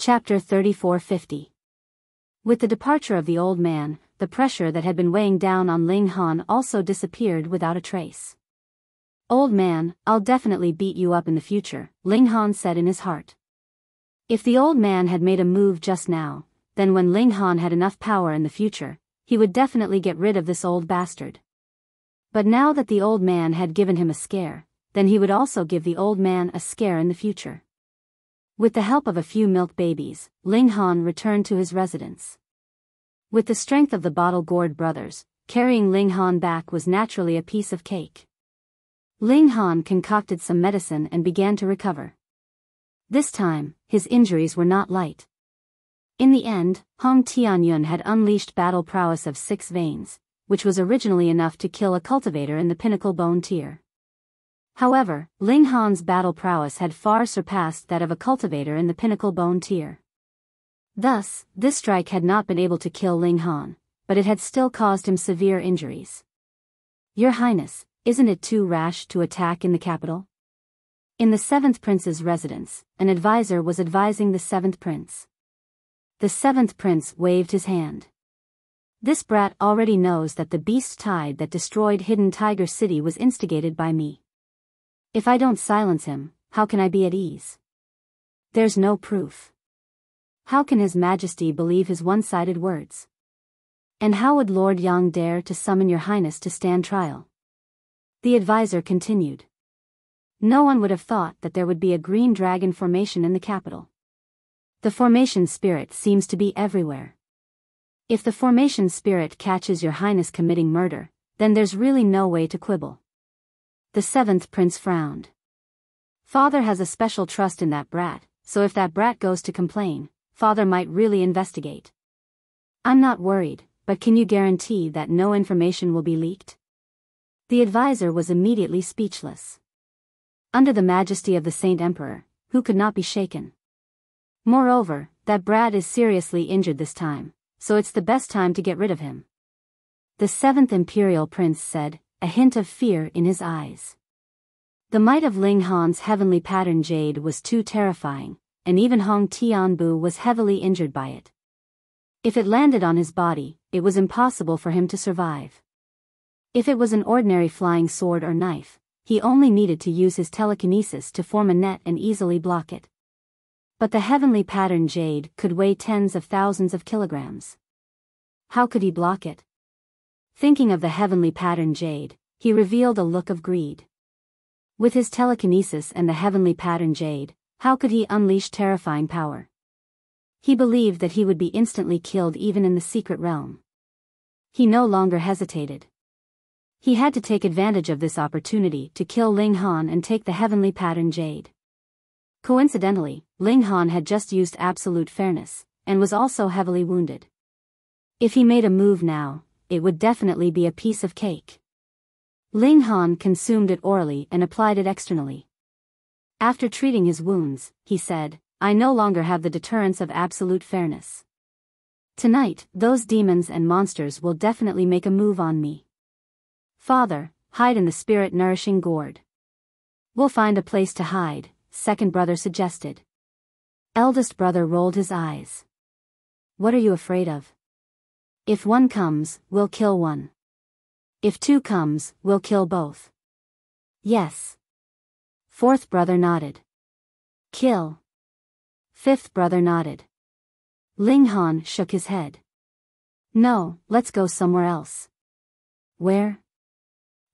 Chapter 3450. With the departure of the old man, the pressure that had been weighing down on Ling Han also disappeared without a trace. "Old man, I'll definitely beat you up in the future," Ling Han said in his heart. If the old man had made a move just now, then when Ling Han had enough power in the future, he would definitely get rid of this old bastard. But now that the old man had given him a scare, then he would also give the old man a scare in the future. With the help of a few milk babies, Ling Han returned to his residence. With the strength of the bottle-gourd brothers, carrying Ling Han back was naturally a piece of cake. Ling Han concocted some medicine and began to recover. This time, his injuries were not light. In the end, Hong Tianyun had unleashed battle prowess of 6 veins, which was originally enough to kill a cultivator in the pinnacle bone tier. However, Ling Han's battle prowess had far surpassed that of a cultivator in the pinnacle bone tier. Thus, this strike had not been able to kill Ling Han, but it had still caused him severe injuries. "Your Highness, isn't it too rash to attack in the capital?" In the 7th prince's residence, an advisor was advising the 7th prince. The 7th prince waved his hand. "This brat already knows that the beast tide that destroyed Hidden Tiger City was instigated by me. If I don't silence him, how can I be at ease? There's no proof. How can His Majesty believe his one-sided words? And how would Lord Yang dare to summon your Highness to stand trial?" The advisor continued. "No one would have thought that there would be a green dragon formation in the capital. The formation spirit seems to be everywhere. If the formation spirit catches your Highness committing murder, then there's really no way to quibble." The 7th prince frowned. "Father has a special trust in that brat, so if that brat goes to complain, Father might really investigate. I'm not worried, but can you guarantee that no information will be leaked?" The advisor was immediately speechless. Under the majesty of the Saint Emperor, who could not be shaken? Moreover, that brat is seriously injured this time, so it's the best time to get rid of him. The 7th imperial prince said, a hint of fear in his eyes. The might of Ling Han's heavenly pattern jade was too terrifying, and even Hong Tianbu was heavily injured by it. If it landed on his body, it was impossible for him to survive. If it was an ordinary flying sword or knife, he only needed to use his telekinesis to form a net and easily block it. But the heavenly pattern jade could weigh tens of thousands of kilograms. How could he block it? Thinking of the heavenly pattern jade, he revealed a look of greed. With his telekinesis and the heavenly pattern jade, how could he unleash terrifying power? He believed that he would be instantly killed even in the secret realm. He no longer hesitated. He had to take advantage of this opportunity to kill Ling Han and take the heavenly pattern jade. Coincidentally, Ling Han had just used absolute fairness, and was also heavily wounded. If he made a move now, it would definitely be a piece of cake. Ling Han consumed it orally and applied it externally. After treating his wounds, he said, "I no longer have the deterrence of absolute fairness. Tonight, those demons and monsters will definitely make a move on me. Father, hide in the spirit-nourishing gourd." "We'll find a place to hide," second brother suggested. Eldest brother rolled his eyes. "What are you afraid of? If one comes, we'll kill one. If 2 comes, we'll kill both." "Yes." Fourth brother nodded. "Kill." Fifth brother nodded. Ling Han shook his head. "No, let's go somewhere else." "Where?"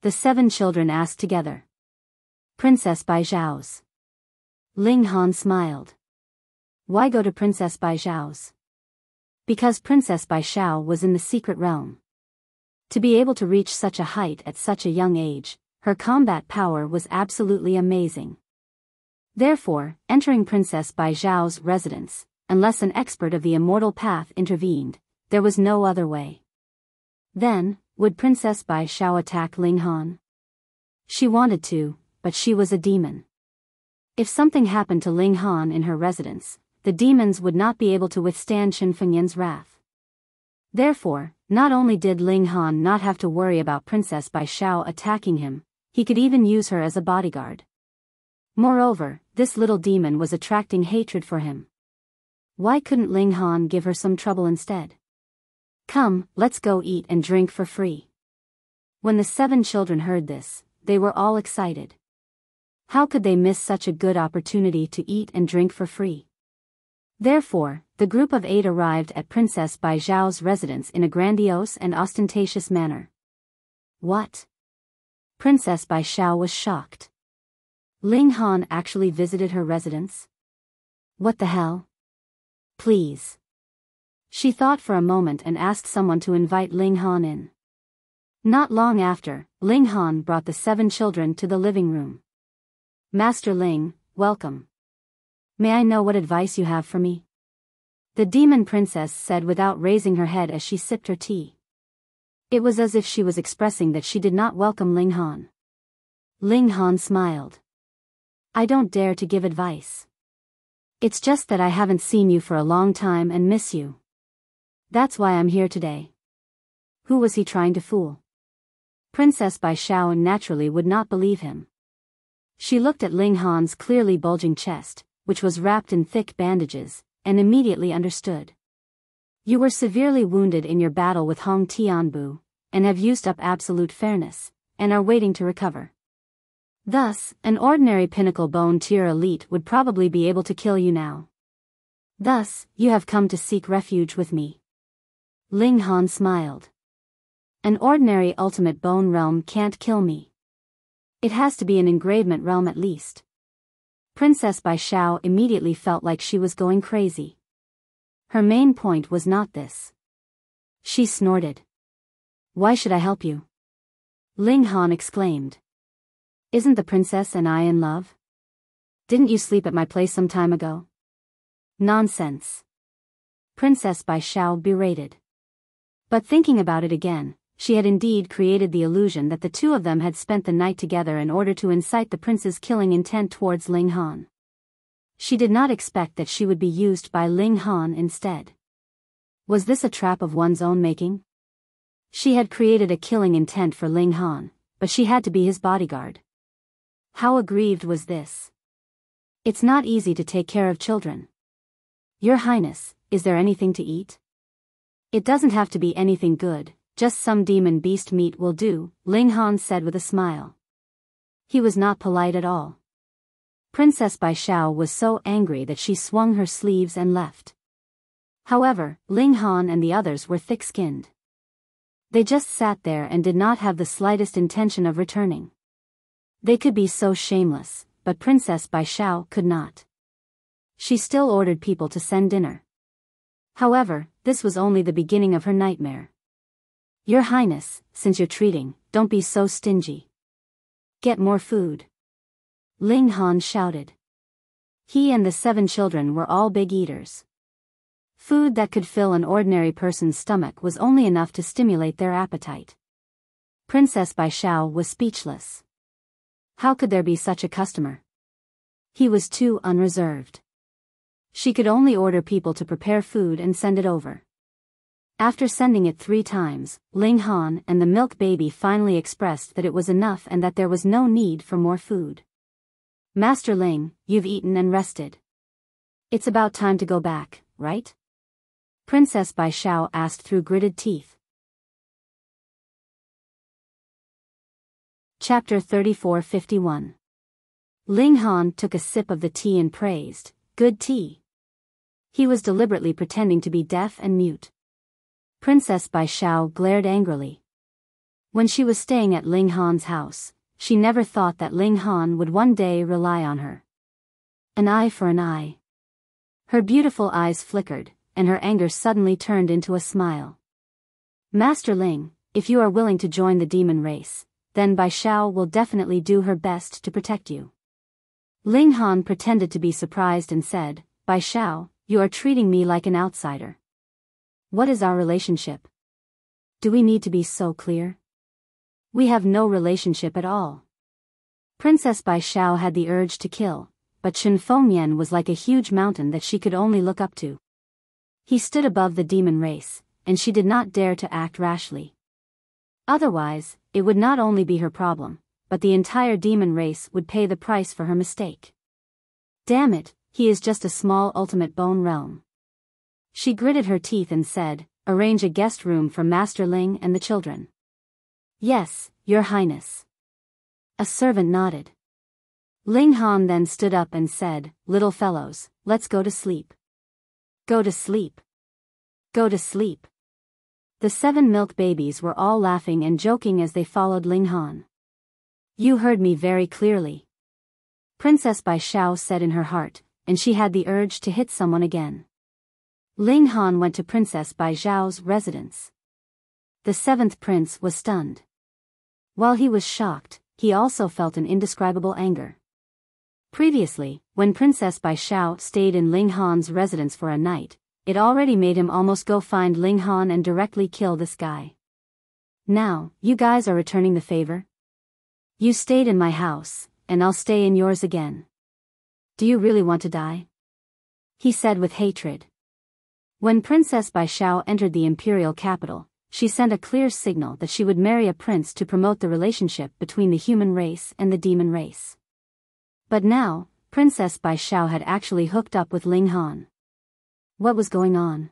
the 7 children asked together. "Princess Biyao." Ling Han smiled. "Why go to Princess Biyao?" "Because Princess Biyao was in the secret realm. To be able to reach such a height at such a young age, her combat power was absolutely amazing. Therefore, entering Princess Biyao's residence, unless an expert of the immortal path intervened, there was no other way. Then, would Princess Biyao attack Ling Han? She wanted to, but she was a demon. If something happened to Ling Han in her residence, the demons would not be able to withstand Qin Fengyan's wrath. Therefore, not only did Ling Han not have to worry about Princess Biyao attacking him, he could even use her as a bodyguard. Moreover, this little demon was attracting hatred for him. Why couldn't Ling Han give her some trouble instead? Come, let's go eat and drink for free. When the 7 children heard this, they were all excited. How could they miss such a good opportunity to eat and drink for free? Therefore, the group of 8 arrived at Princess Baijiao's residence in a grandiose and ostentatious manner. What? Princess Baijiao was shocked. Ling Han actually visited her residence? What the hell? Please. She thought for a moment and asked someone to invite Ling Han in. Not long after, Ling Han brought the 7 children to the living room. Master Ling, welcome. May I know what advice you have for me? The demon princess said without raising her head as she sipped her tea. It was as if she was expressing that she did not welcome Ling Han. Ling Han smiled. I don't dare to give advice. It's just that I haven't seen you for a long time and miss you. That's why I'm here today. Who was he trying to fool? Princess Baijiao naturally would not believe him. She looked at Ling Han's clearly bulging chest, which was wrapped in thick bandages, and immediately understood. You were severely wounded in your battle with Hong Tianbu, and have used up absolute fairness, and are waiting to recover. Thus, an ordinary pinnacle bone tier elite would probably be able to kill you now. Thus, you have come to seek refuge with me. Ling Han smiled. An ordinary ultimate bone realm can't kill me. It has to be an engravement realm at least. Princess Baijiao immediately felt like she was going crazy. Her main point was not this. She snorted. Why should I help you? Ling Han exclaimed. Isn't the princess and I in love? Didn't you sleep at my place some time ago? Nonsense. Princess Baijiao berated. But thinking about it again, she had indeed created the illusion that the 2 of them had spent the night together in order to incite the prince's killing intent towards Ling Han. She did not expect that she would be used by Ling Han instead. Was this a trap of one's own making? She had created a killing intent for Ling Han, but she had to be his bodyguard. How aggrieved was this? It's not easy to take care of children. Your Highness, is there anything to eat? It doesn't have to be anything good. Just some demon beast meat will do, Ling Han said with a smile. He was not polite at all. Princess Baijiao was so angry that she swung her sleeves and left. However, Ling Han and the others were thick-skinned. They just sat there and did not have the slightest intention of returning. They could be so shameless, but Princess Baijiao could not. She still ordered people to send dinner. However, this was only the beginning of her nightmare. Your Highness, since you're treating, don't be so stingy. Get more food. Ling Han shouted. He and the 7 children were all big eaters. Food that could fill an ordinary person's stomach was only enough to stimulate their appetite. Princess Baijiao was speechless. How could there be such a customer? He was too unreserved. She could only order people to prepare food and send it over. After sending it 3 times, Ling Han and the milk baby finally expressed that it was enough and that there was no need for more food. Master Ling, you've eaten and rested. It's about time to go back, right? Princess Baijiao asked through gritted teeth. Chapter 34:51. Ling Han took a sip of the tea and praised, "Good tea." He was deliberately pretending to be deaf and mute. Princess Baijiao glared angrily. When she was staying at Ling Han's house, she never thought that Ling Han would one day rely on her. An eye for an eye. Her beautiful eyes flickered, and her anger suddenly turned into a smile. Master Ling, if you are willing to join the demon race, then Baijiao will definitely do her best to protect you. Ling Han pretended to be surprised and said, Baijiao, you are treating me like an outsider. What is our relationship? Do we need to be so clear? We have no relationship at all. Princess Baijiao had the urge to kill, but Chen Fengyan was like a huge mountain that she could only look up to. He stood above the demon race, and she did not dare to act rashly. Otherwise, it would not only be her problem, but the entire demon race would pay the price for her mistake. Damn it, he is just a small ultimate bone realm. She gritted her teeth and said, "Arrange a guest room for Master Ling and the children." "Yes, Your Highness." A servant nodded. Ling Han then stood up and said, "Little fellows, let's go to sleep." Go to sleep. Go to sleep. The 7 milk babies were all laughing and joking as they followed Ling Han. "You heard me very clearly," Princess Biyao said in her heart, and she had the urge to hit someone again. Ling Han went to Princess Biyao's residence. The 7th prince was stunned. While he was shocked, he also felt an indescribable anger. Previously, when Princess Biyao stayed in Ling Han's residence for a night, it already made him almost go find Ling Han and directly kill this guy. Now, you guys are returning the favor? You stayed in my house, and I'll stay in yours again. Do you really want to die? He said with hatred. When Princess Biyao entered the imperial capital, she sent a clear signal that she would marry a prince to promote the relationship between the human race and the demon race. But now, Princess Biyao had actually hooked up with Ling Han. What was going on?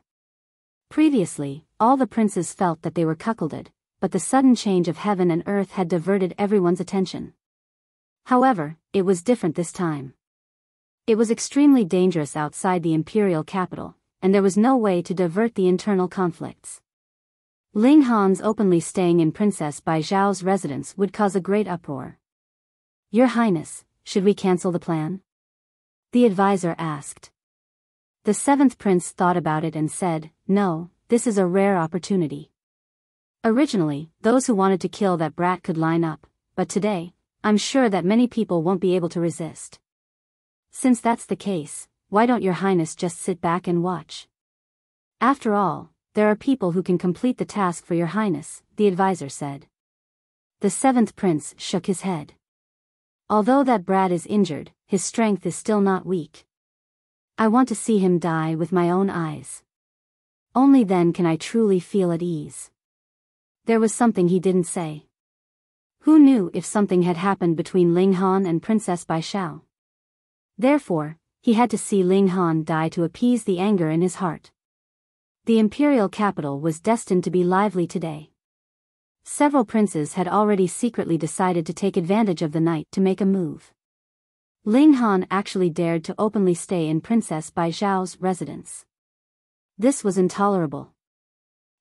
Previously, all the princes felt that they were cuckolded, but the sudden change of heaven and earth had diverted everyone's attention. However, it was different this time. It was extremely dangerous outside the imperial capital, and there was no way to divert the internal conflicts. Ling Han's openly staying in Princess Biyao's residence would cause a great uproar. "Your Highness, should we cancel the plan?" the advisor asked. The 7th prince thought about it and said, "No, this is a rare opportunity. Originally, those who wanted to kill that brat could line up, but today, I'm sure that many people won't be able to resist. Since that's the case, why don't Your Highness just sit back and watch? After all, there are people who can complete the task for Your Highness," the advisor said. The 7th prince shook his head. "Although that brat is injured, his strength is still not weak. I want to see him die with my own eyes. Only then can I truly feel at ease." There was something he didn't say. Who knew if something had happened between Ling Han and Princess Biyao? Therefore, he had to see Ling Han die to appease the anger in his heart. The imperial capital was destined to be lively today. Several princes had already secretly decided to take advantage of the night to make a move. Ling Han actually dared to openly stay in Princess Biyao's residence. This was intolerable.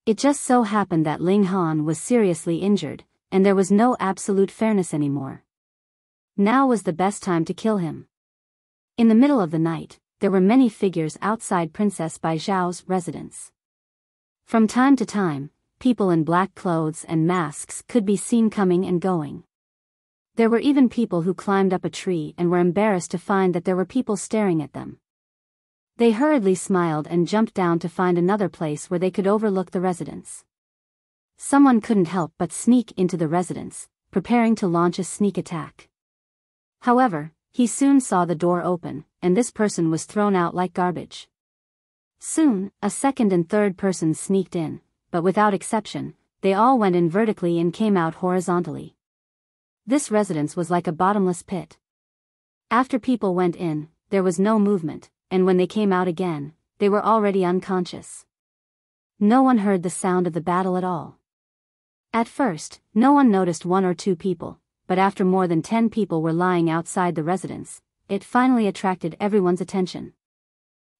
It just so happened that Ling Han was seriously injured, and there was no absolute fairness anymore. Now was the best time to kill him. In the middle of the night, there were many figures outside Princess Biyao's residence. From time to time, people in black clothes and masks could be seen coming and going. There were even people who climbed up a tree and were embarrassed to find that there were people staring at them. They hurriedly smiled and jumped down to find another place where they could overlook the residence. Someone couldn't help but sneak into the residence, preparing to launch a sneak attack. However, he soon saw the door open, and this person was thrown out like garbage. Soon, a second and third person sneaked in, but without exception, they all went in vertically and came out horizontally. This residence was like a bottomless pit. After people went in, there was no movement, and when they came out again, they were already unconscious. No one heard the sound of the battle at all. At first, no one noticed 1 or 2 people, but after more than 10 people were lying outside the residence, it finally attracted everyone's attention.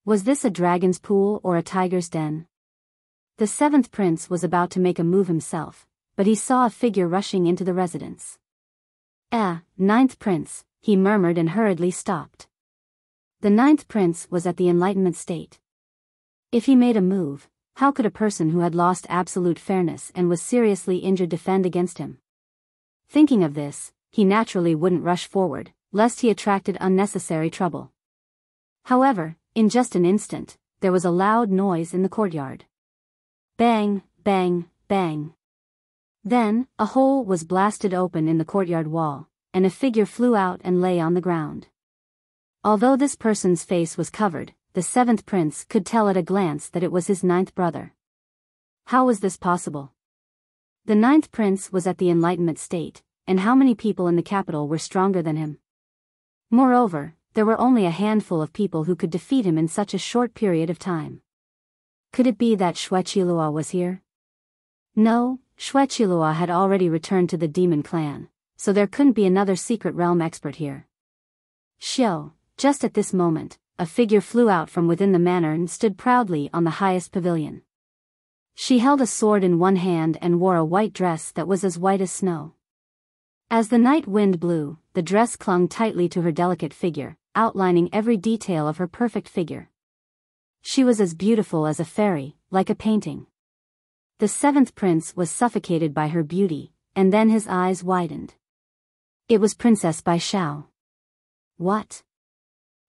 Was this a dragon's pool or a tiger's den? The 7th prince was about to make a move himself, but he saw a figure rushing into the residence. 9th prince, he murmured and hurriedly stopped. The 9th prince was at the enlightenment state. If he made a move, how could a person who had lost absolute fairness and was seriously injured defend against him? Thinking of this, he naturally wouldn't rush forward, lest he attracted unnecessary trouble. However, in just an instant, there was a loud noise in the courtyard. Bang, bang, bang. Then, a hole was blasted open in the courtyard wall, and a figure flew out and lay on the ground. Although this person's face was covered, the 7th prince could tell at a glance that it was his 9th brother. How was this possible? The 9th prince was at the enlightenment state, and how many people in the capital were stronger than him? Moreover, there were only a handful of people who could defeat him in such a short period of time. Could it be that Xuechilua was here? No, Xuechilua had already returned to the demon clan, so there couldn't be another secret realm expert here. Xiao, just at this moment, a figure flew out from within the manor and stood proudly on the highest pavilion. She held a sword in one hand and wore a white dress that was as white as snow. As the night wind blew, the dress clung tightly to her delicate figure, outlining every detail of her perfect figure. She was as beautiful as a fairy, like a painting. The seventh prince was suffocated by her beauty, and then his eyes widened. It was Princess Biyao. What?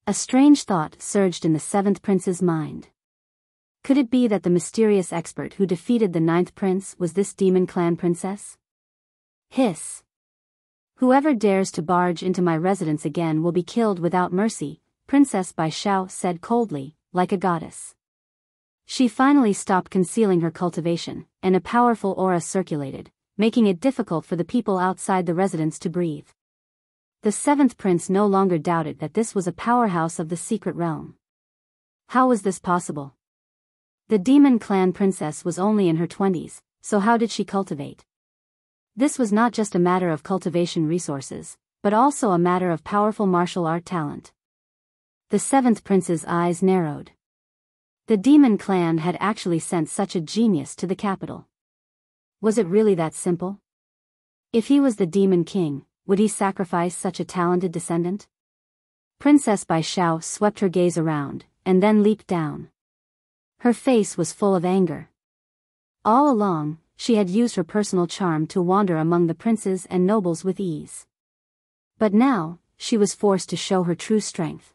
A strange thought surged in the seventh prince's mind. Could it be that the mysterious expert who defeated the ninth prince was this demon clan princess? Hiss. Whoever dares to barge into my residence again will be killed without mercy, Princess Biyao said coldly, like a goddess. She finally stopped concealing her cultivation, and a powerful aura circulated, making it difficult for the people outside the residence to breathe. The seventh prince no longer doubted that this was a powerhouse of the secret realm. How was this possible? The demon clan princess was only in her 20s, so how did she cultivate? This was not just a matter of cultivation resources, but also a matter of powerful martial art talent. The seventh prince's eyes narrowed. The demon clan had actually sent such a genius to the capital. Was it really that simple? If he was the demon king, would he sacrifice such a talented descendant? Princess Biyao swept her gaze around, and then leaped down. Her face was full of anger. All along, she had used her personal charm to wander among the princes and nobles with ease. But now, she was forced to show her true strength.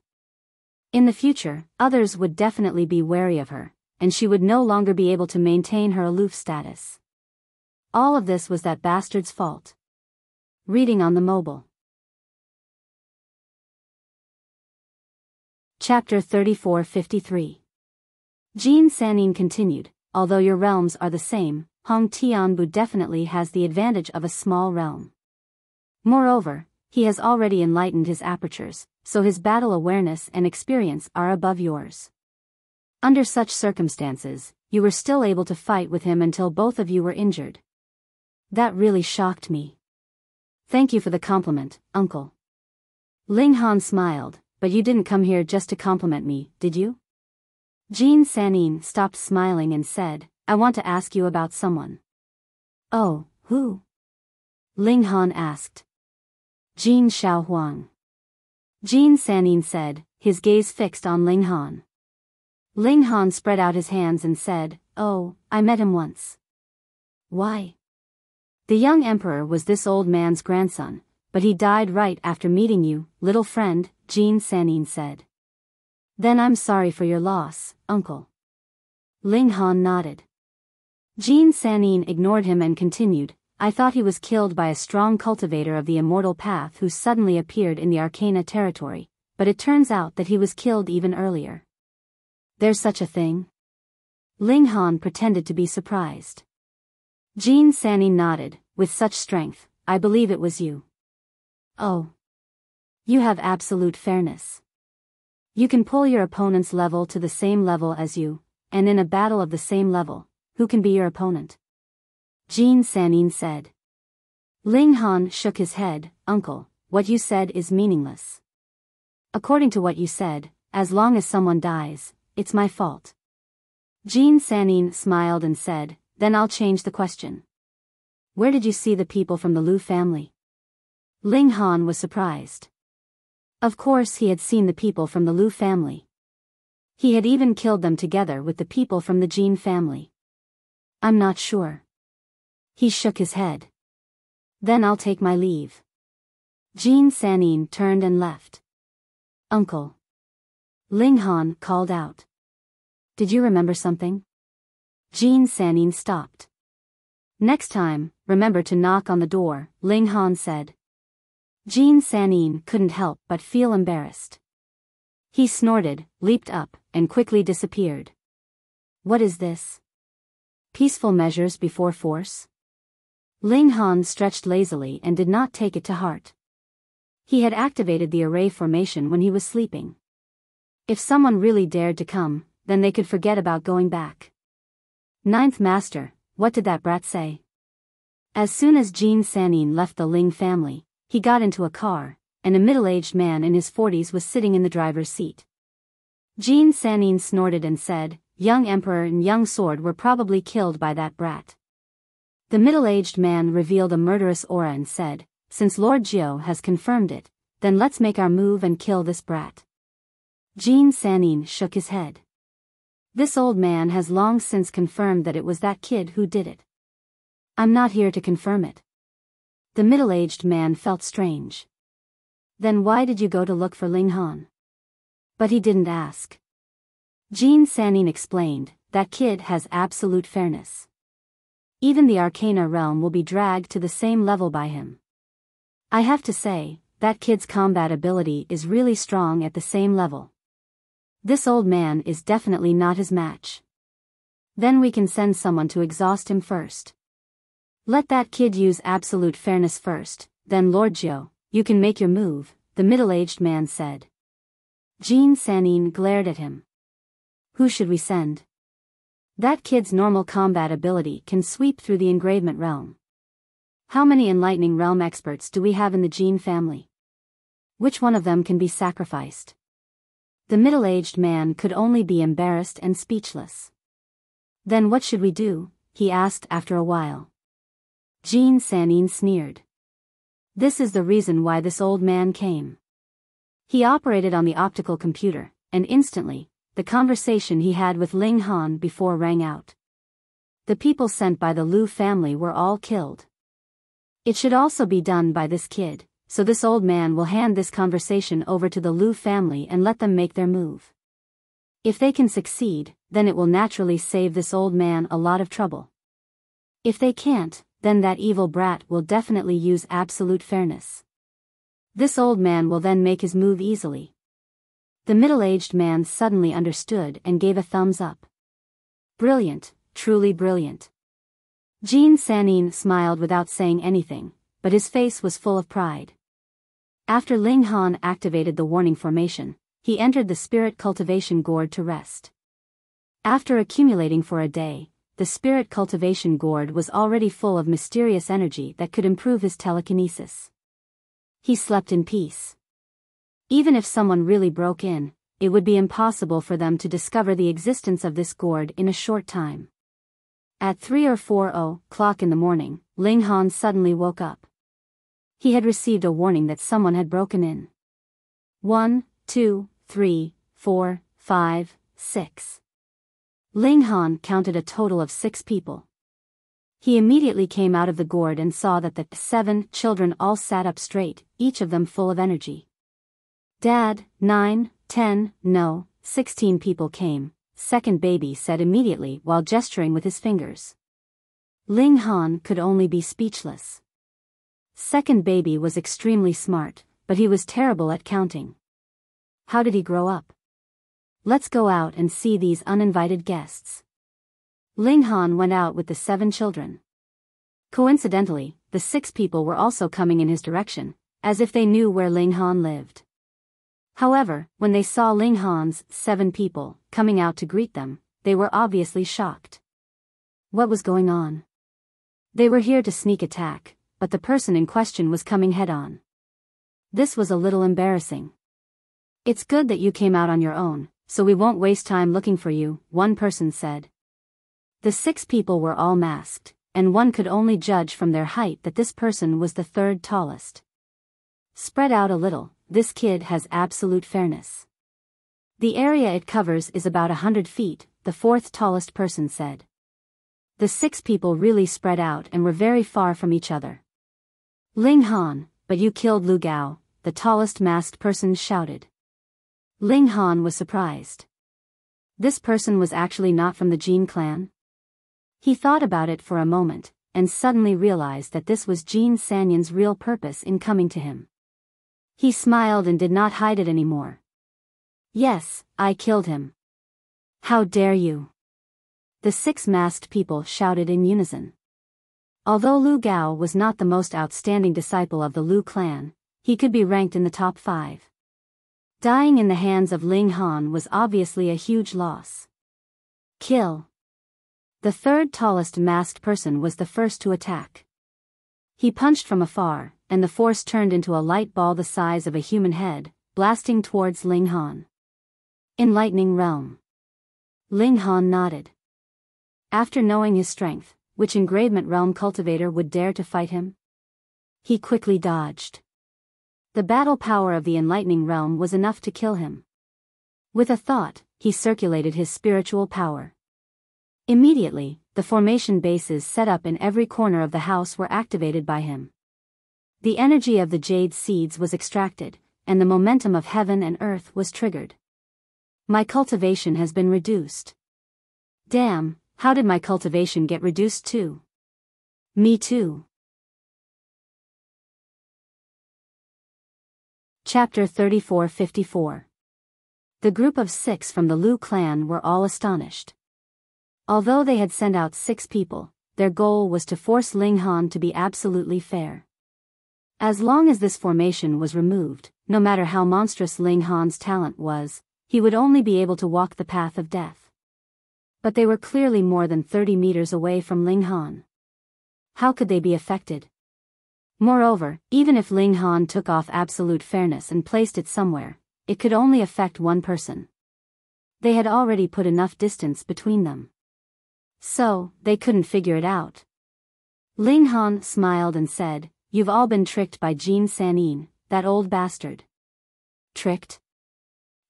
In the future, others would definitely be wary of her, and she would no longer be able to maintain her aloof status. All of this was that bastard's fault. Reading on the mobile. Chapter 3453. Jin Sanin continued, although your realms are the same, Hong Tianbu definitely has the advantage of a small realm. Moreover, he has already enlightened his apertures, so his battle awareness and experience are above yours. Under such circumstances, you were still able to fight with him until both of you were injured. That really shocked me. Thank you for the compliment, uncle. Ling Han smiled, but you didn't come here just to compliment me, did you? Jin Sanin stopped smiling and said, I want to ask you about someone. Oh, who? Ling Han asked. Jin Xiaohuang. Jin Sanin said, his gaze fixed on Ling Han. Ling Han spread out his hands and said, oh, I met him once. Why? The young emperor was this old man's grandson, but he died right after meeting you, little friend, Jin Sanin said. Then I'm sorry for your loss, uncle. Ling Han nodded. Jin Sanin ignored him and continued, I thought he was killed by a strong cultivator of the immortal path who suddenly appeared in the Arcana territory, but it turns out that he was killed even earlier. There's such a thing? Ling Han pretended to be surprised. Jin Sanin nodded, with such strength, I believe it was you. Oh. You have absolute fairness. You can pull your opponent's level to the same level as you, and in a battle of the same level, who can be your opponent? Jin Sanin said. Ling Han shook his head, uncle, what you said is meaningless. According to what you said, as long as someone dies, it's my fault. Jin Sanin smiled and said, then I'll change the question. Where did you see the people from the Lu family? Ling Han was surprised. Of course he had seen the people from the Lu family. He had even killed them together with the people from the Jin family. I'm not sure. He shook his head. Then I'll take my leave. Jin Sanin turned and left. Uncle. Ling Han called out. Did you remember something? Jin Sanin stopped. Next time, remember to knock on the door, Ling Han said. Jin Sanin couldn't help but feel embarrassed. He snorted, leaped up, and quickly disappeared. What is this? Peaceful measures before force? Ling Han stretched lazily and did not take it to heart. He had activated the array formation when he was sleeping. If someone really dared to come, then they could forget about going back. Ninth Master, what did that brat say? As soon as Jin Sanin left the Ling family, he got into a car, and a middle-aged man in his 40s was sitting in the driver's seat. Jin Sanin snorted and said, "Young Emperor and young Sword were probably killed by that brat." The middle-aged man revealed a murderous aura and said, "Since Lord Jiao has confirmed it, then let's make our move and kill this brat." Jin Sanin shook his head. This old man has long since confirmed that it was that kid who did it. I'm not here to confirm it. The middle-aged man felt strange. Then why did you go to look for Ling Han? But he didn't ask. Jin Sanin explained, that kid has absolute fairness. Even the Arcana realm will be dragged to the same level by him. I have to say, that kid's combat ability is really strong at the same level. This old man is definitely not his match. Then we can send someone to exhaust him first. Let that kid use absolute fairness first, then Lord Jiao, you can make your move, the middle-aged man said. Jin Sanin glared at him. Who should we send? That kid's normal combat ability can sweep through the engravement realm. How many enlightening realm experts do we have in the Jin family? Which one of them can be sacrificed? The middle-aged man could only be embarrassed and speechless. Then what should we do? He asked after a while. Jin Sanin sneered. This is the reason why this old man came. He operated on the optical computer, and instantly, the conversation he had with Ling Han before rang out. The people sent by the Lu family were all killed. It should also be done by this kid, so this old man will hand this conversation over to the Lu family and let them make their move. If they can succeed, then it will naturally save this old man a lot of trouble. If they can't, then that evil brat will definitely use absolute fairness. This old man will then make his move easily. The middle-aged man suddenly understood and gave a thumbs up. Brilliant, truly brilliant. Jin Sanin smiled without saying anything, but his face was full of pride. After Ling Han activated the warning formation, he entered the spirit cultivation gourd to rest. After accumulating for a day, the spirit cultivation gourd was already full of mysterious energy that could improve his telekinesis. He slept in peace. Even if someone really broke in, it would be impossible for them to discover the existence of this gourd in a short time. At 3 or 4 o'clock in the morning, Ling Han suddenly woke up. He had received a warning that someone had broken in. 1, 2, 3, 4, 5, 6. Ling Han counted a total of 6 people. He immediately came out of the gourd and saw that the 7 children all sat up straight, each of them full of energy. Dad, 9, 10, no, 16 people came, second baby said immediately while gesturing with his fingers. Ling Han could only be speechless. Second baby was extremely smart, but he was terrible at counting. How did he grow up? Let's go out and see these uninvited guests. Ling Han went out with the 7 children. Coincidentally, the 6 people were also coming in his direction, as if they knew where Ling Han lived. However, when they saw Ling Han's 7 people coming out to greet them, they were obviously shocked. What was going on? They were here to sneak attack, but the person in question was coming head-on. This was a little embarrassing. It's good that you came out on your own, so we won't waste time looking for you, one person said. The 6 people were all masked, and one could only judge from their height that this person was the 3rd tallest. Spread out a little, this kid has absolute fairness. The area it covers is about 100 feet, the 4th tallest person said. The 6 people really spread out and were very far from each other. Ling Han, but you killed Lu Gao, the tallest masked person shouted. Ling Han was surprised. This person was actually not from the Jin clan? He thought about it for a moment, and suddenly realized that this was Jin Sanyan's real purpose in coming to him. He smiled and did not hide it anymore. Yes, I killed him. How dare you? The 6 masked people shouted in unison. Although Lu Gao was not the most outstanding disciple of the Lu clan, he could be ranked in the top 5. Dying in the hands of Ling Han was obviously a huge loss. Kill. The third tallest masked person was the first to attack. He punched from afar, and the force turned into a light ball the size of a human head, blasting towards Ling Han. Enlightening Realm. Ling Han nodded. After knowing his strength, which engravement realm cultivator would dare to fight him? He quickly dodged. The battle power of the enlightening realm was enough to kill him. With a thought, he circulated his spiritual power. Immediately, the formation bases set up in every corner of the house were activated by him. The energy of the jade seeds was extracted, and the momentum of heaven and earth was triggered. My cultivation has been reduced. Damn, how did my cultivation get reduced too? Me too. Chapter 34-54. The group of 6 from the Lu clan were all astonished. Although they had sent out 6 people, their goal was to force Ling Han to be absolutely fair. As long as this formation was removed, no matter how monstrous Ling Han's talent was, he would only be able to walk the path of death. But they were clearly more than 30 meters away from Ling Han. How could they be affected? Moreover, even if Ling Han took off absolute fairness and placed it somewhere, it could only affect one person. They had already put enough distance between them. So, they couldn't figure it out. Ling Han smiled and said, "You've all been tricked by Jin Sanin, that old bastard." Tricked?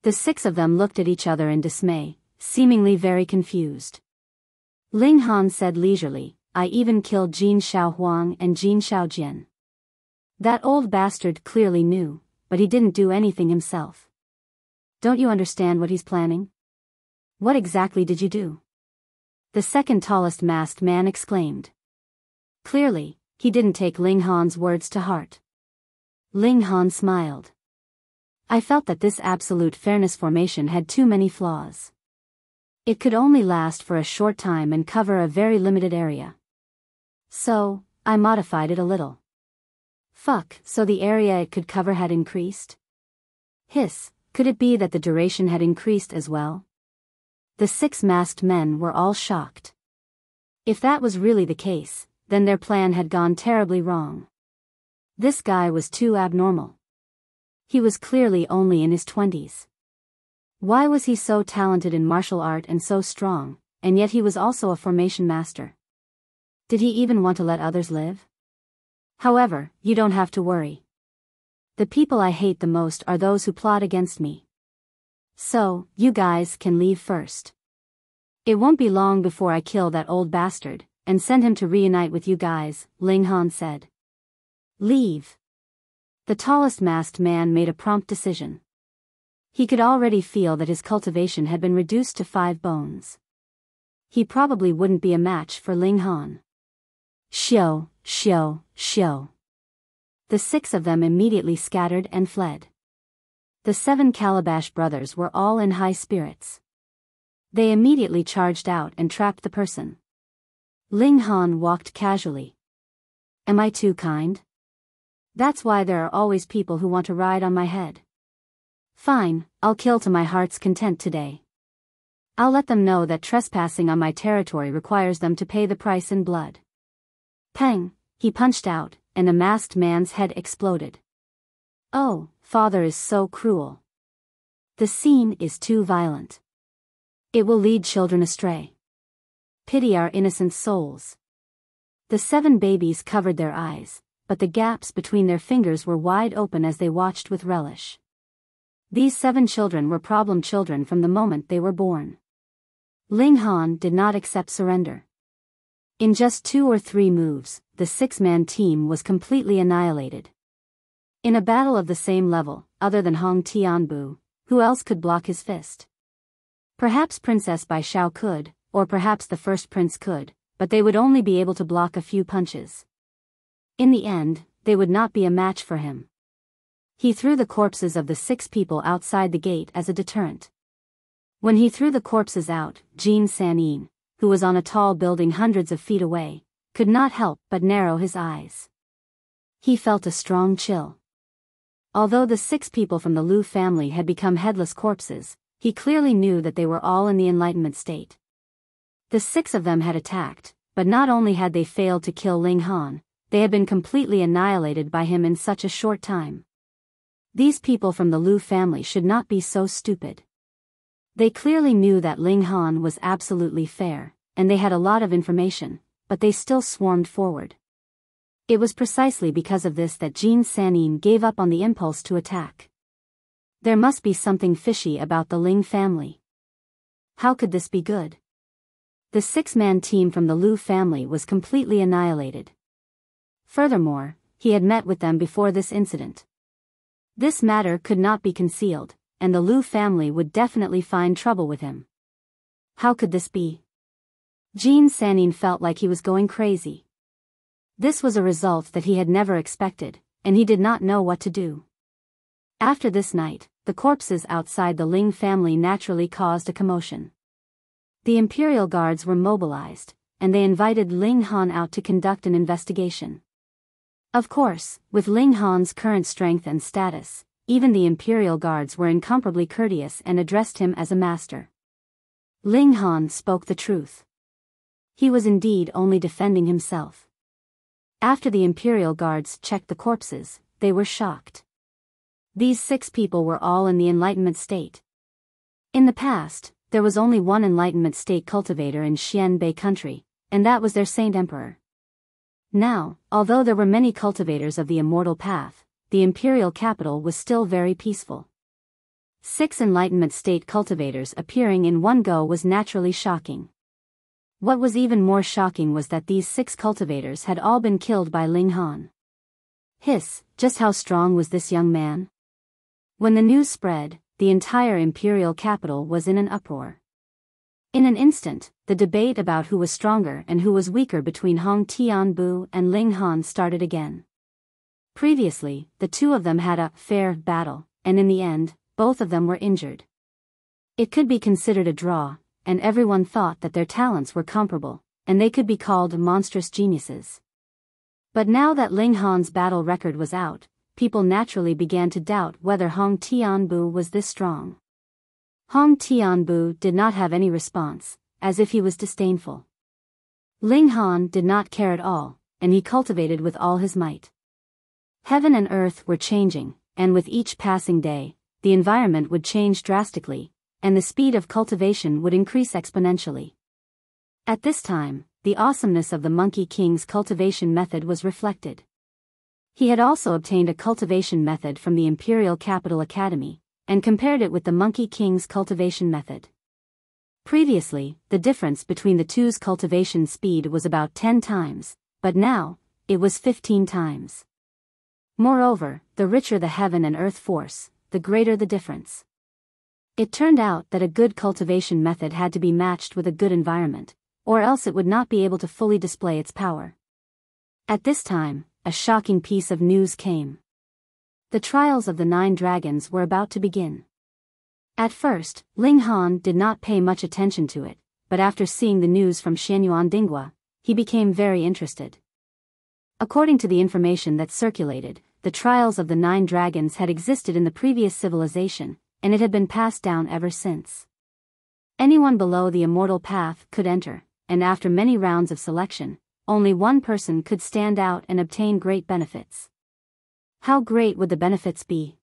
The 6 of them looked at each other in dismay, seemingly very confused. Ling Han said leisurely, "I even killed Jin Xiaohuang and Jin Xiaojian." That old bastard clearly knew, but he didn't do anything himself. Don't you understand what he's planning? What exactly did you do? The second tallest masked man exclaimed. Clearly, he didn't take Ling Han's words to heart. Ling Han smiled. I felt that this absolute fairness formation had too many flaws. It could only last for a short time and cover a very limited area. So, I modified it a little. Fuck, so the area it could cover had increased? Hiss, could it be that the duration had increased as well? The 6 masked men were all shocked. If that was really the case, then their plan had gone terribly wrong. This guy was too abnormal. He was clearly only in his 20s. Why was he so talented in martial art and so strong, and yet he was also a formation master? Did he even want to let others live? However, you don't have to worry. The people I hate the most are those who plot against me. So, you guys can leave first. It won't be long before I kill that old bastard, and send him to reunite with you guys, Ling Han said. Leave. The tallest masked man made a prompt decision. He could already feel that his cultivation had been reduced to 5 bones. He probably wouldn't be a match for Ling Han. Shio. The 6 of them immediately scattered and fled. The 7 Calabash brothers were all in high spirits. They immediately charged out and trapped the person. Ling Han walked casually. Am I too kind? That's why there are always people who want to ride on my head. Fine, I'll kill to my heart's content today. I'll let them know that trespassing on my territory requires them to pay the price in blood. Pang, he punched out, and the masked man's head exploded. Oh, father is so cruel. The scene is too violent. It will lead children astray. Pity our innocent souls. The 7 babies covered their eyes, but the gaps between their fingers were wide open as they watched with relish. These 7 children were problem children from the moment they were born. Ling Han did not accept surrender. In just 2 or 3 moves, the 6-man team was completely annihilated. In a battle of the same level, other than Hong Tianbu, who else could block his fist? Perhaps Princess Bai Xiao could, or perhaps the first prince could, but they would only be able to block a few punches. In the end, they would not be a match for him. He threw the corpses of the 6 people outside the gate as a deterrent. When he threw the corpses out, Jin Sanin, who was on a tall building hundreds of feet away, could not help but narrow his eyes. He felt a strong chill. Although the 6 people from the Lu family had become headless corpses, he clearly knew that they were all in the enlightenment state. The 6 of them had attacked, but not only had they failed to kill Ling Han, they had been completely annihilated by him in such a short time. These people from the Lu family should not be so stupid. They clearly knew that Ling Han was absolutely fair, and they had a lot of information, but they still swarmed forward. It was precisely because of this that Jin Sanin gave up on the impulse to attack. There must be something fishy about the Ling family. How could this be good? The 6-man team from the Lu family was completely annihilated. Furthermore, he had met with them before this incident. This matter could not be concealed, and the Lu family would definitely find trouble with him. How could this be? Jin Sanin felt like he was going crazy. This was a result that he had never expected, and he did not know what to do. After this night, the corpses outside the Ling family naturally caused a commotion. The Imperial Guards were mobilized, and they invited Ling Han out to conduct an investigation. Of course, with Ling Han's current strength and status, even the Imperial Guards were incomparably courteous and addressed him as a master. Ling Han spoke the truth. He was indeed only defending himself. After the Imperial Guards checked the corpses, they were shocked. These 6 people were all in the Enlightenment state. In the past, there was only one Enlightenment state cultivator in Xianbei country, and that was their Saint Emperor. Now, although there were many cultivators of the Immortal Path, the imperial capital was still very peaceful. 6 Enlightenment state cultivators appearing in one go was naturally shocking. What was even more shocking was that these 6 cultivators had all been killed by Ling Han. Just how strong was this young man? When the news spread, the entire imperial capital was in an uproar. In an instant, the debate about who was stronger and who was weaker between Hong Tianbu and Ling Han started again. Previously, the 2 of them had a fair battle, and in the end, both of them were injured. It could be considered a draw, and everyone thought that their talents were comparable, and they could be called monstrous geniuses. But now that Ling Han's battle record was out, people naturally began to doubt whether Hong Tianbu was this strong. Hong Tianbu did not have any response, as if he was disdainful. Ling Han did not care at all, and he cultivated with all his might. Heaven and earth were changing, and with each passing day, the environment would change drastically, and the speed of cultivation would increase exponentially. At this time, the awesomeness of the Monkey King's cultivation method was reflected. He had also obtained a cultivation method from the Imperial Capital Academy, and compared it with the Monkey King's cultivation method. Previously, the difference between the two's cultivation speed was about 10 times, but now, it was 15 times. Moreover, the richer the heaven and earth force, the greater the difference. It turned out that a good cultivation method had to be matched with a good environment, or else it would not be able to fully display its power. At this time, a shocking piece of news came. The trials of the 9 dragons were about to begin. At first, Ling Han did not pay much attention to it, but after seeing the news from Shenyuan Dingwa, he became very interested. According to the information that circulated, the trials of the 9 dragons had existed in the previous civilization, and it had been passed down ever since. Anyone below the Immortal Path could enter, and after many rounds of selection, only one person could stand out and obtain great benefits. How great would the benefits be?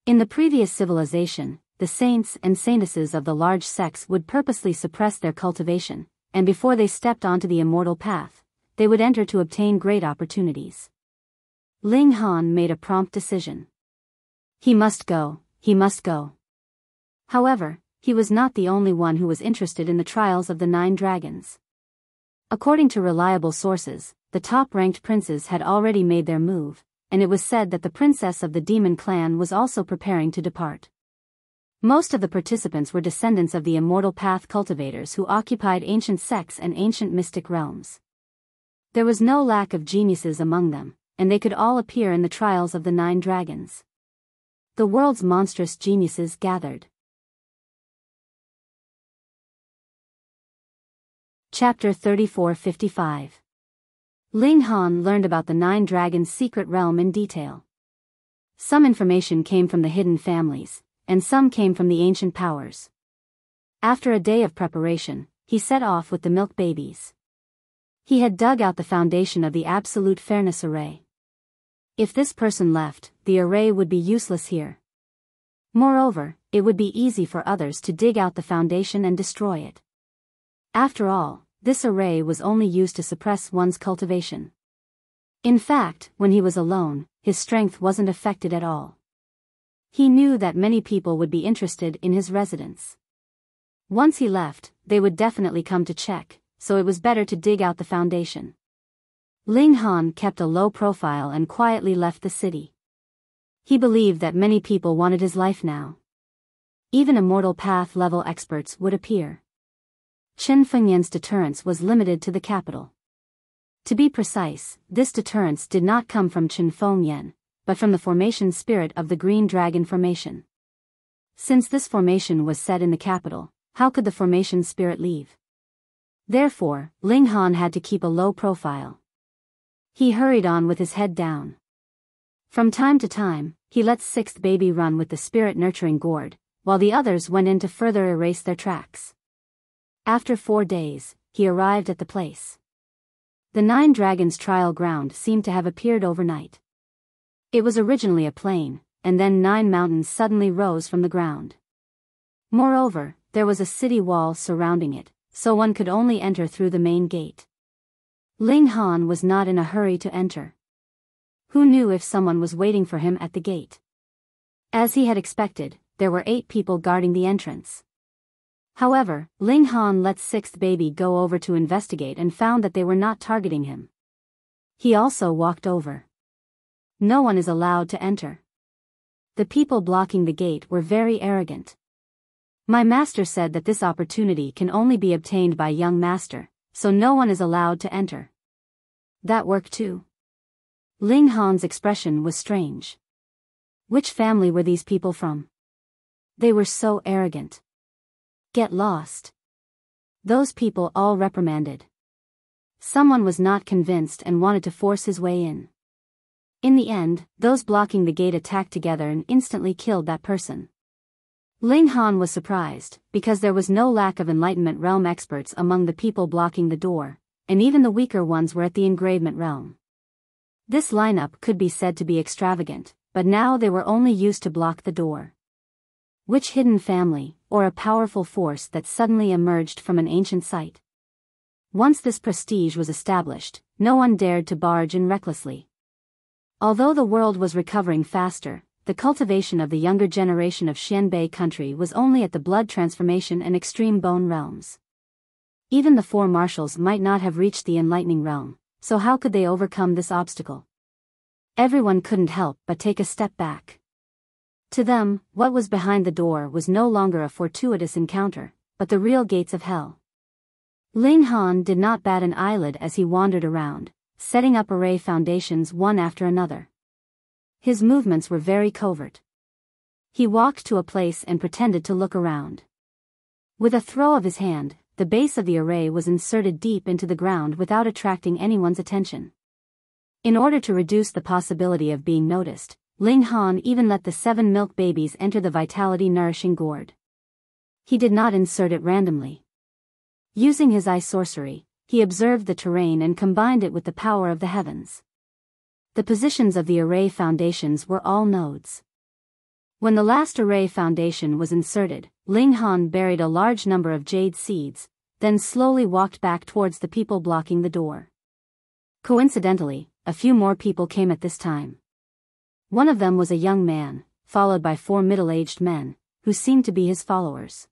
In the previous civilization, the saints and saintesses of the large sects would purposely suppress their cultivation, and before they stepped onto the Immortal Path, they would enter to obtain great opportunities. Ling Han made a prompt decision. He must go, he must go. However, he was not the only one who was interested in the trials of the 9 dragons. According to reliable sources, the top-ranked princes had already made their move, and it was said that the princess of the demon clan was also preparing to depart. Most of the participants were descendants of the Immortal Path cultivators who occupied ancient sects and ancient mystic realms. There was no lack of geniuses among them, and they could all appear in the trials of the 9 dragons. The world's monstrous geniuses gathered. Chapter 3455. Ling Han learned about the 9 dragons' secret realm in detail. Some information came from the hidden families, and some came from the ancient powers. After a day of preparation, he set off with the milk babies. He had dug out the foundation of the absolute fairness array. If this person left, the array would be useless here. Moreover, it would be easy for others to dig out the foundation and destroy it. After all, this array was only used to suppress one's cultivation. In fact, when he was alone, his strength wasn't affected at all. He knew that many people would be interested in his residence. Once he left, they would definitely come to check, so it was better to dig out the foundation. Ling Han kept a low profile and quietly left the city. He believed that many people wanted his life now. Even immortal path level experts would appear. Qin Fengyan's deterrence was limited to the capital. To be precise, this deterrence did not come from Qin Fengyan, but from the formation spirit of the Green Dragon Formation. Since this formation was set in the capital, how could the formation spirit leave? Therefore, Ling Han had to keep a low profile. He hurried on with his head down. From time to time, he let sixth baby run with the spirit-nurturing gourd, while the others went in to further erase their tracks. After 4 days, he arrived at the place. The 9 dragons trial ground seemed to have appeared overnight. It was originally a plain, and then 9 mountains suddenly rose from the ground. Moreover, there was a city wall surrounding it, so one could only enter through the main gate. Ling Han was not in a hurry to enter. Who knew if someone was waiting for him at the gate? As he had expected, there were 8 people guarding the entrance. However, Ling Han let sixth baby go over to investigate and found that they were not targeting him. He also walked over. No one is allowed to enter. The people blocking the gate were very arrogant. My master said that this opportunity can only be obtained by young master, so no one is allowed to enter. That worked too. Ling Han's expression was strange. Which family were these people from? They were so arrogant. Get lost. Those people all reprimanded. Someone was not convinced and wanted to force his way in. In the end, those blocking the gate attacked together and instantly killed that person. Ling Han was surprised, because there was no lack of Enlightenment Realm experts among the people blocking the door, and even the weaker ones were at the Engravement Realm. This lineup could be said to be extravagant, but now they were only used to block the door. Which hidden family, or a powerful force that suddenly emerged from an ancient site? Once this prestige was established, no one dared to barge in recklessly. Although the world was recovering faster, the cultivation of the younger generation of Xianbei country was only at the blood transformation and extreme bone realms. Even the 4 marshals might not have reached the enlightening realm, so how could they overcome this obstacle? Everyone couldn't help but take a step back. To them, what was behind the door was no longer a fortuitous encounter, but the real gates of hell. Ling Han did not bat an eyelid as he wandered around, setting up array foundations one after another. His movements were very covert. He walked to a place and pretended to look around. With a throw of his hand, the base of the array was inserted deep into the ground without attracting anyone's attention. In order to reduce the possibility of being noticed, Ling Han even let the 7 milk babies enter the vitality-nourishing gourd. He did not insert it randomly. Using his eye sorcery, he observed the terrain and combined it with the power of the heavens. The positions of the array foundations were all nodes. When the last array foundation was inserted, Ling Han buried a large number of jade seeds, then slowly walked back towards the people blocking the door. Coincidentally, a few more people came at this time. One of them was a young man, followed by 4 middle-aged men, who seemed to be his followers.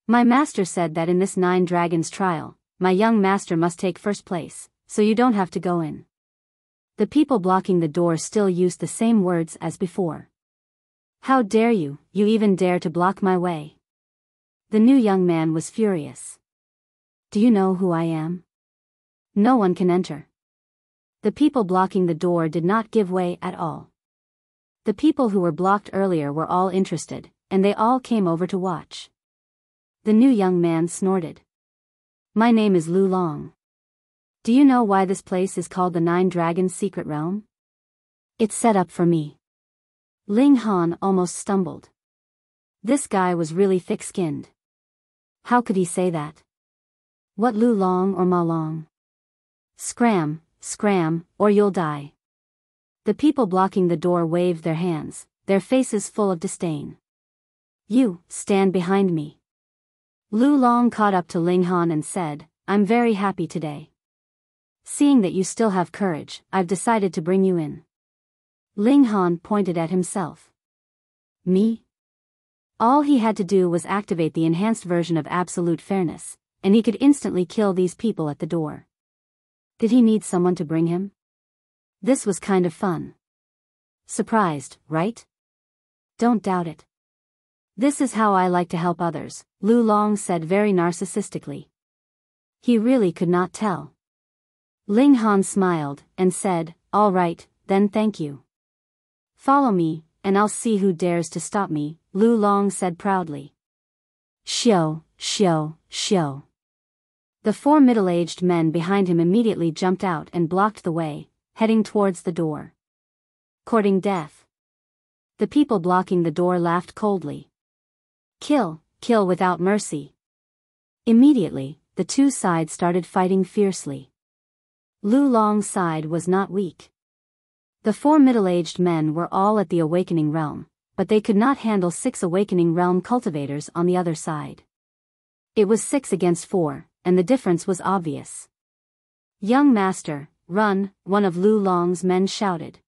My master said that in this 9 dragons trial, my young master must take first place, so you don't have to go in. The people blocking the door still used the same words as before. How dare you, you even dare to block my way? The new young man was furious. Do you know who I am? No one can enter. The people blocking the door did not give way at all. The people who were blocked earlier were all interested, and they all came over to watch. The new young man snorted. My name is Lu Long. Do you know why this place is called the 9 Dragons Secret Realm? It's set up for me. Ling Han almost stumbled. This guy was really thick-skinned. How could he say that? What Lu Long or Ma Long? Scram, scram, or you'll die. The people blocking the door waved their hands, their faces full of disdain. You, stand behind me. Lu Long caught up to Ling Han and said, I'm very happy today. Seeing that you still have courage, I've decided to bring you in. Ling Han pointed at himself. Me? All he had to do was activate the enhanced version of absolute fairness, and he could instantly kill these people at the door. Did he need someone to bring him? This was kind of fun. Surprised, right? Don't doubt it. This is how I like to help others, Lu Long said very narcissistically. He really could not tell. Ling Han smiled and said, all right, then thank you. Follow me, and I'll see who dares to stop me, Lu Long said proudly. Shio, shio, shio. The 4 middle-aged men behind him immediately jumped out and blocked the way, heading towards the door. Courting death. The people blocking the door laughed coldly. Kill, kill without mercy. Immediately, the 2 sides started fighting fiercely. Lu Long's side was not weak. The 4 middle-aged men were all at the Awakening Realm, but they could not handle 6 Awakening Realm cultivators on the other side. It was 6 against 4, and the difference was obvious. Young master, run, one of Lu Long's men shouted.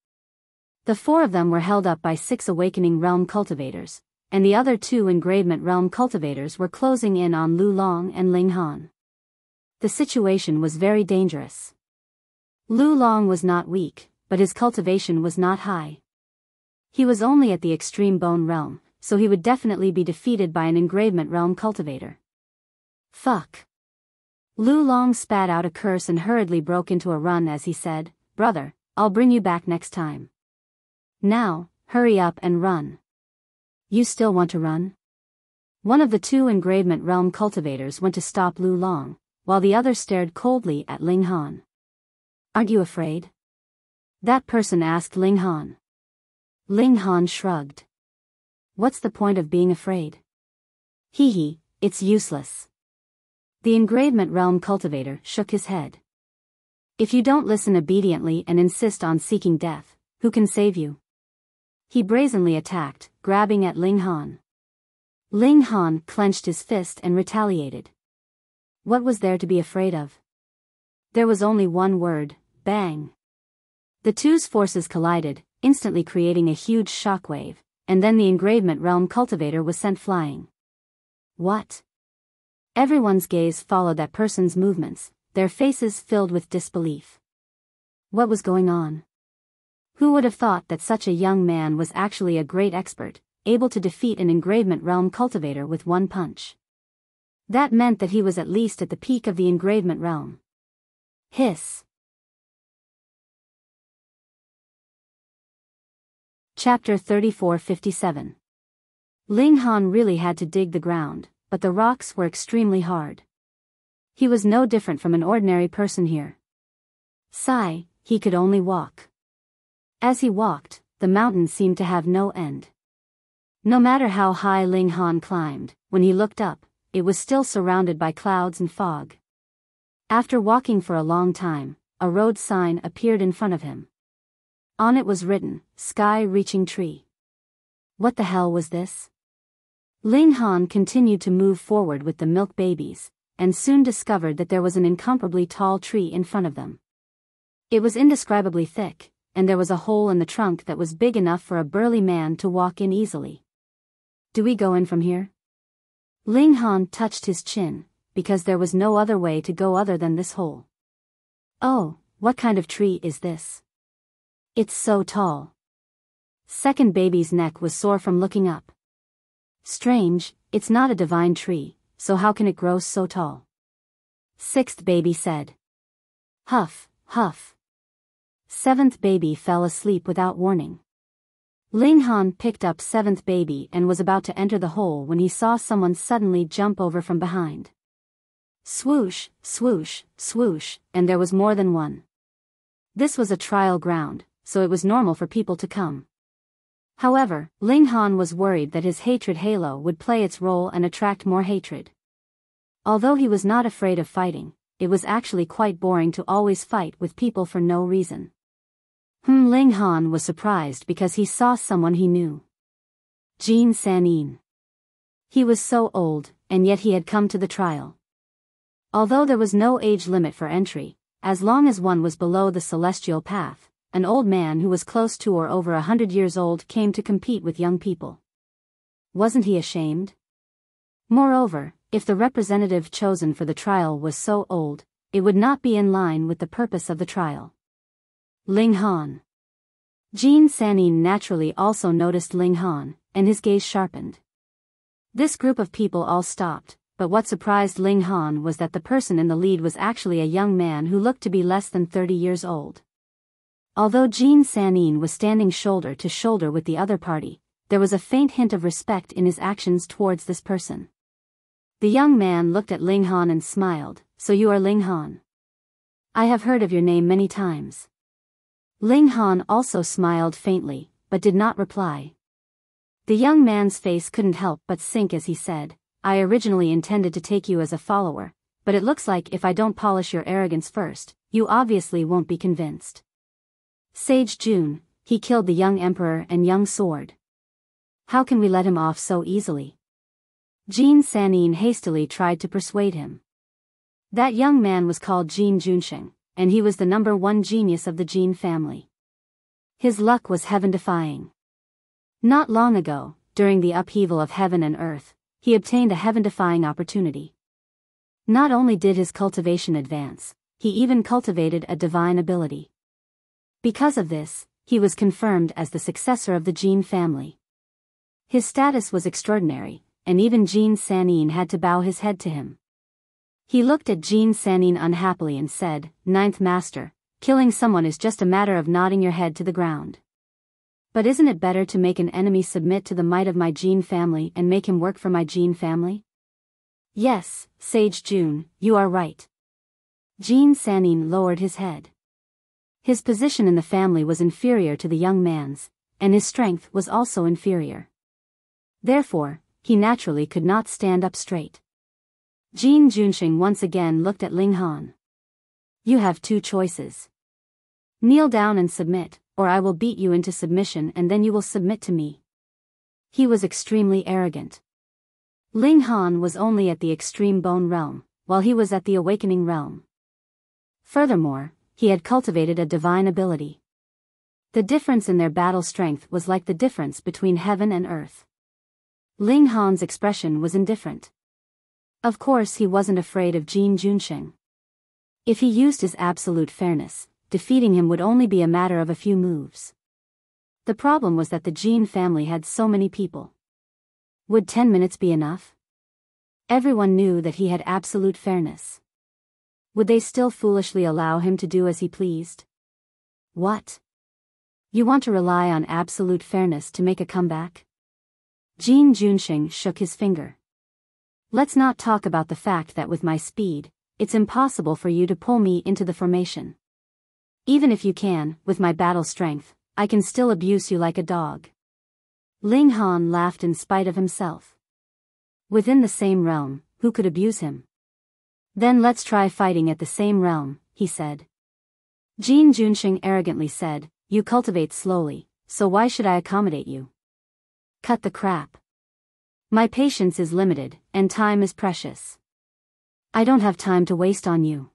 The 4 of them were held up by 6 Awakening Realm cultivators, and the other 2 Engravement Realm cultivators were closing in on Lu Long and Ling Han. The situation was very dangerous. Lu Long was not weak, but his cultivation was not high. He was only at the Extreme Bone Realm, so he would definitely be defeated by an Engravement Realm cultivator. Fuck. Lu Long spat out a curse and hurriedly broke into a run as he said, brother, I'll bring you back next time. Now, hurry up and run. You still want to run? One of the 2 Engravement Realm cultivators went to stop Lu Long, while the other stared coldly at Ling Han. Aren't you afraid? That person asked Ling Han. Ling Han shrugged. What's the point of being afraid? Hee hee, it's useless. The Engravement Realm cultivator shook his head. If you don't listen obediently and insist on seeking death, who can save you? He brazenly attacked, grabbing at Ling Han. Ling Han clenched his fist and retaliated. What was there to be afraid of? There was only one word, bang. The 2's forces collided, instantly creating a huge shockwave, and then the Engravement Realm cultivator was sent flying. What? Everyone's gaze followed that person's movements, their faces filled with disbelief. What was going on? Who would have thought that such a young man was actually a great expert, able to defeat an Engravement Realm cultivator with one punch? That meant that he was at least at the peak of the Engravement Realm. Hiss. Chapter 3457. Ling Han really had to dig the ground, but the rocks were extremely hard. He was no different from an ordinary person here. Sigh, he could only walk. As he walked, the mountain seemed to have no end. No matter how high Ling Han climbed, when he looked up, it was still surrounded by clouds and fog. After walking for a long time, a road sign appeared in front of him. On it was written, Sky-Reaching Tree. What the hell was this? Ling Han continued to move forward with the milk babies, and soon discovered that there was an incomparably tall tree in front of them. It was indescribably thick, and there was a hole in the trunk that was big enough for a burly man to walk in easily. Do we go in from here? Ling Han touched his chin, because there was no other way to go other than this hole. Oh, what kind of tree is this? It's so tall. Second baby's neck was sore from looking up. Strange, it's not a divine tree, so how can it grow so tall? Sixth baby said. Huff, huff. Seventh baby fell asleep without warning. Ling Han picked up seventh baby and was about to enter the hole when he saw someone suddenly jump over from behind. Swoosh, swoosh, swoosh, and there was more than one. This was a trial ground, so it was normal for people to come. However, Ling Han was worried that his hatred halo would play its role and attract more hatred. Although he was not afraid of fighting, it was actually quite boring to always fight with people for no reason. Ling Han was surprised because he saw someone he knew. Jin Sanin. He was so old, and yet he had come to the trial. Although there was no age limit for entry, as long as one was below the celestial path, an old man who was close to or over 100 years old came to compete with young people. Wasn't he ashamed? Moreover, if the representative chosen for the trial was so old, it would not be in line with the purpose of the trial. Ling Han. Jin Sanin naturally also noticed Ling Han, and his gaze sharpened. This group of people all stopped, but what surprised Ling Han was that the person in the lead was actually a young man who looked to be less than 30 years old. Although Jin Sanin was standing shoulder to shoulder with the other party, there was a faint hint of respect in his actions towards this person. The young man looked at Ling Han and smiled. So you are Ling Han? I have heard of your name many times. Ling Han also smiled faintly, but did not reply. The young man's face couldn't help but sink as he said, I originally intended to take you as a follower, but it looks like if I don't polish your arrogance first, you obviously won't be convinced. Sage Jun, he killed the young emperor and young sword. How can we let him off so easily? Jin Sanin hastily tried to persuade him. That young man was called Jin Junsheng, and he was the #1 genius of the Jin family. His luck was heaven-defying. Not long ago, during the upheaval of heaven and earth, he obtained a heaven-defying opportunity. Not only did his cultivation advance, he even cultivated a divine ability. Because of this, he was confirmed as the successor of the Jin family. His status was extraordinary, and even Jin Sanin had to bow his head to him. He looked at Jin Sanin unhappily and said, Ninth Master, killing someone is just a matter of nodding your head to the ground. But isn't it better to make an enemy submit to the might of my Jin family and make him work for my Jin family? Yes, Sage Jun, you are right. Jin Sanin lowered his head. His position in the family was inferior to the young man's, and his strength was also inferior. Therefore, he naturally could not stand up straight. Jin Junsheng once again looked at Ling Han. You have two choices. Kneel down and submit, or I will beat you into submission and then you will submit to me. He was extremely arrogant. Ling Han was only at the extreme bone realm, while he was at the awakening realm. Furthermore, he had cultivated a divine ability. The difference in their battle strength was like the difference between heaven and earth. Ling Han's expression was indifferent. Of course he wasn't afraid of Jin Junsheng. If he used his absolute fairness, defeating him would only be a matter of a few moves. The problem was that the Jin family had so many people. Would 10 minutes be enough? Everyone knew that he had absolute fairness. Would they still foolishly allow him to do as he pleased? What? You want to rely on absolute fairness to make a comeback? Jin Junsheng shook his finger. Let's not talk about the fact that with my speed, it's impossible for you to pull me into the formation. Even if you can, with my battle strength, I can still abuse you like a dog. Ling Han laughed in spite of himself. Within the same realm, who could abuse him? Then let's try fighting at the same realm, he said. Jin Junsheng arrogantly said, you cultivate slowly, so why should I accommodate you? Cut the crap. My patience is limited, and time is precious. I don't have time to waste on you.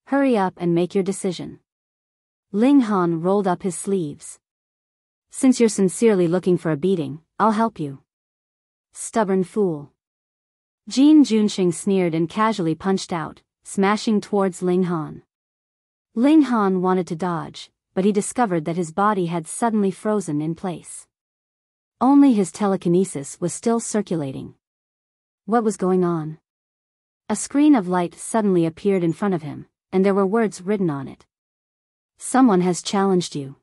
Hurry up and make your decision. Ling Han rolled up his sleeves. Since you're sincerely looking for a beating, I'll help you. Stubborn fool. Jin Junsheng sneered and casually punched out, smashing towards Ling Han. Ling Han wanted to dodge, but he discovered that his body had suddenly frozen in place. Only his telekinesis was still circulating. What was going on? A screen of light suddenly appeared in front of him, and there were words written on it. Someone has challenged you.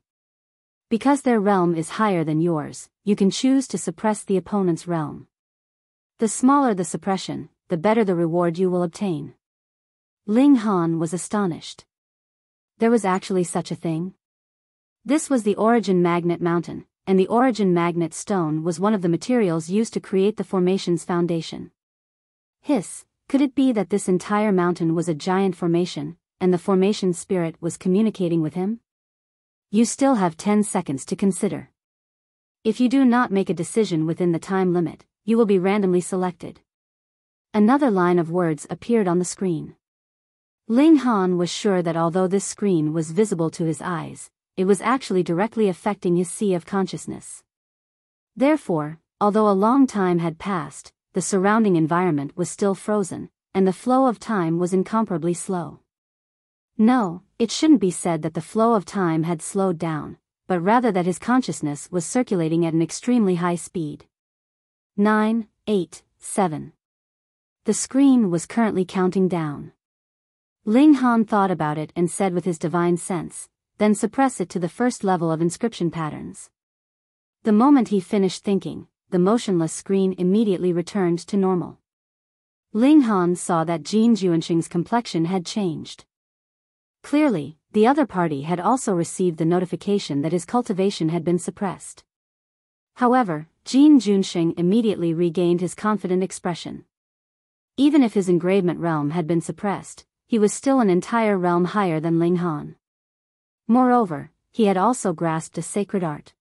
Because their realm is higher than yours, you can choose to suppress the opponent's realm. The smaller the suppression, the better the reward you will obtain. Ling Han was astonished. There was actually such a thing? This was the Origin Magnet Mountain, and the Origin Magnet Stone was one of the materials used to create the formation's foundation. Hiss, Could it be that this entire mountain was a giant formation, and the formation spirit was communicating with him? You still have 10 seconds to consider. If you do not make a decision within the time limit, you will be randomly selected. Another line of words appeared on the screen. Ling Han was sure that although this screen was visible to his eyes, it was actually directly affecting his sea of consciousness. Therefore, although a long time had passed, the surrounding environment was still frozen, and the flow of time was incomparably slow. No, it shouldn't be said that the flow of time had slowed down, but rather that his consciousness was circulating at an extremely high speed. 9, 8, 7. The screen was currently counting down. Ling Han thought about it and said with his divine sense, then suppress it to the first level of inscription patterns. The moment he finished thinking, the motionless screen immediately returned to normal. Ling Han saw that Jin Juanxing's complexion had changed. Clearly, the other party had also received the notification that his cultivation had been suppressed. However, Jin Juanxing immediately regained his confident expression. Even if his engravement realm had been suppressed, he was still an entire realm higher than Ling Han. Moreover, he had also grasped a sacred art.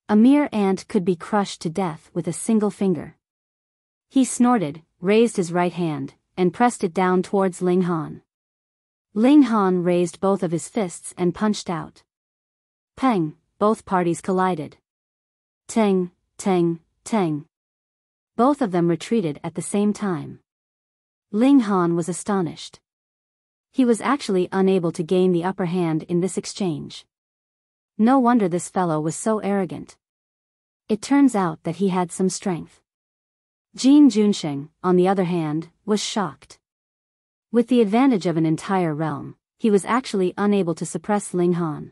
A mere ant could be crushed to death with a single finger. He snorted, raised his right hand, and pressed it down towards Ling Han. Ling Han raised both of his fists and punched out. Peng, both parties collided. Teng, teng, teng. Both of them retreated at the same time. Ling Han was astonished. He was actually unable to gain the upper hand in this exchange. No wonder this fellow was so arrogant. It turns out that he had some strength. Jin Juanxing, on the other hand, was shocked. With the advantage of an entire realm, he was actually unable to suppress Ling Han.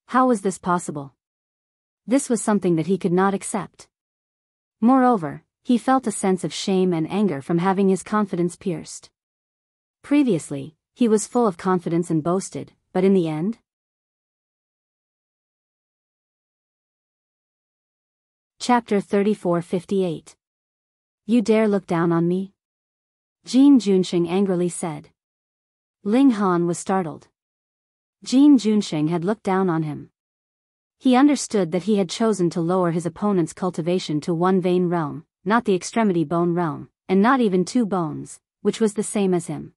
How was this possible? This was something that he could not accept. Moreover, he felt a sense of shame and anger from having his confidence pierced. Previously, he was full of confidence and boasted, but in the end? Chapter 34-58. You dare look down on me? Jin Juanxing angrily said. Ling Han was startled. Jin Juanxing had looked down on him. He understood that he had chosen to lower his opponent's cultivation to one vein realm, not the extremity bone realm, and not even 2 bones, which was the same as him.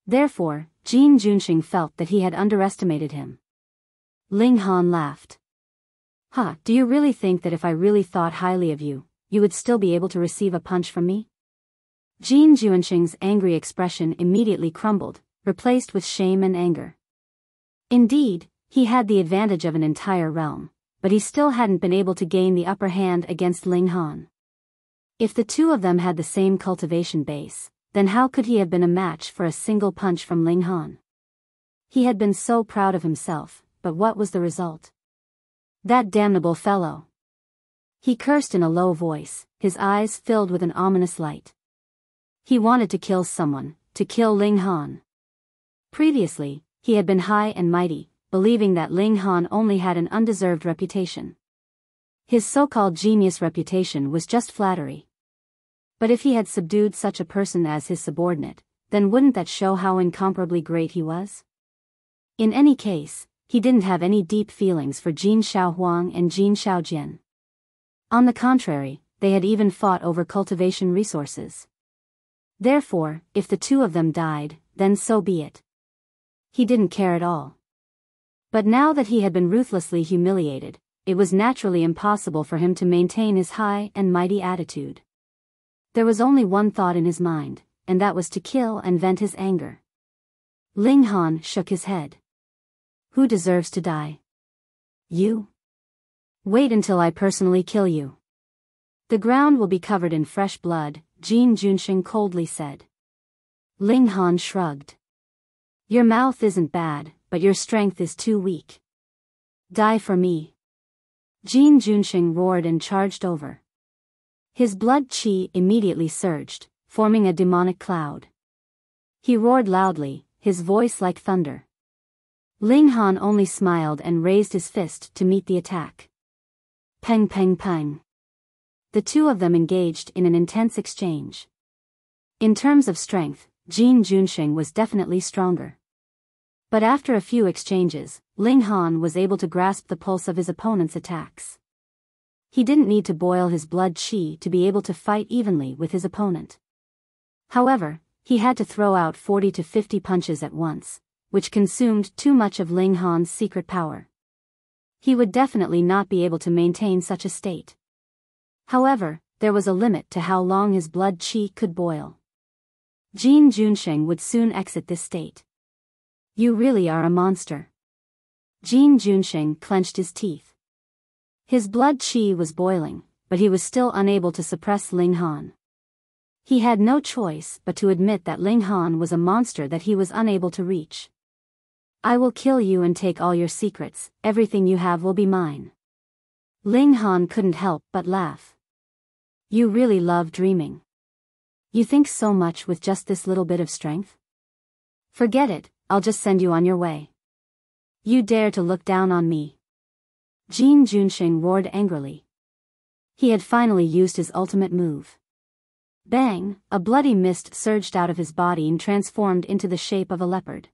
Therefore, Jin Juanxing felt that he had underestimated him. Ling Han laughed. Ha, do you really think that if I really thought highly of you, you would still be able to receive a punch from me? Jin Juanxing's angry expression immediately crumbled, replaced with shame and anger. Indeed, he had the advantage of an entire realm, but he still hadn't been able to gain the upper hand against Ling Han. If the two of them had the same cultivation base, then how could he have been a match for a single punch from Ling Han? He had been so proud of himself, but what was the result? That damnable fellow! He cursed in a low voice, his eyes filled with an ominous light. He wanted to kill someone, to kill Ling Han. Previously, he had been high and mighty, believing that Ling Han only had an undeserved reputation. His so-called genius reputation was just flattery. But if he had subdued such a person as his subordinate, then wouldn't that show how incomparably great he was? In any case, he didn't have any deep feelings for Jin Shaohuang and Jin Shaojian. On the contrary, they had even fought over cultivation resources. Therefore, if the two of them died, then so be it. He didn't care at all. But now that he had been ruthlessly humiliated, it was naturally impossible for him to maintain his high and mighty attitude. There was only one thought in his mind, and that was to kill and vent his anger. Ling Han shook his head. Who deserves to die? You? Wait until I personally kill you. The ground will be covered in fresh blood, Jin Juanxing coldly said. Ling Han shrugged. Your mouth isn't bad, but your strength is too weak. Die for me. Jin Juanxing roared and charged over. His blood qi immediately surged, forming a demonic cloud. He roared loudly, his voice like thunder. Ling Han only smiled and raised his fist to meet the attack. Peng peng peng. The two of them engaged in an intense exchange. In terms of strength, Jin Junsheng was definitely stronger. But after a few exchanges, Ling Han was able to grasp the pulse of his opponent's attacks. He didn't need to boil his blood qi to be able to fight evenly with his opponent. However, he had to throw out 40 to 50 punches at once, which consumed too much of Ling Han's secret power. He would definitely not be able to maintain such a state. However, there was a limit to how long his blood qi could boil. Jin Junsheng would soon exit this state. You really are a monster. Jin Junsheng clenched his teeth. His blood qi was boiling, but he was still unable to suppress Ling Han. He had no choice but to admit that Ling Han was a monster that he was unable to reach. I will kill you and take all your secrets, everything you have will be mine. Ling Han couldn't help but laugh. You really love dreaming. You think so much with just this little bit of strength? Forget it, I'll just send you on your way. You dare to look down on me? Jin Junsheng roared angrily. He had finally used his ultimate move. Bang! A bloody mist surged out of his body and transformed into the shape of a leopard.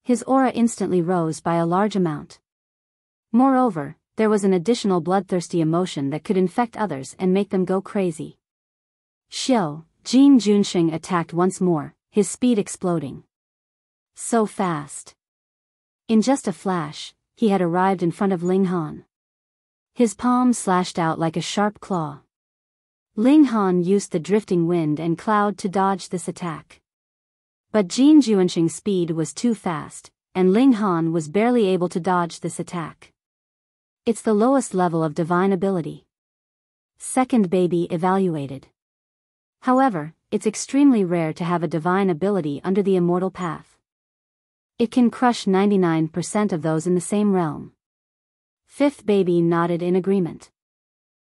His aura instantly rose by a large amount. Moreover, there was an additional bloodthirsty emotion that could infect others and make them go crazy. Xiao, Jin Junsheng attacked once more, his speed exploding. So fast. In just a flash, he had arrived in front of Ling Han. His palm slashed out like a sharp claw. Ling Han used the drifting wind and cloud to dodge this attack. But Jin Junsheng's speed was too fast, and Ling Han was barely able to dodge this attack. It's the lowest level of divine ability. Second baby evaluated. However, it's extremely rare to have a divine ability under the immortal path. It can crush 99% of those in the same realm. Fifth baby nodded in agreement.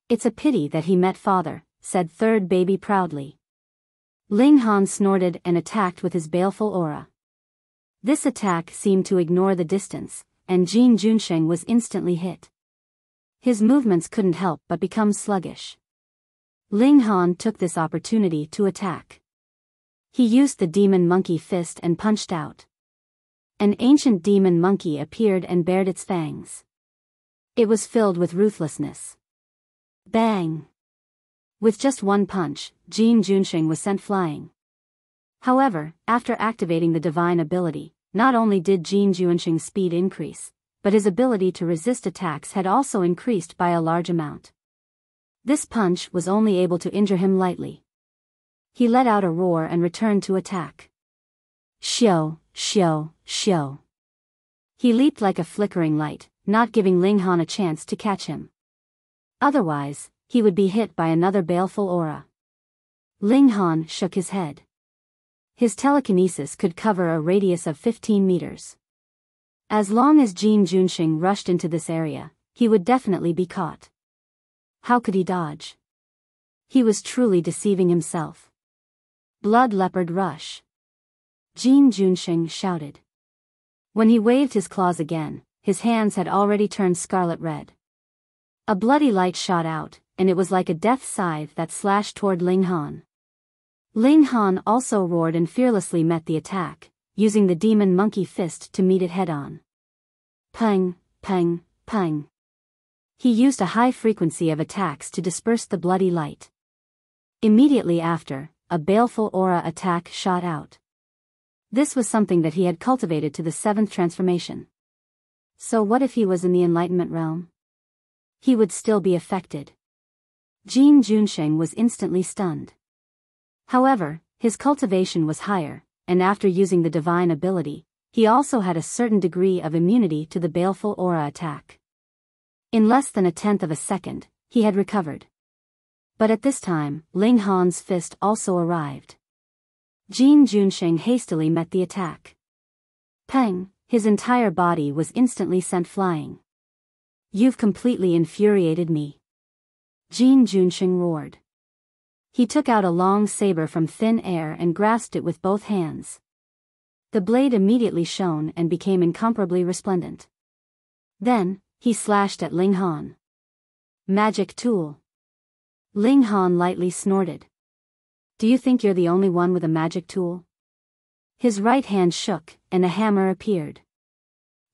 It's a pity that he met father, said third baby proudly. Ling Han snorted and attacked with his baleful aura. This attack seemed to ignore the distance, and Jin Junsheng was instantly hit. His movements couldn't help but become sluggish. Ling Han took this opportunity to attack. He used the demon monkey fist and punched out. An ancient demon monkey appeared and bared its fangs. It was filled with ruthlessness. Bang! With just one punch, Jin Junsheng was sent flying. However, after activating the divine ability, not only did Jin Junsheng's speed increase, but his ability to resist attacks had also increased by a large amount. This punch was only able to injure him lightly. He let out a roar and returned to attack. Xiao, xiao, xiao. He leaped like a flickering light, not giving Ling Han a chance to catch him. Otherwise, he would be hit by another baleful aura. Ling Han shook his head. His telekinesis could cover a radius of 15 meters. As long as Jin Junsheng rushed into this area, he would definitely be caught. How could he dodge? He was truly deceiving himself. Blood leopard rush. Jin Junsheng shouted. When he waved his claws again, his hands had already turned scarlet red. A bloody light shot out, and it was like a death scythe that slashed toward Ling Han. Ling Han also roared and fearlessly met the attack, using the demon monkey fist to meet it head-on. Pang, pang, pang. He used a high frequency of attacks to disperse the bloody light. Immediately after, a baleful aura attack shot out. This was something that he had cultivated to the 7th transformation. So what if he was in the enlightenment realm? He would still be affected. Jin Junsheng was instantly stunned. However, his cultivation was higher, and after using the divine ability, he also had a certain degree of immunity to the baleful aura attack. In less than 1/10 of a second, he had recovered. But at this time, Ling Han's fist also arrived. Jin Junsheng hastily met the attack. Pang! His entire body was instantly sent flying. You've completely infuriated me. Jin Junsheng roared. He took out a long saber from thin air and grasped it with both hands. The blade immediately shone and became incomparably resplendent. Then, he slashed at Ling Han. Magic tool. Ling Han lightly snorted. Do you think you're the only one with a magic tool? His right hand shook, and a hammer appeared.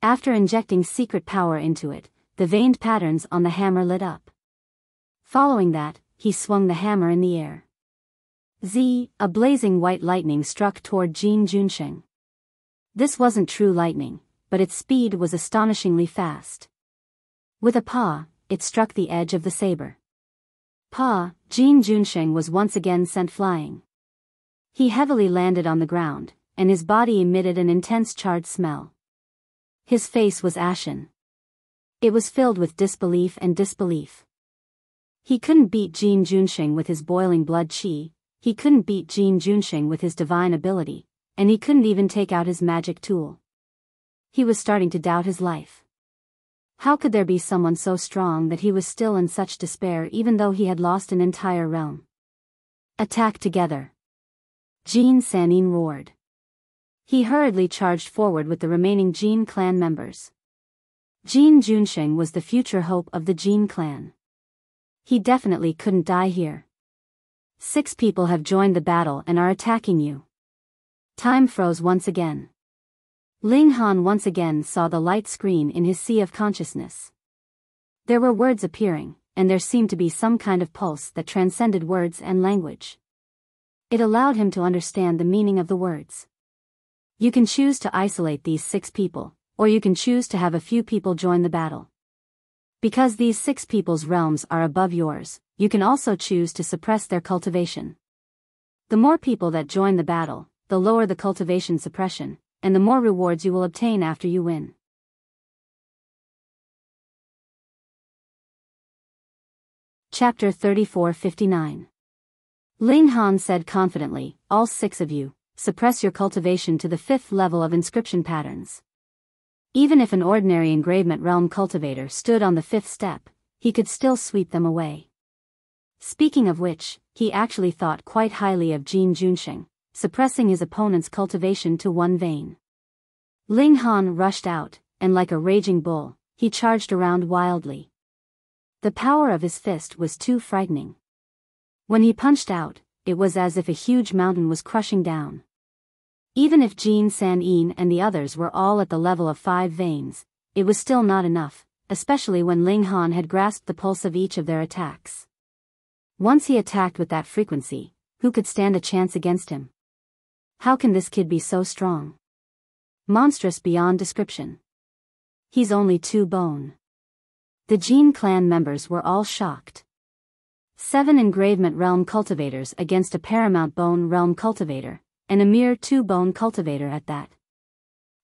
After injecting secret power into it, the veined patterns on the hammer lit up. Following that, he swung the hammer in the air. A blazing white lightning struck toward Jin Junsheng. This wasn't true lightning, but its speed was astonishingly fast. With a paw, it struck the edge of the saber. Jin Junsheng was once again sent flying. He heavily landed on the ground, and his body emitted an intense charred smell. His face was ashen. It was filled with disbelief and disbelief. He couldn't beat Jin Junsheng with his boiling blood qi, he couldn't beat Jin Junsheng with his divine ability, and he couldn't even take out his magic tool. He was starting to doubt his life. How could there be someone so strong that he was still in such despair even though he had lost an entire realm? Attack together! Jin Sanin roared. He hurriedly charged forward with the remaining Jin clan members. Jin Junsheng was the future hope of the Jin clan. He definitely couldn't die here. 6 people have joined the battle and are attacking you. Time froze once again. Ling Han once again saw the light screen in his sea of consciousness. There were words appearing, and there seemed to be some kind of pulse that transcended words and language. It allowed him to understand the meaning of the words. You can choose to isolate these 6 people, or you can choose to have a few people join the battle. Because these 6 people's realms are above yours, you can also choose to suppress their cultivation. The more people that join the battle, the lower the cultivation suppression, and the more rewards you will obtain after you win. Chapter 34:59. Ling Han said confidently, all 6 of you, suppress your cultivation to the 5th level of inscription patterns. Even if an ordinary engravement realm cultivator stood on the 5th step, he could still sweep them away. Speaking of which, he actually thought quite highly of Jin Junsheng, suppressing his opponent's cultivation to 1 vein. Ling Han rushed out, and like a raging bull, he charged around wildly. The power of his fist was too frightening. When he punched out, it was as if a huge mountain was crushing down. Even if Jin Sanin and the others were all at the level of 5 veins, it was still not enough, especially when Ling Han had grasped the pulse of each of their attacks. Once he attacked with that frequency, who could stand a chance against him? How can this kid be so strong? Monstrous beyond description. He's only 2 bone. The Jin clan members were all shocked. 7 engravement realm cultivators against a paramount bone realm cultivator, and a mere 2 bone cultivator at that.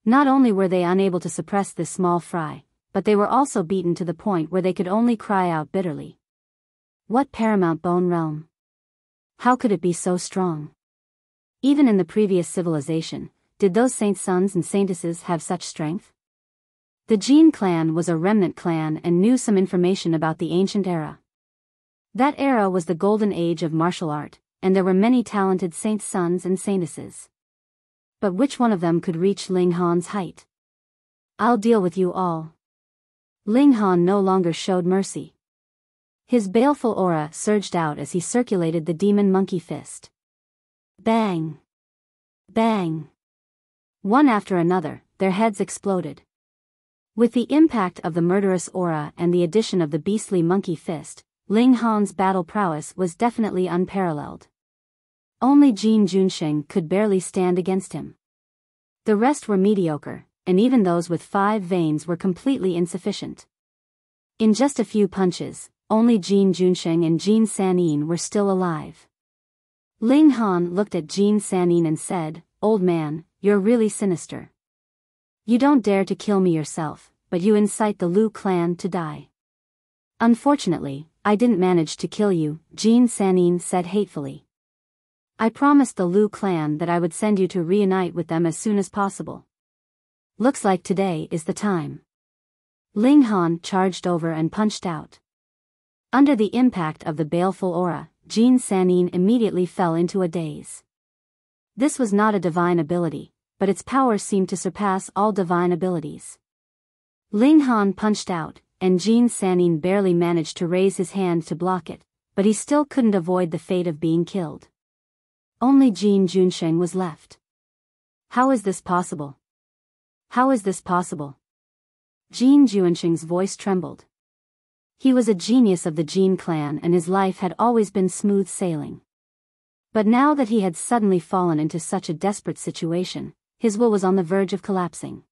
Not only were they unable to suppress this small fry, but they were also beaten to the point where they could only cry out bitterly. What paramount bone realm? How could it be so strong? Even in the previous civilization, did those saints' sons and saintesses have such strength? The Jin clan was a remnant clan and knew some information about the ancient era. That era was the golden age of martial art, and there were many talented saints' sons and saintesses. But which one of them could reach Ling Han's height? I'll deal with you all. Ling Han no longer showed mercy. His baleful aura surged out as he circulated the demon monkey fist. Bang! Bang! One after another, their heads exploded. With the impact of the murderous aura and the addition of the beastly monkey fist, Ling Han's battle prowess was definitely unparalleled. Only Jin Junsheng could barely stand against him. The rest were mediocre, and even those with 5 veins were completely insufficient. In just a few punches, only Jin Junsheng and Jin Sanin were still alive. Ling Han looked at Jin Sanin and said, "Old man, you're really sinister. You don't dare to kill me yourself, but you incite the Lu clan to die." "Unfortunately, I didn't manage to kill you," Jin Sanin said hatefully. "I promised the Lu clan that I would send you to reunite with them as soon as possible. Looks like today is the time." Ling Han charged over and punched out. Under the impact of the baleful aura, Jin Sanin immediately fell into a daze. This was not a divine ability, but its power seemed to surpass all divine abilities. Ling Han punched out, and Jin Sanin barely managed to raise his hand to block it, but he still couldn't avoid the fate of being killed. Only Jin Junsheng was left. How is this possible? How is this possible? Jin Junsheng's voice trembled. He was a genius of the Jin clan and his life had always been smooth sailing. But now that he had suddenly fallen into such a desperate situation, his will was on the verge of collapsing.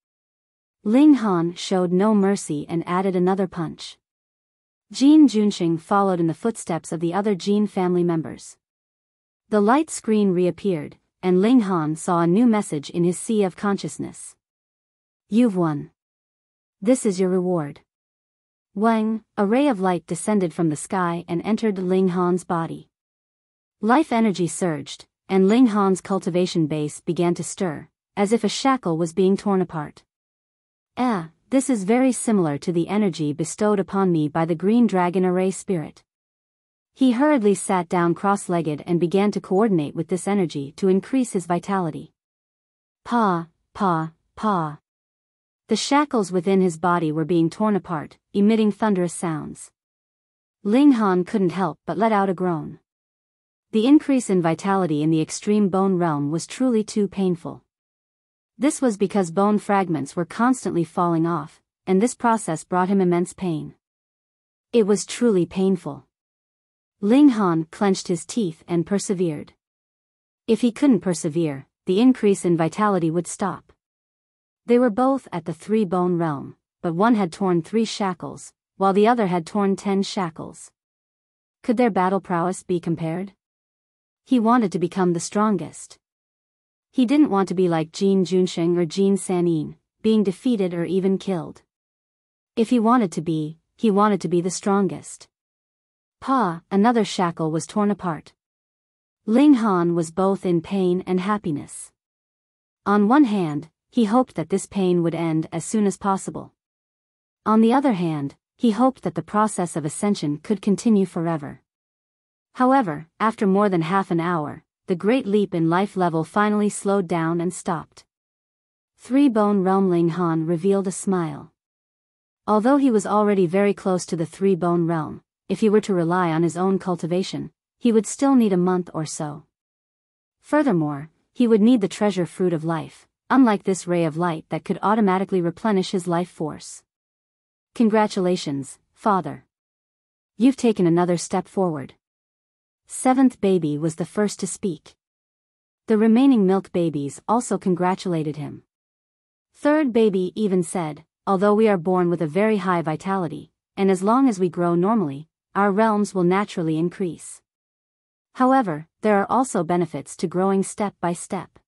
Ling Han showed no mercy and added another punch. Jin Junsheng followed in the footsteps of the other Jin family members. The light screen reappeared, and Ling Han saw a new message in his sea of consciousness. You've won. This is your reward. Wang, a ray of light descended from the sky and entered Ling Han's body. Life energy surged, and Ling Han's cultivation base began to stir, as if a shackle was being torn apart. This is very similar to the energy bestowed upon me by the Green Dragon Array Spirit. He hurriedly sat down cross-legged and began to coordinate with this energy to increase his vitality. Pa. The shackles within his body were being torn apart, emitting thunderous sounds. Ling Han couldn't help but let out a groan. The increase in vitality in the extreme bone realm was truly too painful. This was because bone fragments were constantly falling off, and this process brought him immense pain. It was truly painful. Ling Han clenched his teeth and persevered. If he couldn't persevere, the increase in vitality would stop. They were both at the 3-bone realm, but one had torn 3 shackles, while the other had torn 10 shackles. Could their battle prowess be compared? He wanted to become the strongest. He didn't want to be like Jin Junsheng or Jin Sanyin, being defeated or even killed. If he wanted to be the strongest. Another shackle was torn apart. Ling Han was both in pain and happiness. On one hand, he hoped that this pain would end as soon as possible. On the other hand, he hoped that the process of ascension could continue forever. However, after more than half an hour, the great leap in life level finally slowed down and stopped. 3-bone realm. Ling Han revealed a smile. Although he was already very close to the 3-bone realm, if he were to rely on his own cultivation, he would still need a month or so. Furthermore, he would need the treasure fruit of life, unlike this ray of light that could automatically replenish his life force. Congratulations, father. You've taken another step forward. 7th baby was the first to speak. The remaining milk babies also congratulated him. 3rd baby even said, although we are born with a very high vitality, and as long as we grow normally, our realms will naturally increase. However, there are also benefits to growing step by step.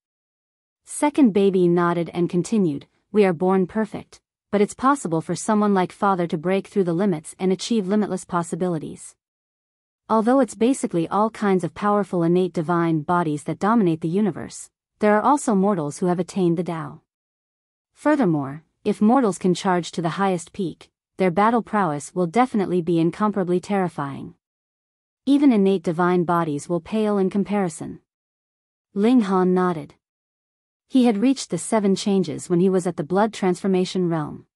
2nd baby nodded and continued, we are born perfect, but it's possible for someone like father to break through the limits and achieve limitless possibilities. Although it's basically all kinds of powerful innate divine bodies that dominate the universe, there are also mortals who have attained the Tao. Furthermore, if mortals can charge to the highest peak, their battle prowess will definitely be incomparably terrifying. Even innate divine bodies will pale in comparison. Ling Han nodded. He had reached the 7 changes when he was at the blood transformation realm.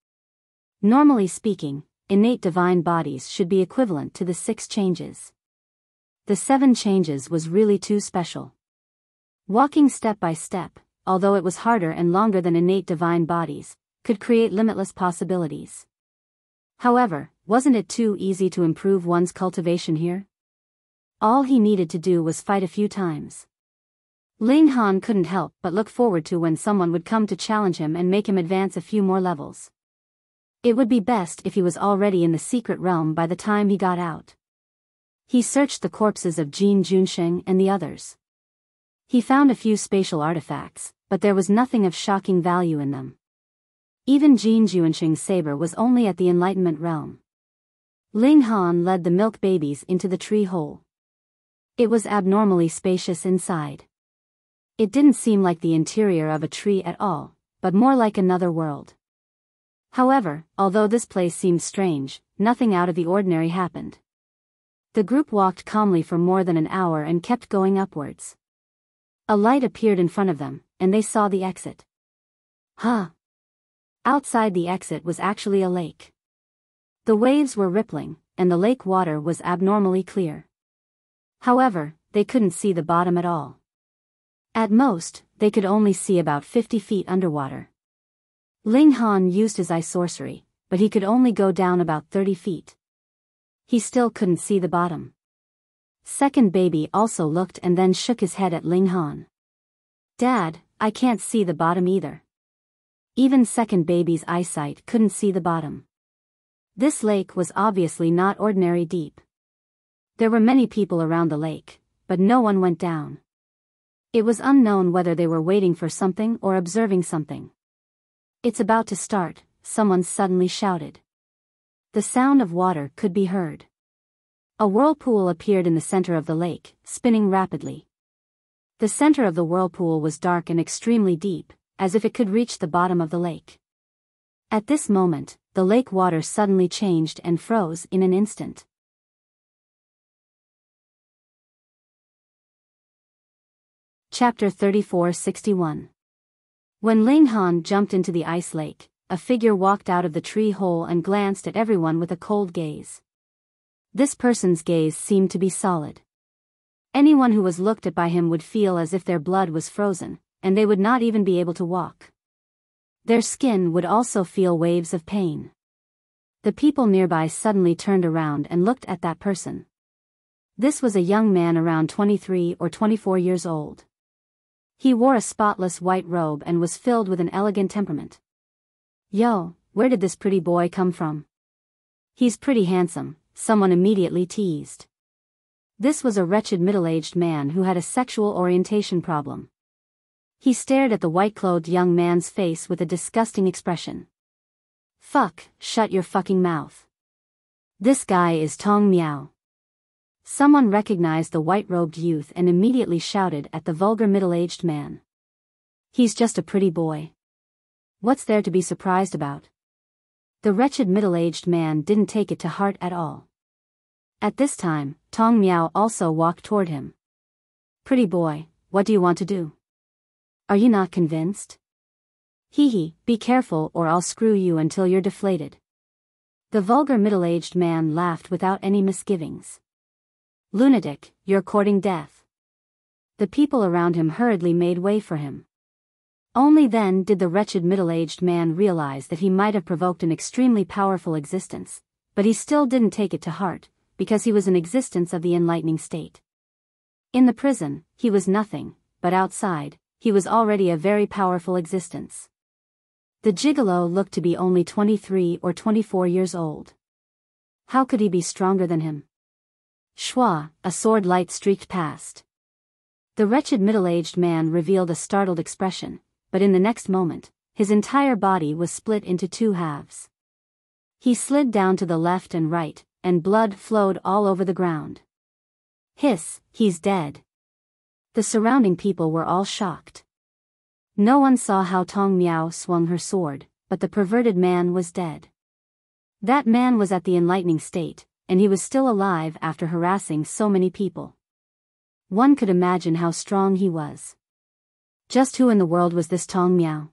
Normally speaking, innate divine bodies should be equivalent to the 6 changes. The 7 changes was really too special. Walking step by step, although it was harder and longer than innate divine bodies, could create limitless possibilities. However, wasn't it too easy to improve one's cultivation here? All he needed to do was fight a few times. Ling Han couldn't help but look forward to when someone would come to challenge him and make him advance a few more levels. It would be best if he was already in the secret realm by the time he got out. He searched the corpses of Jin Junsheng and the others. He found a few spatial artifacts, but there was nothing of shocking value in them. Even Jin Junsheng's saber was only at the enlightenment realm. Ling Han led the milk babies into the tree hole. It was abnormally spacious inside. It didn't seem like the interior of a tree at all, but more like another world. However, although this place seemed strange, nothing out of the ordinary happened. The group walked calmly for more than an hour and kept going upwards. A light appeared in front of them, and they saw the exit. Outside the exit was actually a lake. The waves were rippling, and the lake water was abnormally clear. However, they couldn't see the bottom at all. At most, they could only see about 50 feet underwater. Ling Han used his eye sorcery, but he could only go down about 30 feet. He still couldn't see the bottom. Second baby also looked and then shook his head at Ling Han. Dad, I can't see the bottom either. Even second baby's eyesight couldn't see the bottom. This lake was obviously not ordinary deep. There were many people around the lake, but no one went down. It was unknown whether they were waiting for something or observing something. It's about to start, someone suddenly shouted. The sound of water could be heard. A whirlpool appeared in the center of the lake, spinning rapidly. The center of the whirlpool was dark and extremely deep, as if it could reach the bottom of the lake. At this moment, the lake water suddenly changed and froze in an instant. Chapter 34:61. When Ling Han jumped into the ice lake, a figure walked out of the tree hole and glanced at everyone with a cold gaze. This person's gaze seemed to be solid. Anyone who was looked at by him would feel as if their blood was frozen, and they would not even be able to walk. Their skin would also feel waves of pain. The people nearby suddenly turned around and looked at that person. This was a young man around 23 or 24 years old. He wore a spotless white robe and was filled with an elegant temperament. Yo, where did this pretty boy come from? He's pretty handsome, someone immediately teased. This was a wretched middle-aged man who had a sexual orientation problem. He stared at the white-clothed young man's face with a disgusting expression. Fuck, shut your fucking mouth. This guy is Tong Miao. Someone recognized the white-robed youth and immediately shouted at the vulgar middle-aged man. He's just a pretty boy. What's there to be surprised about? The wretched middle-aged man didn't take it to heart at all. At this time, Tong Miao also walked toward him. Pretty boy, what do you want to do? Are you not convinced? Hee, be careful or I'll screw you until you're deflated. The vulgar middle-aged man laughed without any misgivings. Lunatic, you're courting death. The people around him hurriedly made way for him. Only then did the wretched middle-aged man realize that he might have provoked an extremely powerful existence, but he still didn't take it to heart, because he was an existence of the enlightening state. In the prison, he was nothing, but outside, he was already a very powerful existence. The gigolo looked to be only 23 or 24 years old. How could he be stronger than him? Shwa, a sword light streaked past. The wretched middle-aged man revealed a startled expression, but in the next moment, his entire body was split into two halves. He slid down to the left and right, and blood flowed all over the ground. Hiss, he's dead. The surrounding people were all shocked. No one saw how Tong Miao swung her sword, but the perverted man was dead. That man was at the enlightening state, and he was still alive after harassing so many people. One could imagine how strong he was. Just who in the world was this Tong Miao?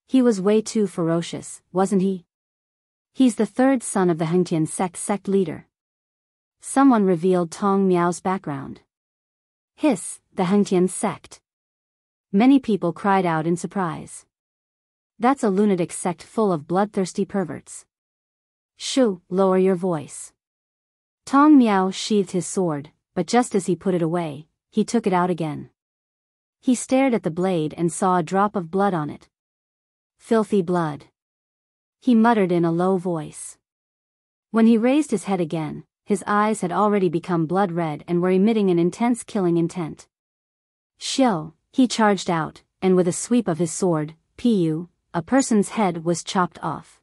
He was way too ferocious, wasn't he? He's the third son of the Hengtian sect leader. Someone revealed Tong Miao's background. Hiss, the Hengtian sect. Many people cried out in surprise. That's a lunatic sect full of bloodthirsty perverts. Shoo, lower your voice. Tong Miao sheathed his sword, but just as he put it away, he took it out again. He stared at the blade and saw a drop of blood on it. Filthy blood. He muttered in a low voice. When he raised his head again, his eyes had already become blood red and were emitting an intense killing intent. Shio, he charged out, and with a sweep of his sword, Pu, a person's head was chopped off.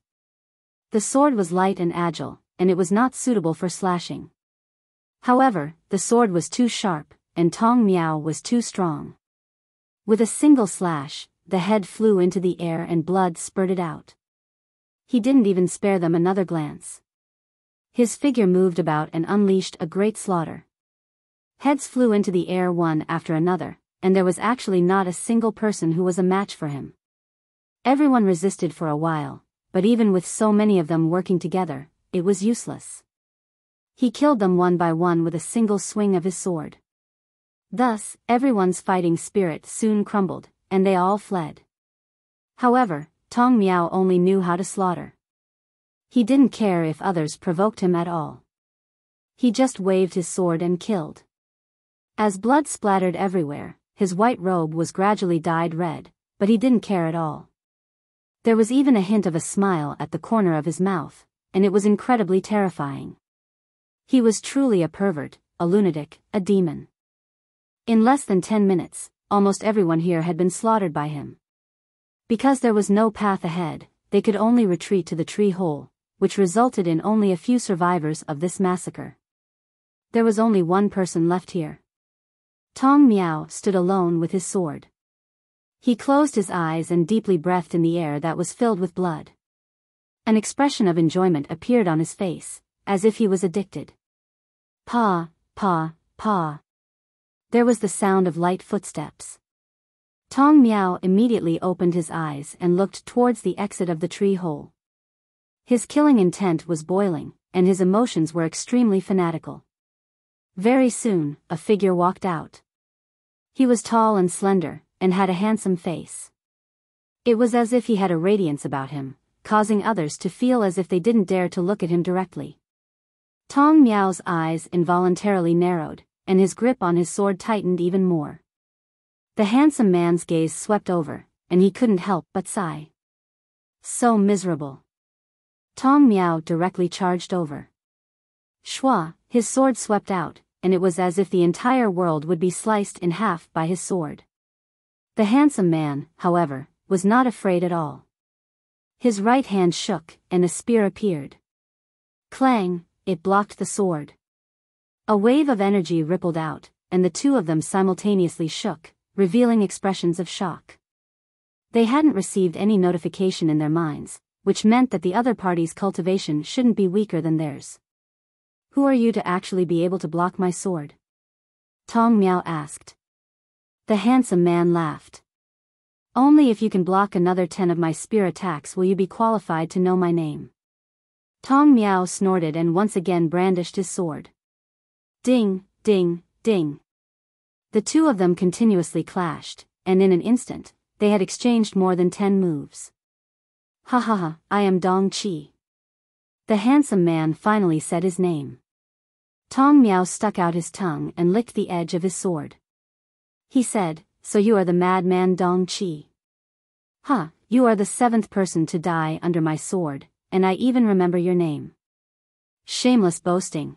The sword was light and agile, and it was not suitable for slashing. However, the sword was too sharp, and Tong Miao was too strong. With a single slash, the head flew into the air and blood spurted out. He didn't even spare them another glance. His figure moved about and unleashed a great slaughter. Heads flew into the air one after another, and there was actually not a single person who was a match for him. Everyone resisted for a while, but even with so many of them working together, it was useless. He killed them one by one with a single swing of his sword. Thus, everyone's fighting spirit soon crumbled, and they all fled. However, Tong Miao only knew how to slaughter. He didn't care if others provoked him at all. He just waved his sword and killed. As blood splattered everywhere, his white robe was gradually dyed red, but he didn't care at all. There was even a hint of a smile at the corner of his mouth, and it was incredibly terrifying. He was truly a pervert, a lunatic, a demon. In less than 10 minutes, almost everyone here had been slaughtered by him. Because there was no path ahead, they could only retreat to the tree hole, which resulted in only a few survivors of this massacre. There was only one person left here. Tong Miao stood alone with his sword. He closed his eyes and deeply breathed in the air that was filled with blood. An expression of enjoyment appeared on his face, as if he was addicted. Pa, pa, pa. There was the sound of light footsteps. Tong Miao immediately opened his eyes and looked towards the exit of the tree hole. His killing intent was boiling, and his emotions were extremely fanatical. Very soon, a figure walked out. He was tall and slender, and had a handsome face. It was as if he had a radiance about him, causing others to feel as if they didn't dare to look at him directly. Tong Miao's eyes involuntarily narrowed, and his grip on his sword tightened even more. The handsome man's gaze swept over, and he couldn't help but sigh. So miserable. Tong Miao directly charged over. Shua, his sword swept out, and it was as if the entire world would be sliced in half by his sword. The handsome man, however, was not afraid at all. His right hand shook, and a spear appeared. Clang, it blocked the sword. A wave of energy rippled out, and the two of them simultaneously shook, revealing expressions of shock. They hadn't received any notification in their minds, which meant that the other party's cultivation shouldn't be weaker than theirs. Who are you to actually be able to block my sword? Tong Miao asked. The handsome man laughed. Only if you can block another 10 of my spear attacks will you be qualified to know my name. Tong Miao snorted and once again brandished his sword. Ding, ding, ding. The two of them continuously clashed, and in an instant, they had exchanged more than 10 moves. Ha ha ha, I am Dong Qi. The handsome man finally said his name. Tong Miao stuck out his tongue and licked the edge of his sword. He said, so you are the madman Dong Qi. Ha, you are the 7th person to die under my sword, and I even remember your name. Shameless boasting.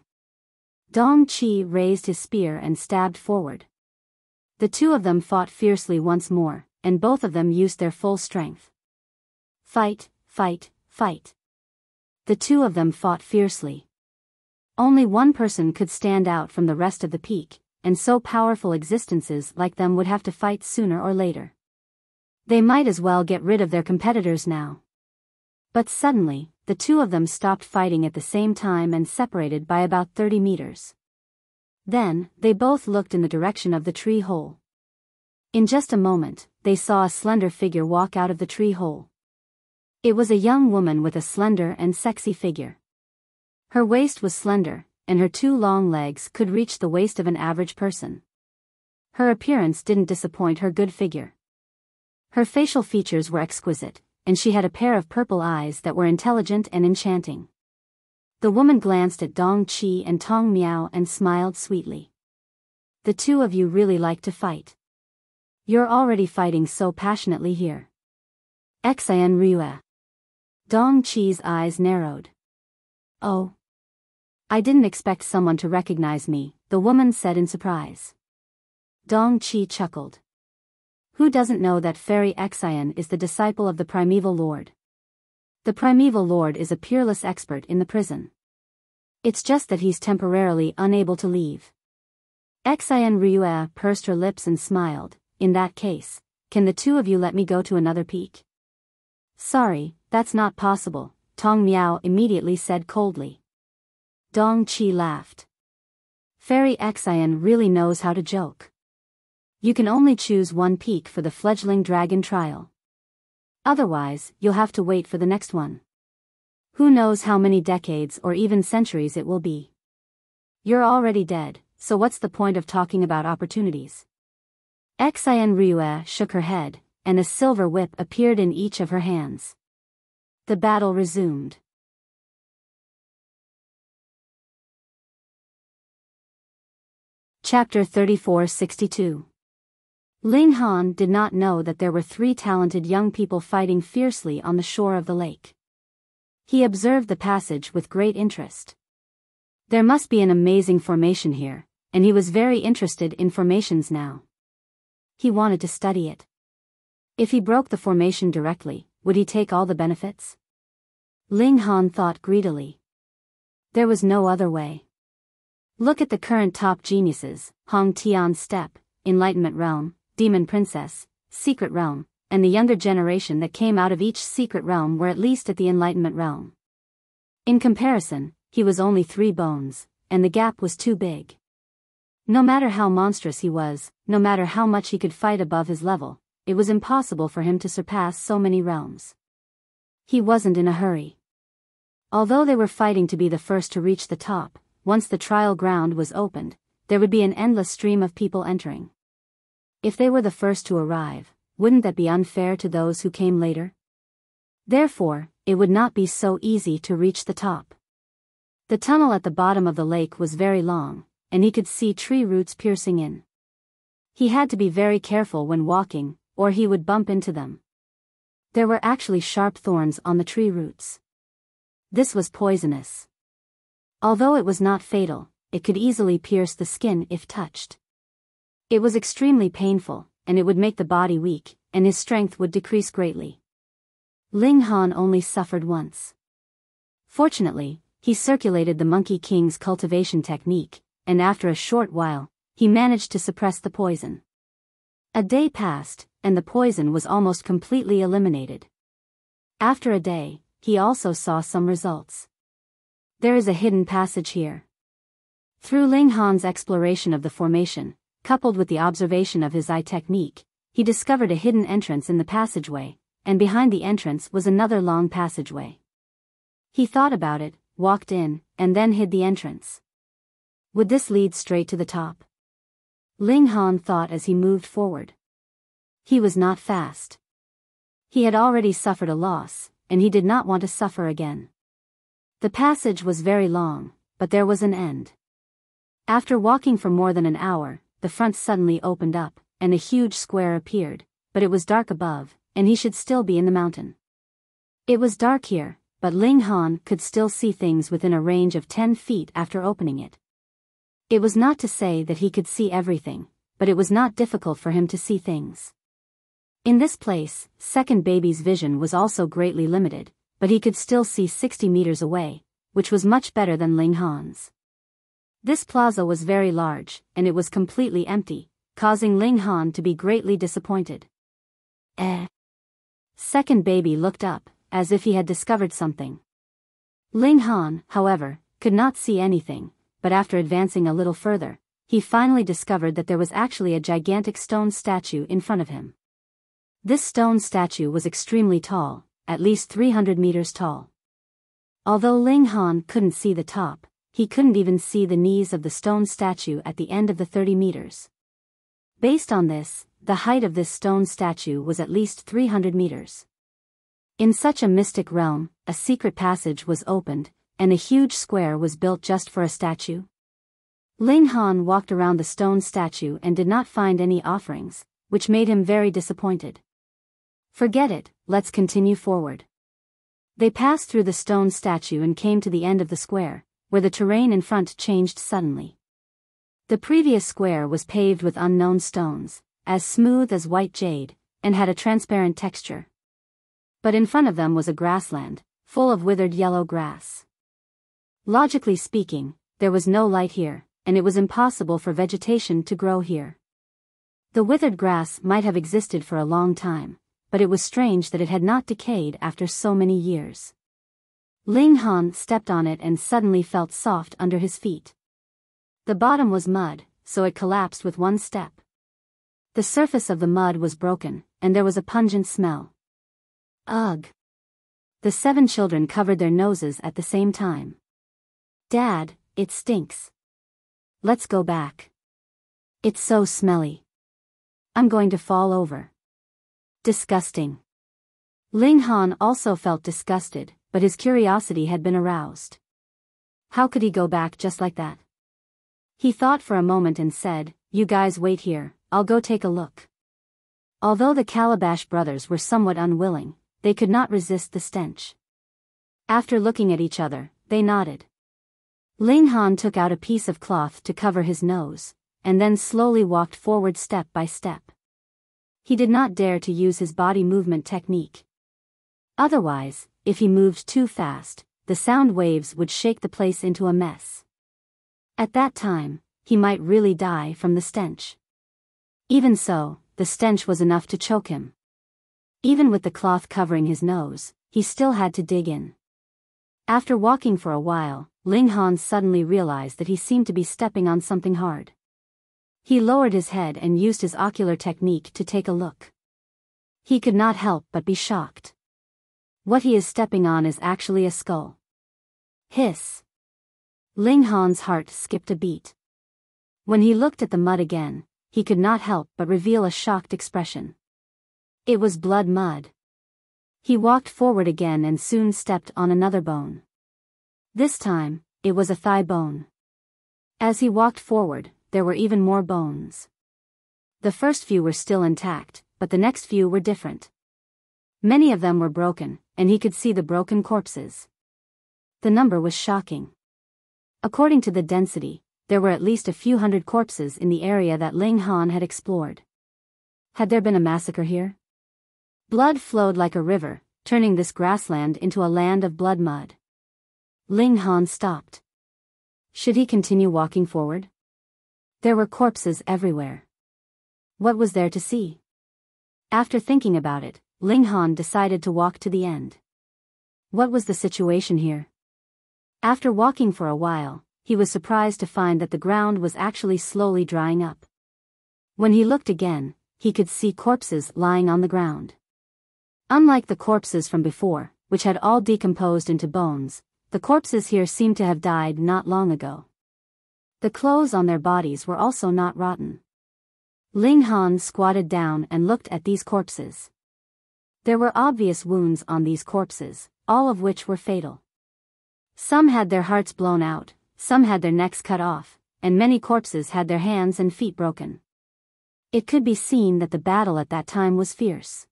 Dong Qi raised his spear and stabbed forward. The two of them fought fiercely once more, and both of them used their full strength. Fight, fight, fight. The two of them fought fiercely. Only one person could stand out from the rest of the peak, and so powerful existences like them would have to fight sooner or later. They might as well get rid of their competitors now. But suddenly, the two of them stopped fighting at the same time and separated by about 30 meters. Then, they both looked in the direction of the tree hole. In just a moment, they saw a slender figure walk out of the tree hole. It was a young woman with a slender and sexy figure. Her waist was slender, and her 2 long legs could reach the waist of an average person. Her appearance didn't disappoint her good figure. Her facial features were exquisite, and she had a pair of purple eyes that were intelligent and enchanting. The woman glanced at Dong Qi and Tong Miao and smiled sweetly. The two of you really like to fight. You're already fighting so passionately here. Xian Rue. Dong Qi's eyes narrowed. Oh. I didn't expect someone to recognize me, the woman said in surprise. Dong Qi chuckled. Who doesn't know that Fairy Xian is the disciple of the Primeval Lord? The Primeval Lord is a peerless expert in the prison. It's just that he's temporarily unable to leave. Xian Rue pursed her lips and smiled. In that case, can the two of you let me go to another peak? Sorry, that's not possible, Tong Miao immediately said coldly. Dong Qi laughed. Fairy Xian really knows how to joke. You can only choose one peak for the fledgling dragon trial. Otherwise, you'll have to wait for the next one. Who knows how many decades or even centuries it will be. You're already dead, so what's the point of talking about opportunities? Xin Ryue shook her head, and a silver whip appeared in each of her hands. The battle resumed. Chapter 3462. Ling Han did not know that there were 3 talented young people fighting fiercely on the shore of the lake. He observed the passage with great interest. There must be an amazing formation here, and he was very interested in formations now. He wanted to study it. If he broke the formation directly, would he take all the benefits? Ling Han thought greedily. There was no other way. Look at the current top geniuses: Hong Tian's Step, Enlightenment Realm, Demon Princess, Secret Realm, and the younger generation that came out of each secret realm were at least at the Enlightenment Realm. In comparison, he was only 3 bones, and the gap was too big. No matter how monstrous he was, no matter how much he could fight above his level, it was impossible for him to surpass so many realms. He wasn't in a hurry. Although they were fighting to be the first to reach the top, once the trial ground was opened, there would be an endless stream of people entering. If they were the first to arrive, wouldn't that be unfair to those who came later? Therefore, it would not be so easy to reach the top. The tunnel at the bottom of the lake was very long, and he could see tree roots piercing in. He had to be very careful when walking, or he would bump into them. There were actually sharp thorns on the tree roots. This was poisonous. Although it was not fatal, it could easily pierce the skin if touched. It was extremely painful, and it would make the body weak, and his strength would decrease greatly. Ling Han only suffered once. Fortunately, he circulated the Monkey King's cultivation technique, and after a short while, he managed to suppress the poison. A day passed, and the poison was almost completely eliminated. After a day, he also saw some results. There is a hidden passage here. Through Ling Han's exploration of the formation, coupled with the observation of his eye technique, he discovered a hidden entrance in the passageway, and behind the entrance was another long passageway. He thought about it, walked in, and then hid the entrance. Would this lead straight to the top? Ling Han thought as he moved forward. He was not fast. He had already suffered a loss, and he did not want to suffer again. The passage was very long, but there was an end. After walking for more than an hour, the front suddenly opened up, and a huge square appeared, but it was dark above, and he should still be in the mountain. It was dark here, but Ling Han could still see things within a range of 10 feet after opening it. It was not to say that he could see everything, but it was not difficult for him to see things. In this place, Second Baby's vision was also greatly limited, but he could still see 60 meters away, which was much better than Ling Han's. This plaza was very large, and it was completely empty, causing Ling Han to be greatly disappointed. Second Baby looked up, as if he had discovered something. Ling Han, however, could not see anything, but after advancing a little further, he finally discovered that there was actually a gigantic stone statue in front of him. This stone statue was extremely tall, at least 300 meters tall. Although Ling Han couldn't see the top, he couldn't even see the knees of the stone statue at the end of the 30 meters. Based on this, the height of this stone statue was at least 300 meters. In such a mystic realm, a secret passage was opened, and a huge square was built just for a statue. Ling Han walked around the stone statue and did not find any offerings, which made him very disappointed. Forget it, let's continue forward. They passed through the stone statue and came to the end of the square, where the terrain in front changed suddenly. The previous square was paved with unknown stones, as smooth as white jade, and had a transparent texture. But in front of them was a grassland, full of withered yellow grass. Logically speaking, there was no light here, and it was impossible for vegetation to grow here. The withered grass might have existed for a long time, but it was strange that it had not decayed after so many years. Ling Han stepped on it and suddenly felt soft under his feet. The bottom was mud, so it collapsed with one step. The surface of the mud was broken, and there was a pungent smell. Ugh! The 7 children covered their noses at the same time. Dad, it stinks. let's go back. It's so smelly. I'm going to fall over. Disgusting. Ling Han also felt disgusted, but his curiosity had been aroused. How could he go back just like that? He thought for a moment and said, "You guys wait here, I'll go take a look." Although the Calabash brothers were somewhat unwilling, they could not resist the stench. After looking at each other, they nodded. Ling Han took out a piece of cloth to cover his nose, and then slowly walked forward step by step. He did not dare to use his body movement technique. Otherwise, if he moved too fast, the sound waves would shake the place into a mess. At that time, he might really die from the stench. Even so, the stench was enough to choke him. Even with the cloth covering his nose, he still had to dig in. After walking for a while, Ling Han suddenly realized that he seemed to be stepping on something hard. He lowered his head and used his ocular technique to take a look. He could not help but be shocked. What he is stepping on is actually a skull. Hiss. Ling Han's heart skipped a beat. When he looked at the mud again, he could not help but reveal a shocked expression. It was blood mud. He walked forward again and soon stepped on another bone. This time, it was a thigh bone. As he walked forward, there were even more bones. The first few were still intact, but the next few were different. Many of them were broken, and he could see the broken corpses. The number was shocking. According to the density, there were at least a few hundred corpses in the area that Ling Han had explored. Had there been a massacre here? Blood flowed like a river, turning this grassland into a land of blood mud. Ling Han stopped. Should he continue walking forward? There were corpses everywhere. What was there to see? After thinking about it, Ling Han decided to walk to the end. What was the situation here? After walking for a while, he was surprised to find that the ground was actually slowly drying up. When he looked again, he could see corpses lying on the ground. Unlike the corpses from before, which had all decomposed into bones, the corpses here seemed to have died not long ago. The clothes on their bodies were also not rotten. Ling Han squatted down and looked at these corpses. There were obvious wounds on these corpses, all of which were fatal. Some had their hearts blown out, some had their necks cut off, and many corpses had their hands and feet broken. It could be seen that the battle at that time was fierce.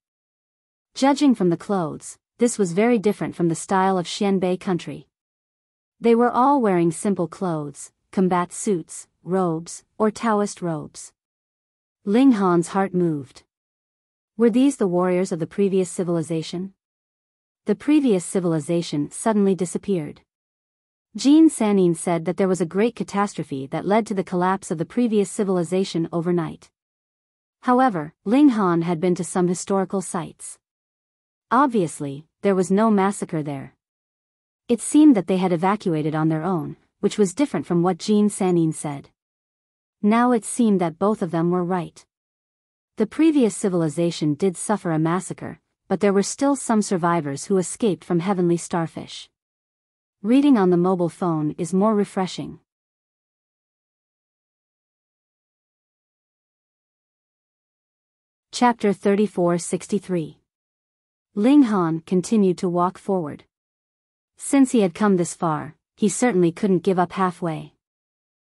Judging from the clothes, this was very different from the style of Xianbei country. They were all wearing simple clothes, combat suits, robes, or Taoist robes. Ling Han's heart moved. Were these the warriors of the previous civilization? The previous civilization suddenly disappeared. Jin Sanin said that there was a great catastrophe that led to the collapse of the previous civilization overnight. However, Ling Han had been to some historical sites. Obviously, there was no massacre there. It seemed that they had evacuated on their own, which was different from what Jin Sanin said. Now it seemed that both of them were right. The previous civilization did suffer a massacre, but there were still some survivors who escaped from heavenly starfish. Reading on the mobile phone is more refreshing. Chapter 3463. Ling Han continued to walk forward. Since he had come this far, he certainly couldn't give up halfway.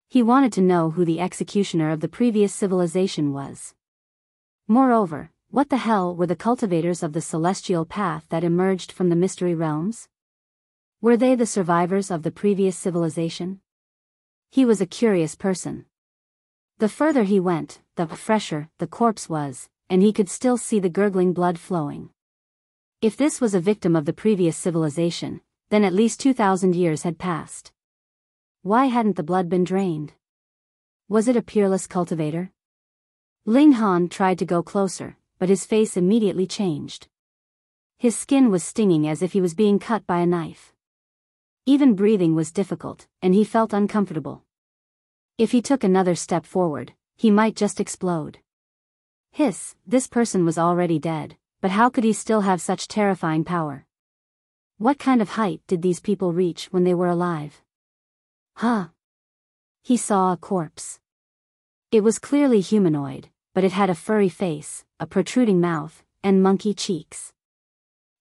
He wanted to know who the executioner of the previous civilization was. Moreover, what the hell were the cultivators of the celestial path that emerged from the mystery realms? Were they the survivors of the previous civilization? He was a curious person. The further he went, the fresher the corpse was, and he could still see the gurgling blood flowing. If this was a victim of the previous civilization, then at least 2,000 years had passed. Why hadn't the blood been drained? Was it a peerless cultivator? Ling Han tried to go closer, but his face immediately changed. His skin was stinging as if he was being cut by a knife. Even breathing was difficult, and he felt uncomfortable. If he took another step forward, he might just explode. Hiss, this person was already dead, but how could he still have such terrifying power? What kind of height did these people reach when they were alive? Huh. He saw a corpse. It was clearly humanoid, but it had a furry face, a protruding mouth, and monkey cheeks.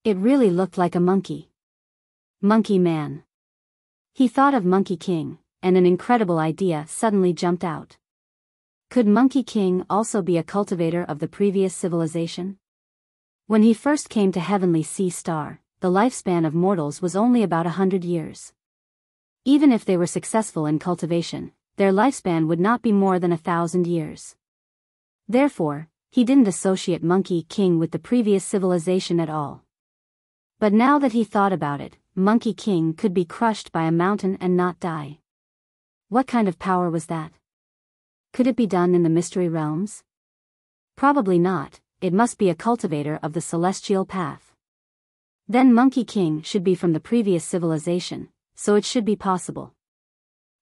It really looked like a monkey. Monkey Man. He thought of Monkey King, and an incredible idea suddenly jumped out. Could Monkey King also be a cultivator of the previous civilization? When he first came to Heavenly Sea Star, the lifespan of mortals was only about 100 years. Even if they were successful in cultivation, their lifespan would not be more than 1,000 years. Therefore, he didn't associate Monkey King with the previous civilization at all. But now that he thought about it, Monkey King could be crushed by a mountain and not die. What kind of power was that? Could it be done in the mystery realms? Probably not. It must be a cultivator of the celestial path. Then Monkey King should be from the previous civilization, so it should be possible.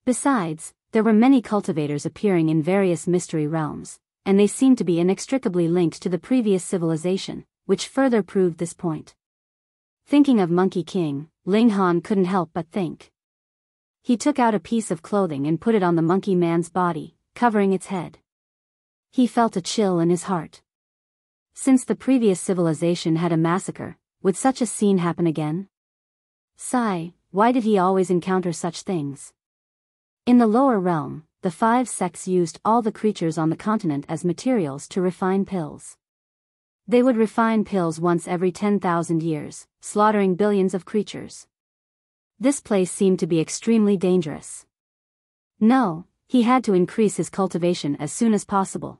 Besides, there were many cultivators appearing in various mystery realms, and they seemed to be inextricably linked to the previous civilization, which further proved this point. Thinking of Monkey King, Ling Han couldn't help but think. He took out a piece of clothing and put it on the monkey man's body, covering its head. He felt a chill in his heart. Since the previous civilization had a massacre, would such a scene happen again? Sigh, why did he always encounter such things? In the lower realm, the 5 sects used all the creatures on the continent as materials to refine pills. They would refine pills once every 10,000 years, slaughtering billions of creatures. This place seemed to be extremely dangerous. No, he had to increase his cultivation as soon as possible.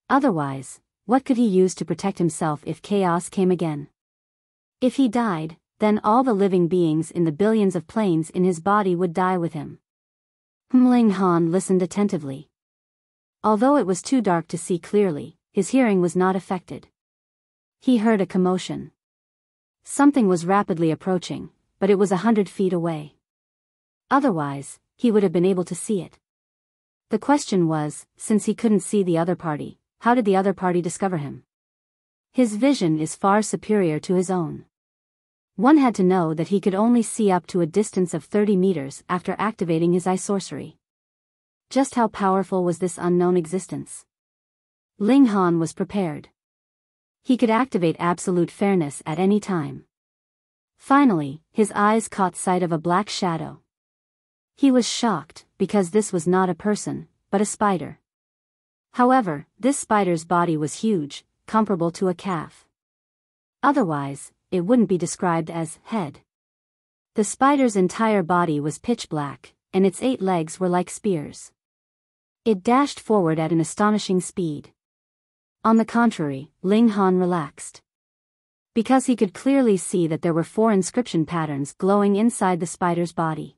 Otherwise, what could he use to protect himself if chaos came again? If he died, then all the living beings in the billions of planes in his body would die with him. Ling Han listened attentively. Although it was too dark to see clearly, his hearing was not affected. He heard a commotion. Something was rapidly approaching, but it was 100 feet away. Otherwise, he would have been able to see it. The question was, since he couldn't see the other party, how did the other party discover him? His vision is far superior to his own. One had to know that he could only see up to a distance of 30 meters after activating his eye sorcery. Just how powerful was this unknown existence? Ling Han was prepared. He could activate absolute fairness at any time. Finally, his eyes caught sight of a black shadow. He was shocked, because this was not a person, but a spider. However, this spider's body was huge, comparable to a calf. Otherwise, it wouldn't be described as head. The spider's entire body was pitch black, and its 8 legs were like spears. It dashed forward at an astonishing speed. On the contrary, Ling Han relaxed. Because he could clearly see that there were 4 inscription patterns glowing inside the spider's body.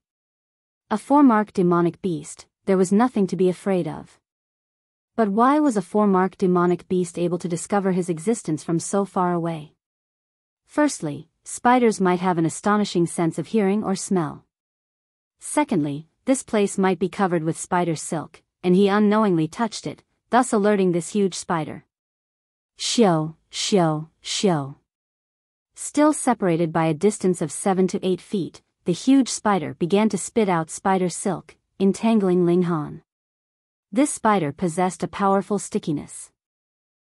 A 4-marked demonic beast, there was nothing to be afraid of. But why was a 4-marked demonic beast able to discover his existence from so far away? Firstly, spiders might have an astonishing sense of hearing or smell. Secondly, this place might be covered with spider silk, and he unknowingly touched it, thus alerting this huge spider. Shio, shio, shio. Still separated by a distance of 7 to 8 feet, the huge spider began to spit out spider silk, entangling Ling Han. This spider possessed a powerful stickiness.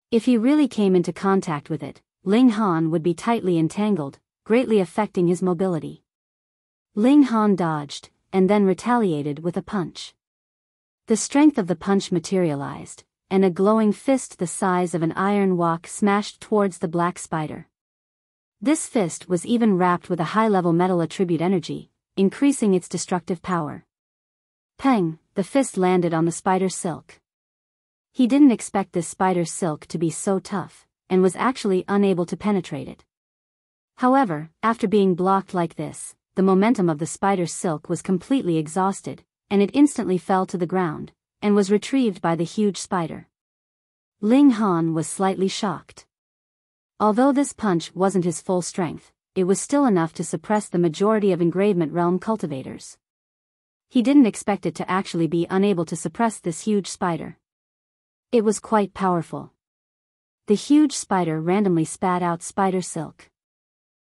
If he really came into contact with it, Ling Han would be tightly entangled, greatly affecting his mobility. Ling Han dodged, and then retaliated with a punch. The strength of the punch materialized, and a glowing fist the size of an iron wok smashed towards the black spider. This fist was even wrapped with a high-level metal attribute energy, increasing its destructive power. Peng, the fist landed on the spider's silk. He didn't expect this spider's silk to be so tough, and was actually unable to penetrate it. However, after being blocked like this, the momentum of the spider's silk was completely exhausted, and it instantly fell to the ground, and was retrieved by the huge spider. Ling Han was slightly shocked. Although this punch wasn't his full strength, it was still enough to suppress the majority of engravement realm cultivators. He didn't expect it to actually be unable to suppress this huge spider. It was quite powerful. The huge spider randomly spat out spider silk.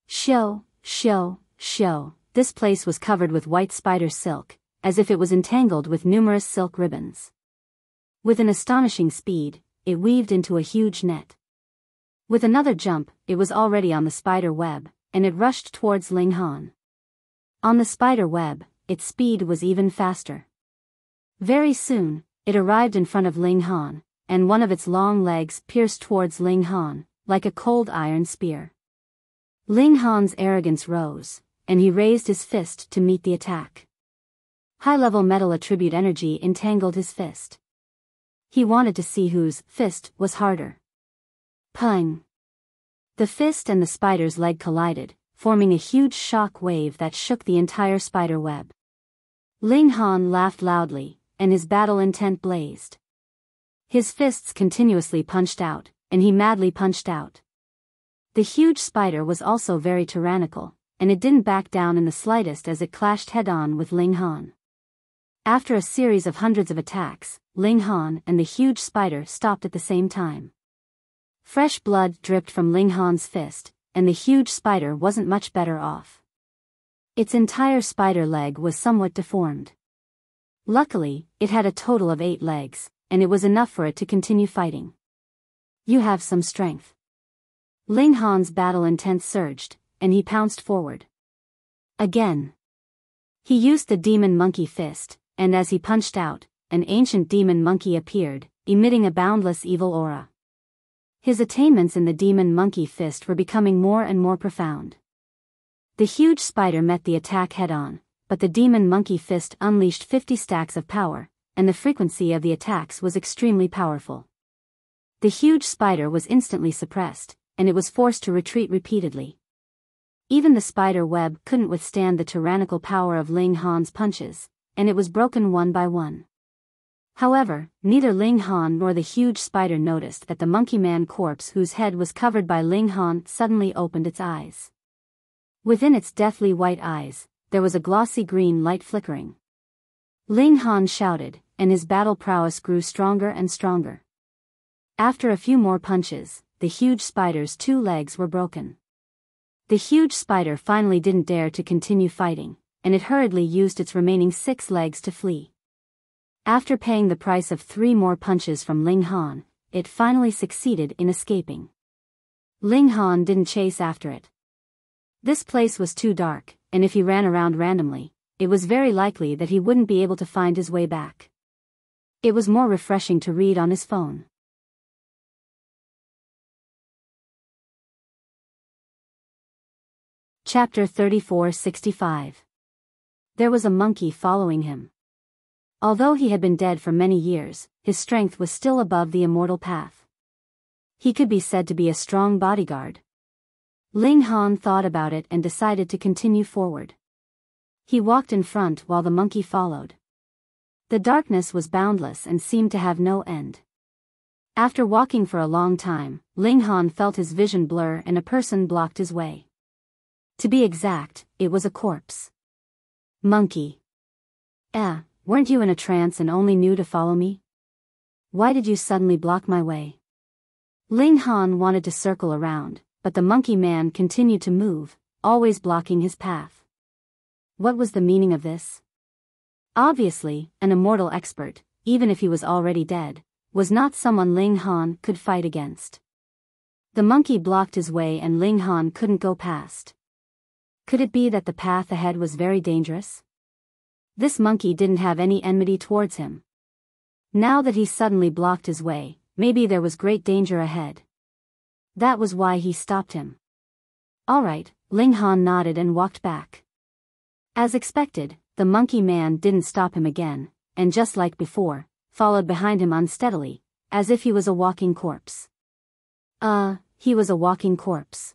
Shio, shio, shio. This place was covered with white spider silk, as if it was entangled with numerous silk ribbons. With an astonishing speed, it weaved into a huge net. With another jump, it was already on the spider web, and it rushed towards Ling Han. On the spider web, its speed was even faster. Very soon, it arrived in front of Ling Han, and one of its long legs pierced towards Ling Han, like a cold iron spear. Ling Han's arrogance rose, and he raised his fist to meet the attack. High-level metal attribute energy entangled his fist. He wanted to see whose fist was harder. Pung! The fist and the spider's leg collided, forming a huge shock wave that shook the entire spider web. Ling Han laughed loudly, and his battle intent blazed. His fists continuously punched out, and he madly punched out. The huge spider was also very tyrannical, and it didn't back down in the slightest as it clashed head-on with Ling Han. After a series of hundreds of attacks, Ling Han and the huge spider stopped at the same time. Fresh blood dripped from Ling Han's fist, and the huge spider wasn't much better off. Its entire spider leg was somewhat deformed. Luckily, it had a total of 8 legs, and it was enough for it to continue fighting. You have some strength. Ling Han's battle intent surged, and he pounced forward. Again. He used the demon monkey fist, and as he punched out, an ancient demon monkey appeared, emitting a boundless evil aura. His attainments in the demon monkey fist were becoming more and more profound. The huge spider met the attack head-on, but the demon monkey fist unleashed 50 stacks of power, and the frequency of the attacks was extremely powerful. The huge spider was instantly suppressed, and it was forced to retreat repeatedly. Even the spider web couldn't withstand the tyrannical power of Ling Han's punches, and it was broken one by one. However, neither Ling Han nor the huge spider noticed that the monkey man corpse whose head was covered by Ling Han suddenly opened its eyes. Within its deathly white eyes, there was a glossy green light flickering. Ling Han shouted, and his battle prowess grew stronger and stronger. After a few more punches, the huge spider's 2 legs were broken. The huge spider finally didn't dare to continue fighting, and it hurriedly used its remaining 6 legs to flee. After paying the price of 3 more punches from Ling Han, it finally succeeded in escaping. Ling Han didn't chase after it. This place was too dark, and if he ran around randomly, it was very likely that he wouldn't be able to find his way back. It was more refreshing to read on his phone. Chapter 3465. There was a monkey following him. Although he had been dead for many years, his strength was still above the immortal path. He could be said to be a strong bodyguard. Ling Han thought about it and decided to continue forward. He walked in front while the monkey followed. The darkness was boundless and seemed to have no end. After walking for a long time, Ling Han felt his vision blur and a person blocked his way. To be exact, it was a corpse. Monkey. Weren't you in a trance and only knew to follow me? Why did you suddenly block my way? Ling Han wanted to circle around, but the monkey man continued to move, always blocking his path. What was the meaning of this? Obviously, an immortal expert, even if he was already dead, was not someone Ling Han could fight against. The monkey blocked his way and Ling Han couldn't go past. Could it be that the path ahead was very dangerous? This monkey didn't have any enmity towards him. Now that he suddenly blocked his way, maybe there was great danger ahead. That was why he stopped him. All right, Ling Han nodded and walked back. As expected, the monkey man didn't stop him again, and just like before, followed behind him unsteadily, as if he was a walking corpse. He was a walking corpse.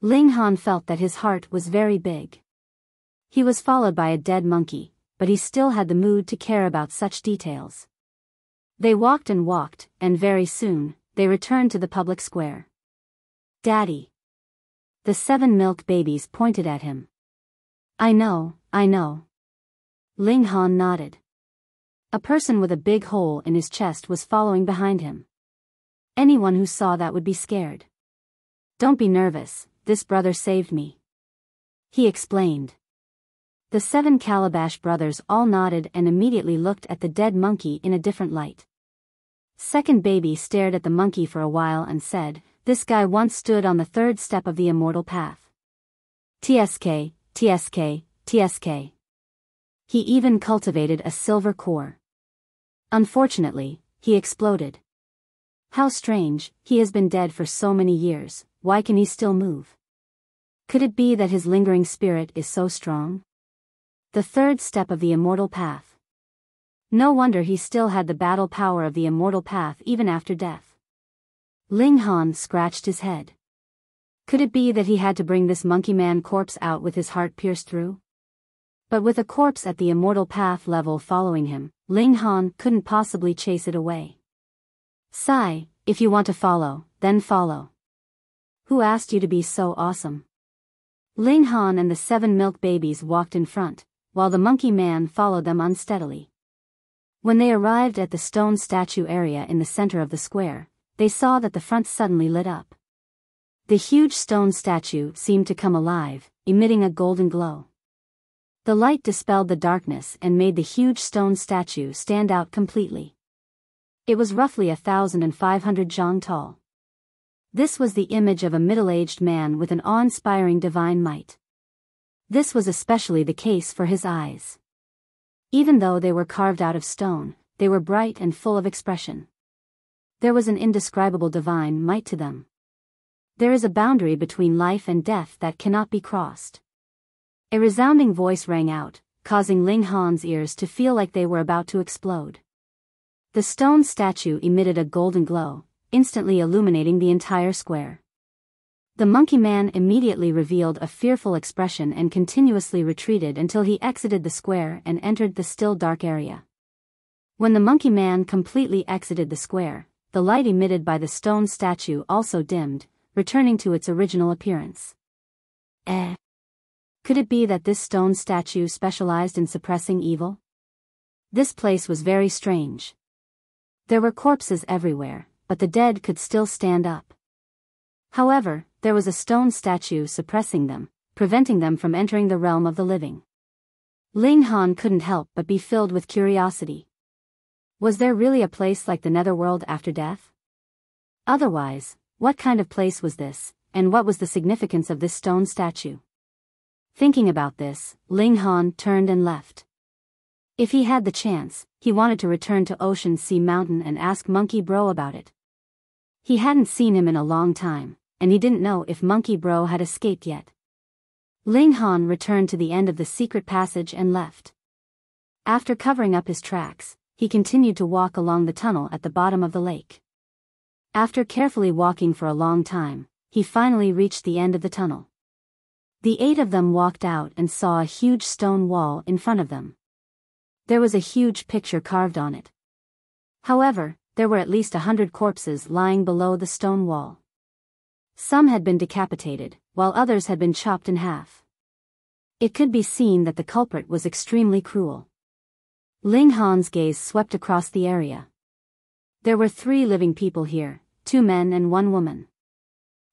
Ling Han felt that his heart was very big. He was followed by a dead monkey, but he still had the mood to care about such details. They walked, and very soon, they returned to the public square. Daddy. The 7 milk babies pointed at him. I know. Ling Han nodded. A person with a big hole in his chest was following behind him. Anyone who saw that would be scared. Don't be nervous, this brother saved me. He explained. The 7 Calabash brothers all nodded and immediately looked at the dead monkey in a different light. Second baby stared at the monkey for a while and said, "This guy once stood on the 3rd step of the immortal path. TSK, TSK, TSK. He even cultivated a silver core. Unfortunately, he exploded. How strange, he has been dead for so many years, why can he still move? Could it be that his lingering spirit is so strong? The 3rd step of the immortal path. No wonder he still had the battle power of the immortal path even after death." Ling Han scratched his head. Could it be that he had to bring this monkey man corpse out with his heart pierced through? But with a corpse at the immortal path level following him, Ling Han couldn't possibly chase it away. "Sigh, if you want to follow, then follow. Who asked you to be so awesome?" Ling Han and the 7 milk babies walked in front, while the monkey man followed them unsteadily. When they arrived at the stone statue area in the center of the square, they saw that the front suddenly lit up. The huge stone statue seemed to come alive, emitting a golden glow. The light dispelled the darkness and made the huge stone statue stand out completely. It was roughly 1,500 zhang tall. This was the image of a middle-aged man with an awe-inspiring divine might. This was especially the case for his eyes. Even though they were carved out of stone, they were bright and full of expression. There was an indescribable divine might to them. There is a boundary between life and death that cannot be crossed. A resounding voice rang out, causing Ling Han's ears to feel like they were about to explode. The stone statue emitted a golden glow, instantly illuminating the entire square. The monkey man immediately revealed a fearful expression and continuously retreated until he exited the square and entered the still dark area. When the monkey man completely exited the square, the light emitted by the stone statue also dimmed, returning to its original appearance. Could it be that this stone statue specialized in suppressing evil? This place was very strange. There were corpses everywhere, but the dead could still stand up. However, there was a stone statue suppressing them, preventing them from entering the realm of the living. Ling Han couldn't help but be filled with curiosity. Was there really a place like the netherworld after death? Otherwise, what kind of place was this, and what was the significance of this stone statue? Thinking about this, Ling Han turned and left. If he had the chance, he wanted to return to Ocean Sea Mountain and ask Monkey Bro about it. He hadn't seen him in a long time, and he didn't know if Monkey Bro had escaped yet. Ling Han returned to the end of the secret passage and left. After covering up his tracks, he continued to walk along the tunnel at the bottom of the lake. After carefully walking for a long time, he finally reached the end of the tunnel. The 8 of them walked out and saw a huge stone wall in front of them. There was a huge picture carved on it. However, there were at least 100 corpses lying below the stone wall. Some had been decapitated, while others had been chopped in half. It could be seen that the culprit was extremely cruel. Ling Han's gaze swept across the area. There were 3 living people here, 2 men and 1 woman.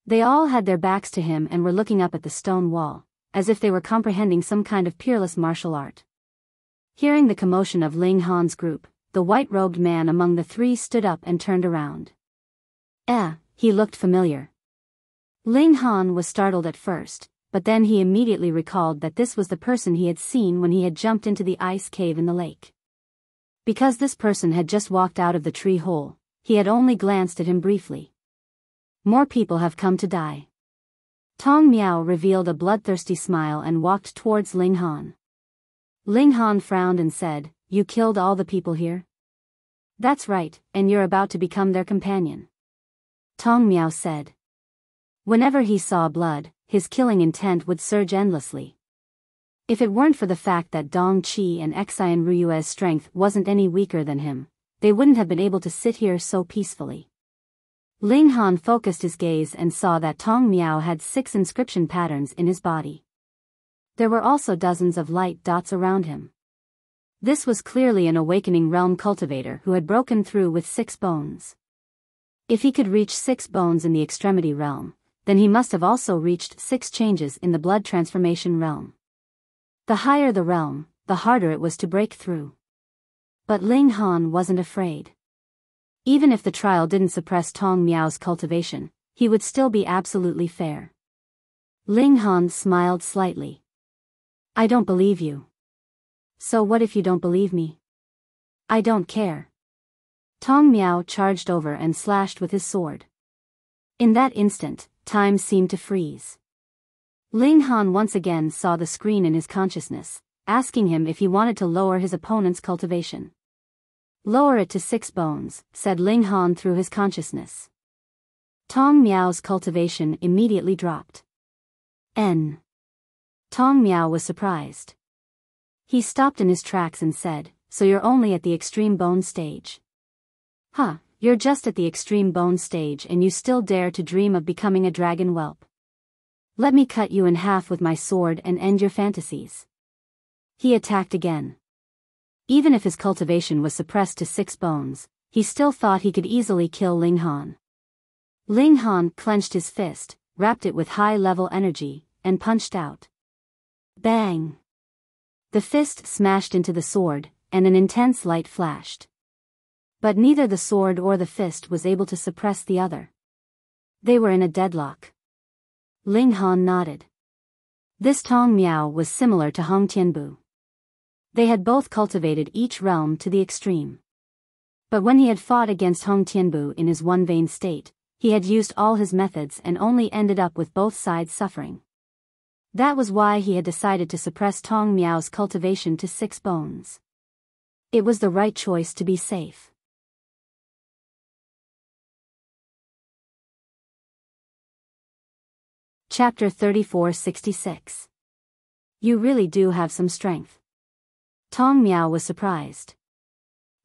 They all had their backs to him and were looking up at the stone wall, as if they were comprehending some kind of peerless martial art. Hearing the commotion of Ling Han's group, the white-robed man among the 3 stood up and turned around. He looked familiar. Ling Han was startled at first, but then he immediately recalled that this was the person he had seen when he had jumped into the ice cave in the lake. Because this person had just walked out of the tree hole, he had only glanced at him briefly. More people have come to die. Tong Miao revealed a bloodthirsty smile and walked towards Ling Han. Ling Han frowned and said, "You killed all the people here?" "That's right, and you're about to become their companion," Tong Miao said. Whenever he saw blood, his killing intent would surge endlessly. If it weren't for the fact that Dong Qi and Xian Ruyue's strength wasn't any weaker than him, they wouldn't have been able to sit here so peacefully. Ling Han focused his gaze and saw that Tong Miao had 6 inscription patterns in his body. There were also dozens of light dots around him. This was clearly an awakening realm cultivator who had broken through with 6 bones. If he could reach 6 bones in the extremity realm, then he must have also reached 6 changes in the blood transformation realm. The higher the realm, the harder it was to break through. But Ling Han wasn't afraid. Even if the trial didn't suppress Tong Miao's cultivation, he would still be absolutely fair. Ling Han smiled slightly. I don't believe you. So what if you don't believe me? I don't care. Tong Miao charged over and slashed with his sword. In that instant, time seemed to freeze. Ling Han once again saw the screen in his consciousness, asking him if he wanted to lower his opponent's cultivation. Lower it to 6 bones, said Ling Han through his consciousness. Tong Miao's cultivation immediately dropped. N. Tong Miao was surprised. He stopped in his tracks and said, so you're only at the extreme bone stage. Huh, you're just at the extreme bone stage and you still dare to dream of becoming a dragon whelp. Let me cut you in half with my sword and end your fantasies. He attacked again. Even if his cultivation was suppressed to 6 bones, he still thought he could easily kill Ling Han. Ling Han clenched his fist, wrapped it with high-level energy, and punched out. Bang! The fist smashed into the sword, and an intense light flashed. But neither the sword or the fist was able to suppress the other. They were in a deadlock. Ling Han nodded. This Tong Miao was similar to Hong Tianbu. They had both cultivated each realm to the extreme. But when he had fought against Hong Tianbu in his one-vein state, he had used all his methods and only ended up with both sides suffering. That was why he had decided to suppress Tong Miao's cultivation to 6 bones. It was the right choice to be safe. Chapter 3466. You really do have some strength. Tong Miao was surprised.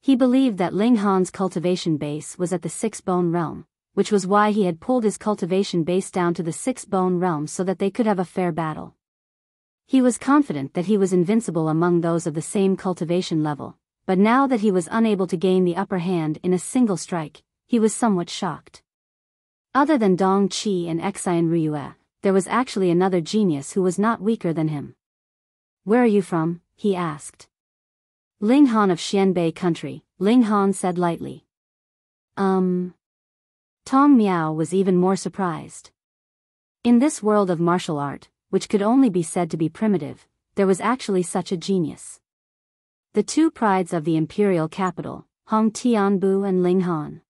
He believed that Ling Han's cultivation base was at the 6-bone realm, which was why he had pulled his cultivation base down to the 6-bone realm so that they could have a fair battle. He was confident that he was invincible among those of the same cultivation level, but now that he was unable to gain the upper hand in a single strike, he was somewhat shocked. Other than Dong Qi and Xian Ruyue, there was actually another genius who was not weaker than him. Where are you from? He asked. Ling Han of Xianbei country, Ling Han said lightly. Tong Miao was even more surprised. In this world of martial art, which could only be said to be primitive, there was actually such a genius. The two prides of the imperial capital, Hong Tianbu and Ling Han.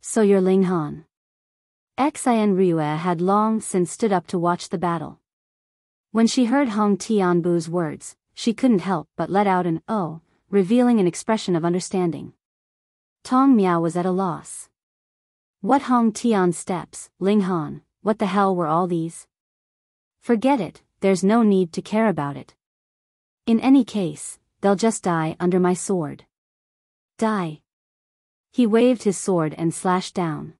So you're Ling Han. Xian Ruyue had long since stood up to watch the battle. When she heard Hong Tianbu's words, she couldn't help but let out an "oh," revealing an expression of understanding. Tong Miao was at a loss. What Hong Tian steps, Ling Han, what the hell were all these? Forget it, there's no need to care about it. In any case, they'll just die under my sword. Die. He waved his sword and slashed down.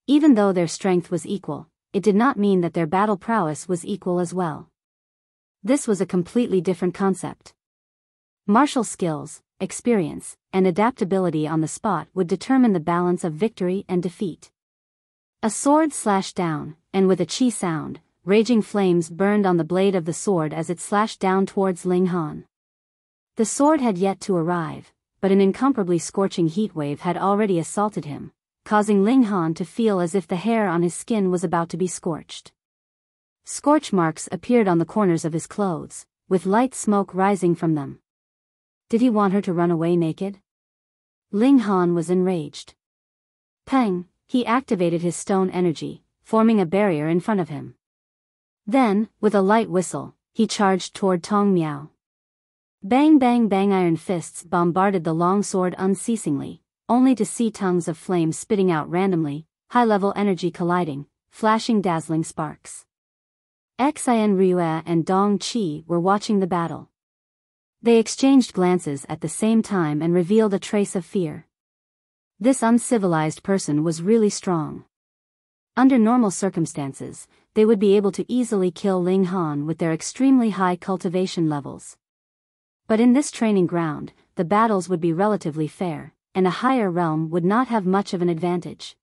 Even though their strength was equal, it did not mean that their battle prowess was equal as well. This was a completely different concept. Martial skills, experience, and adaptability on the spot would determine the balance of victory and defeat. A sword slashed down, and with a chi sound, raging flames burned on the blade of the sword as it slashed down towards Ling Han. The sword had yet to arrive, but an incomparably scorching heatwave had already assaulted him, causing Ling Han to feel as if the hair on his skin was about to be scorched. Scorch marks appeared on the corners of his clothes, with light smoke rising from them. Did he want her to run away naked? Ling Han was enraged. Pang, he activated his stone energy, forming a barrier in front of him. Then, with a light whistle, he charged toward Tong Miao. Bang bang bang, iron fists bombarded the long sword unceasingly, only to see tongues of flame spitting out randomly, high-level energy colliding, flashing dazzling sparks. Xian Ruyue and Dong Qi were watching the battle. They exchanged glances at the same time and revealed a trace of fear. This uncivilized person was really strong. Under normal circumstances, they would be able to easily kill Ling Han with their extremely high cultivation levels. But in this training ground, the battles would be relatively fair, and a higher realm would not have much of an advantage.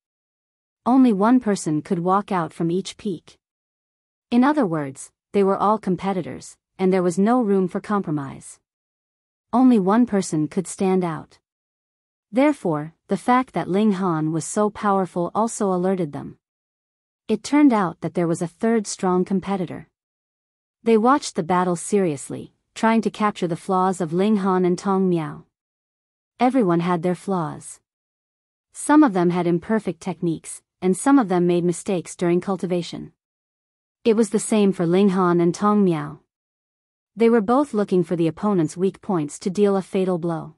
Only one person could walk out from each peak. In other words, they were all competitors, and there was no room for compromise. Only one person could stand out. Therefore, the fact that Ling Han was so powerful also alerted them. It turned out that there was a third strong competitor. They watched the battle seriously, trying to capture the flaws of Ling Han and Tong Miao. Everyone had their flaws. Some of them had imperfect techniques, and some of them made mistakes during cultivation. It was the same for Ling Han and Tong Miao. They were both looking for the opponent's weak points to deal a fatal blow.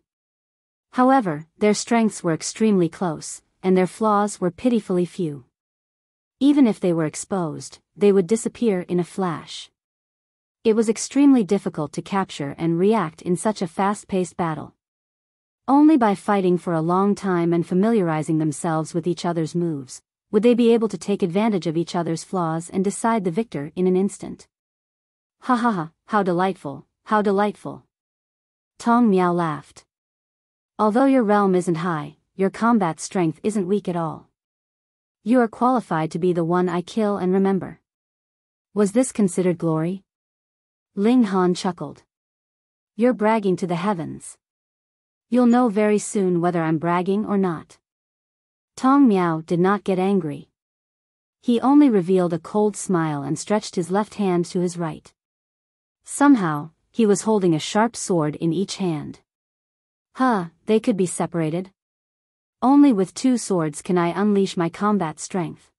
However, their strengths were extremely close, and their flaws were pitifully few. Even if they were exposed, they would disappear in a flash. It was extremely difficult to capture and react in such a fast-paced battle. Only by fighting for a long time and familiarizing themselves with each other's moves, would they be able to take advantage of each other's flaws and decide the victor in an instant. Ha ha ha, how delightful, how delightful. Tong Miao laughed. Although your realm isn't high, your combat strength isn't weak at all. You are qualified to be the one I kill and remember. Was this considered glory? Ling Han chuckled. You're bragging to the heavens. You'll know very soon whether I'm bragging or not. Tong Miao did not get angry. He only revealed a cold smile and stretched his left hand to his right. Somehow, he was holding a sharp sword in each hand. They could be separated. Only with two swords can I unleash my combat strength.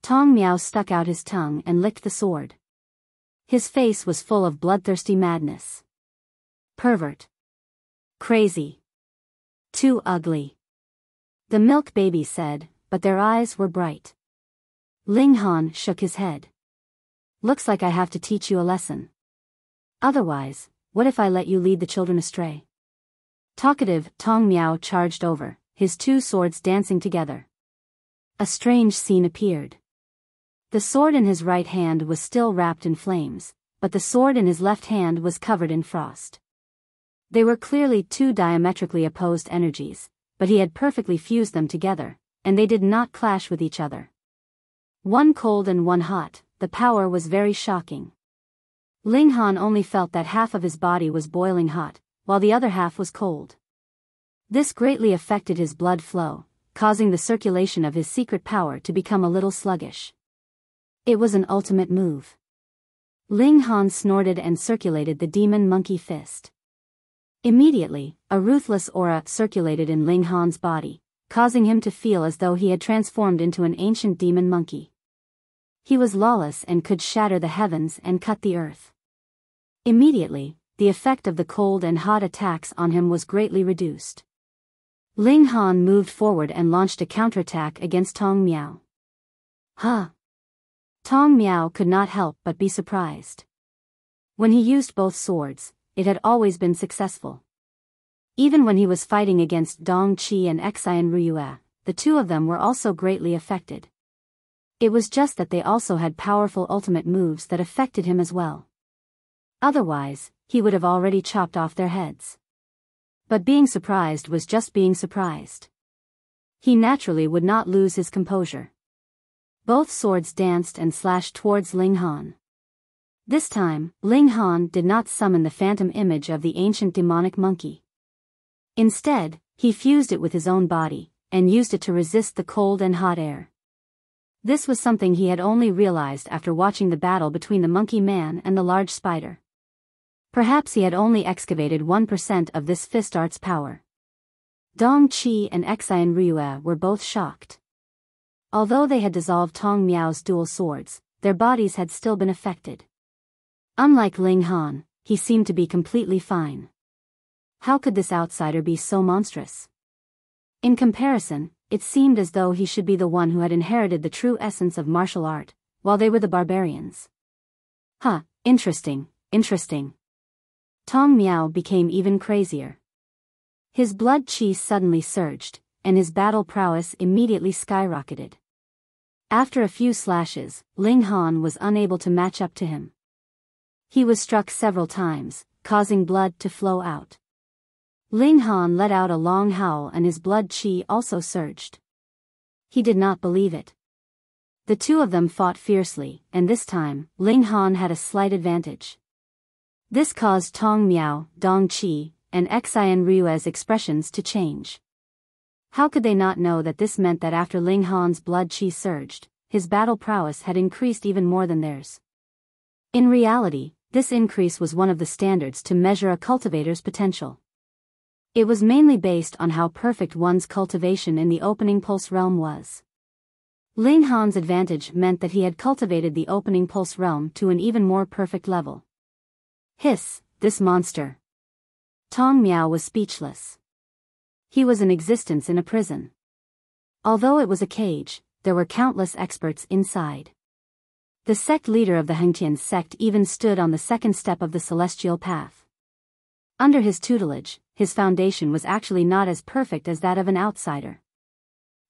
Tong Miao stuck out his tongue and licked the sword. His face was full of bloodthirsty madness. Pervert. Crazy. Too ugly. The milk baby said, but their eyes were bright. Ling Han shook his head. Looks like I have to teach you a lesson. Otherwise, what if I let you lead the children astray? Talkative Tong Miao charged over, his two swords dancing together. A strange scene appeared. The sword in his right hand was still wrapped in flames, but the sword in his left hand was covered in frost. They were clearly two diametrically opposed energies, but he had perfectly fused them together, and they did not clash with each other. One cold and one hot, the power was very shocking. Ling Han only felt that half of his body was boiling hot, while the other half was cold. This greatly affected his blood flow, causing the circulation of his secret power to become a little sluggish. It was an ultimate move. Ling Han snorted and circulated the demon monkey fist. Immediately, a ruthless aura circulated in Ling Han's body, causing him to feel as though he had transformed into an ancient demon monkey. He was lawless and could shatter the heavens and cut the earth. Immediately, the effect of the cold and hot attacks on him was greatly reduced. Ling Han moved forward and launched a counterattack against Tong Miao. Tong Miao could not help but be surprised. When he used both swords, it had always been successful. Even when he was fighting against Dong Qi and Xian Ruyue, the two of them were also greatly affected. It was just that they also had powerful ultimate moves that affected him as well. Otherwise, he would have already chopped off their heads. But being surprised was just being surprised. He naturally would not lose his composure. Both swords danced and slashed towards Ling Han. This time, Ling Han did not summon the phantom image of the ancient demonic monkey. Instead, he fused it with his own body, and used it to resist the cold and hot air. This was something he had only realized after watching the battle between the monkey man and the large spider. Perhaps he had only excavated 1% of this fist art's power. Dong Qi and Xian Ruyue were both shocked. Although they had dissolved Tong Miao's dual swords, their bodies had still been affected. Unlike Ling Han, he seemed to be completely fine. How could this outsider be so monstrous? In comparison, it seemed as though he should be the one who had inherited the true essence of martial art, while they were the barbarians. Interesting. Tong Miao became even crazier. His blood qi suddenly surged, and his battle prowess immediately skyrocketed. After a few slashes, Ling Han was unable to match up to him. He was struck several times, causing blood to flow out. Ling Han let out a long howl and his blood qi also surged. He did not believe it. The two of them fought fiercely, and this time, Ling Han had a slight advantage. This caused Tong Miao, Dong Qi, and Xian Ryue's expressions to change. How could they not know that this meant that after Ling Han's blood qi surged, his battle prowess had increased even more than theirs? In reality, this increase was one of the standards to measure a cultivator's potential. It was mainly based on how perfect one's cultivation in the opening pulse realm was. Ling Han's advantage meant that he had cultivated the opening pulse realm to an even more perfect level. Hiss, this monster. Tong Miao was speechless. He was in existence in a prison. Although it was a cage, there were countless experts inside. The sect leader of the Hengtian sect even stood on the second step of the celestial path. Under his tutelage, his foundation was actually not as perfect as that of an outsider.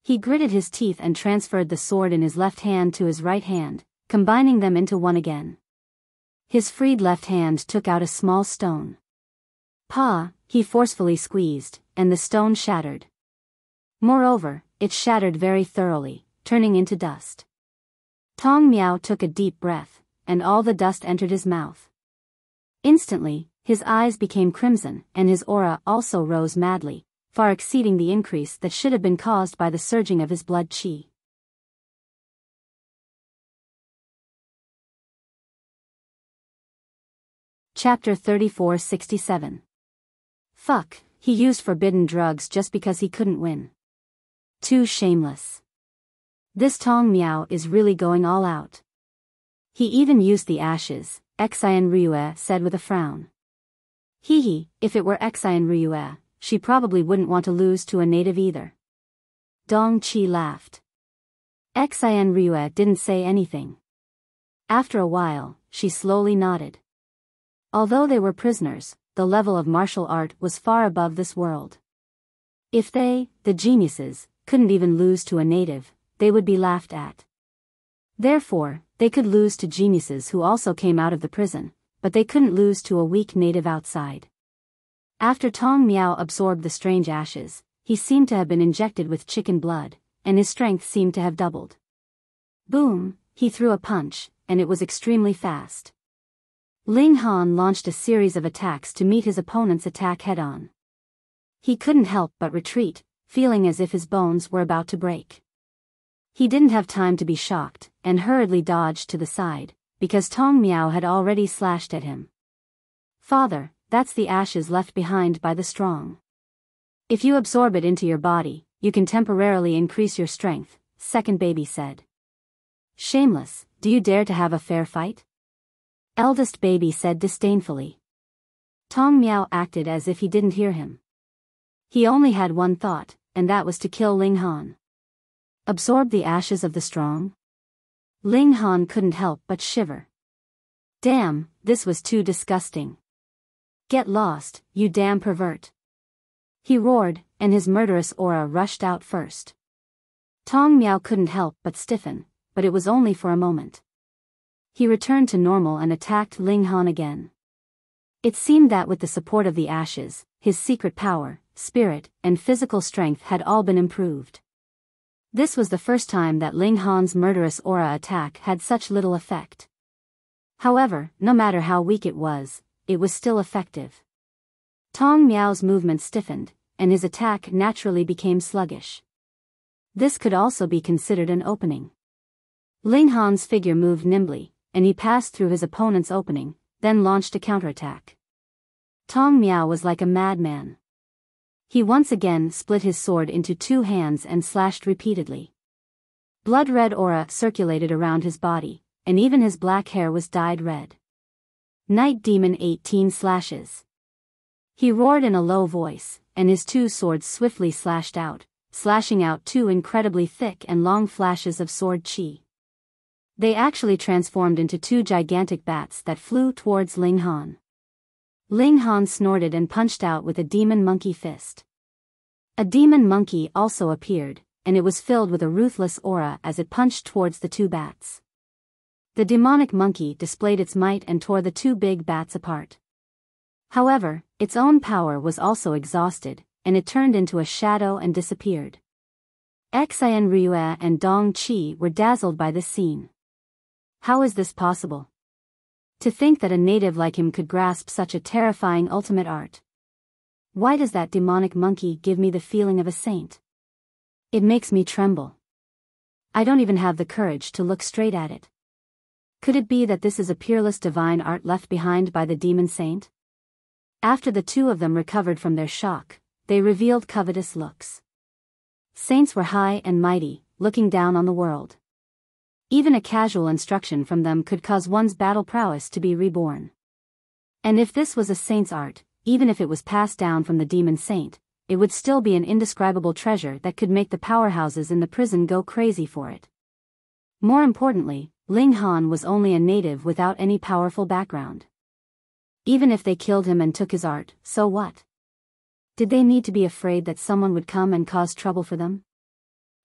He gritted his teeth and transferred the sword in his left hand to his right hand, combining them into one again. His freed left hand took out a small stone. Pa, he forcefully squeezed, and the stone shattered. Moreover, it shattered very thoroughly, turning into dust. Tong Miao took a deep breath, and all the dust entered his mouth. Instantly, his eyes became crimson, and his aura also rose madly, far exceeding the increase that should have been caused by the surging of his blood qi. Chapter 3467. Fuck, he used forbidden drugs just because he couldn't win. Too shameless. This Tong Miao is really going all out. He even used the ashes, Xian Ryue said with a frown. Hee, if it were Xian Ryue, she probably wouldn't want to lose to a native either. Dong Qi laughed. Xian Ryue didn't say anything. After a while, she slowly nodded. Although they were prisoners, the level of martial art was far above this world. If they, the geniuses, couldn't even lose to a native, they would be laughed at. Therefore, they could lose to geniuses who also came out of the prison, but they couldn't lose to a weak native outside. After Tong Miao absorbed the strange ashes, he seemed to have been injected with chicken blood, and his strength seemed to have doubled. Boom, he threw a punch, and it was extremely fast. Ling Han launched a series of attacks to meet his opponent's attack head-on. He couldn't help but retreat, feeling as if his bones were about to break. He didn't have time to be shocked, and hurriedly dodged to the side, because Tong Miao had already slashed at him. Father, that's the ashes left behind by the strong. If you absorb it into your body, you can temporarily increase your strength, second baby said. Shameless, do you dare to have a fair fight? Eldest baby said disdainfully. Tong Miao acted as if he didn't hear him. He only had one thought, and that was to kill Ling Han. Absorb the ashes of the strong? Ling Han couldn't help but shiver. Damn, this was too disgusting. Get lost, you damn pervert. He roared, and his murderous aura rushed out first. Tong Miao couldn't help but stiffen, but it was only for a moment. He returned to normal and attacked Ling Han again. It seemed that with the support of the ashes, his secret power, spirit, and physical strength had all been improved. This was the first time that Ling Han's murderous aura attack had such little effect. However, no matter how weak it was still effective. Tong Miao's movement stiffened, and his attack naturally became sluggish. This could also be considered an opening. Ling Han's figure moved nimbly, and he passed through his opponent's opening, then launched a counterattack. Tong Miao was like a madman. He once again split his sword into two hands and slashed repeatedly. Blood-red aura circulated around his body, and even his black hair was dyed red. Night Demon 18 slashes. He roared in a low voice, and his two swords swiftly slashed out, slashing out two incredibly thick and long flashes of sword qi. They actually transformed into two gigantic bats that flew towards Ling Han. Ling Han snorted and punched out with a demon monkey fist. A demon monkey also appeared, and it was filled with a ruthless aura as it punched towards the two bats. The demonic monkey displayed its might and tore the two big bats apart. However, its own power was also exhausted, and it turned into a shadow and disappeared. Xian Ryue and Dong Qi were dazzled by this scene. How is this possible? To think that a native like him could grasp such a terrifying ultimate art. Why does that demonic monkey give me the feeling of a saint? It makes me tremble. I don't even have the courage to look straight at it. Could it be that this is a peerless divine art left behind by the demon saint? After the two of them recovered from their shock, they revealed covetous looks. Saints were high and mighty, looking down on the world. Even a casual instruction from them could cause one's battle prowess to be reborn. And if this was a saint's art, even if it was passed down from the demon saint, it would still be an indescribable treasure that could make the powerhouses in the prison go crazy for it. More importantly, Ling Han was only a native without any powerful background. Even if they killed him and took his art, so what? Did they need to be afraid that someone would come and cause trouble for them?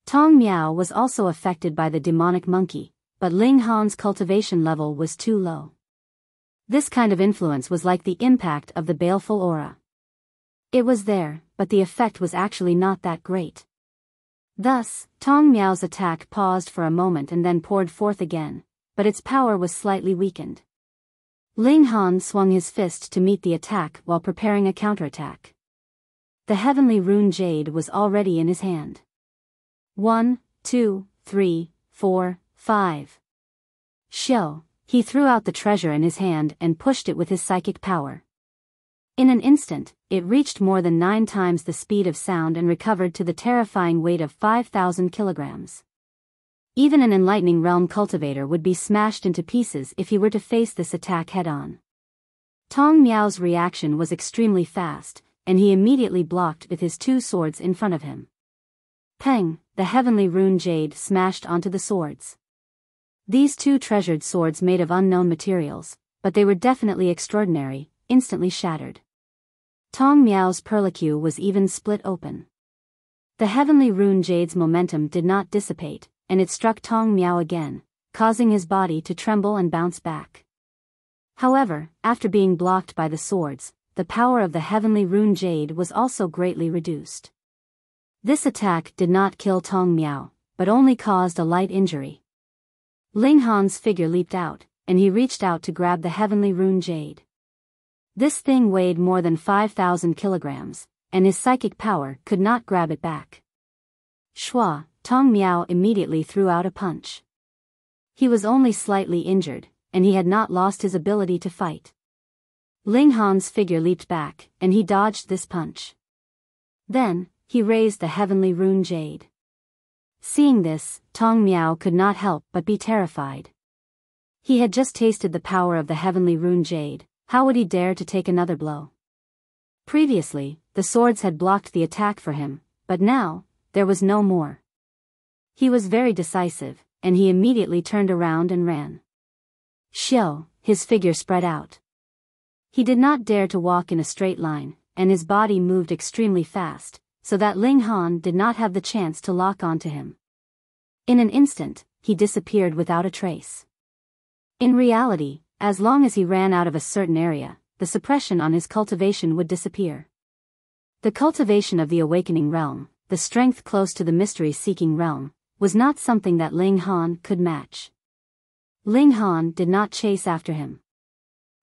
Tong Miao was also affected by the demonic monkey, but Ling Han's cultivation level was too low. This kind of influence was like the impact of the baleful aura. It was there, but the effect was actually not that great. Thus, Tong Miao's attack paused for a moment and then poured forth again, but its power was slightly weakened. Ling Han swung his fist to meet the attack while preparing a counterattack. The heavenly rune jade was already in his hand. 1, 2, 3, 4, 5. Shoo! He threw out the treasure in his hand and pushed it with his psychic power. In an instant, it reached more than 9 times the speed of sound and recovered to the terrifying weight of 5,000 kilograms. Even an enlightening realm cultivator would be smashed into pieces if he were to face this attack head-on. Tong Miao's reaction was extremely fast, and he immediately blocked with his 2 swords in front of him. Peng! The heavenly rune jade smashed onto the swords. These 2 treasured swords made of unknown materials, but they were definitely extraordinary, instantly shattered. Tong Miao's perlicue was even split open. The heavenly rune jade's momentum did not dissipate, and it struck Tong Miao again, causing his body to tremble and bounce back. However, after being blocked by the swords, the power of the heavenly rune jade was also greatly reduced. This attack did not kill Tong Miao, but only caused a light injury. Ling Han's figure leaped out, and he reached out to grab the heavenly rune jade. This thing weighed more than 5,000 kilograms, and his psychic power could not grab it back. Shua! Tong Miao immediately threw out a punch. He was only slightly injured, and he had not lost his ability to fight. Ling Han's figure leaped back, and he dodged this punch. Then, he raised the heavenly rune jade. Seeing this, Tong Miao could not help but be terrified. He had just tasted the power of the heavenly rune jade. How would he dare to take another blow? Previously, the swords had blocked the attack for him, but now, there was no more. He was very decisive, and he immediately turned around and ran. Shoo! His figure spread out. He did not dare to walk in a straight line, and his body moved extremely fast, so that Ling Han did not have the chance to lock onto him. In an instant, he disappeared without a trace. In reality, as long as he ran out of a certain area, the suppression on his cultivation would disappear. The cultivation of the awakening realm, the strength close to the mystery-seeking realm, was not something that Ling Han could match. Ling Han did not chase after him.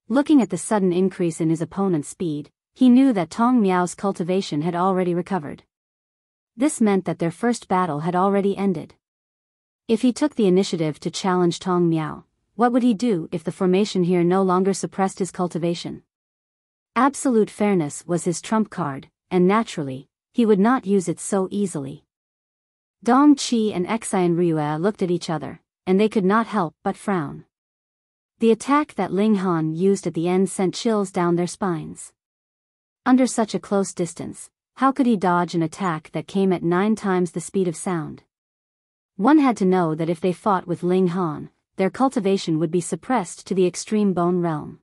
Looking at the sudden increase in his opponent's speed, he knew that Tong Miao's cultivation had already recovered. This meant that their first battle had already ended. If he took the initiative to challenge Tong Miao, what would he do if the formation here no longer suppressed his cultivation? Absolute fairness was his trump card, and naturally, he would not use it so easily. Dong Qi and Xian Rue looked at each other, and they could not help but frown. The attack that Ling Han used at the end sent chills down their spines. Under such a close distance, how could he dodge an attack that came at 9 times the speed of sound? One had to know that if they fought with Ling Han, their cultivation would be suppressed to the extreme bone realm.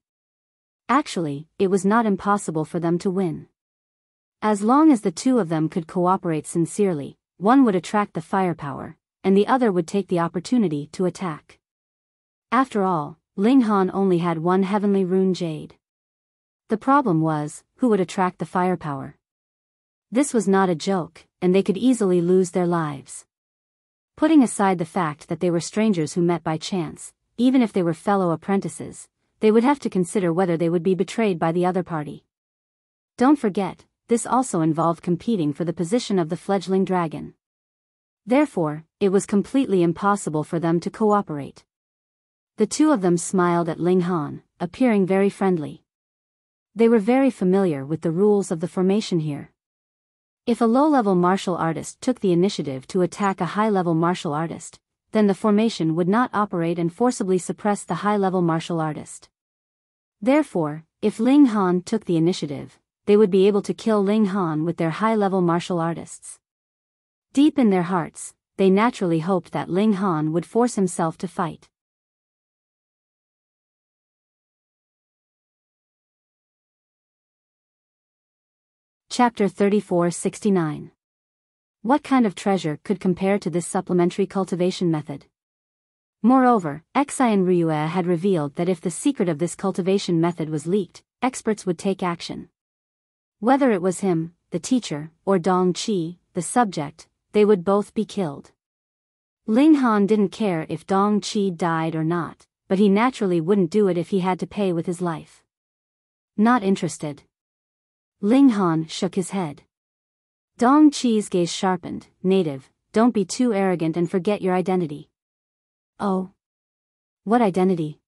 Actually, it was not impossible for them to win. As long as the 2 of them could cooperate sincerely, one would attract the firepower, and the other would take the opportunity to attack. After all, Ling Han only had 1 heavenly rune jade. The problem was, who would attract the firepower? This was not a joke, and they could easily lose their lives. Putting aside the fact that they were strangers who met by chance, even if they were fellow apprentices, they would have to consider whether they would be betrayed by the other party. Don't forget, this also involved competing for the position of the fledgling dragon. Therefore, it was completely impossible for them to cooperate. The two of them smiled at Ling Han, appearing very friendly. They were very familiar with the rules of the formation here. If a low-level martial artist took the initiative to attack a high-level martial artist, then the formation would not operate and forcibly suppress the high-level martial artist. Therefore, if Ling Han took the initiative, they would be able to kill Ling Han with their high-level martial artists. Deep in their hearts, they naturally hoped that Ling Han would force himself to fight. Chapter 3469. What kind of treasure could compare to this supplementary cultivation method? Moreover, Xian Ryue had revealed that if the secret of this cultivation method was leaked, experts would take action. Whether it was him, the teacher, or Dong Qi, the subject, they would both be killed. Ling Han didn't care if Dong Qi died or not, but he naturally wouldn't do it if he had to pay with his life. Not interested. Ling Han shook his head. Dong Qi's gaze sharpened. Native, don't be too arrogant and forget your identity. Oh. What identity?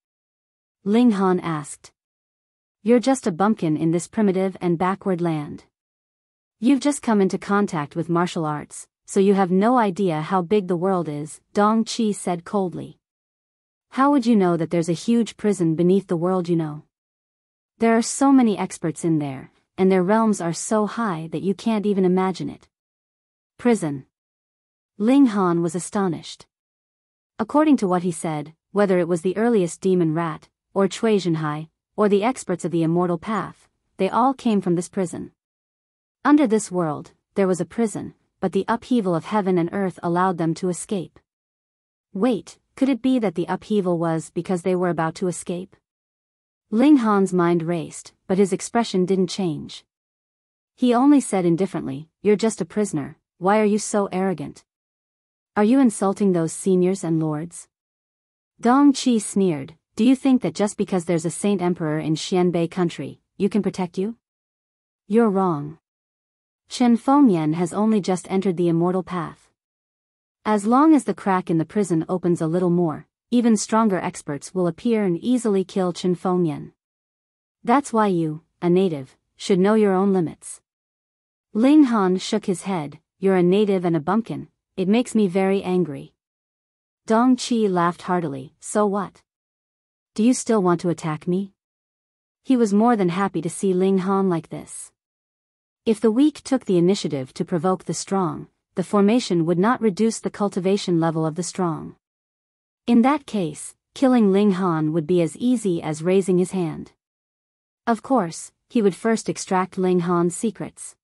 Ling Han asked. You're just a bumpkin in this primitive and backward land. You've just come into contact with martial arts, so you have no idea how big the world is, Dong Qi said coldly. How would you know that there's a huge prison beneath the world you know? There are so many experts in there, and their realms are so high that you can't even imagine it. Prison. Ling Han was astonished. According to what he said, whether it was the earliest demon rat, or Cui Zhenhai, or the experts of the immortal path, they all came from this prison. Under this world, there was a prison, but the upheaval of heaven and earth allowed them to escape. Wait, could it be that the upheaval was because they were about to escape? Ling Han's mind raced, but his expression didn't change. He only said indifferently, "You're just a prisoner, why are you so arrogant? Are you insulting those seniors and lords?" Dong Qi sneered, "Do you think that just because there's a saint emperor in Xianbei country, you can protect you? You're wrong. Chen Fengyan has only just entered the immortal path. As long as the crack in the prison opens a little more, even stronger experts will appear and easily kill Chen Fengyan. That's why you, a native, should know your own limits." Ling Han shook his head. "You're a native and a bumpkin, it makes me very angry." Dong Qi laughed heartily. "So what? Do you still want to attack me?" He was more than happy to see Ling Han like this. If the weak took the initiative to provoke the strong, the formation would not reduce the cultivation level of the strong. In that case, killing Ling Han would be as easy as raising his hand. Of course, he would first extract Ling Han's secrets.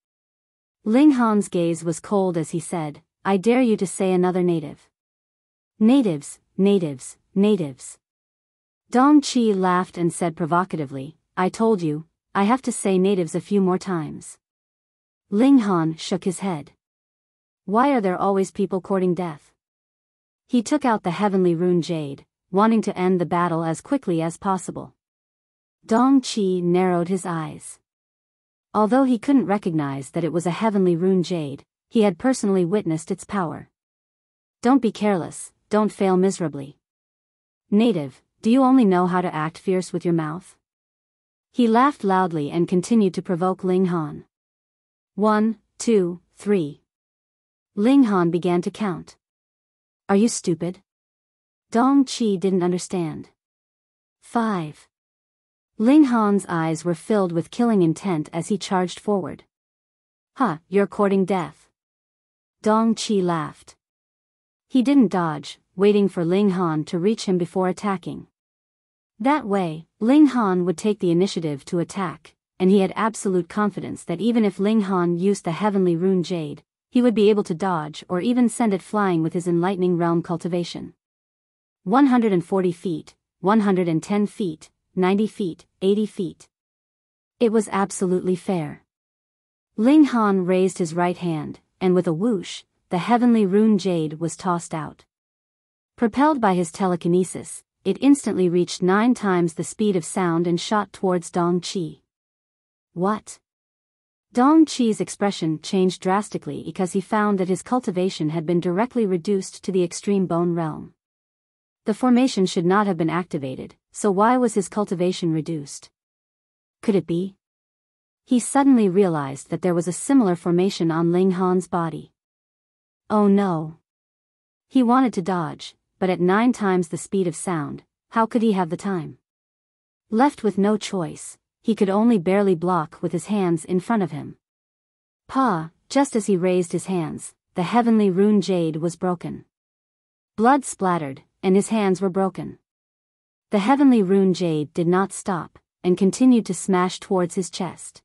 Ling Han's gaze was cold as he said, "I dare you to say another native." "Natives, natives, natives." Dong Qi laughed and said provocatively, "I told you, I have to say natives a few more times." Ling Han shook his head. Why are there always people courting death? He took out the heavenly rune jade, wanting to end the battle as quickly as possible. Dong Qi narrowed his eyes. Although he couldn't recognize that it was a heavenly rune jade, he had personally witnessed its power. "Don't be careless, don't fail miserably. Native, do you only know how to act fierce with your mouth?" He laughed loudly and continued to provoke Ling Han. 1, 2, 3. Ling Han began to count. "Are you stupid?" Dong Qi didn't understand. 5. Ling Han's eyes were filled with killing intent as he charged forward. "Huh, you're courting death." Dong Qi laughed. He didn't dodge, waiting for Ling Han to reach him before attacking. That way, Ling Han would take the initiative to attack, and he had absolute confidence that even if Ling Han used the heavenly rune jade, he would be able to dodge or even send it flying with his enlightening realm cultivation. 140 feet, 110 feet, 90 feet, 80 feet. It was absolutely fair. Ling Han raised his right hand, and with a whoosh, the heavenly rune jade was tossed out. Propelled by his telekinesis, it instantly reached 9 times the speed of sound and shot towards Dong Qi. What? Dong Qi's expression changed drastically because he found that his cultivation had been directly reduced to the extreme bone realm. The formation should not have been activated, so why was his cultivation reduced? Could it be? He suddenly realized that there was a similar formation on Ling Han's body. Oh no! He wanted to dodge, but at 9 times the speed of sound, how could he have the time? Left with no choice, he could only barely block with his hands in front of him. Just as he raised his hands, the heavenly rune jade was broken. Blood splattered, and his hands were broken. The heavenly rune jade did not stop, and continued to smash towards his chest.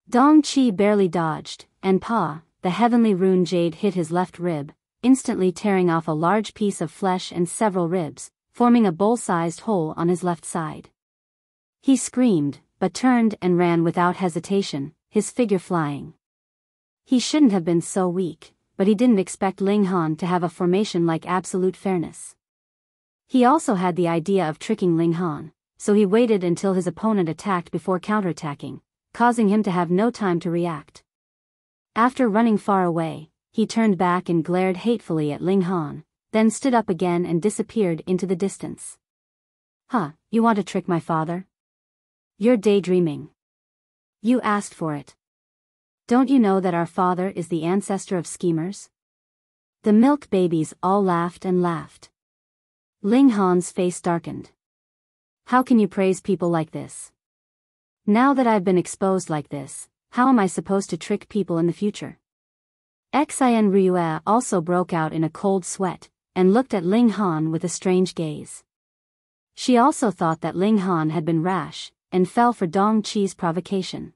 Dong Qi barely dodged, and the heavenly rune jade hit his left rib, instantly tearing off a large piece of flesh and several ribs, forming a bowl-sized hole on his left side. He screamed, but turned and ran without hesitation, his figure flying. He shouldn't have been so weak, but he didn't expect Ling Han to have a formation like absolute fairness. He also had the idea of tricking Ling Han, so he waited until his opponent attacked before counterattacking, causing him to have no time to react. After running far away, he turned back and glared hatefully at Ling Han, then stood up again and disappeared into the distance. You want to trick my father? You're daydreaming. You asked for it. Don't you know that our father is the ancestor of schemers? The milk babies all laughed and laughed. Ling Han's face darkened. How can you praise people like this? Now that I've been exposed like this, how am I supposed to trick people in the future? Xin Rue also broke out in a cold sweat, and looked at Ling Han with a strange gaze. She also thought that Ling Han had been rash, and fell for Dong Qi's provocation.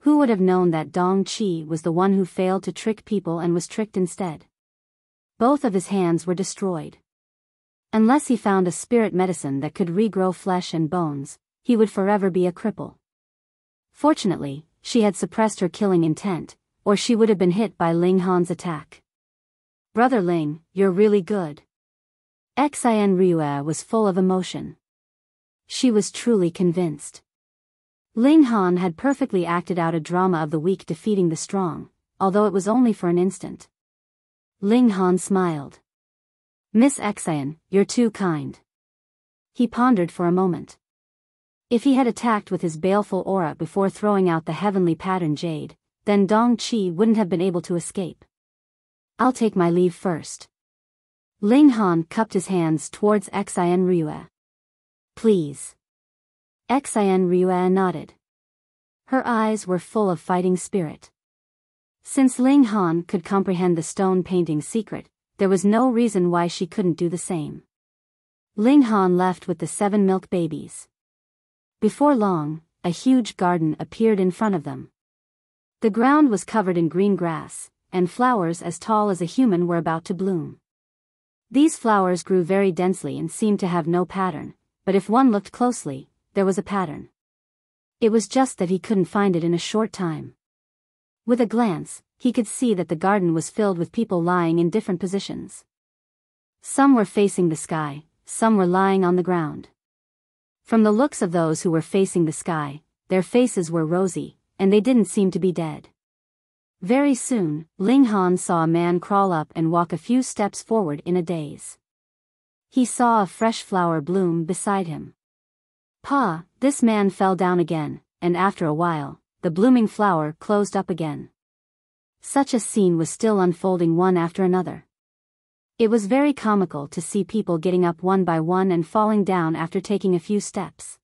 Who would have known that Dong Qi was the one who failed to trick people and was tricked instead? Both of his hands were destroyed. Unless he found a spirit medicine that could regrow flesh and bones, he would forever be a cripple. Fortunately, she had suppressed her killing intent, or she would have been hit by Ling Han's attack. Brother Ling, you're really good. Xin Rue was full of emotion. She was truly convinced. Ling Han had perfectly acted out a drama of the weak defeating the strong, although it was only for an instant. Ling Han smiled. Miss Xin, you're too kind. He pondered for a moment. If he had attacked with his baleful aura before throwing out the heavenly pattern jade, then Dong Qi wouldn't have been able to escape. I'll take my leave first. Ling Han cupped his hands towards Xin Rue. Please. Xin Rue nodded. Her eyes were full of fighting spirit. Since Ling Han could comprehend the stone painting secret, there was no reason why she couldn't do the same. Ling Han left with the 7 milk babies. Before long, a huge garden appeared in front of them. The ground was covered in green grass, and flowers as tall as a human were about to bloom. These flowers grew very densely and seemed to have no pattern, but if one looked closely, there was a pattern. It was just that he couldn't find it in a short time. With a glance, he could see that the garden was filled with people lying in different positions. Some were facing the sky, some were lying on the ground. From the looks of those who were facing the sky, their faces were rosy, and they didn't seem to be dead. Very soon, Ling Han saw a man crawl up and walk a few steps forward in a daze. He saw a fresh flower bloom beside him. This man fell down again, and after a while, the blooming flower closed up again. Such a scene was still unfolding one after another. It was very comical to see people getting up one by one and falling down after taking a few steps.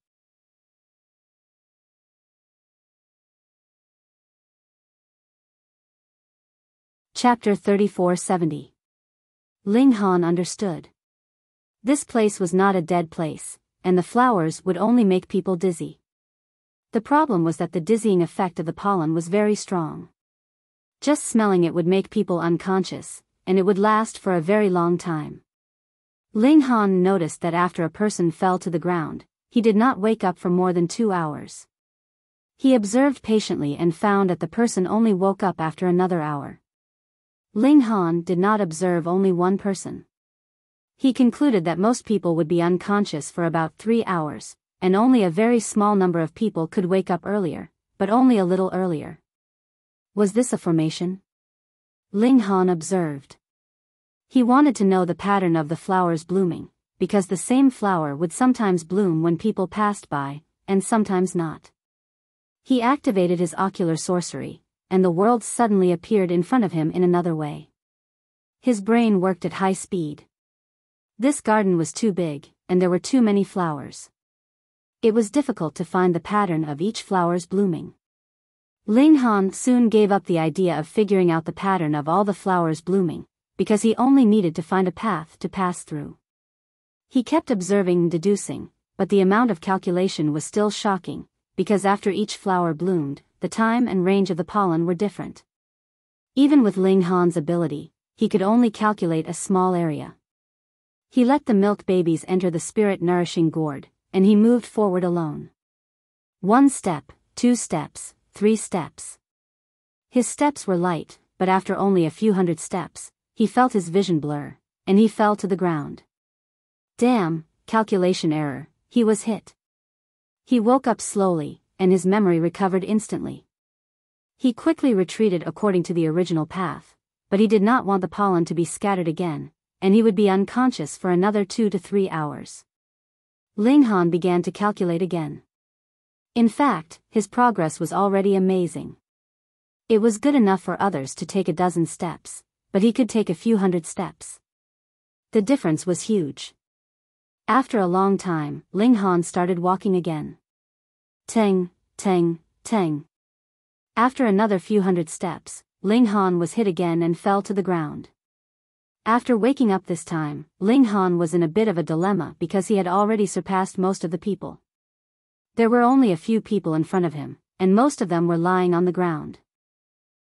Chapter 3470. Ling Han understood. This place was not a dead place, and the flowers would only make people dizzy. The problem was that the dizzying effect of the pollen was very strong. Just smelling it would make people unconscious, and it would last for a very long time. Ling Han noticed that after a person fell to the ground, he did not wake up for more than 2 hours. He observed patiently and found that the person only woke up after another hour. Ling Han did not observe only one person. He concluded that most people would be unconscious for about 3 hours, and only a very small number of people could wake up earlier, but only a little earlier. Was this a formation? Ling Han observed. He wanted to know the pattern of the flowers blooming, because the same flower would sometimes bloom when people passed by, and sometimes not. He activated his ocular sorcery, and the world suddenly appeared in front of him in another way. His brain worked at high speed. This garden was too big, and there were too many flowers. It was difficult to find the pattern of each flower's blooming. Ling Han soon gave up the idea of figuring out the pattern of all the flowers blooming, because he only needed to find a path to pass through. He kept observing and deducing, but the amount of calculation was still shocking, because after each flower bloomed, the time and range of the pollen were different. Even with Ling Han's ability, he could only calculate a small area. He let the milk babies enter the spirit-nourishing gourd, and he moved forward alone. 1 step, 2 steps, 3 steps. His steps were light, but after only a few hundred steps, he felt his vision blur, and he fell to the ground. Damn, calculation error, he was hit. He woke up slowly, and his memory recovered instantly. He quickly retreated according to the original path, but he did not want the pollen to be scattered again, and he would be unconscious for another 2 to 3 hours. Ling Han began to calculate again. In fact, his progress was already amazing. It was good enough for others to take a dozen steps, but he could take a few hundred steps. The difference was huge. After a long time, Ling Han started walking again. Teng, teng, teng. After another few hundred steps, Ling Han was hit again and fell to the ground. After waking up this time, Ling Han was in a bit of a dilemma because he had already surpassed most of the people. There were only a few people in front of him, and most of them were lying on the ground.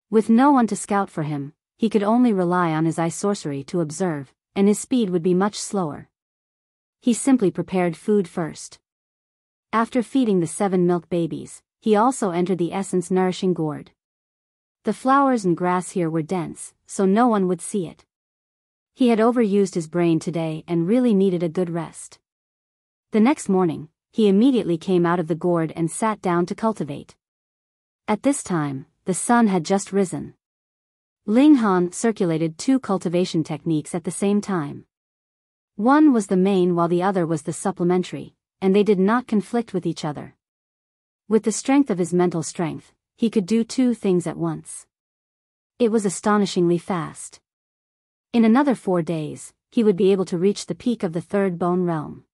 With no one to scout for him, he could only rely on his eye sorcery to observe, and his speed would be much slower. He simply prepared food first. After feeding the 7 milk babies, he also entered the essence-nourishing gourd. The flowers and grass here were dense, so no one would see it. He had overused his brain today and really needed a good rest. The next morning, he immediately came out of the gourd and sat down to cultivate. At this time, the sun had just risen. Ling Han circulated 2 cultivation techniques at the same time. One was the main while the other was the supplementary, and they did not conflict with each other. With the strength of his mental strength, he could do 2 things at once. It was astonishingly fast. In another 4 days, he would be able to reach the peak of the 3rd bone realm.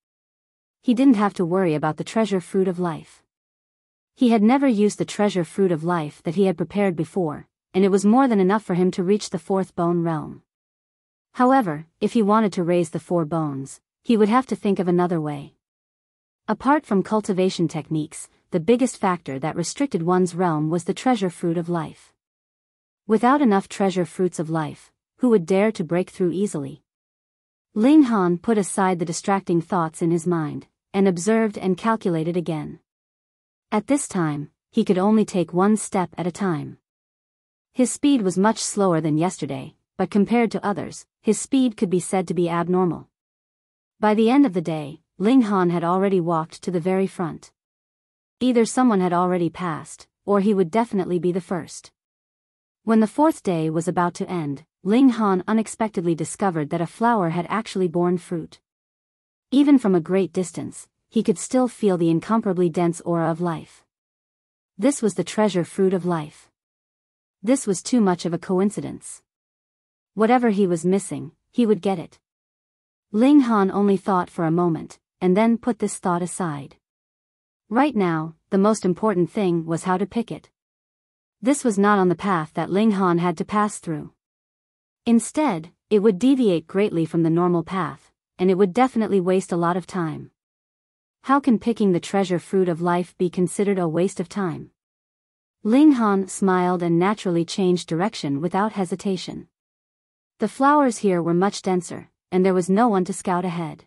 He didn't have to worry about the treasure fruit of life. He had never used the treasure fruit of life that he had prepared before, and it was more than enough for him to reach the 4th bone realm. However, if he wanted to raise the 4 bones, he would have to think of another way. Apart from cultivation techniques, the biggest factor that restricted one's realm was the treasure fruit of life. Without enough treasure fruits of life, who would dare to break through easily? Ling Han put aside the distracting thoughts in his mind, and observed and calculated again. At this time, he could only take 1 step at a time. His speed was much slower than yesterday, but compared to others, his speed could be said to be abnormal. By the end of the day, Ling Han had already walked to the very front. Either someone had already passed, or he would definitely be the first. When the 4th day was about to end, Ling Han unexpectedly discovered that a flower had actually borne fruit. Even from a great distance, he could still feel the incomparably dense aura of life. This was the treasure fruit of life. This was too much of a coincidence. Whatever he was missing, he would get it. Ling Han only thought for a moment, and then put this thought aside. Right now, the most important thing was how to pick it. This was not on the path that Ling Han had to pass through. Instead, it would deviate greatly from the normal path, and it would definitely waste a lot of time. How can picking the treasure fruit of life be considered a waste of time? Ling Han smiled and naturally changed direction without hesitation. The flowers here were much denser, and there was no one to scout ahead.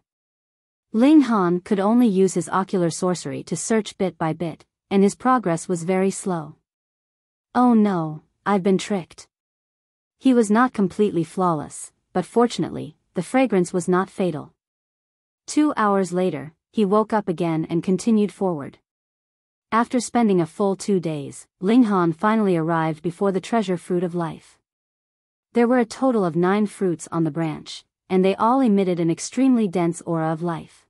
Ling Han could only use his ocular sorcery to search bit by bit, and his progress was very slow. Oh no, I've been tricked. He was not completely flawless, but fortunately, the the fragrance was not fatal. 2 hours later, he woke up again and continued forward. After spending a full 2 days, Linghan finally arrived before the treasure fruit of life. There were a total of 9 fruits on the branch, and they all emitted an extremely dense aura of life.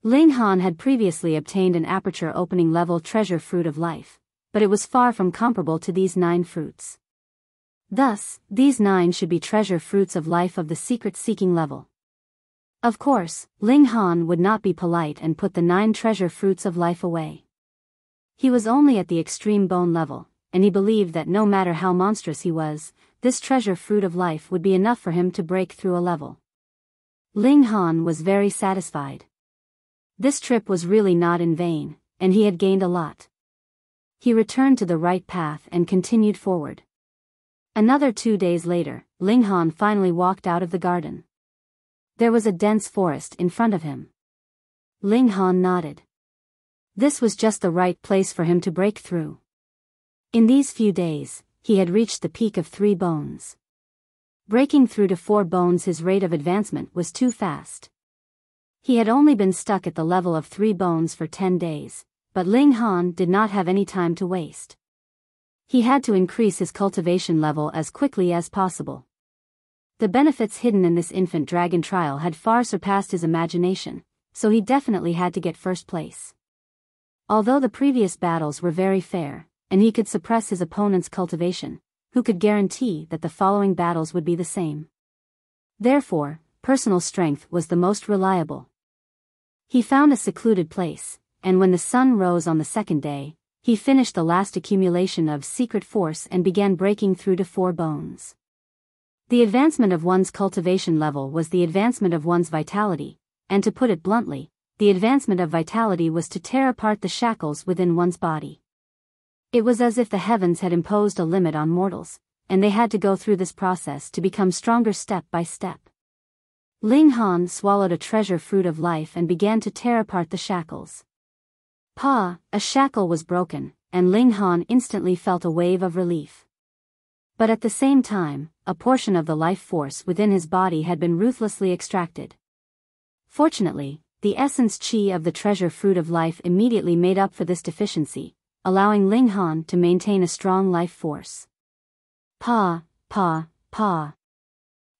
Linghan had previously obtained an aperture opening level treasure fruit of life, but it was far from comparable to these 9 fruits. Thus, these 9 should be treasure fruits of life of the secret seeking level. Of course, Linghan would not be polite and put the 9 treasure fruits of life away. He was only at the extreme bone level, and he believed that no matter how monstrous he was, this treasure fruit of life would be enough for him to break through a level. Linghan was very satisfied. This trip was really not in vain, and he had gained a lot. He returned to the right path and continued forward. Another 2 days later, Linghan finally walked out of the garden. There was a dense forest in front of him. Linghan nodded. This was just the right place for him to break through. In these few days, he had reached the peak of 3 bones. Breaking through to 4 bones, his rate of advancement was too fast. He had only been stuck at the level of 3 bones for 10 days, but Linghan did not have any time to waste. He had to increase his cultivation level as quickly as possible. The benefits hidden in this infant dragon trial had far surpassed his imagination, so he definitely had to get first place. Although the previous battles were very fair, and he could suppress his opponent's cultivation, who could guarantee that the following battles would be the same? Therefore, personal strength was the most reliable. He found a secluded place, and when the sun rose on the second day, he finished the last accumulation of secret force and began breaking through to 4 bones. The advancement of one's cultivation level was the advancement of one's vitality, and to put it bluntly, the advancement of vitality was to tear apart the shackles within one's body. It was as if the heavens had imposed a limit on mortals, and they had to go through this process to become stronger step by step. Linghan swallowed a treasure fruit of life and began to tear apart the shackles. A shackle was broken, and Linghan instantly felt a wave of relief. But at the same time, a portion of the life force within his body had been ruthlessly extracted. Fortunately, the essence qi of the treasure fruit of life immediately made up for this deficiency, allowing Linghan to maintain a strong life force.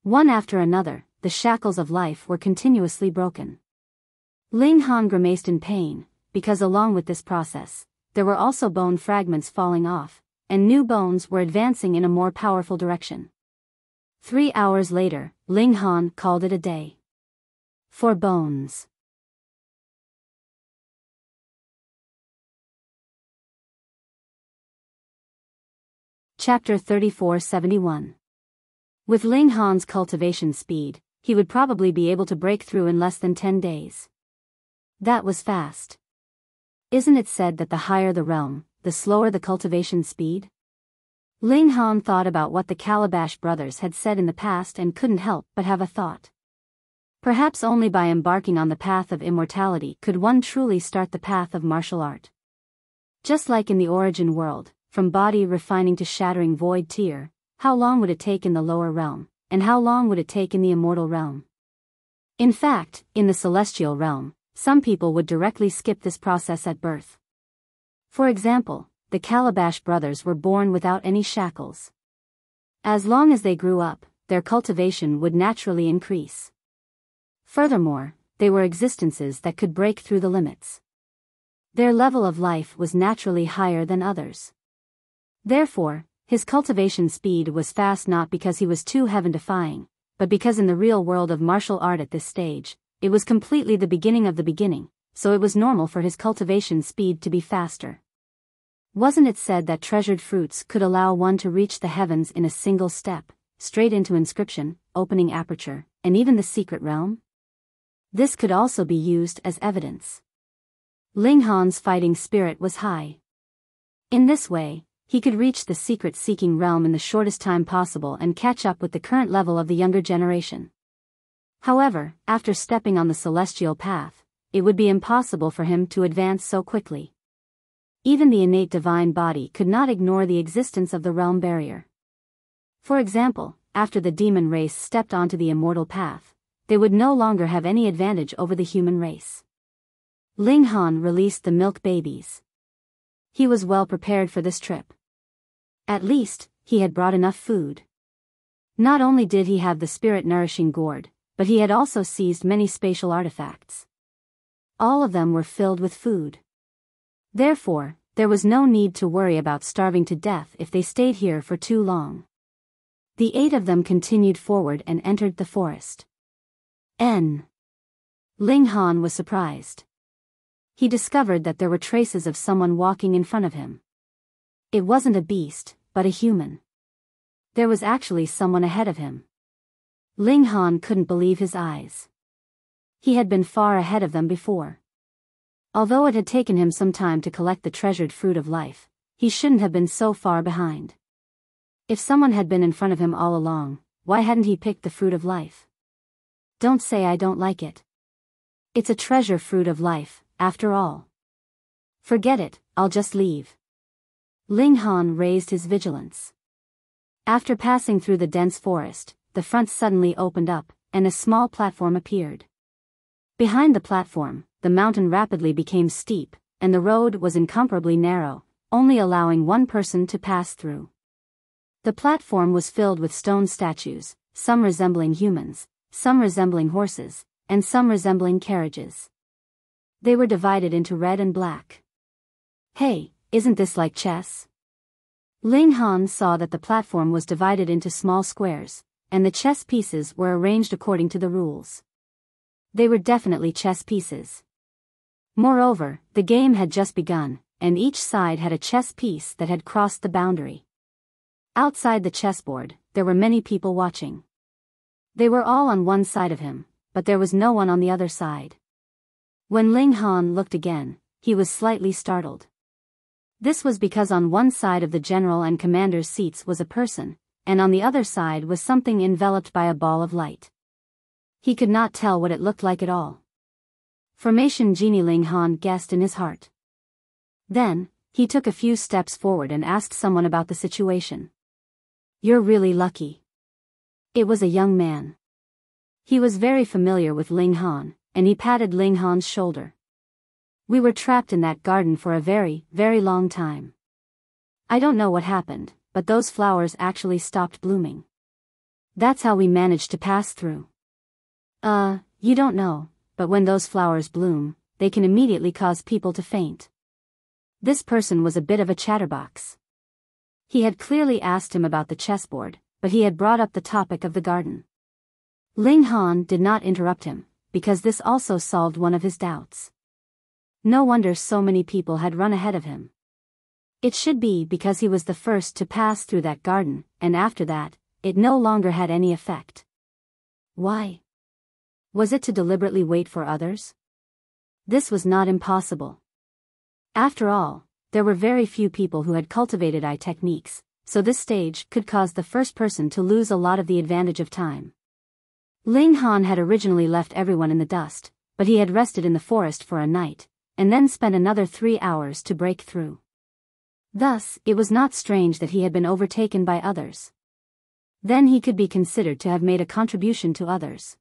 One after another, the shackles of life were continuously broken. Linghan grimaced in pain, because along with this process, there were also bone fragments falling off, and new bones were advancing in a more powerful direction. 3 hours later, Linghan called it a day. 4 bones. Chapter 3471. With Linghan's cultivation speed, he would probably be able to break through in less than 10 days. That was fast. Isn't it said that the higher the realm, the slower the cultivation speed? Linghan thought about what the Calabash brothers had said in the past and couldn't help but have a thought. Perhaps only by embarking on the path of immortality could one truly start the path of martial art. Just like in the origin world, from body refining to shattering void tier, how long would it take in the lower realm, and how long would it take in the immortal realm? In fact, in the celestial realm, some people would directly skip this process at birth. For example, the Calabash brothers were born without any shackles. As long as they grew up, their cultivation would naturally increase. Furthermore, they were existences that could break through the limits. Their level of life was naturally higher than others. Therefore, his cultivation speed was fast not because he was too heaven-defying, but because in the real world of martial art at this stage, it was completely the beginning of the beginning, so it was normal for his cultivation speed to be faster. Wasn't it said that treasured fruits could allow one to reach the heavens in a single step, straight into inscription, opening aperture, and even the secret realm? This could also be used as evidence. Linghan's fighting spirit was high. In this way, he could reach the secret-seeking realm in the shortest time possible and catch up with the current level of the younger generation. However, after stepping on the celestial path, it would be impossible for him to advance so quickly. Even the innate divine body could not ignore the existence of the realm barrier. For example, after the demon race stepped onto the immortal path, they would no longer have any advantage over the human race. Ling Han released the milk babies. He was well prepared for this trip. At least, he had brought enough food. Not only did he have the spirit-nourishing gourd, but he had also seized many spatial artifacts. All of them were filled with food. Therefore, there was no need to worry about starving to death if they stayed here for too long. The 8 of them continued forward and entered the forest. Ling Han was surprised. He discovered that there were traces of someone walking in front of him. It wasn't a beast, but a human. There was actually someone ahead of him. Ling Han couldn't believe his eyes. He had been far ahead of them before. Although it had taken him some time to collect the treasured fruit of life, he shouldn't have been so far behind. If someone had been in front of him all along, why hadn't he picked the fruit of life? Don't say I don't like it. It's a treasure fruit of life, after all. Forget it, I'll just leave. Ling Han raised his vigilance. After passing through the dense forest, the front suddenly opened up, and a small platform appeared. Behind the platform, the mountain rapidly became steep, and the road was incomparably narrow, only allowing one person to pass through. The platform was filled with stone statues, some resembling humans, some resembling horses, and some resembling carriages. They were divided into red and black. Hey, isn't this like chess? Ling Han saw that the platform was divided into small squares, and the chess pieces were arranged according to the rules. They were definitely chess pieces. Moreover, the game had just begun, and each side had a chess piece that had crossed the boundary. Outside the chessboard, there were many people watching. They were all on one side of him, but there was no one on the other side. When Ling Han looked again, he was slightly startled. This was because on one side of the general and commander's seats was a person, and on the other side was something enveloped by a ball of light. He could not tell what it looked like at all. Formation Genie, Ling Han guessed in his heart. Then, he took a few steps forward and asked someone about the situation. You're really lucky. It was a young man. He was very familiar with Ling Han, and he patted Ling Han's shoulder. We were trapped in that garden for a very, very long time. I don't know what happened, but those flowers actually stopped blooming. That's how we managed to pass through. You don't know, but when those flowers bloom, they can immediately cause people to faint. This person was a bit of a chatterbox. He had clearly asked him about the chessboard, but he had brought up the topic of the garden. Ling Han did not interrupt him, because this also solved one of his doubts. No wonder so many people had run ahead of him. It should be because he was the first to pass through that garden, and after that, it no longer had any effect. Why? Was it to deliberately wait for others? This was not impossible. After all, there were very few people who had cultivated eye techniques, so this stage could cause the first person to lose a lot of the advantage of time. Ling Han had originally left everyone in the dust, but he had rested in the forest for a night, and then spent another 3 hours to break through. Thus, it was not strange that he had been overtaken by others. Then he could be considered to have made a contribution to others.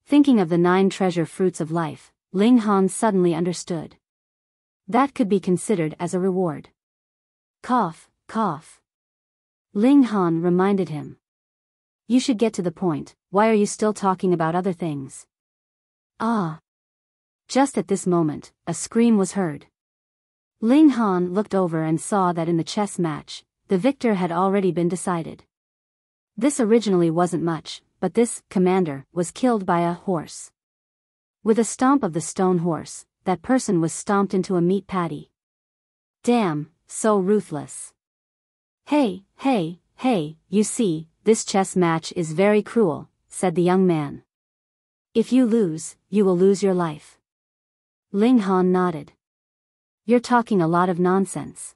Thinking of the 9 treasure fruits of life, Ling Han suddenly understood. That could be considered as a reward. Cough, cough. Ling Han reminded him. You should get to the point, why are you still talking about other things? Ah. Just at this moment, a scream was heard. Ling Han looked over and saw that in the chess match, the victor had already been decided. This originally wasn't much, but this commander was killed by a horse. With a stomp of the stone horse, that person was stomped into a meat patty. Damn, so ruthless. Hey, you see, this chess match is very cruel, said the young man. If you lose, you will lose your life. Ling Han nodded. You're talking a lot of nonsense.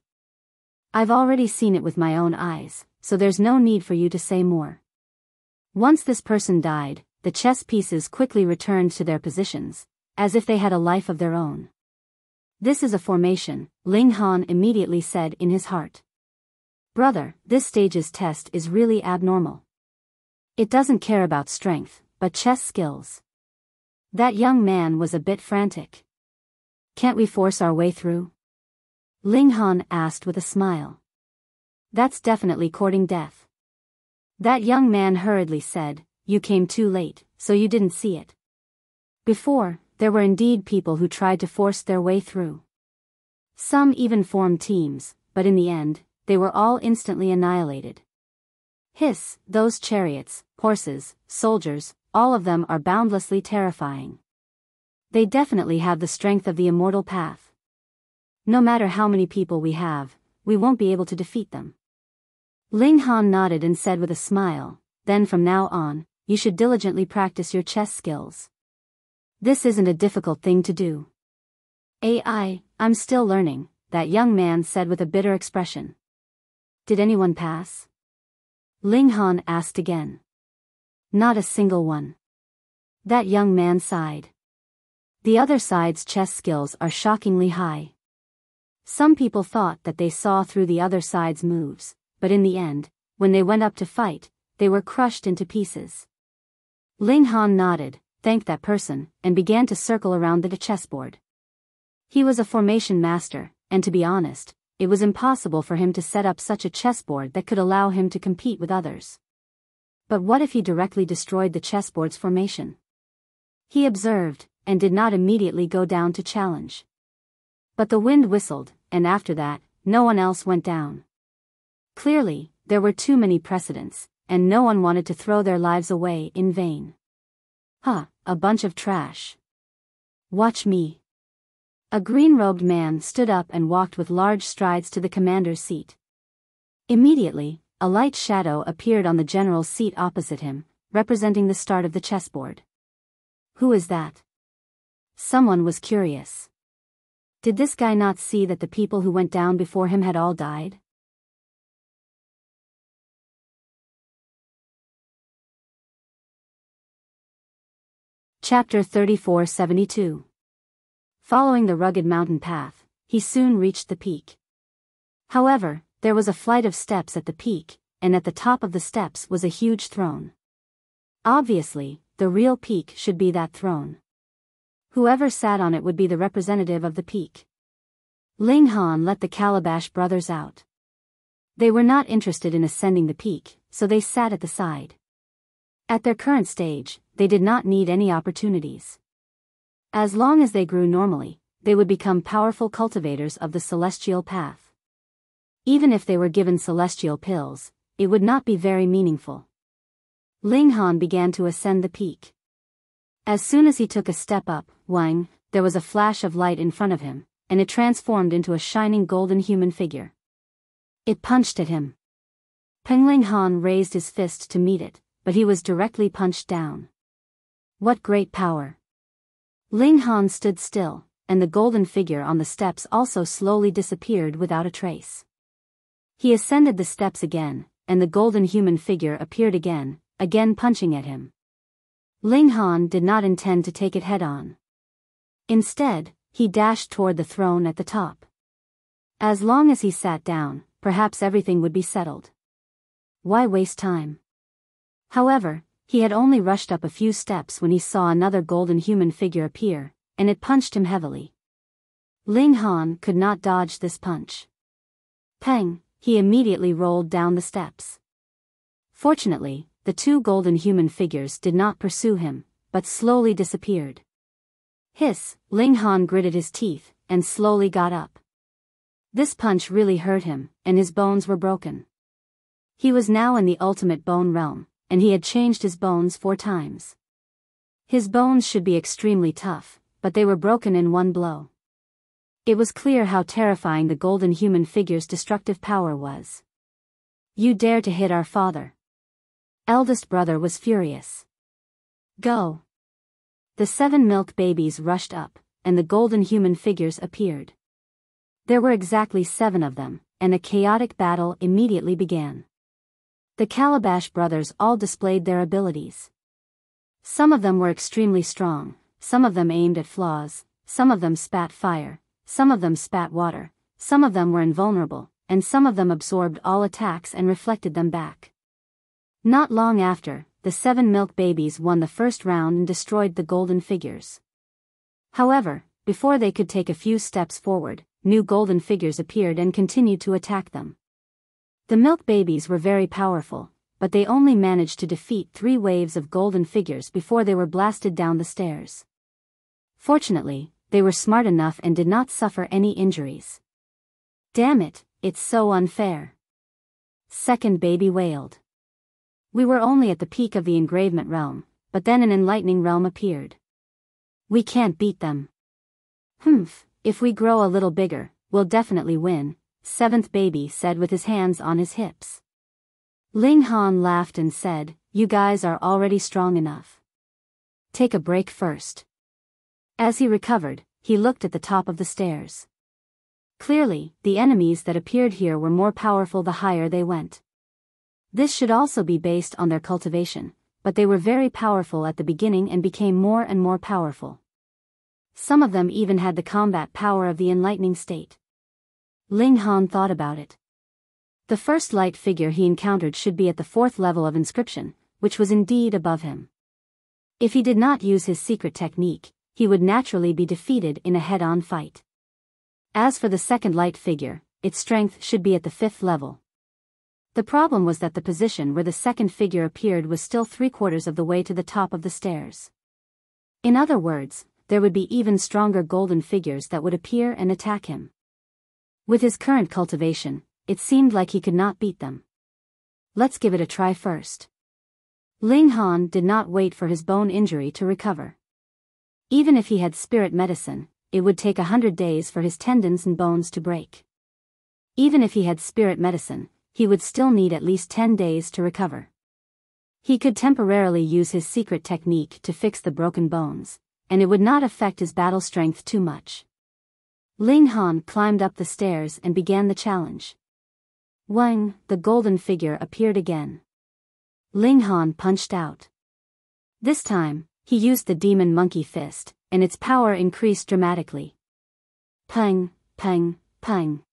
I've already seen it with my own eyes, so there's no need for you to say more. Once this person died, the chess pieces quickly returned to their positions, as if they had a life of their own. This is a formation, Ling Han immediately said in his heart. Brother, this stage's test is really abnormal. It doesn't care about strength, but chess skills. That young man was a bit frantic. Can't we force our way through? Ling Han asked with a smile. That's definitely courting death. That young man hurriedly said, you came too late, so you didn't see it. Before, there were indeed people who tried to force their way through. Some even formed teams, but in the end, they were all instantly annihilated. Hiss, those chariots, horses, soldiers, all of them are boundlessly terrifying. They definitely have the strength of the immortal path. No matter how many people we have, we won't be able to defeat them. Ling Han nodded and said with a smile, then from now on, you should diligently practice your chess skills. This isn't a difficult thing to do. I'm still learning, that young man said with a bitter expression. Did anyone pass? Ling Han asked again. Not a single one. That young man sighed. The other side's chess skills are shockingly high. Some people thought that they saw through the other side's moves, but in the end, when they went up to fight, they were crushed into pieces. Ling Han nodded, thanked that person, and began to circle around the chessboard. He was a formation master, and to be honest, it was impossible for him to set up such a chessboard that could allow him to compete with others. But what if he directly destroyed the chessboard's formation? He observed, and did not immediately go down to challenge. But the wind whistled, and after that, no one else went down. Clearly, there were too many precedents, and no one wanted to throw their lives away in vain. A bunch of trash. Watch me. A green-robed man stood up and walked with large strides to the commander's seat. Immediately, a light shadow appeared on the general's seat opposite him, representing the start of the chessboard. Who is that? Someone was curious. Did this guy not see that the people who went down before him had all died? Chapter 3472. Following the rugged mountain path, he soon reached the peak. However, there was a flight of steps at the peak, and at the top of the steps was a huge throne. Obviously, the real peak should be that throne. Whoever sat on it would be the representative of the peak. Ling Han let the Calabash brothers out. They were not interested in ascending the peak, so they sat at the side. At their current stage, they did not need any opportunities. As long as they grew normally, they would become powerful cultivators of the celestial path. Even if they were given celestial pills, it would not be very meaningful. Ling Han began to ascend the peak. As soon as he took a step up, whang, there was a flash of light in front of him, and it transformed into a shining golden human figure. It punched at him. Ling Han raised his fist to meet it, but he was directly punched down. What great power! Ling Han stood still, and the golden figure on the steps also slowly disappeared without a trace. He ascended the steps again, and the golden human figure appeared again punching at him. Ling Han did not intend to take it head-on. Instead, he dashed toward the throne at the top. As long as he sat down, perhaps everything would be settled. Why waste time? However, he had only rushed up a few steps when he saw another golden human figure appear, and it punched him heavily. Ling Han could not dodge this punch. Peng, he immediately rolled down the steps. Fortunately, the two golden human figures did not pursue him, but slowly disappeared. Hiss, Ling Han gritted his teeth, and slowly got up. This punch really hurt him, and his bones were broken. He was now in the ultimate bone realm, and he had changed his bones 4 times. His bones should be extremely tough, but they were broken in one blow. It was clear how terrifying the golden human figure's destructive power was. You dare to hit our father. Eldest brother was furious. Go. The 7 milk babies rushed up, and the golden human figures appeared. There were exactly 7 of them, and a chaotic battle immediately began. The Calabash brothers all displayed their abilities. Some of them were extremely strong, some of them aimed at flaws, some of them spat fire, some of them spat water, some of them were invulnerable, and some of them absorbed all attacks and reflected them back. Not long after, the 7 milk babies won the first round and destroyed the golden figures. However, before they could take a few steps forward, new golden figures appeared and continued to attack them. The milk babies were very powerful, but they only managed to defeat 3 waves of golden figures before they were blasted down the stairs. Fortunately, they were smart enough and did not suffer any injuries. "Damn it, it's so unfair," second baby wailed. "We were only at the peak of the engravement realm, but then an enlightening realm appeared. We can't beat them." "Humph, if we grow a little bigger, we'll definitely win," seventh baby said with his hands on his hips. Ling Han laughed and said, "You guys are already strong enough. Take a break first." As he recovered, he looked at the top of the stairs. Clearly, the enemies that appeared here were more powerful the higher they went. This should also be based on their cultivation, but they were very powerful at the beginning and became more and more powerful. Some of them even had the combat power of the enlightening state. Ling Han thought about it. The first light figure he encountered should be at the 4th level of inscription, which was indeed above him. If he did not use his secret technique, he would naturally be defeated in a head-on fight. As for the second light figure, its strength should be at the 5th level. The problem was that the position where the second figure appeared was still 3/4 of the way to the top of the stairs. In other words, there would be even stronger golden figures that would appear and attack him. With his current cultivation, it seemed like he could not beat them. Let's give it a try first. Ling Han did not wait for his bone injury to recover. Even if he had spirit medicine, it would take 100 days for his tendons and bones to break. Even if he had spirit medicine, he would still need at least 10 days to recover. He could temporarily use his secret technique to fix the broken bones, and it would not affect his battle strength too much. Ling Han climbed up the stairs and began the challenge. Wang, the golden figure appeared again. Ling Han punched out. This time, he used the demon monkey fist, and its power increased dramatically. Pang, pang, pang.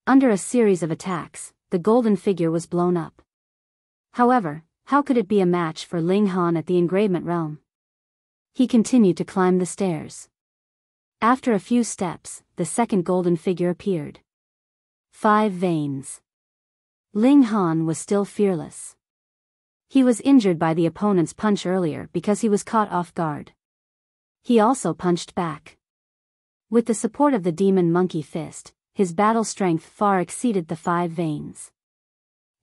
Under a series of attacks, the golden figure was blown up. However, how could it be a match for Ling Han at the engravement realm? He continued to climb the stairs. After a few steps, the second golden figure appeared. 5 veins. Ling Han was still fearless. He was injured by the opponent's punch earlier because he was caught off guard. He also punched back. With the support of the demon monkey fist, his battle strength far exceeded the 5 veins.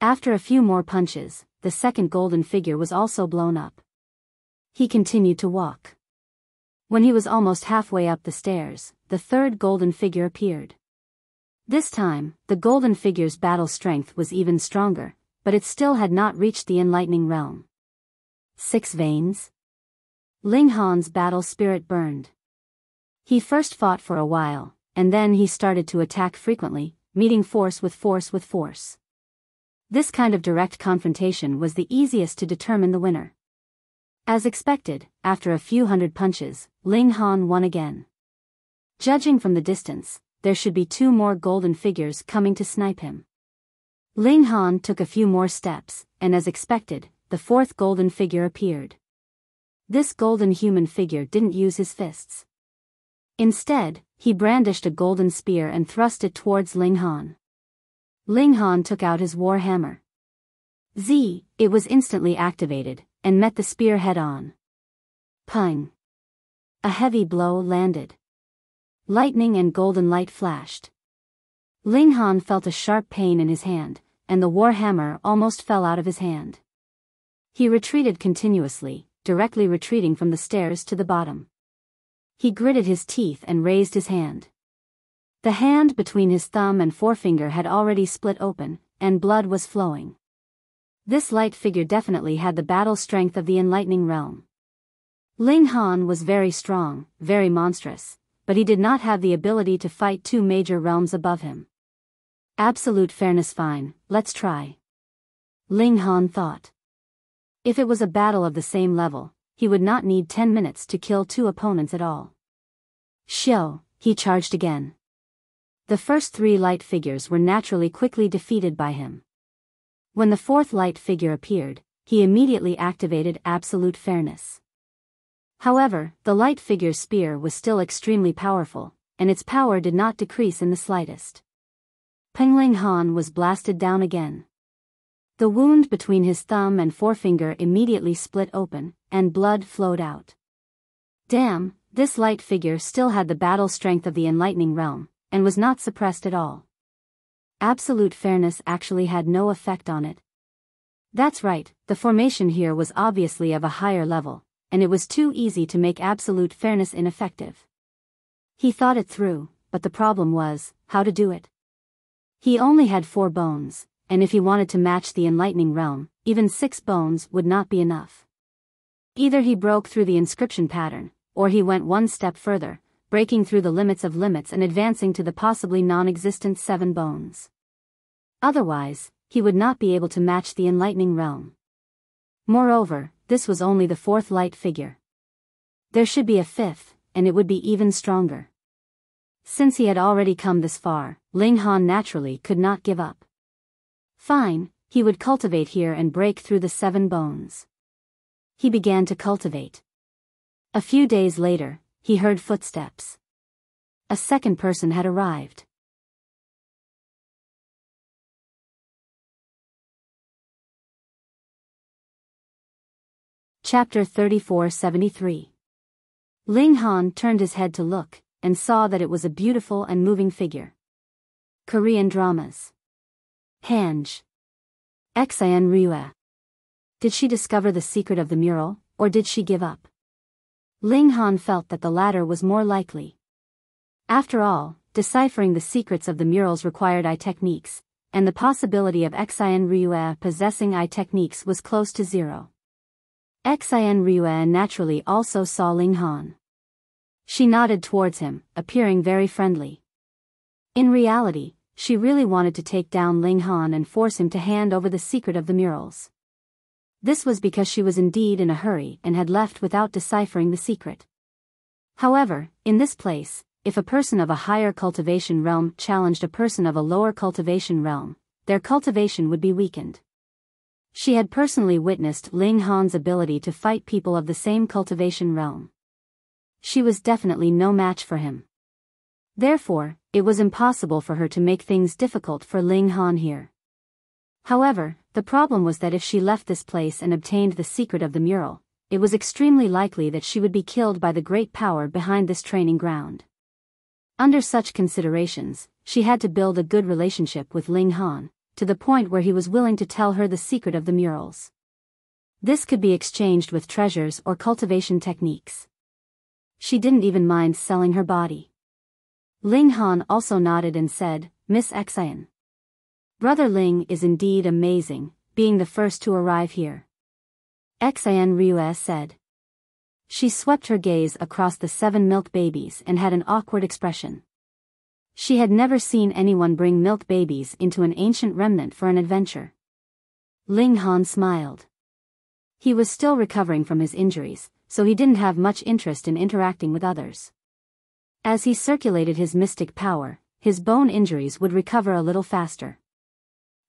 After a few more punches, the second golden figure was also blown up. He continued to walk. When he was almost halfway up the stairs, the third golden figure appeared. This time, the golden figure's battle strength was even stronger, but it still had not reached the enlightening realm. 6 veins? Ling Han's battle spirit burned. He first fought for a while, and then he started to attack frequently, meeting force with force with force. This kind of direct confrontation was the easiest to determine the winner. As expected, after a few hundred punches, Ling Han won again. Judging from the distance, there should be 2 more golden figures coming to snipe him. Ling Han took a few more steps, and as expected, the 4th golden figure appeared. This golden human figure didn't use his fists. Instead, he brandished a golden spear and thrust it towards Ling Han. Ling Han took out his war hammer. It was instantly activated, and met the spear head-on. Pang! A heavy blow landed. Lightning and golden light flashed. Ling Han felt a sharp pain in his hand, and the war hammer almost fell out of his hand. He retreated continuously, directly retreating from the stairs to the bottom. He gritted his teeth and raised his hand. The hand between his thumb and forefinger had already split open, and blood was flowing. This light figure definitely had the battle strength of the enlightening realm. Ling Han was very strong, very monstrous, but he did not have the ability to fight 2 major realms above him. Absolute fairness. Fine, let's try. Ling Han thought. If it was a battle of the same level, he would not need 10 minutes to kill 2 opponents at all. Xiao, he charged again. The first 3 light figures were naturally quickly defeated by him. When the 4th light figure appeared, he immediately activated absolute fairness. However, the light figure's spear was still extremely powerful, and its power did not decrease in the slightest. Peng Ling Han was blasted down again. The wound between his thumb and forefinger immediately split open, and blood flowed out. Damn, this light figure still had the battle strength of the enlightening realm, and was not suppressed at all. Absolute fairness actually had no effect on it. That's right, the formation here was obviously of a higher level, and it was too easy to make absolute fairness ineffective. He thought it through, but the problem was, how to do it. He only had 4 bones, and if he wanted to match the enlightening realm, even 6 bones would not be enough. Either he broke through the inscription pattern, or he went one step further, breaking through the limits of limits and advancing to the possibly non-existent 7 bones. Otherwise, he would not be able to match the enlightening realm. Moreover, this was only the 4th light figure. There should be a 5th, and it would be even stronger. Since he had already come this far, Ling Han naturally could not give up. Fine, he would cultivate here and break through the 7 bones. He began to cultivate. A few days later, he heard footsteps. A second person had arrived. Chapter 3473. Ling Han turned his head to look, and saw that it was a beautiful and moving figure. Korean dramas. Hanj. Xian Ryue. Did she discover the secret of the mural, or did she give up? Ling Han felt that the latter was more likely. After all, deciphering the secrets of the murals required eye techniques, and the possibility of Xian Ryue possessing eye techniques was close to 0. Xian Ryue naturally also saw Ling Han. She nodded towards him, appearing very friendly. In reality, she really wanted to take down Ling Han and force him to hand over the secret of the murals. This was because she was indeed in a hurry and had left without deciphering the secret. However, in this place, if a person of a higher cultivation realm challenged a person of a lower cultivation realm, their cultivation would be weakened. She had personally witnessed Ling Han's ability to fight people of the same cultivation realm. She was definitely no match for him. Therefore, it was impossible for her to make things difficult for Ling Han here. However, the problem was that if she left this place and obtained the secret of the mural, it was extremely likely that she would be killed by the great power behind this training ground. Under such considerations, she had to build a good relationship with Ling Han, to the point where he was willing to tell her the secret of the murals. This could be exchanged with treasures or cultivation techniques. She didn't even mind selling her body. Ling Han also nodded and said, "Miss Xian. Brother Ling is indeed amazing, being the first to arrive here." Xian Ryue said. She swept her gaze across the 7 milk babies and had an awkward expression. She had never seen anyone bring milk babies into an ancient remnant for an adventure. Ling Han smiled. He was still recovering from his injuries, so he didn't have much interest in interacting with others. As he circulated his mystic power, his bone injuries would recover a little faster.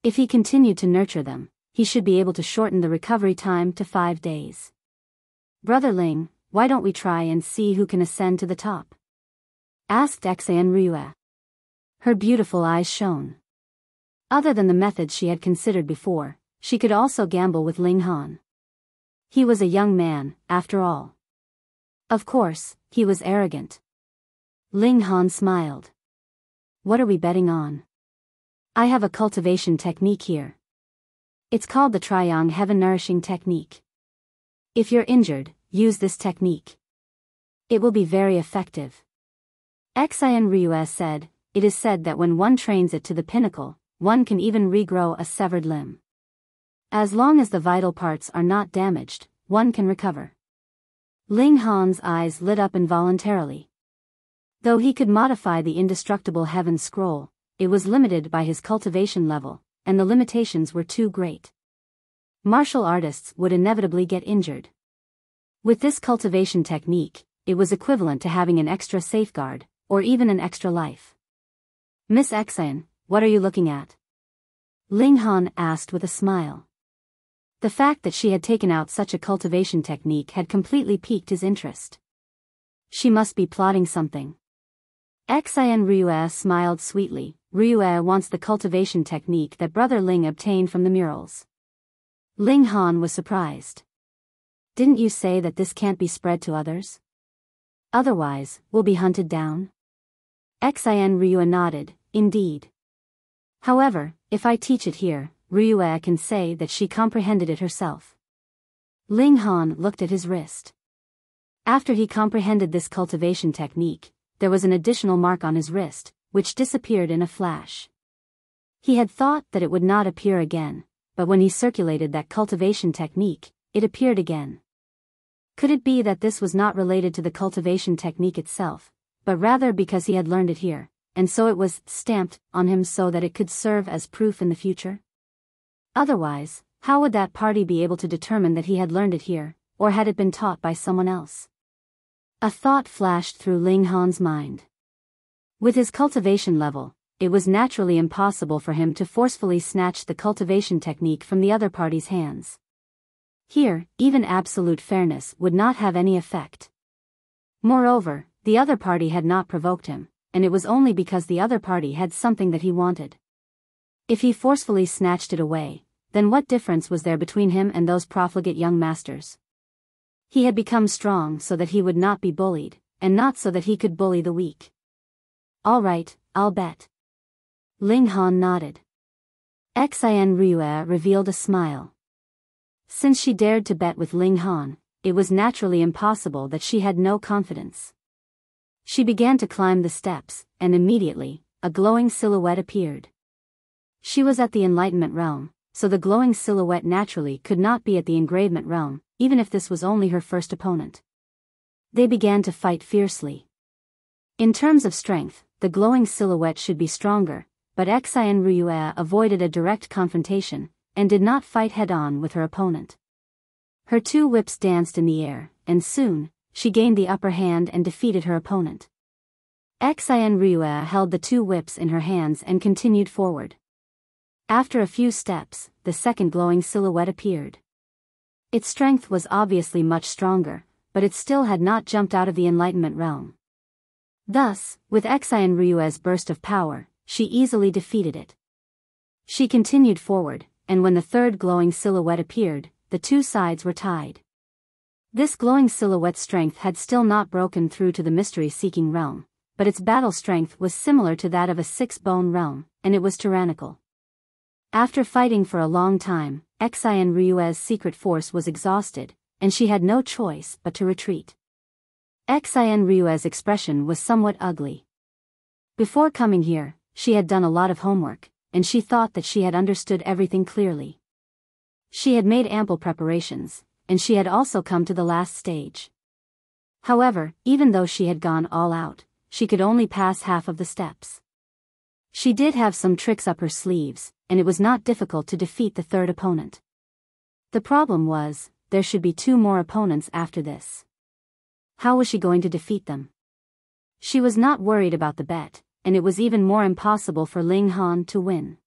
If he continued to nurture them, he should be able to shorten the recovery time to 5 days. "Brother Ling, why don't we try and see who can ascend to the top?" asked Xian Ryue. Her beautiful eyes shone. Other than the methods she had considered before, she could also gamble with Ling Han. He was a young man, after all. Of course, he was arrogant. Ling Han smiled. "What are we betting on?" "I have a cultivation technique here. It's called the Triang Heaven Nourishing Technique. If you're injured, use this technique. It will be very effective." Xian Ryue said, "It is said that when one trains it to the pinnacle, one can even regrow a severed limb. As long as the vital parts are not damaged, one can recover." Ling Han's eyes lit up involuntarily. Though he could modify the indestructible heaven scroll, it was limited by his cultivation level, and the limitations were too great. Martial artists would inevitably get injured. With this cultivation technique, it was equivalent to having an extra safeguard, or even an extra life. "Miss Xian, what are you looking at?" Ling Han asked with a smile. The fact that she had taken out such a cultivation technique had completely piqued his interest. She must be plotting something. Xin Ryue smiled sweetly. Ryue wants the cultivation technique that Brother Ling obtained from the murals. Ling Han was surprised. Didn't you say that this can't be spread to others? Otherwise, we'll be hunted down? Xin Ryue nodded, indeed. However, if I teach it here, Ryue can say that she comprehended it herself. Ling Han looked at his wrist. After he comprehended this cultivation technique, there was an additional mark on his wrist, which disappeared in a flash. He had thought that it would not appear again, but when he circulated that cultivation technique, it appeared again. Could it be that this was not related to the cultivation technique itself, but rather because he had learned it here, and so it was stamped on him so that it could serve as proof in the future? Otherwise, how would that party be able to determine that he had learned it here, or had it been taught by someone else? A thought flashed through Ling Han's mind. With his cultivation level, it was naturally impossible for him to forcefully snatch the cultivation technique from the other party's hands. Here, even absolute fairness would not have any effect. Moreover, the other party had not provoked him, and it was only because the other party had something that he wanted. If he forcefully snatched it away, then what difference was there between him and those profligate young masters? He had become strong so that he would not be bullied, and not so that he could bully the weak. All right, I'll bet. Ling Han nodded. Xin Ryue revealed a smile. Since she dared to bet with Ling Han, it was naturally impossible that she had no confidence. She began to climb the steps, and immediately, a glowing silhouette appeared. She was at the Enlightenment realm, so the glowing silhouette naturally could not be at the Engravement realm, even if this was only her first opponent. They began to fight fiercely. In terms of strength, the glowing silhouette should be stronger, but Xin Ryue avoided a direct confrontation, and did not fight head-on with her opponent. Her two whips danced in the air, and soon, she gained the upper hand and defeated her opponent. Xin Ryue held the two whips in her hands and continued forward. After a few steps, the second glowing silhouette appeared. Its strength was obviously much stronger, but it still had not jumped out of the Enlightenment realm. Thus, with Xin Ryue's burst of power, she easily defeated it. She continued forward, and when the third glowing silhouette appeared, the two sides were tied. This glowing silhouette's strength had still not broken through to the mystery-seeking realm, but its battle strength was similar to that of a six-bone realm, and it was tyrannical. After fighting for a long time, Xin Ryue's secret force was exhausted, and she had no choice but to retreat. Xin Ryue's expression was somewhat ugly. Before coming here, she had done a lot of homework, and she thought that she had understood everything clearly. She had made ample preparations, and she had also come to the last stage. However, even though she had gone all out, she could only pass half of the steps. She did have some tricks up her sleeves, and it was not difficult to defeat the third opponent. The problem was, there should be two more opponents after this. How was she going to defeat them? She was not worried about the bet, and it was even more impossible for Ling Han to win.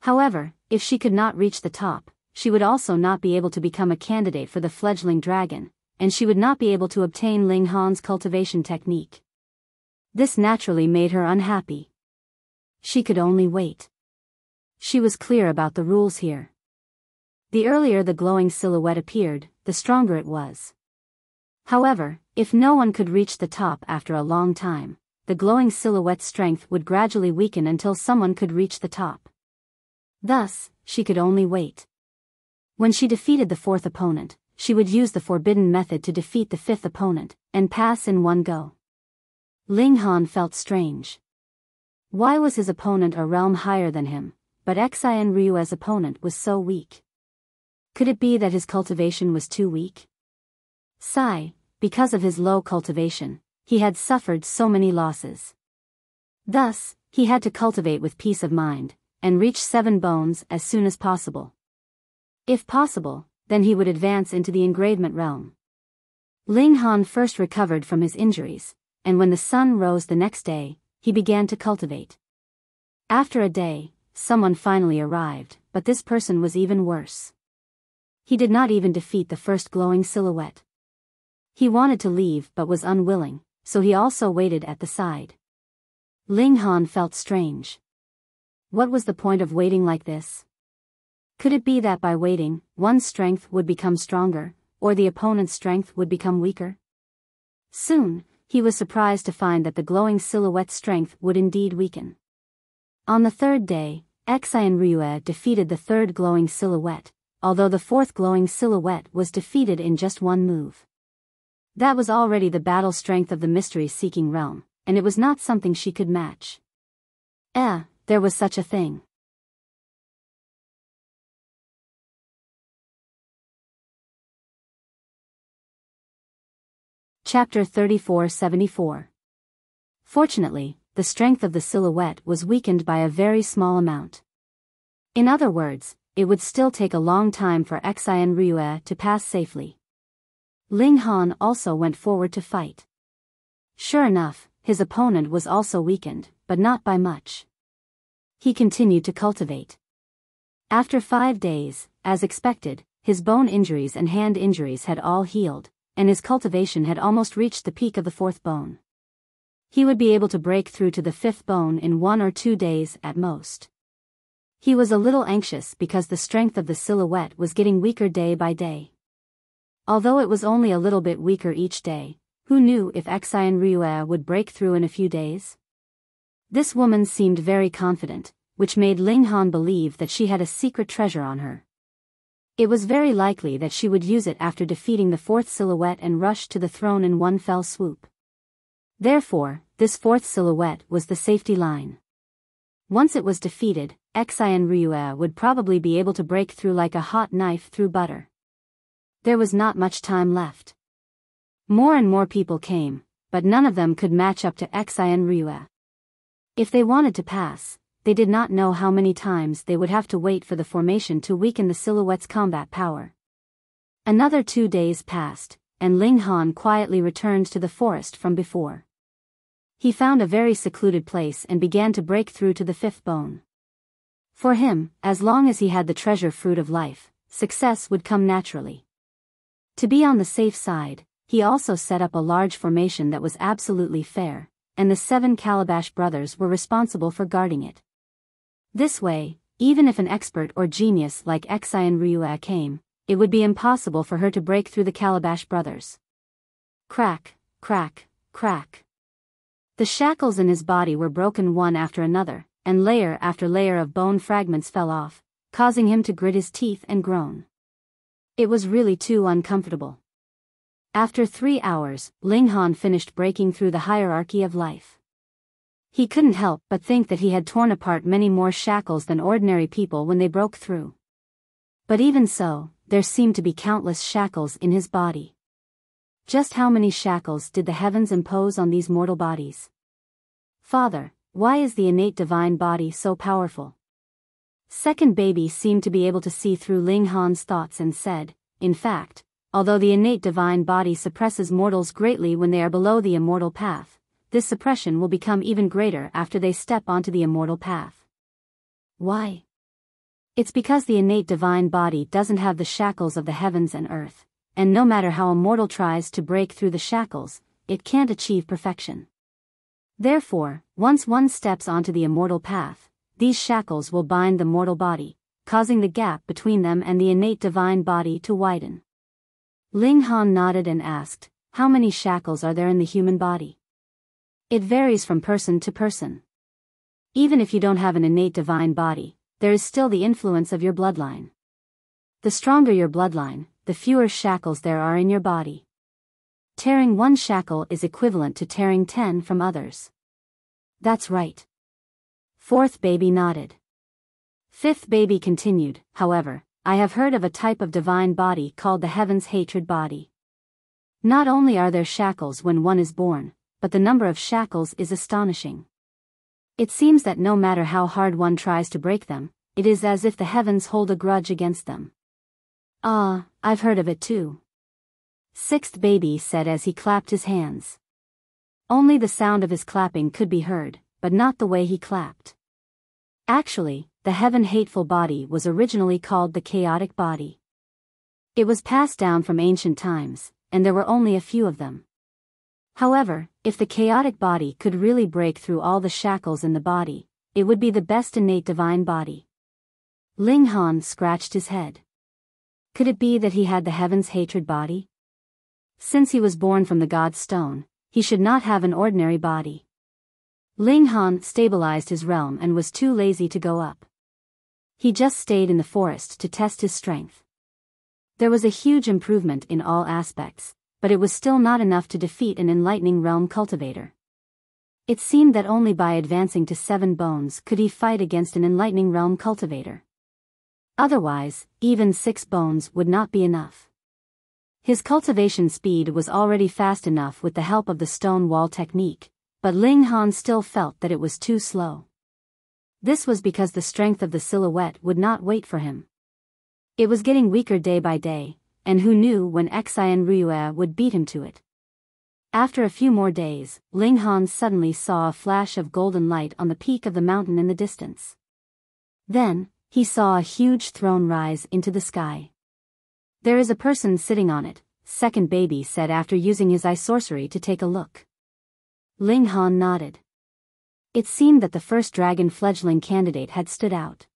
However, if she could not reach the top, she would also not be able to become a candidate for the fledgling dragon, and she would not be able to obtain Ling Han's cultivation technique. This naturally made her unhappy. She could only wait. She was clear about the rules here. The earlier the glowing silhouette appeared, the stronger it was. However, if no one could reach the top after a long time, the glowing silhouette's strength would gradually weaken until someone could reach the top. Thus, she could only wait. When she defeated the fourth opponent, she would use the forbidden method to defeat the fifth opponent, and pass in one go. Ling Han felt strange. Why was his opponent a realm higher than him, but Xin Ryue's opponent was so weak? Could it be that his cultivation was too weak? Because of his low cultivation, he had suffered so many losses. Thus, he had to cultivate with peace of mind, and reach 7 bones as soon as possible. If possible, then he would advance into the engravement realm. Ling Han first recovered from his injuries, and when the sun rose the next day, he began to cultivate. After a day, someone finally arrived, but this person was even worse. He did not even defeat the first glowing silhouette. He wanted to leave but was unwilling, so he also waited at the side. Ling Han felt strange. What was the point of waiting like this? Could it be that by waiting, one's strength would become stronger, or the opponent's strength would become weaker? Soon, he was surprised to find that the glowing silhouette's strength would indeed weaken. On the third day, Xian Rue defeated the third glowing silhouette, although the fourth glowing silhouette was defeated in just one move. That was already the battle strength of the mystery-seeking realm, and it was not something she could match. There was such a thing. Chapter 34-74. Fortunately, the strength of the silhouette was weakened by a very small amount. In other words, it would still take a long time for Xian Rue to pass safely. Ling Han also went forward to fight. Sure enough, his opponent was also weakened, but not by much. He continued to cultivate. After 5 days, as expected, his bone injuries and hand injuries had all healed, and his cultivation had almost reached the peak of the 4th bone. He would be able to break through to the 5th bone in 1 or 2 days at most. He was a little anxious because the strength of the silhouette was getting weaker day by day. Although it was only a little bit weaker each day, who knew if Xian Rue would break through in a few days? This woman seemed very confident, which made Ling Han believe that she had a secret treasure on her. It was very likely that she would use it after defeating the 4th silhouette and rush to the throne in one fell swoop. Therefore, this 4th silhouette was the safety line. Once it was defeated, Xian Rue would probably be able to break through like a hot knife through butter. There was not much time left. More and more people came, but none of them could match up to Xian Rue. If they wanted to pass, they did not know how many times they would have to wait for the formation to weaken the silhouette's combat power. Another 2 days passed, and Ling Han quietly returned to the forest from before. He found a very secluded place and began to break through to the 5th bone. For him, as long as he had the treasure fruit of life, success would come naturally. To be on the safe side, he also set up a large formation that was absolutely fair, and the 7 Calabash brothers were responsible for guarding it. This way, even if an expert or genius like Xian Rue came, it would be impossible for her to break through the Calabash brothers. Crack, crack, crack. The shackles in his body were broken one after another, and layer after layer of bone fragments fell off, causing him to grit his teeth and groan. It was really too uncomfortable. After 3 hours, Ling Han finished breaking through the hierarchy of life. He couldn't help but think that he had torn apart many more shackles than ordinary people when they broke through. But even so, there seemed to be countless shackles in his body. Just how many shackles did the heavens impose on these mortal bodies? Father, why is the innate divine body so powerful? Second baby seemed to be able to see through Ling Han's thoughts and said, in fact, although the innate divine body suppresses mortals greatly when they are below the immortal path, this suppression will become even greater after they step onto the immortal path. Why? It's because the innate divine body doesn't have the shackles of the heavens and earth, and no matter how a mortal tries to break through the shackles, it can't achieve perfection. Therefore, once one steps onto the immortal path, these shackles will bind the mortal body, causing the gap between them and the innate divine body to widen. Ling Han nodded and asked, how many shackles are there in the human body? It varies from person to person. Even if you don't have an innate divine body, there is still the influence of your bloodline. The stronger your bloodline, the fewer shackles there are in your body. Tearing one shackle is equivalent to tearing 10 from others. That's right. Fourth baby nodded. Fifth baby continued, however, I have heard of a type of divine body called the heaven's hatred body. Not only are there shackles when one is born, but the number of shackles is astonishing. It seems that no matter how hard one tries to break them, it is as if the heavens hold a grudge against them. Ah, I've heard of it too. Sixth baby said as he clapped his hands. Only the sound of his clapping could be heard, but not the way he clapped. Actually, the heaven-hateful body was originally called the chaotic body. It was passed down from ancient times, and there were only a few of them. However, if the chaotic body could really break through all the shackles in the body, it would be the best innate divine body. Ling Han scratched his head. Could it be that he had the heaven's hatred body? Since he was born from the god's stone, he should not have an ordinary body. Ling Han stabilized his realm and was too lazy to go up. He just stayed in the forest to test his strength. There was a huge improvement in all aspects, but it was still not enough to defeat an enlightening realm cultivator. It seemed that only by advancing to 7 bones could he fight against an enlightening realm cultivator. Otherwise, even 6 bones would not be enough. His cultivation speed was already fast enough with the help of the stone wall technique, but Ling Han still felt that it was too slow. This was because the strength of the silhouette would not wait for him. It was getting weaker day by day, and who knew when Xian Rue would beat him to it. After a few more days, Ling Han suddenly saw a flash of golden light on the peak of the mountain in the distance. Then, he saw a huge throne rise into the sky. There is a person sitting on it, second baby said after using his eye sorcery to take a look. Ling Han nodded. It seemed that the first dragon fledgling candidate had stood out.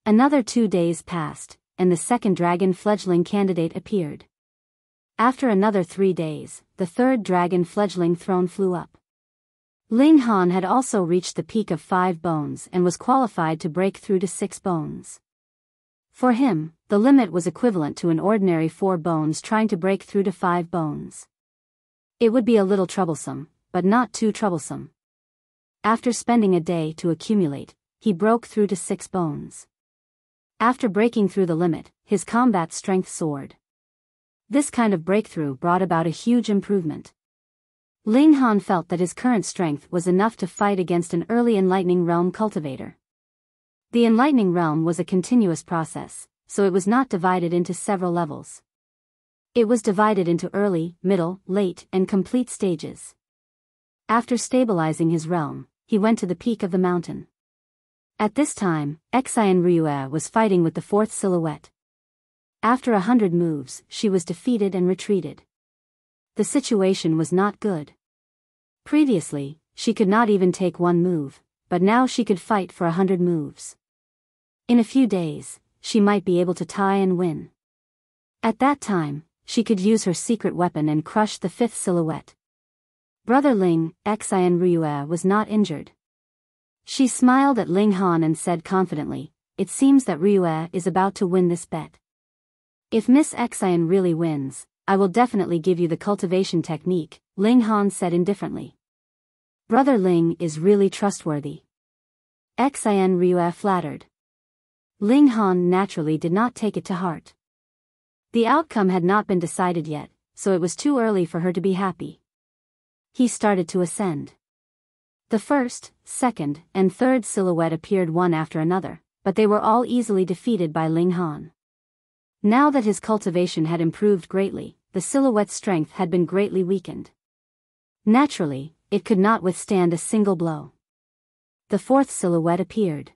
Another 2 days passed, and the second dragon fledgling candidate appeared. After another 3 days, the third dragon fledgling throne flew up. Ling Han had also reached the peak of 5 bones and was qualified to break through to 6 bones. For him, the limit was equivalent to an ordinary 4 bones trying to break through to 5 bones. It would be a little troublesome, but not too troublesome. After spending a day to accumulate, he broke through to 6 bones. After breaking through the limit, his combat strength soared. This kind of breakthrough brought about a huge improvement. Ling Han felt that his current strength was enough to fight against an early enlightening realm cultivator. The enlightening realm was a continuous process, so it was not divided into several levels. It was divided into early, middle, late, and complete stages. After stabilizing his realm, he went to the peak of the mountain. At this time, Xian Rue was fighting with the 4th silhouette. After 100 moves, she was defeated and retreated. The situation was not good. Previously, she could not even take 1 move, but now she could fight for 100 moves. In a few days, she might be able to tie and win. At that time, she could use her secret weapon and crush the 5th silhouette. Brother Ling, Xian Rue was not injured. She smiled at Ling Han and said confidently, "It seems that Rue is about to win this bet. If Miss Xian really wins, I will definitely give you the cultivation technique," Ling Han said indifferently. Brother Ling is really trustworthy. Xian Rue flattered. Ling Han naturally did not take it to heart. The outcome had not been decided yet, so it was too early for her to be happy. He started to ascend. The 1st, 2nd, and 3rd silhouette appeared one after another, but they were all easily defeated by Ling Han. Now that his cultivation had improved greatly, the silhouette's strength had been greatly weakened. Naturally, it could not withstand a single blow. The 4th silhouette appeared.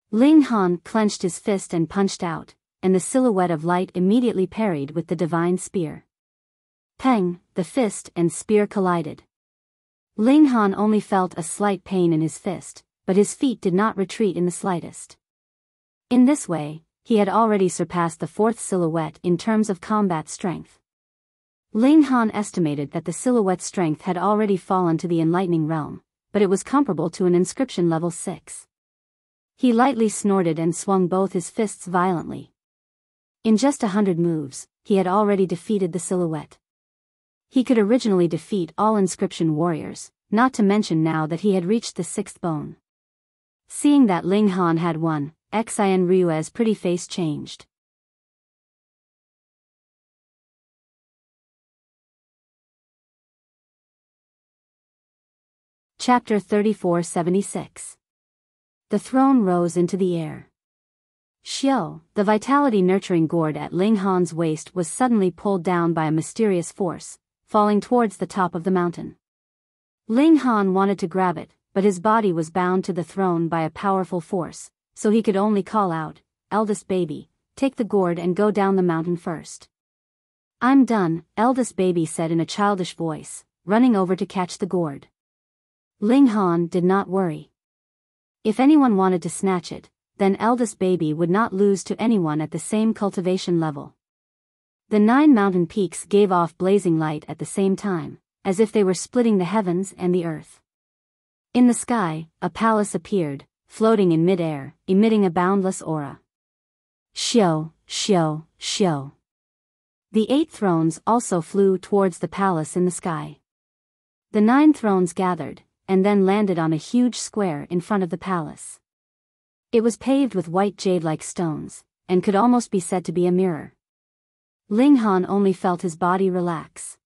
Ling Han clenched his fist and punched out, and the silhouette of light immediately parried with the divine spear. Peng, the fist and spear collided. Ling Han only felt a slight pain in his fist, but his feet did not retreat in the slightest. In this way, he had already surpassed the 4th silhouette in terms of combat strength. Ling Han estimated that the silhouette's strength had already fallen to the enlightening realm, but it was comparable to an inscription level 6. He lightly snorted and swung both his fists violently. In just 100 moves, he had already defeated the silhouette. He could originally defeat all inscription warriors, not to mention now that he had reached the 6th bone. Seeing that Ling Han had won, Xian Rue's pretty face changed. Chapter 3476. The throne rose into the air. Xiao, the vitality-nurturing gourd at Ling Han's waist was suddenly pulled down by a mysterious force, falling towards the top of the mountain. Ling Han wanted to grab it, but his body was bound to the throne by a powerful force, so he could only call out, "Eldest baby, take the gourd and go down the mountain first. I'm done, eldest baby said in a childish voice, running over to catch the gourd. Ling Han did not worry. If anyone wanted to snatch it, then eldest baby would not lose to anyone at the same cultivation level. The 9 mountain peaks gave off blazing light at the same time, as if they were splitting the heavens and the earth. In the sky, a palace appeared, floating in mid-air, emitting a boundless aura. Xiao, xiao, xiao. The 8 thrones also flew towards the palace in the sky. The 9 thrones gathered, and then landed on a huge square in front of the palace. It was paved with white jade-like stones, and could almost be said to be a mirror. Ling Han only felt his body relax.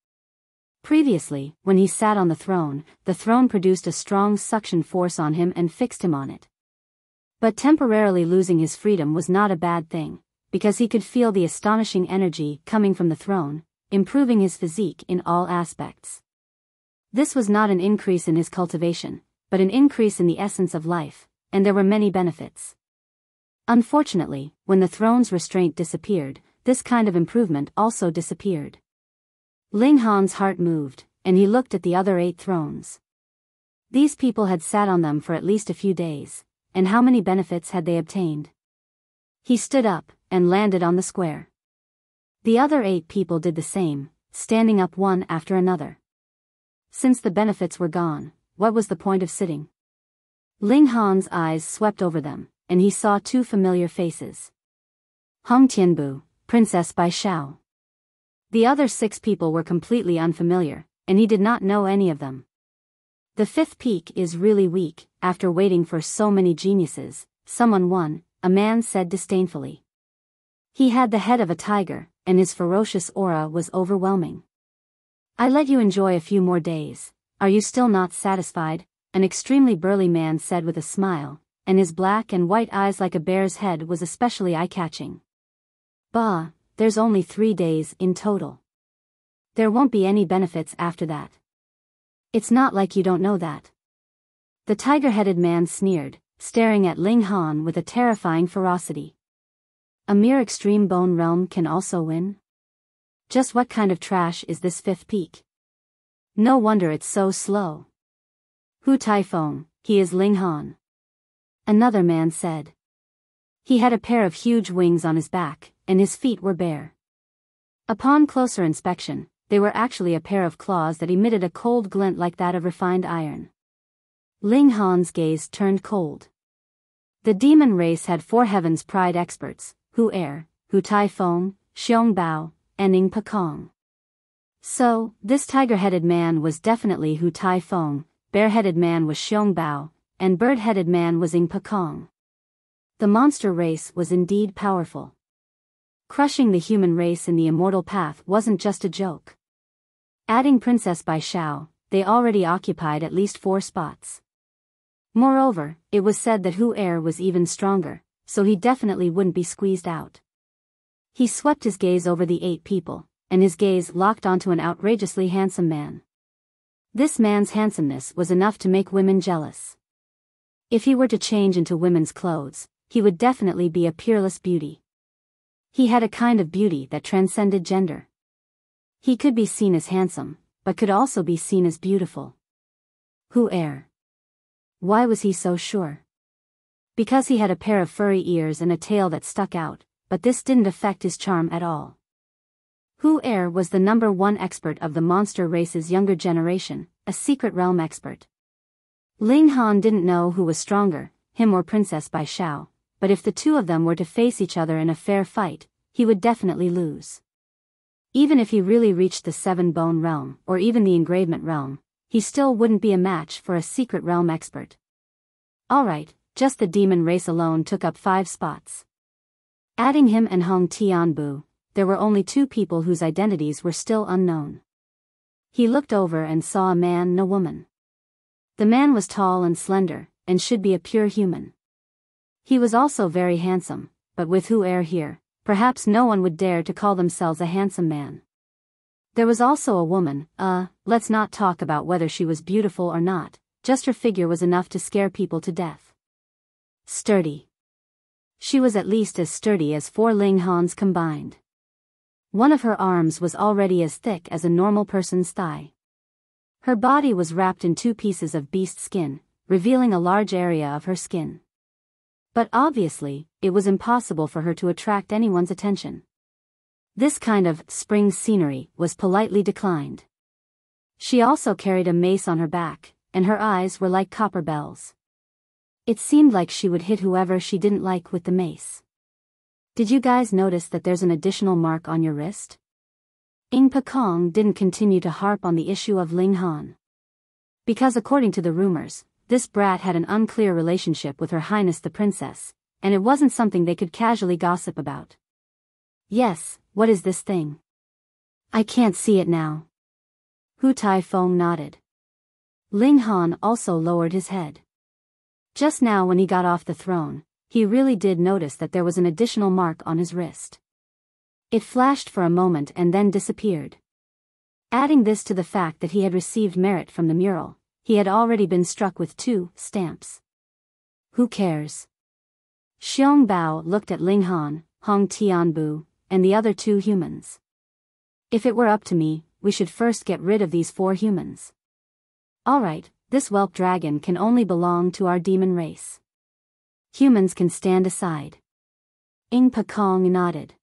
Previously, when he sat on the throne produced a strong suction force on him and fixed him on it. But temporarily losing his freedom was not a bad thing, because he could feel the astonishing energy coming from the throne, improving his physique in all aspects. This was not an increase in his cultivation, but an increase in the essence of life, and there were many benefits. Unfortunately, when the throne's restraint disappeared, this kind of improvement also disappeared. Ling Han's heart moved, and he looked at the other 8 thrones. These people had sat on them for at least a few days, and how many benefits had they obtained? He stood up, and landed on the square. The other 8 people did the same, standing up one after another. Since the benefits were gone, what was the point of sitting? Ling Han's eyes swept over them, and he saw 2 familiar faces. Hong Tianbu, Princess Biyao. The other 6 people were completely unfamiliar, and he did not know any of them. The 5th peak is really weak, after waiting for so many geniuses, someone won, a man said disdainfully. He had the head of a tiger, and his ferocious aura was overwhelming. I let you enjoy a few more days, are you still not satisfied? An extremely burly man said with a smile, and his black and white eyes like a bear's head was especially eye-catching. Bah, there's only 3 days in total. There won't be any benefits after that. It's not like you don't know that. The tiger-headed man sneered, staring at Ling Han with a terrifying ferocity. A mere extreme bone realm can also win? Just what kind of trash is this 5th peak? No wonder it's so slow. Hu Taifeng, he is Ling Han. Another man said. He had a pair of huge wings on his back, and his feet were bare. Upon closer inspection, they were actually a pair of claws that emitted a cold glint like that of refined iron. Ling Han's gaze turned cold. The demon race had 4 heavens pride experts, Hu Er, Hu Taifeng, Xiong Bao, and Ing Pakong. So, this tiger-headed man was definitely Hu Taifeng, bear-headed man was Xiong Bao, and bird-headed man was Ing Pakong. The monster race was indeed powerful. Crushing the human race in the immortal path wasn't just a joke. Adding Princess Biyao, they already occupied at least 4 spots. Moreover, it was said that Hu Er was even stronger, so he definitely wouldn't be squeezed out. He swept his gaze over the 8 people, and his gaze locked onto an outrageously handsome man. This man's handsomeness was enough to make women jealous. If he were to change into women's clothes, he would definitely be a peerless beauty. He had a kind of beauty that transcended gender. He could be seen as handsome, but could also be seen as beautiful. Hu Er. Why was he so sure? Because he had a pair of furry ears and a tail that stuck out, but this didn't affect his charm at all. Hu Er was the #1 expert of the monster race's younger generation, a secret realm expert. Ling Han didn't know who was stronger, him or Princess Biyao, but if the 2 of them were to face each other in a fair fight, he would definitely lose. Even if he really reached the 7-bone realm, or even the engravement realm, he still wouldn't be a match for a secret realm expert. Alright, just the demon race alone took up 5 spots. Adding him and Hong Tianbu, there were only 2 people whose identities were still unknown. He looked over and saw a man and a woman. The man was tall and slender, and should be a pure human. He was also very handsome, but with Hu Er here, perhaps no one would dare to call themselves a handsome man. There was also a woman, let's not talk about whether she was beautiful or not, just her figure was enough to scare people to death. Sturdy. She was at least as sturdy as 4 Ling Hans combined. One of her arms was already as thick as a normal person's thigh. Her body was wrapped in 2 pieces of beast skin, revealing a large area of her skin. But obviously, it was impossible for her to attract anyone's attention. This kind of spring scenery was politely declined. She also carried a mace on her back, and her eyes were like copper bells. It seemed like she would hit whoever she didn't like with the mace. Did you guys notice that there's an additional mark on your wrist? Ing Pakong didn't continue to harp on the issue of Ling Han. Because according to the rumors, this brat had an unclear relationship with Her Highness the Princess, and it wasn't something they could casually gossip about. Yes, what is this thing? I can't see it now. Hu Tai-fong nodded. Ling Han also lowered his head. Just now when he got off the throne, he really did notice that there was an additional mark on his wrist. It flashed for a moment and then disappeared. Adding this to the fact that he had received merit from the mural, he had already been struck with 2 stamps. Who cares? Xiong Bao looked at Ling Han, Hong Tianbu, and the other 2 humans. If it were up to me, we should first get rid of these 4 humans. Alright, this whelp dragon can only belong to our demon race. Humans can stand aside. Ing Pakong nodded.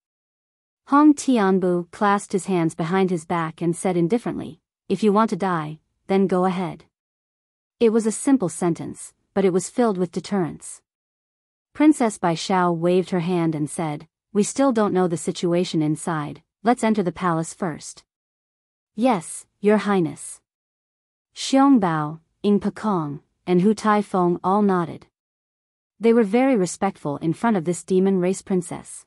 Hong Tianbu clasped his hands behind his back and said indifferently, if you want to die, then go ahead. It was a simple sentence, but it was filled with deterrence. Princess Biyao waved her hand and said, we still don't know the situation inside, let's enter the palace first. Yes, Your Highness. Xiong Bao, Ing Pakong, and Hu Tai-fong all nodded. They were very respectful in front of this demon race princess.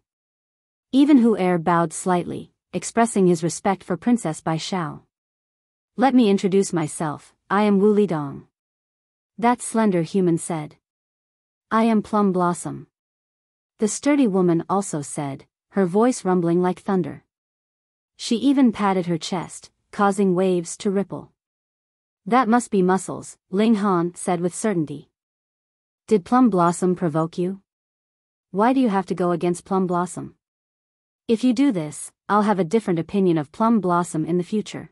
Even Hu Er bowed slightly, expressing his respect for Princess Biyao. Let me introduce myself, I am Wu Lidong. That slender human said. I am Plum Blossom. The sturdy woman also said, her voice rumbling like thunder. She even patted her chest, causing waves to ripple. That must be muscles, Ling Han said with certainty. Did Plum Blossom provoke you? Why do you have to go against Plum Blossom? If you do this, I'll have a different opinion of Plum Blossom in the future.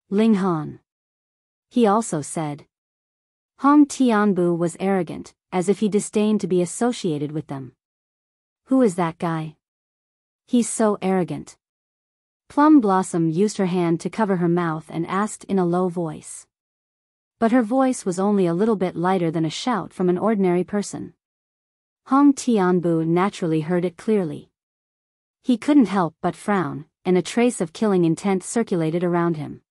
Ling Han. He also said. Hong Tianbu was arrogant, as if he disdained to be associated with them. Who is that guy? He's so arrogant. Plum Blossom used her hand to cover her mouth and asked in a low voice. But her voice was only a little bit lighter than a shout from an ordinary person. Hong Tianbu naturally heard it clearly. He couldn't help but frown, and a trace of killing intent circulated around him.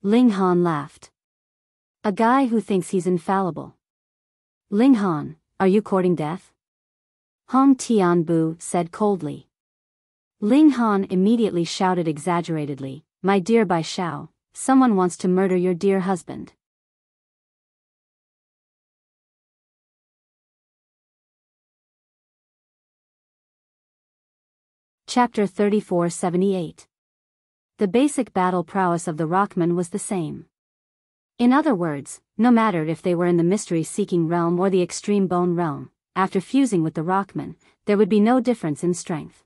Ling Han laughed. A guy who thinks he's infallible. Ling Han, are you courting death? Hong Tianbu said coldly. Ling Han immediately shouted exaggeratedly, my dear Biyao, someone wants to murder your dear husband. Chapter 3478. The basic battle prowess of the Rockmen was the same. In other words, no matter if they were in the mystery-seeking realm or the extreme bone realm, after fusing with the Rockmen, there would be no difference in strength.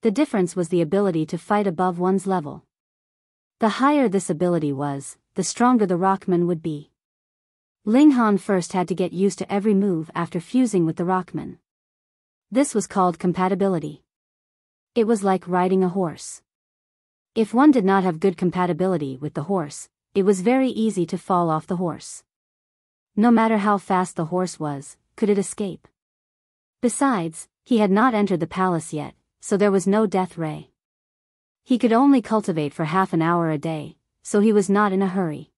The difference was the ability to fight above one's level. The higher this ability was, the stronger the Rockman would be. Ling Han first had to get used to every move after fusing with the Rockman. This was called compatibility. It was like riding a horse. If one did not have good compatibility with the horse, it was very easy to fall off the horse. No matter how fast the horse was, could it escape? Besides, he had not entered the palace yet, so there was no death ray. He could only cultivate for half an hour a day, so he was not in a hurry.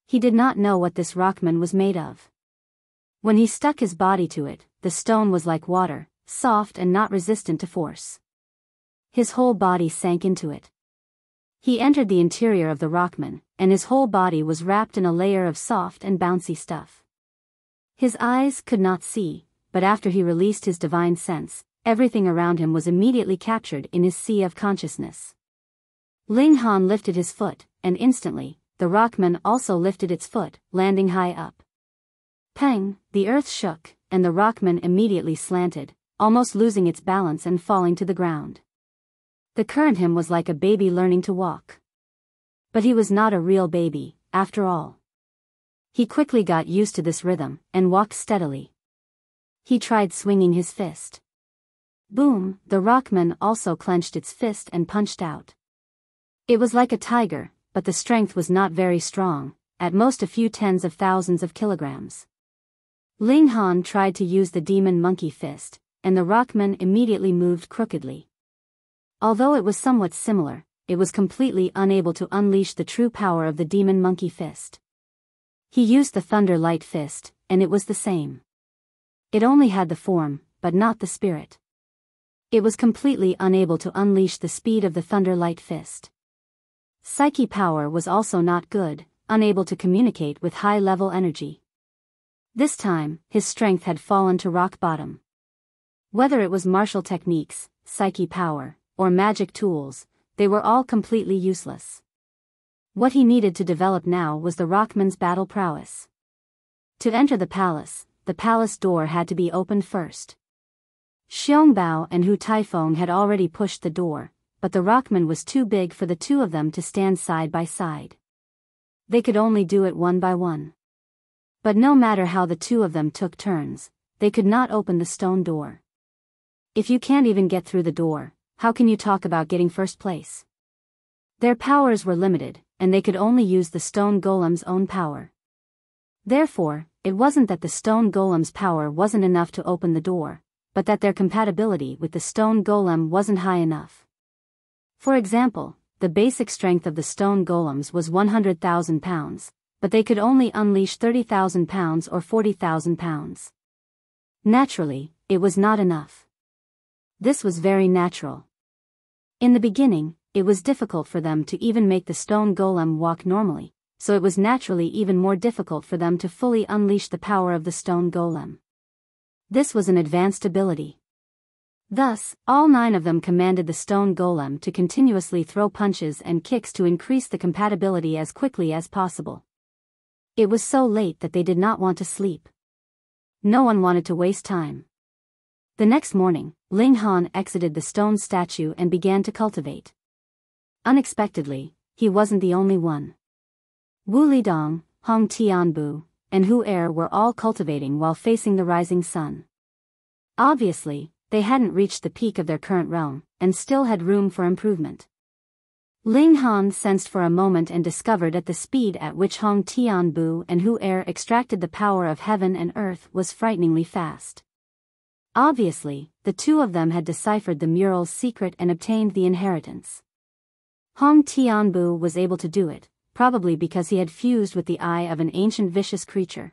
He did not know what this Rockman was made of. When he stuck his body to it, the stone was like water, soft and not resistant to force. His whole body sank into it. He entered the interior of the Rockman, and his whole body was wrapped in a layer of soft and bouncy stuff. His eyes could not see, but after he released his divine sense, everything around him was immediately captured in his sea of consciousness. Ling Han lifted his foot, and instantly, the Rockman also lifted its foot, landing high up. Pang, the earth shook, and the rockman immediately slanted, almost losing its balance and falling to the ground. The current him was like a baby learning to walk. But he was not a real baby, after all. He quickly got used to this rhythm, and walked steadily. He tried swinging his fist. Boom, the rockman also clenched its fist and punched out. It was like a tiger, but the strength was not very strong, at most a few tens of thousands of kilograms. Ling Han tried to use the demon monkey fist, and the rockman immediately moved crookedly. Although it was somewhat similar, it was completely unable to unleash the true power of the demon monkey fist. He used the thunder light fist, and it was the same. It only had the form, but not the spirit. It was completely unable to unleash the speed of the thunder light fist. Psyche power was also not good, unable to communicate with high-level energy. This time, his strength had fallen to rock bottom. Whether it was martial techniques, psyche power, or magic tools, they were all completely useless. What he needed to develop now was the rockman's battle prowess. To enter the palace door had to be opened first. Xiongbao and Hu Taifeng had already pushed the door, but the rockman was too big for the two of them to stand side by side. They could only do it one by one. But no matter how the two of them took turns, they could not open the stone door. If you can't even get through the door, how can you talk about getting first place? Their powers were limited, and they could only use the stone golem's own power. Therefore, it wasn't that the stone golem's power wasn't enough to open the door, but that their compatibility with the stone golem wasn't high enough. For example, the basic strength of the stone golems was 100,000 pounds, but they could only unleash 30,000 pounds or 40,000 pounds. Naturally, it was not enough. This was very natural. In the beginning, it was difficult for them to even make the stone golem walk normally, so it was naturally even more difficult for them to fully unleash the power of the stone golem. This was an advanced ability. Thus, all 9 of them commanded the stone golem to continuously throw punches and kicks to increase the compatibility as quickly as possible. It was so late that they did not want to sleep. No one wanted to waste time. The next morning, Ling Han exited the stone statue and began to cultivate. Unexpectedly, he wasn't the only one. Wu Lidong, Hong Tianbu, and Hu Er were all cultivating while facing the rising sun. Obviously, they hadn't reached the peak of their current realm, and still had room for improvement. Ling Han sensed for a moment and discovered at the speed at which Hong Tianbu and Hu Er extracted the power of heaven and earth was frighteningly fast. Obviously, the two of them had deciphered the mural's secret and obtained the inheritance. Hong Tianbu was able to do it, probably because he had fused with the eye of an ancient vicious creature.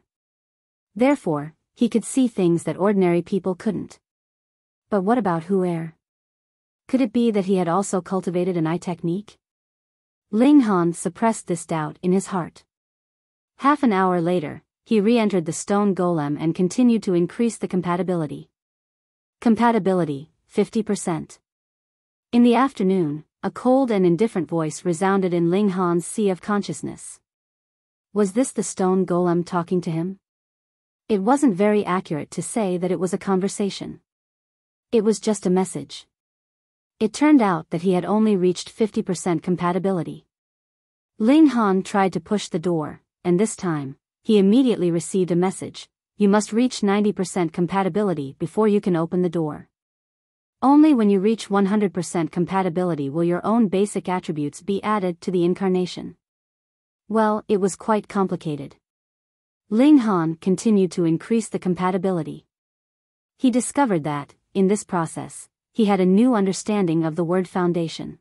Therefore, he could see things that ordinary people couldn't. But what about Hu Er? Could it be that he had also cultivated an eye technique? Ling Han suppressed this doubt in his heart. Half an hour later, he re-entered the stone golem and continued to increase the compatibility. Compatibility, 50%. In the afternoon, a cold and indifferent voice resounded in Ling Han's sea of consciousness. Was this the stone golem talking to him? It wasn't very accurate to say that it was a conversation. It was just a message. It turned out that he had only reached 50% compatibility. Ling Han tried to push the door, and this time, he immediately received a message: you must reach 90% compatibility before you can open the door. Only when you reach 100% compatibility will your own basic attributes be added to the incarnation. Well, it was quite complicated. Ling Han continued to increase the compatibility. He discovered that, in this process, he had a new understanding of the word foundation.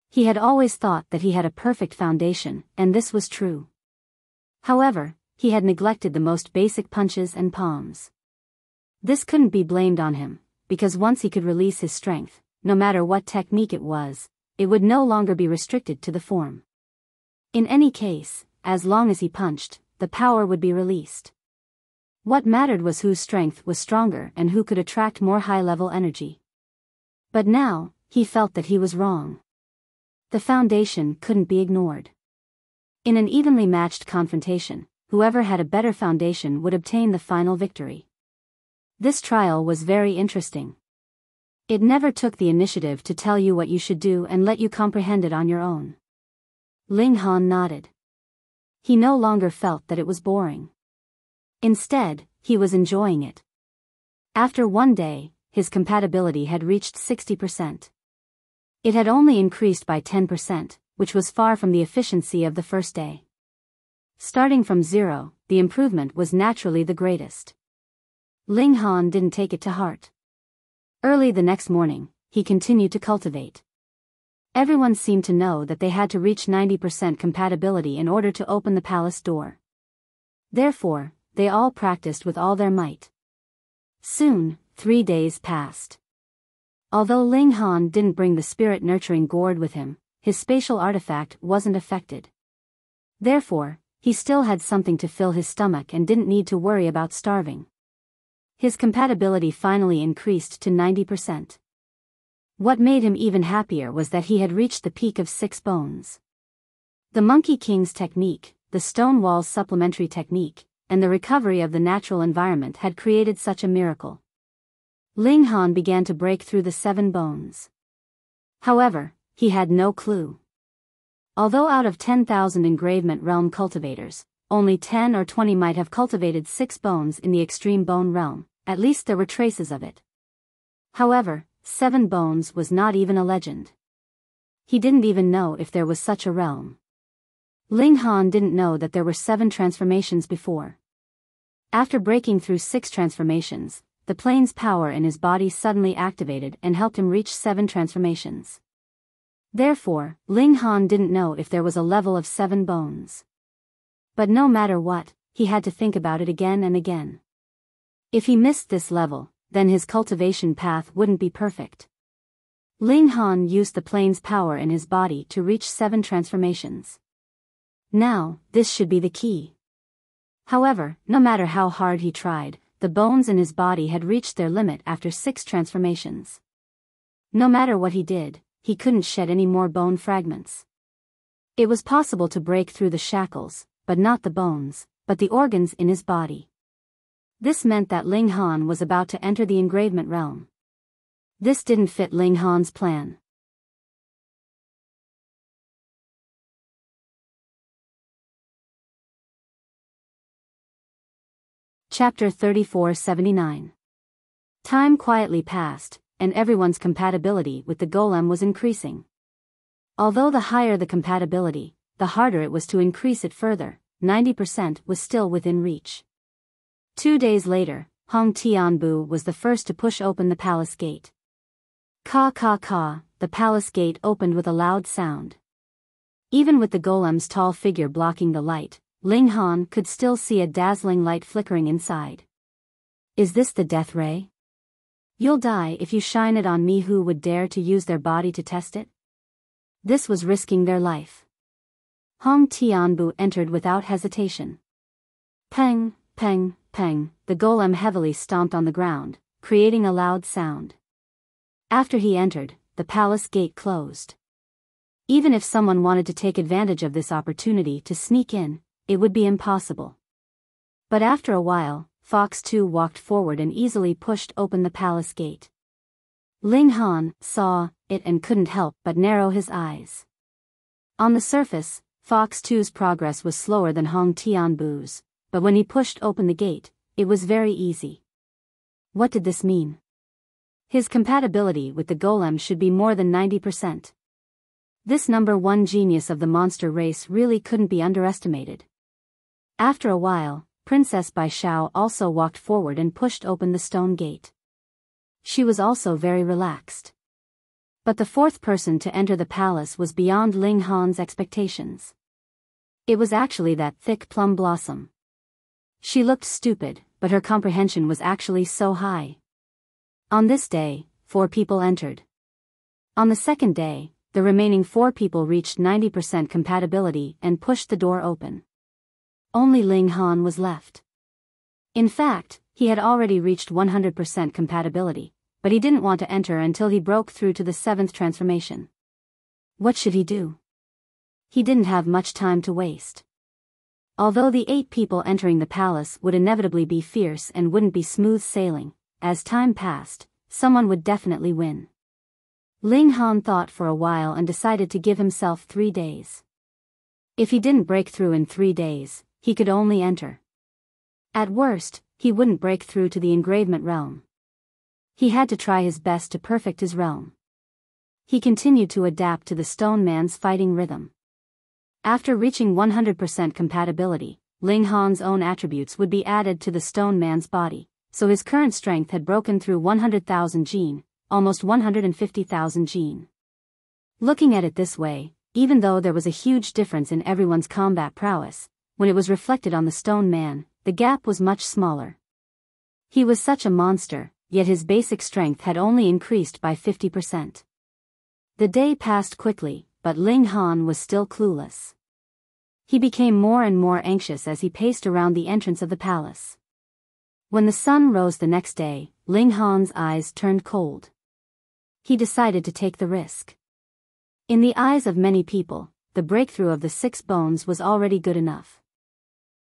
He had always thought that he had a perfect foundation, and this was true. However, he had neglected the most basic punches and palms. This couldn't be blamed on him, because once he could release his strength, no matter what technique it would no longer be restricted to the form. In any case, as long as he punched, the power would be released. What mattered was whose strength was stronger and who could attract more high-level energy. But now, he felt that he was wrong. The foundation couldn't be ignored. In an evenly matched confrontation, whoever had a better foundation would obtain the final victory. This trial was very interesting. It never took the initiative to tell you what you should do and let you comprehend it on your own. Ling Han nodded. He no longer felt that it was boring. Instead, he was enjoying it. After one day, his compatibility had reached 60%. It had only increased by 10%, which was far from the efficiency of the first day. Starting from zero, the improvement was naturally the greatest. Ling Han didn't take it to heart. Early the next morning, he continued to cultivate. Everyone seemed to know that they had to reach 90% compatibility in order to open the palace door. Therefore, they all practiced with all their might. Soon, 3 days passed. Although Ling Han didn't bring the spirit-nurturing gourd with him, his spatial artifact wasn't affected. Therefore, he still had something to fill his stomach and didn't need to worry about starving. His compatibility finally increased to 90%. What made him even happier was that he had reached the peak of 6 bones. The Monkey King's technique, the Stone Wall's supplementary technique, and the recovery of the natural environment had created such a miracle. Ling Han began to break through the 7 bones. However, he had no clue. Although out of 10,000 engravement realm cultivators, only 10 or 20 might have cultivated 6 bones in the extreme bone realm, at least there were traces of it. However, 7 bones was not even a legend. He didn't even know if there was such a realm. Ling Han didn't know that there were 7 transformations before. After breaking through 6 transformations, the plane's power in his body suddenly activated and helped him reach 7 transformations. Therefore, Ling Han didn't know if there was a level of 7 bones. But no matter what, he had to think about it again and again. If he missed this level, then his cultivation path wouldn't be perfect. Ling Han used the plane's power in his body to reach 7 transformations. Now, this should be the key. However, no matter how hard he tried, the bones in his body had reached their limit after 6 transformations. No matter what he did, he couldn't shed any more bone fragments. It was possible to break through the shackles, but not the bones, but the organs in his body. This meant that Ling Han was about to enter the engravement realm. This didn't fit Ling Han's plan. Chapter 3479. Time quietly passed, and everyone's compatibility with the golem was increasing. Although the higher the compatibility, the harder it was to increase it further, 90% was still within reach. 2 days later, Hong Tianbu was the first to push open the palace gate. Ka ka ka, the palace gate opened with a loud sound. Even with the golem's tall figure blocking the light, Ling Han could still see a dazzling light flickering inside. Is this the death ray? You'll die if you shine it on me. Who would dare to use their body to test it? This was risking their life. Hong Tianbu entered without hesitation. Peng, peng, peng, the golem heavily stomped on the ground, creating a loud sound. After he entered, the palace gate closed. Even if someone wanted to take advantage of this opportunity to sneak in, it would be impossible. But after a while, Fox 2 walked forward and easily pushed open the palace gate. Ling Han saw it and couldn't help but narrow his eyes. On the surface, Fox 2's progress was slower than Hong Tianbu's, but when he pushed open the gate, it was very easy. What did this mean? His compatibility with the golem should be more than 90%. This number 1 genius of the monster race really couldn't be underestimated. After a while, Princess Biyao also walked forward and pushed open the stone gate. She was also very relaxed. But the 4th person to enter the palace was beyond Ling Han's expectations. It was actually that thick plum blossom. She looked stupid, but her comprehension was actually so high. On this day, 4 people entered. On the second day, the remaining 4 people reached 90% compatibility and pushed the door open. Only Ling Han was left. In fact, he had already reached 100% compatibility, but he didn't want to enter until he broke through to the 7th transformation. What should he do? He didn't have much time to waste. Although the 8 people entering the palace would inevitably be fierce and wouldn't be smooth sailing, as time passed, someone would definitely win. Ling Han thought for a while and decided to give himself 3 days. If he didn't break through in 3 days, he could only enter. At worst, he wouldn't break through to the engravement realm. He had to try his best to perfect his realm. He continued to adapt to the stone man's fighting rhythm. After reaching 100% compatibility, Ling Han's own attributes would be added to the stone man's body, so his current strength had broken through 100,000 jin, almost 150,000 jin. Looking at it this way, even though there was a huge difference in everyone's combat prowess, when it was reflected on the stone man, the gap was much smaller. He was such a monster, yet his basic strength had only increased by 50%. The day passed quickly, but Ling Han was still clueless. He became more and more anxious as he paced around the entrance of the palace. When the sun rose the next day, Ling Han's eyes turned cold. He decided to take the risk. In the eyes of many people, the breakthrough of the 6 bones was already good enough.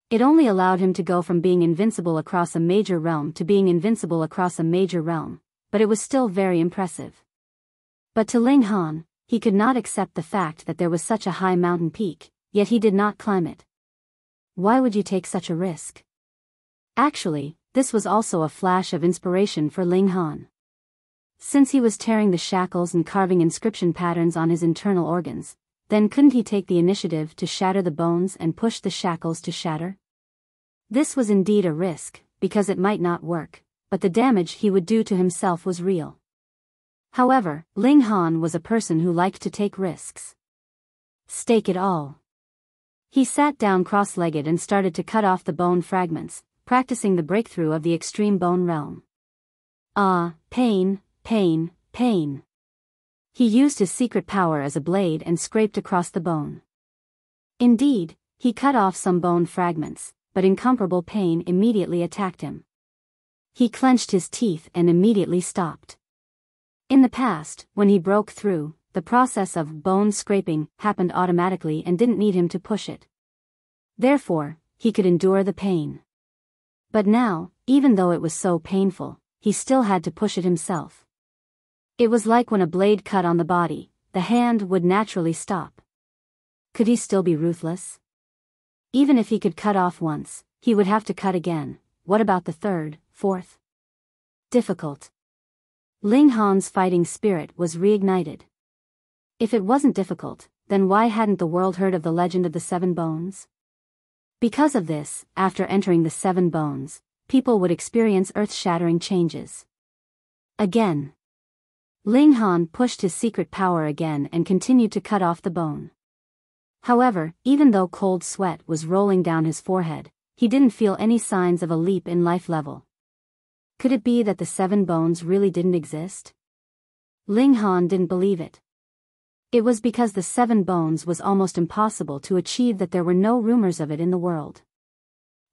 It only allowed him to go from being invincible across a major realm to being invincible across a major realm, but it was still very impressive. But to Ling Han, he could not accept the fact that there was such a high mountain peak, yet he did not climb it. Why would you take such a risk? Actually, this was also a flash of inspiration for Ling Han. Since he was tearing the shackles and carving inscription patterns on his internal organs, then couldn't he take the initiative to shatter the bones and push the shackles to shatter? This was indeed a risk, because it might not work, but the damage he would do to himself was real. However, Ling Han was a person who liked to take risks. Stake it all. He sat down cross-legged and started to cut off the bone fragments, practicing the breakthrough of the extreme bone realm. Ah, pain, pain, pain. He used his secret power as a blade and scraped across the bone. Indeed, he cut off some bone fragments, but incomparable pain immediately attacked him. He clenched his teeth and immediately stopped. In the past, when he broke through, the process of bone scraping happened automatically and didn't need him to push it. Therefore, he could endure the pain. But now, even though it was so painful, he still had to push it himself. It was like when a blade cut on the body, the hand would naturally stop. Could he still be ruthless? Even if he could cut off once, he would have to cut again. What about the 3rd, 4th? Difficult. Ling Han's fighting spirit was reignited. If it wasn't difficult, then why hadn't the world heard of the legend of the 7 bones? Because of this, after entering the 7 bones, people would experience earth-shattering changes. Again. Ling Han pushed his secret power again and continued to cut off the bone. However, even though cold sweat was rolling down his forehead, he didn't feel any signs of a leap in life level. Could it be that the 7 bones really didn't exist? Ling Han didn't believe it. It was because the 7 bones was almost impossible to achieve that there were no rumors of it in the world.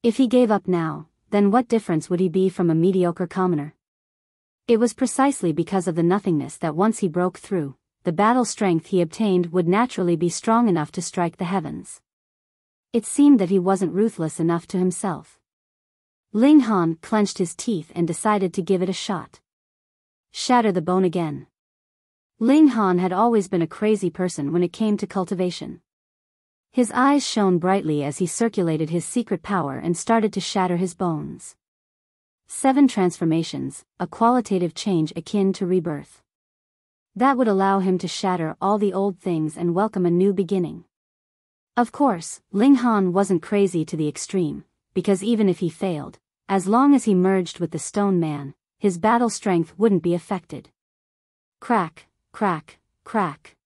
If he gave up now, then what difference would he be from a mediocre commoner? It was precisely because of the nothingness that once he broke through, the battle strength he obtained would naturally be strong enough to strike the heavens. It seemed that he wasn't ruthless enough to himself. Ling Han clenched his teeth and decided to give it a shot. Shatter the bone again. Ling Han had always been a crazy person when it came to cultivation. His eyes shone brightly as he circulated his secret power and started to shatter his bones. 7 transformations, a qualitative change akin to rebirth. That would allow him to shatter all the old things and welcome a new beginning. Of course, Ling Han wasn't crazy to the extreme, because even if he failed, as long as he merged with the stone man, his battle strength wouldn't be affected. Crack, crack, crack.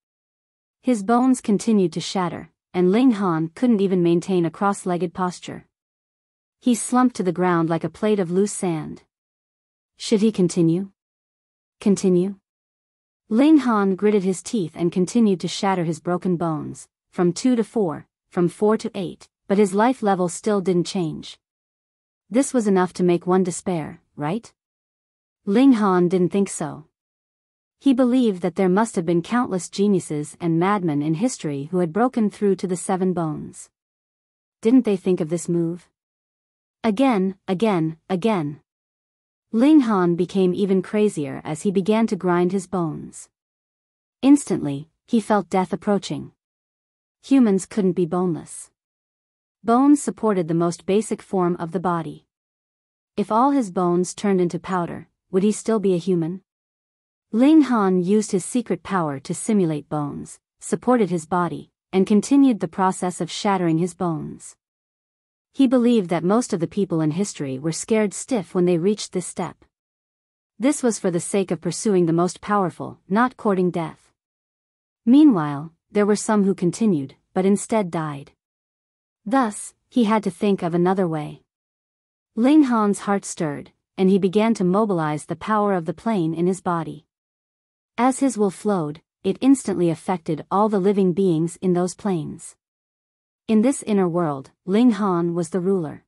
His bones continued to shatter, and Ling Han couldn't even maintain a cross-legged posture. He slumped to the ground like a plate of loose sand. Should he continue? Continue? Ling Han gritted his teeth and continued to shatter his broken bones, from 2 to 4, from 4 to 8, but his life level still didn't change. This was enough to make one despair, right? Ling Han didn't think so. He believed that there must have been countless geniuses and madmen in history who had broken through to the 7 bones. Didn't they think of this move? Again, again, again. Ling Han became even crazier as he began to grind his bones. Instantly, he felt death approaching. Humans couldn't be boneless. Bones supported the most basic form of the body. If all his bones turned into powder, would he still be a human? Ling Han used his secret power to simulate bones, supported his body, and continued the process of shattering his bones. He believed that most of the people in history were scared stiff when they reached this step. This was for the sake of pursuing the most powerful, not courting death. Meanwhile, there were some who continued, but instead died. Thus, he had to think of another way. Ling Han's heart stirred, and he began to mobilize the power of the plane in his body. As his will flowed, it instantly affected all the living beings in those planes. In this inner world, Ling Han was the ruler.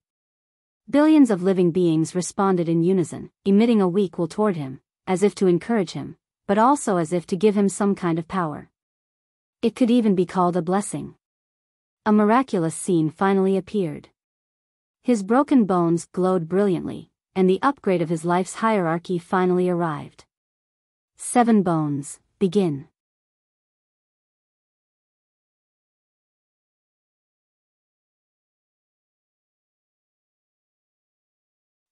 Billions of living beings responded in unison, emitting a weak will toward him, as if to encourage him, but also as if to give him some kind of power. It could even be called a blessing. A miraculous scene finally appeared. His broken bones glowed brilliantly, and the upgrade of his life's hierarchy finally arrived. 7 bones, begin.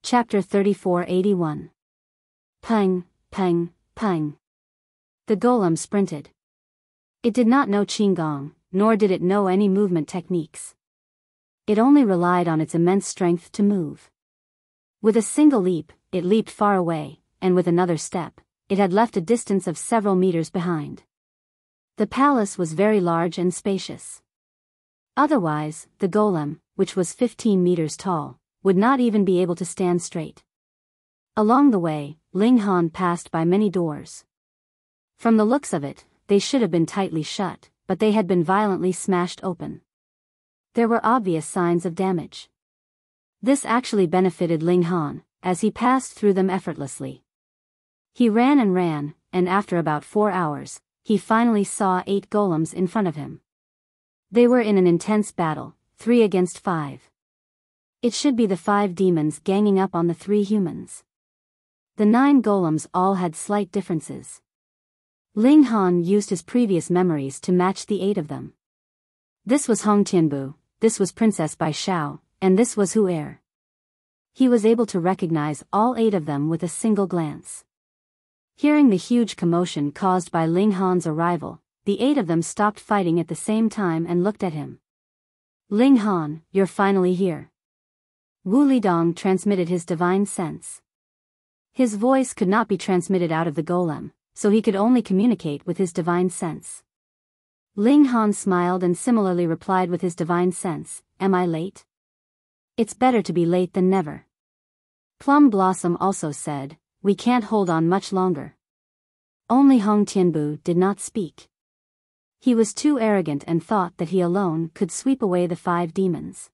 Chapter 3481. Peng, peng, peng. The golem sprinted. It did not know Qigong, nor did it know any movement techniques. It only relied on its immense strength to move. With a single leap, it leaped far away, and with another step, it had left a distance of several meters behind. The palace was very large and spacious. Otherwise, the golem, which was 15 meters tall, would not even be able to stand straight. Along the way, Ling Han passed by many doors. From the looks of it, they should have been tightly shut, but they had been violently smashed open. There were obvious signs of damage. This actually benefited Ling Han, as he passed through them effortlessly. He ran, and after about 4 hours, he finally saw 8 golems in front of him. They were in an intense battle, 3 against 5. It should be the 5 demons ganging up on the 3 humans. The 9 golems all had slight differences. Ling Han used his previous memories to match the 8 of them. This was Hong Tianbu, this was Princess Biyao, and this was Hu Er. He was able to recognize all 8 of them with a single glance. Hearing the huge commotion caused by Ling Han's arrival, the 8 of them stopped fighting at the same time and looked at him. Ling Han, you're finally here. Wu Lidong transmitted his divine sense. His voice could not be transmitted out of the golem, so he could only communicate with his divine sense. Ling Han smiled and similarly replied with his divine sense, am I late? It's better to be late than never. Plum Blossom also said, we can't hold on much longer. Only Hong Tianbu did not speak. He was too arrogant and thought that he alone could sweep away the 5 demons.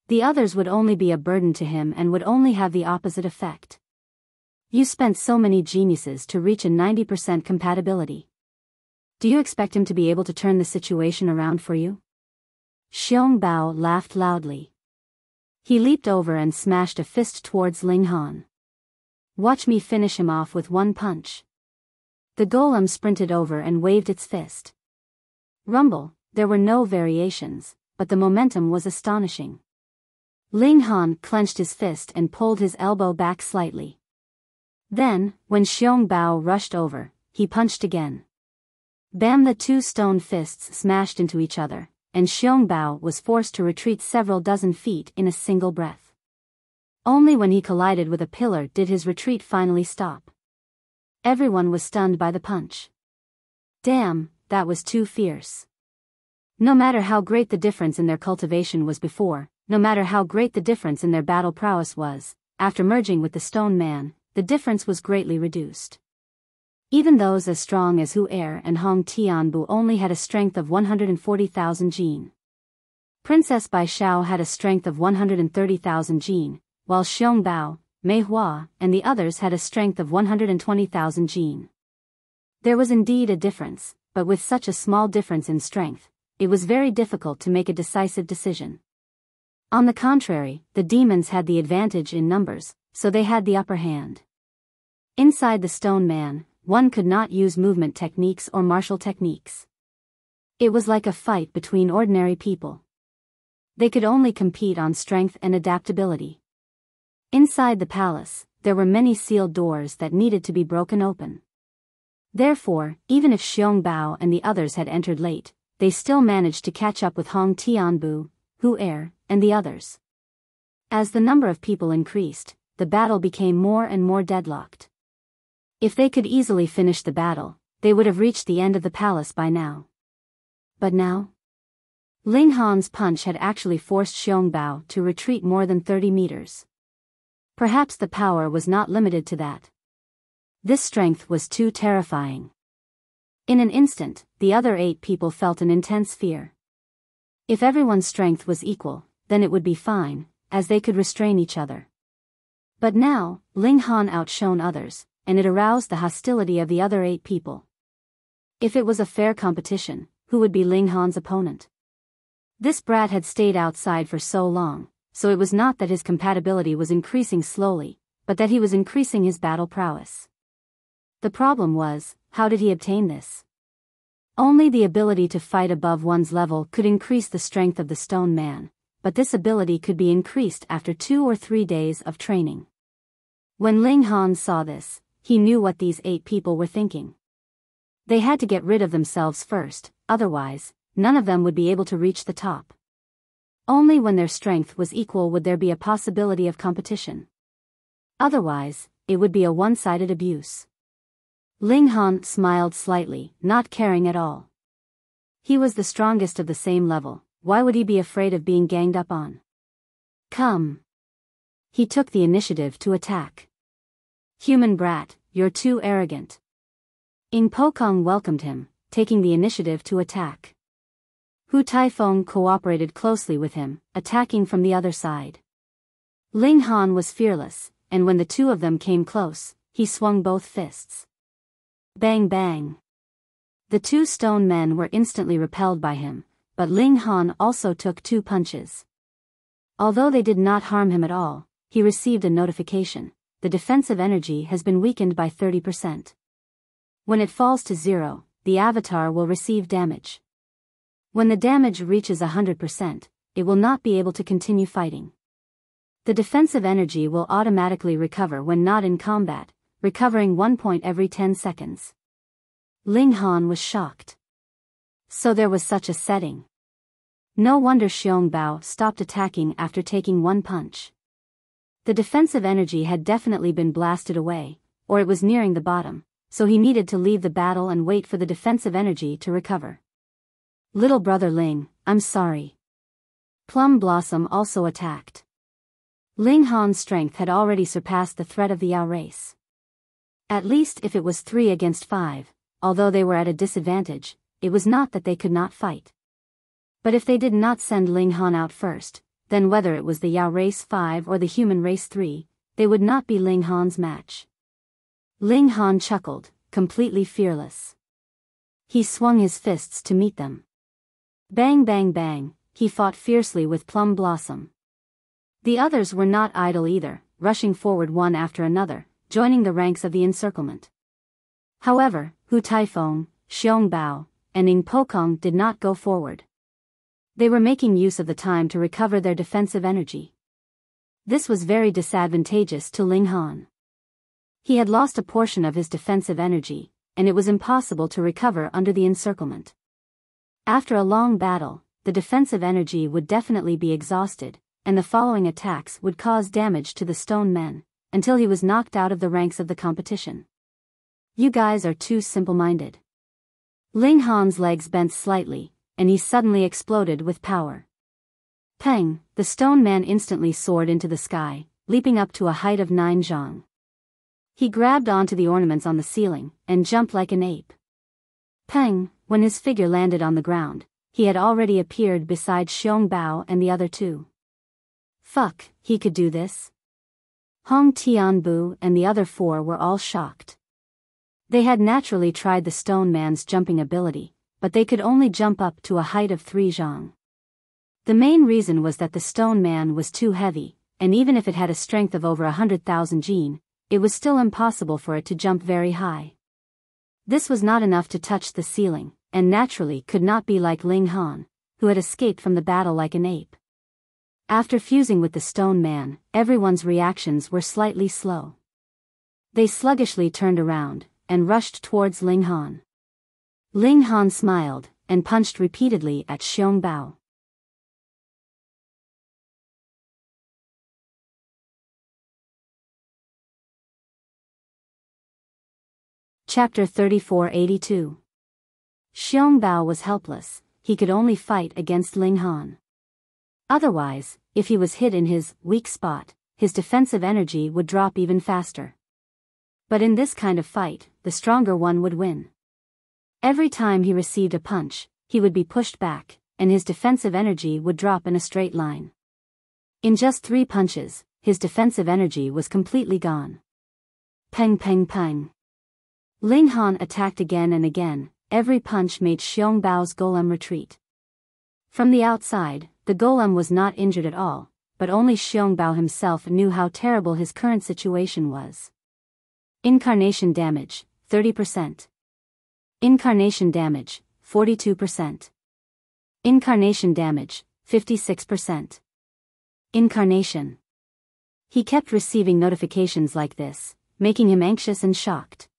The others would only be a burden to him and would only have the opposite effect. You spent so many geniuses to reach a 90% compatibility. Do you expect him to be able to turn the situation around for you? Xiong Bao laughed loudly. He leaped over and smashed a fist towards Ling Han. Watch me finish him off with one punch. The golem sprinted over and waved its fist. Rumble, there were no variations, but the momentum was astonishing. Ling Han clenched his fist and pulled his elbow back slightly. Then, when Xiong Bao rushed over, he punched again. Bam! The 2 stone fists smashed into each other, and Xiong Bao was forced to retreat several dozen feet in a single breath. Only when he collided with a pillar did his retreat finally stop. Everyone was stunned by the punch. Damn, that was too fierce. No matter how great the difference in their cultivation was before, no matter how great the difference in their battle prowess was, after merging with the stone man, the difference was greatly reduced. Even those as strong as Hu Er and Hong Tianbu only had a strength of 140,000 jin. Princess Biyao had a strength of 130,000 jin, while Xiong Bao, Mei Hua, and the others had a strength of 120,000 jin. There was indeed a difference, but with such a small difference in strength, it was very difficult to make a decisive decision. On the contrary, the demons had the advantage in numbers, so they had the upper hand. Inside the stone man, one could not use movement techniques or martial techniques. It was like a fight between ordinary people. They could only compete on strength and adaptability. Inside the palace, there were many sealed doors that needed to be broken open. Therefore, even if Xiong Bao and the others had entered late, they still managed to catch up with Hong Tianbu, Hu Er, and the others. As the number of people increased, the battle became more and more deadlocked. If they could easily finish the battle, they would have reached the end of the palace by now. But now? Ling Han's punch had actually forced Xiong Bao to retreat more than 30 meters. Perhaps the power was not limited to that. This strength was too terrifying. In an instant, the other 8 people felt an intense fear. If everyone's strength was equal, then it would be fine, as they could restrain each other. But now, Ling Han outshone others, and it aroused the hostility of the other 8 people. If it was a fair competition, who would be Ling Han's opponent? This brat had stayed outside for so long, so it was not that his compatibility was increasing slowly, but that he was increasing his battle prowess. The problem was, how did he obtain this? Only the ability to fight above one's level could increase the strength of the stone man, but this ability could be increased after 2 or 3 days of training. When Ling Han saw this, he knew what these 8 people were thinking. They had to get rid of themselves first, otherwise, none of them would be able to reach the top. Only when their strength was equal would there be a possibility of competition. Otherwise, it would be a one-sided abuse. Ling Han smiled slightly, not caring at all. He was the strongest of the same level, why would he be afraid of being ganged up on? Come. He took the initiative to attack. Human brat, you're too arrogant. Ing Pokong welcomed him, taking the initiative to attack. Hu Taifeng cooperated closely with him, attacking from the other side. Ling Han was fearless, and when the 2 of them came close, he swung both fists. Bang bang. The 2 stone men were instantly repelled by him, but Ling Han also took 2 punches. Although they did not harm him at all, he received a notification: the defensive energy has been weakened by 30%. When it falls to 0, the avatar will receive damage. When the damage reaches 100%, it will not be able to continue fighting. The defensive energy will automatically recover when not in combat, recovering 1 point every 10 seconds. Ling Han was shocked. So there was such a setting. No wonder Xiong Bao stopped attacking after taking 1 punch. The defensive energy had definitely been blasted away, or it was nearing the bottom, so he needed to leave the battle and wait for the defensive energy to recover. Little brother Ling, I'm sorry. Plum Blossom also attacked. Ling Han's strength had already surpassed the threat of the Yao race. At least if it was 3 against 5, although they were at a disadvantage, it was not that they could not fight. But if they did not send Ling Han out first, then whether it was the Yao race 5 or the human race 3, they would not be Ling Han's match. Ling Han chuckled, completely fearless. He swung his fists to meet them. Bang bang bang, he fought fiercely with Plum Blossom. The others were not idle either, rushing forward one after another, joining the ranks of the encirclement. However, Hu Taifeng, Xiong Bao, and Ing Pokong did not go forward. They were making use of the time to recover their defensive energy. This was very disadvantageous to Ling Han. He had lost a portion of his defensive energy, and it was impossible to recover under the encirclement. After a long battle, the defensive energy would definitely be exhausted, and the following attacks would cause damage to the stone men, until he was knocked out of the ranks of the competition. You guys are too simple-minded. Ling Han's legs bent slightly, and he suddenly exploded with power. Peng, the stone man instantly soared into the sky, leaping up to a height of 9 zhang. He grabbed onto the ornaments on the ceiling, and jumped like an ape. Peng, when his figure landed on the ground, he had already appeared beside Xiong Bao and the other 2. Fuck, he could do this? Hong Tianbu and the other 4 were all shocked. They had naturally tried the stone man's jumping ability, but they could only jump up to a height of 3 zhang. The main reason was that the stone man was too heavy, and even if it had a strength of over 100,000 gene, it was still impossible for it to jump very high. This was not enough to touch the ceiling, and naturally could not be like Ling Han, who had escaped from the battle like an ape. After fusing with the stone man, everyone's reactions were slightly slow. They sluggishly turned around, and rushed towards Ling Han. Ling Han smiled, and punched repeatedly at Xiong Bao. Chapter 3482. Xiong Bao was helpless, he could only fight against Ling Han. Otherwise, if he was hit in his weak spot, his defensive energy would drop even faster. But in this kind of fight, the stronger one would win. Every time he received a punch, he would be pushed back, and his defensive energy would drop in a straight line. In just 3 punches, his defensive energy was completely gone. Peng peng peng. Ling Han attacked again and again, every punch made Xiong Bao's golem retreat. From the outside, the golem was not injured at all, but only Xiong Bao himself knew how terrible his current situation was. Incarnation damage, 30%. Incarnation damage, 42%. Incarnation damage, 56%. Incarnation. He kept receiving notifications like this, making him anxious and shocked.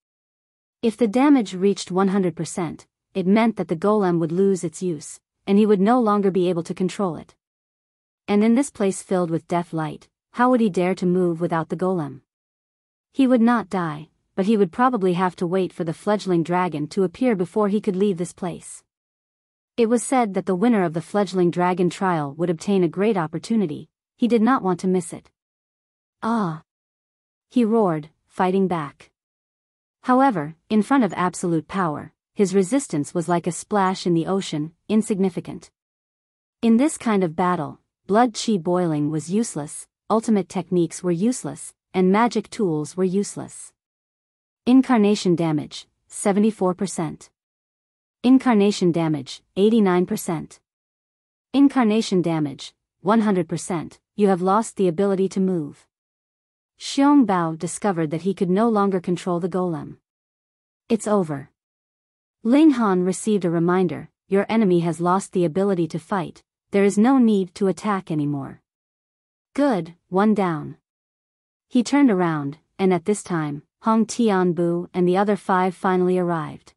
If the damage reached 100%, it meant that the golem would lose its use, and he would no longer be able to control it. And in this place filled with death light, how would he dare to move without the golem? He would not die, but he would probably have to wait for the fledgling dragon to appear before he could leave this place. It was said that the winner of the fledgling dragon trial would obtain a great opportunity. He did not want to miss it. Ah! He roared, fighting back. However, in front of absolute power, his resistance was like a splash in the ocean, insignificant. In this kind of battle, blood chi boiling was useless, ultimate techniques were useless, and magic tools were useless. Incarnation damage, 74%. Incarnation damage, 89%. Incarnation damage, 100%, you have lost the ability to move. Xiong Bao discovered that he could no longer control the golem. It's over. Ling Han received a reminder, your enemy has lost the ability to fight, there is no need to attack anymore. Good, 1 down. He turned around, and at this time, Hong Tianbu and the other 5 finally arrived.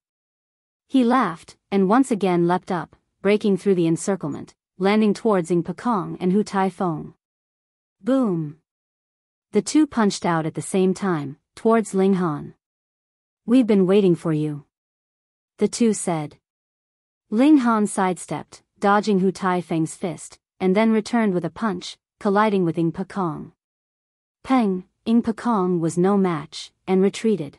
He laughed, and once again leapt up, breaking through the encirclement, landing towards Ing Pekong and Hu Taifeng. Boom! The 2 punched out at the same time, towards Ling Han. We've been waiting for you. The 2 said. Ling Han sidestepped, dodging Hu Taifeng's fist, and then returned with a punch, colliding with Ing Pekong. Peng, Ing Pekong was no match, and retreated.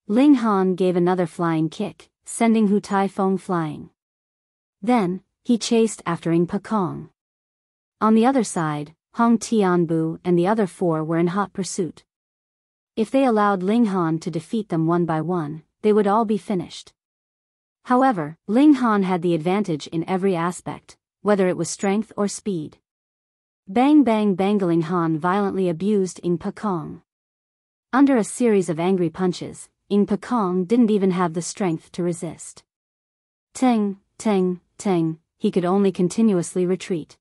Ling Han gave another flying kick, sending Hu Taifeng flying. Then, he chased after Ing Pekong. On the other side, Hong Tianbu and the other 4 were in hot pursuit. If they allowed Ling Han to defeat them one by one, they would all be finished. However, Ling Han had the advantage in every aspect, whether it was strength or speed. Bang bang bang! Ling Han violently abused Ing Pekong. Under a series of angry punches, Ing Pekong didn't even have the strength to resist. Teng, teng, teng, he could only continuously retreat.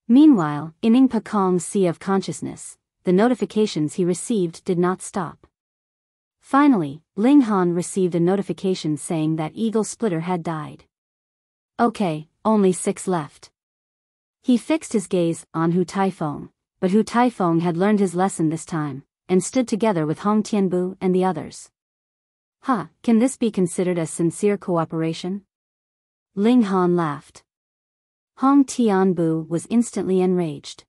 Meanwhile, in Ing Pekong's sea of consciousness, the notifications he received did not stop. Finally, Ling Han received a notification saying that Eagle Splitter had died. Okay, only 6 left. He fixed his gaze on Hu Taifeng, but Hu Taifeng had learned his lesson this time, and stood together with Hong Tianbu and the others. Can this be considered as sincere cooperation? Ling Han laughed. Hong Tianbu was instantly enraged.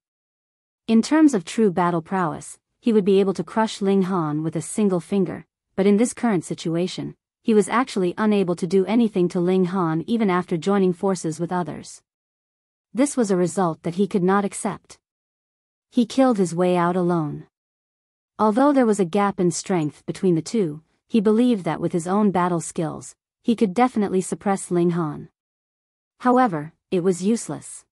In terms of true battle prowess, he would be able to crush Ling Han with a single finger, but in this current situation, he was actually unable to do anything to Ling Han even after joining forces with others. This was a result that he could not accept. He killed his way out alone. Although there was a gap in strength between the 2, he believed that with his own battle skills, he could definitely suppress Ling Han. However, it was useless.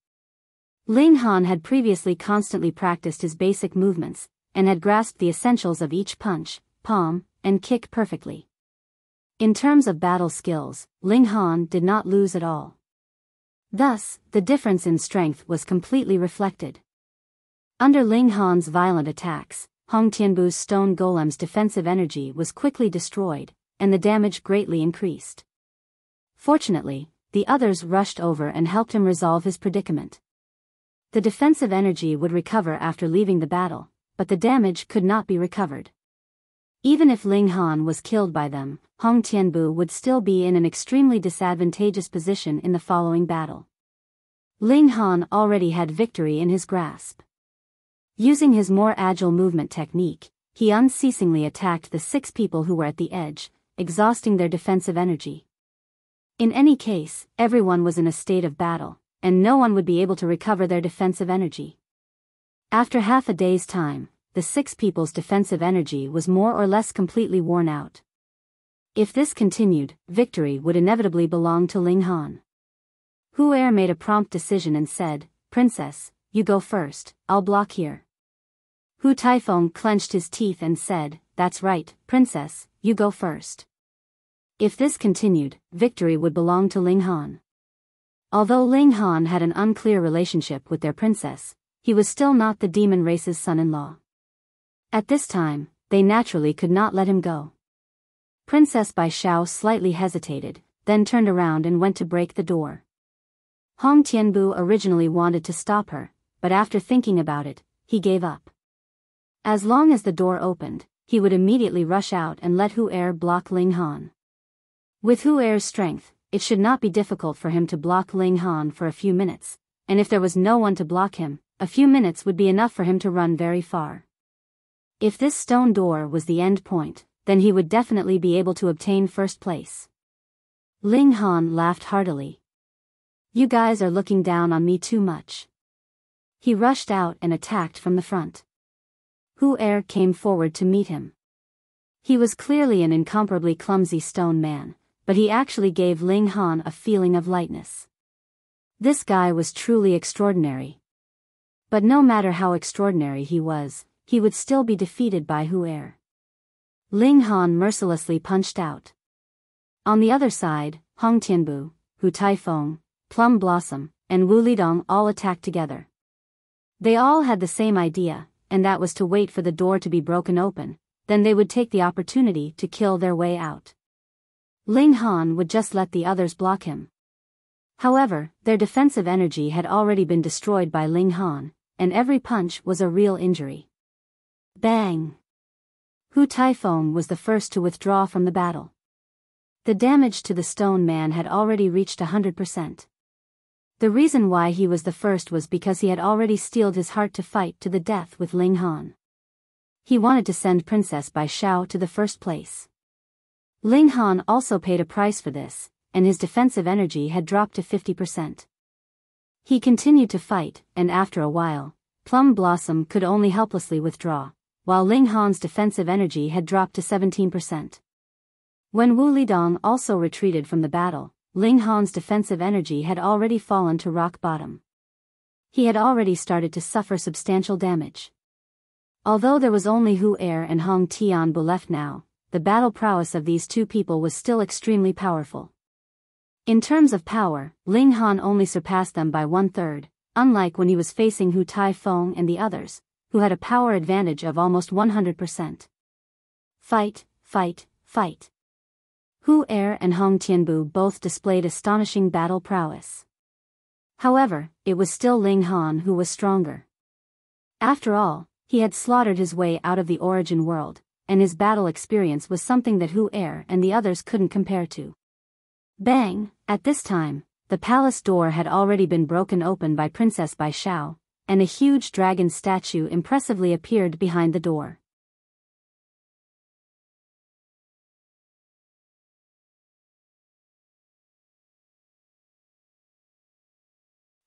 Ling Han had previously constantly practiced his basic movements, and had grasped the essentials of each punch, palm, and kick perfectly. In terms of battle skills, Ling Han did not lose at all. Thus, the difference in strength was completely reflected. Under Ling Han's violent attacks, Hong Tianbu's stone golem's defensive energy was quickly destroyed, and the damage greatly increased. Fortunately, the others rushed over and helped him resolve his predicament. The defensive energy would recover after leaving the battle, but the damage could not be recovered. Even if Ling Han was killed by them, Hong Tianbu would still be in an extremely disadvantageous position in the following battle. Ling Han already had victory in his grasp. Using his more agile movement technique, he unceasingly attacked the 6 people who were at the edge, exhausting their defensive energy. In any case, everyone was in a state of battle, and no one would be able to recover their defensive energy. After half a day's time, the 6 people's defensive energy was more or less completely worn out. If this continued, victory would inevitably belong to Ling Han. Hu Er made a prompt decision and said, "Princess, you go first, I'll block here." Hu Taifeng clenched his teeth and said, "That's right, Princess, you go first." If this continued, victory would belong to Ling Han. Although Ling Han had an unclear relationship with their princess, he was still not the demon race's son-in-law. At this time, they naturally could not let him go. Princess Biyao slightly hesitated, then turned around and went to break the door. Hong Tianbu originally wanted to stop her, but after thinking about it, he gave up. As long as the door opened, he would immediately rush out and let Hu Er block Ling Han. With Hu Er's strength, it should not be difficult for him to block Ling Han for a few minutes, and if there was no one to block him, a few minutes would be enough for him to run very far. If this stone door was the end point, then he would definitely be able to obtain first place. Ling Han laughed heartily. "You guys are looking down on me too much." He rushed out and attacked from the front. Hu Er came forward to meet him. He was clearly an incomparably clumsy stone man, but he actually gave Ling Han a feeling of lightness. This guy was truly extraordinary. But no matter how extraordinary he would still be defeated by Hu Er. Ling Han mercilessly punched out. On the other side, Hong Tianbu, Hu Taifeng, Plum Blossom, and Wu Lidong all attacked together. They all had the same idea, and that was to wait for the door to be broken open, then they would take the opportunity to kill their way out. Ling Han would just let the others block him. However, their defensive energy had already been destroyed by Ling Han, and every punch was a real injury. Bang! Hu Taifeng was the first to withdraw from the battle. The damage to the stone man had already reached 100%. The reason why he was the first was because he had already steeled his heart to fight to the death with Ling Han. He wanted to send Princess Biyao to the first place. Ling Han also paid a price for this, and his defensive energy had dropped to 50%. He continued to fight, and after a while, Plum Blossom could only helplessly withdraw, while Ling Han's defensive energy had dropped to 17%. When Wu Lidong also retreated from the battle, Ling Han's defensive energy had already fallen to rock bottom. He had already started to suffer substantial damage. Although there was only Hu Er and Hong Tianbu left now, the battle prowess of these 2 people was still extremely powerful. In terms of power, Ling Han only surpassed them by 1/3, unlike when he was facing Hu Taifeng and the others, who had a power advantage of almost 100%. Fight, fight, fight. Hu Er and Hong Tianbu both displayed astonishing battle prowess. However, it was still Ling Han who was stronger. After all, he had slaughtered his way out of the origin world, and his battle experience was something that Hu Er and the others couldn't compare to. Bang! At this time, the palace door had already been broken open by Princess Biyao, and a huge dragon statue impressively appeared behind the door.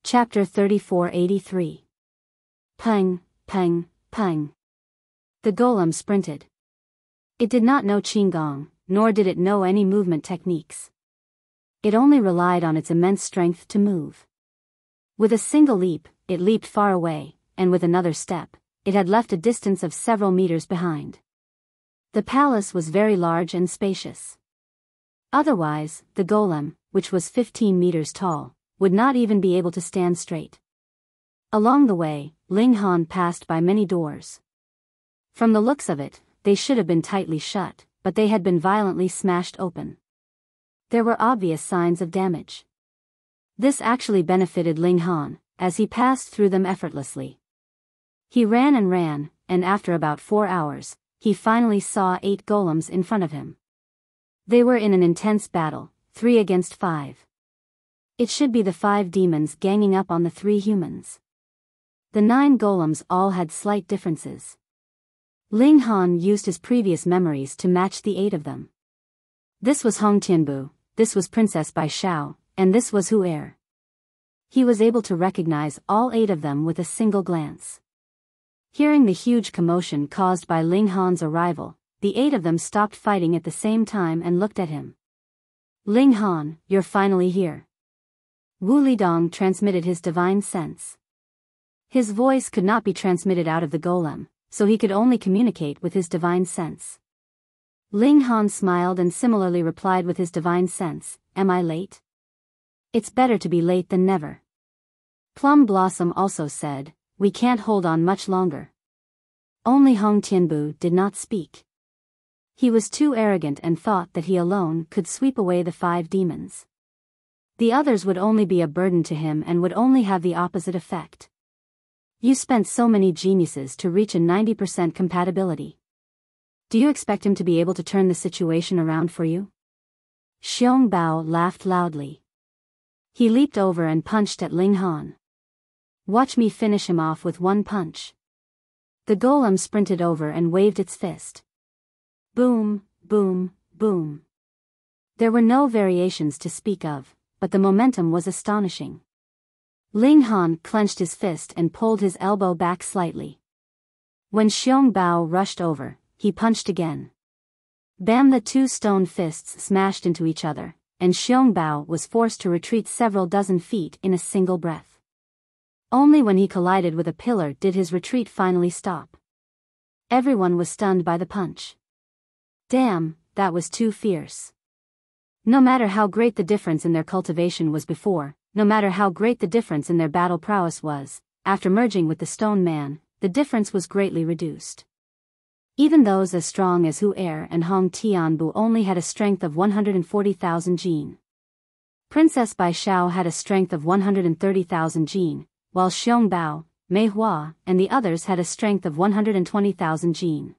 Chapter 3483. Peng, peng, peng. The golem sprinted. It did not know Qinggong, nor did it know any movement techniques. It only relied on its immense strength to move. With a single leap, it leaped far away, and with another step, it had left a distance of several meters behind. The palace was very large and spacious. Otherwise, the golem, which was 15 meters tall, would not even be able to stand straight. Along the way, Ling Han passed by many doors. From the looks of it, they should have been tightly shut, but they had been violently smashed open. There were obvious signs of damage. This actually benefited Ling Han, as he passed through them effortlessly. He ran, and after about 4 hours, he finally saw 8 golems in front of him. They were in an intense battle, 3 against 5. It should be the 5 demons ganging up on the 3 humans. The 9 golems all had slight differences. Ling Han used his previous memories to match the 8 of them. This was Hong Tianbu, this was Princess Biyao, and this was Hu Er. He was able to recognize all 8 of them with a single glance. Hearing the huge commotion caused by Ling Han's arrival, the 8 of them stopped fighting at the same time and looked at him. Ling Han, you're finally here. Wu Lidong transmitted his divine sense. His voice could not be transmitted out of the golem, so he could only communicate with his divine sense. Ling Han smiled and similarly replied with his divine sense, am I late? It's better to be late than never. Plum Blossom also said, we can't hold on much longer. Only Hong Tianbu did not speak. He was too arrogant and thought that he alone could sweep away the 5 demons. The others would only be a burden to him and would only have the opposite effect. You spent so many geniuses to reach a 90% compatibility. Do you expect him to be able to turn the situation around for you? Xiong Bao laughed loudly. He leaped over and punched at Ling Han. Watch me finish him off with one punch. The golem sprinted over and waved its fist. Boom, boom, boom. There were no variations to speak of, but the momentum was astonishing. Ling Han clenched his fist and pulled his elbow back slightly. When Xiong Bao rushed over, he punched again. Bam! The 2 stone fists smashed into each other, and Xiong Bao was forced to retreat several dozen feet in a single breath. Only when he collided with a pillar did his retreat finally stop. Everyone was stunned by the punch. Damn, that was too fierce. No matter how great the difference in their cultivation was before, no matter how great the difference in their battle prowess was, after merging with the stone man, the difference was greatly reduced. Even those as strong as Hu Er and Hong Tianbu only had a strength of 140,000 jin. Princess Biyao had a strength of 130,000 jin, while Xiong Bao, Mei Hua, and the others had a strength of 120,000 jin.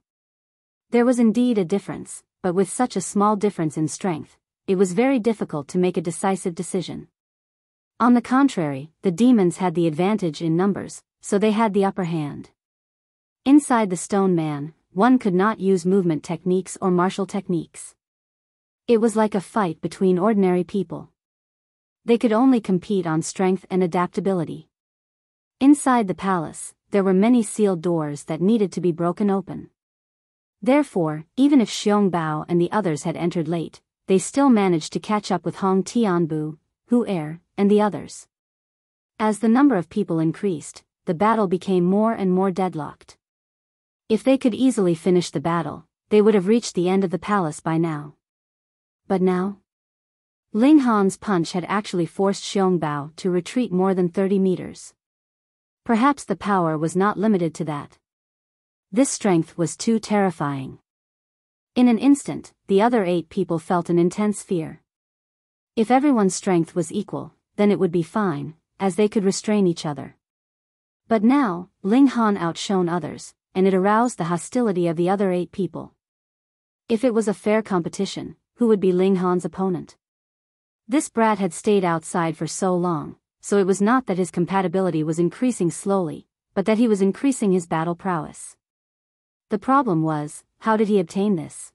There was indeed a difference, but with such a small difference in strength, it was very difficult to make a decisive decision. On the contrary, the demons had the advantage in numbers, so they had the upper hand. Inside the stone man, one could not use movement techniques or martial techniques. It was like a fight between ordinary people. They could only compete on strength and adaptability. Inside the palace, there were many sealed doors that needed to be broken open. Therefore, even if Xiong Bao and the others had entered late, they still managed to catch up with Hong Tianbu, Hu Er, and the others. As the number of people increased, the battle became more and more deadlocked. If they could easily finish the battle, they would have reached the end of the palace by now. But now? Ling Han's punch had actually forced Xiong Bao to retreat more than 30 meters. Perhaps the power was not limited to that. This strength was too terrifying. In an instant, the other 8 people felt an intense fear. If everyone's strength was equal, then it would be fine, as they could restrain each other. But now, Ling Han outshone others, and it aroused the hostility of the other 8 people. If it was a fair competition, who would be Ling Han's opponent? This brat had stayed outside for so long, so it was not that his compatibility was increasing slowly, but that he was increasing his battle prowess. The problem was, how did he obtain this?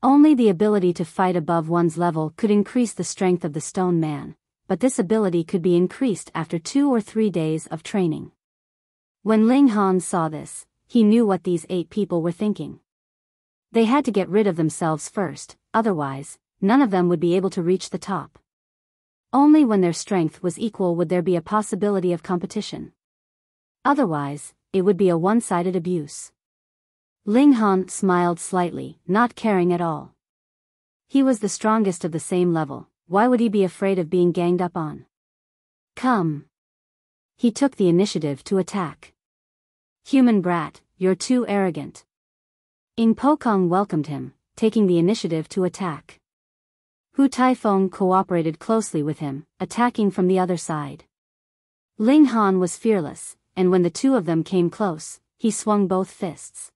Only the ability to fight above one's level could increase the strength of the stone man, but this ability could be increased after 2 or 3 days of training. When Ling Han saw this, he knew what these 8 people were thinking. They had to get rid of themselves first, otherwise, none of them would be able to reach the top. Only when their strength was equal would there be a possibility of competition. Otherwise, it would be a one-sided abuse. Ling Han smiled slightly, not caring at all. He was the strongest of the same level, why would he be afraid of being ganged up on? Come. He took the initiative to attack. Human brat, you're too arrogant. Ing Pokong welcomed him, taking the initiative to attack. Hu Taifeng cooperated closely with him, attacking from the other side. Ling Han was fearless, and when the two of them came close, he swung both fists.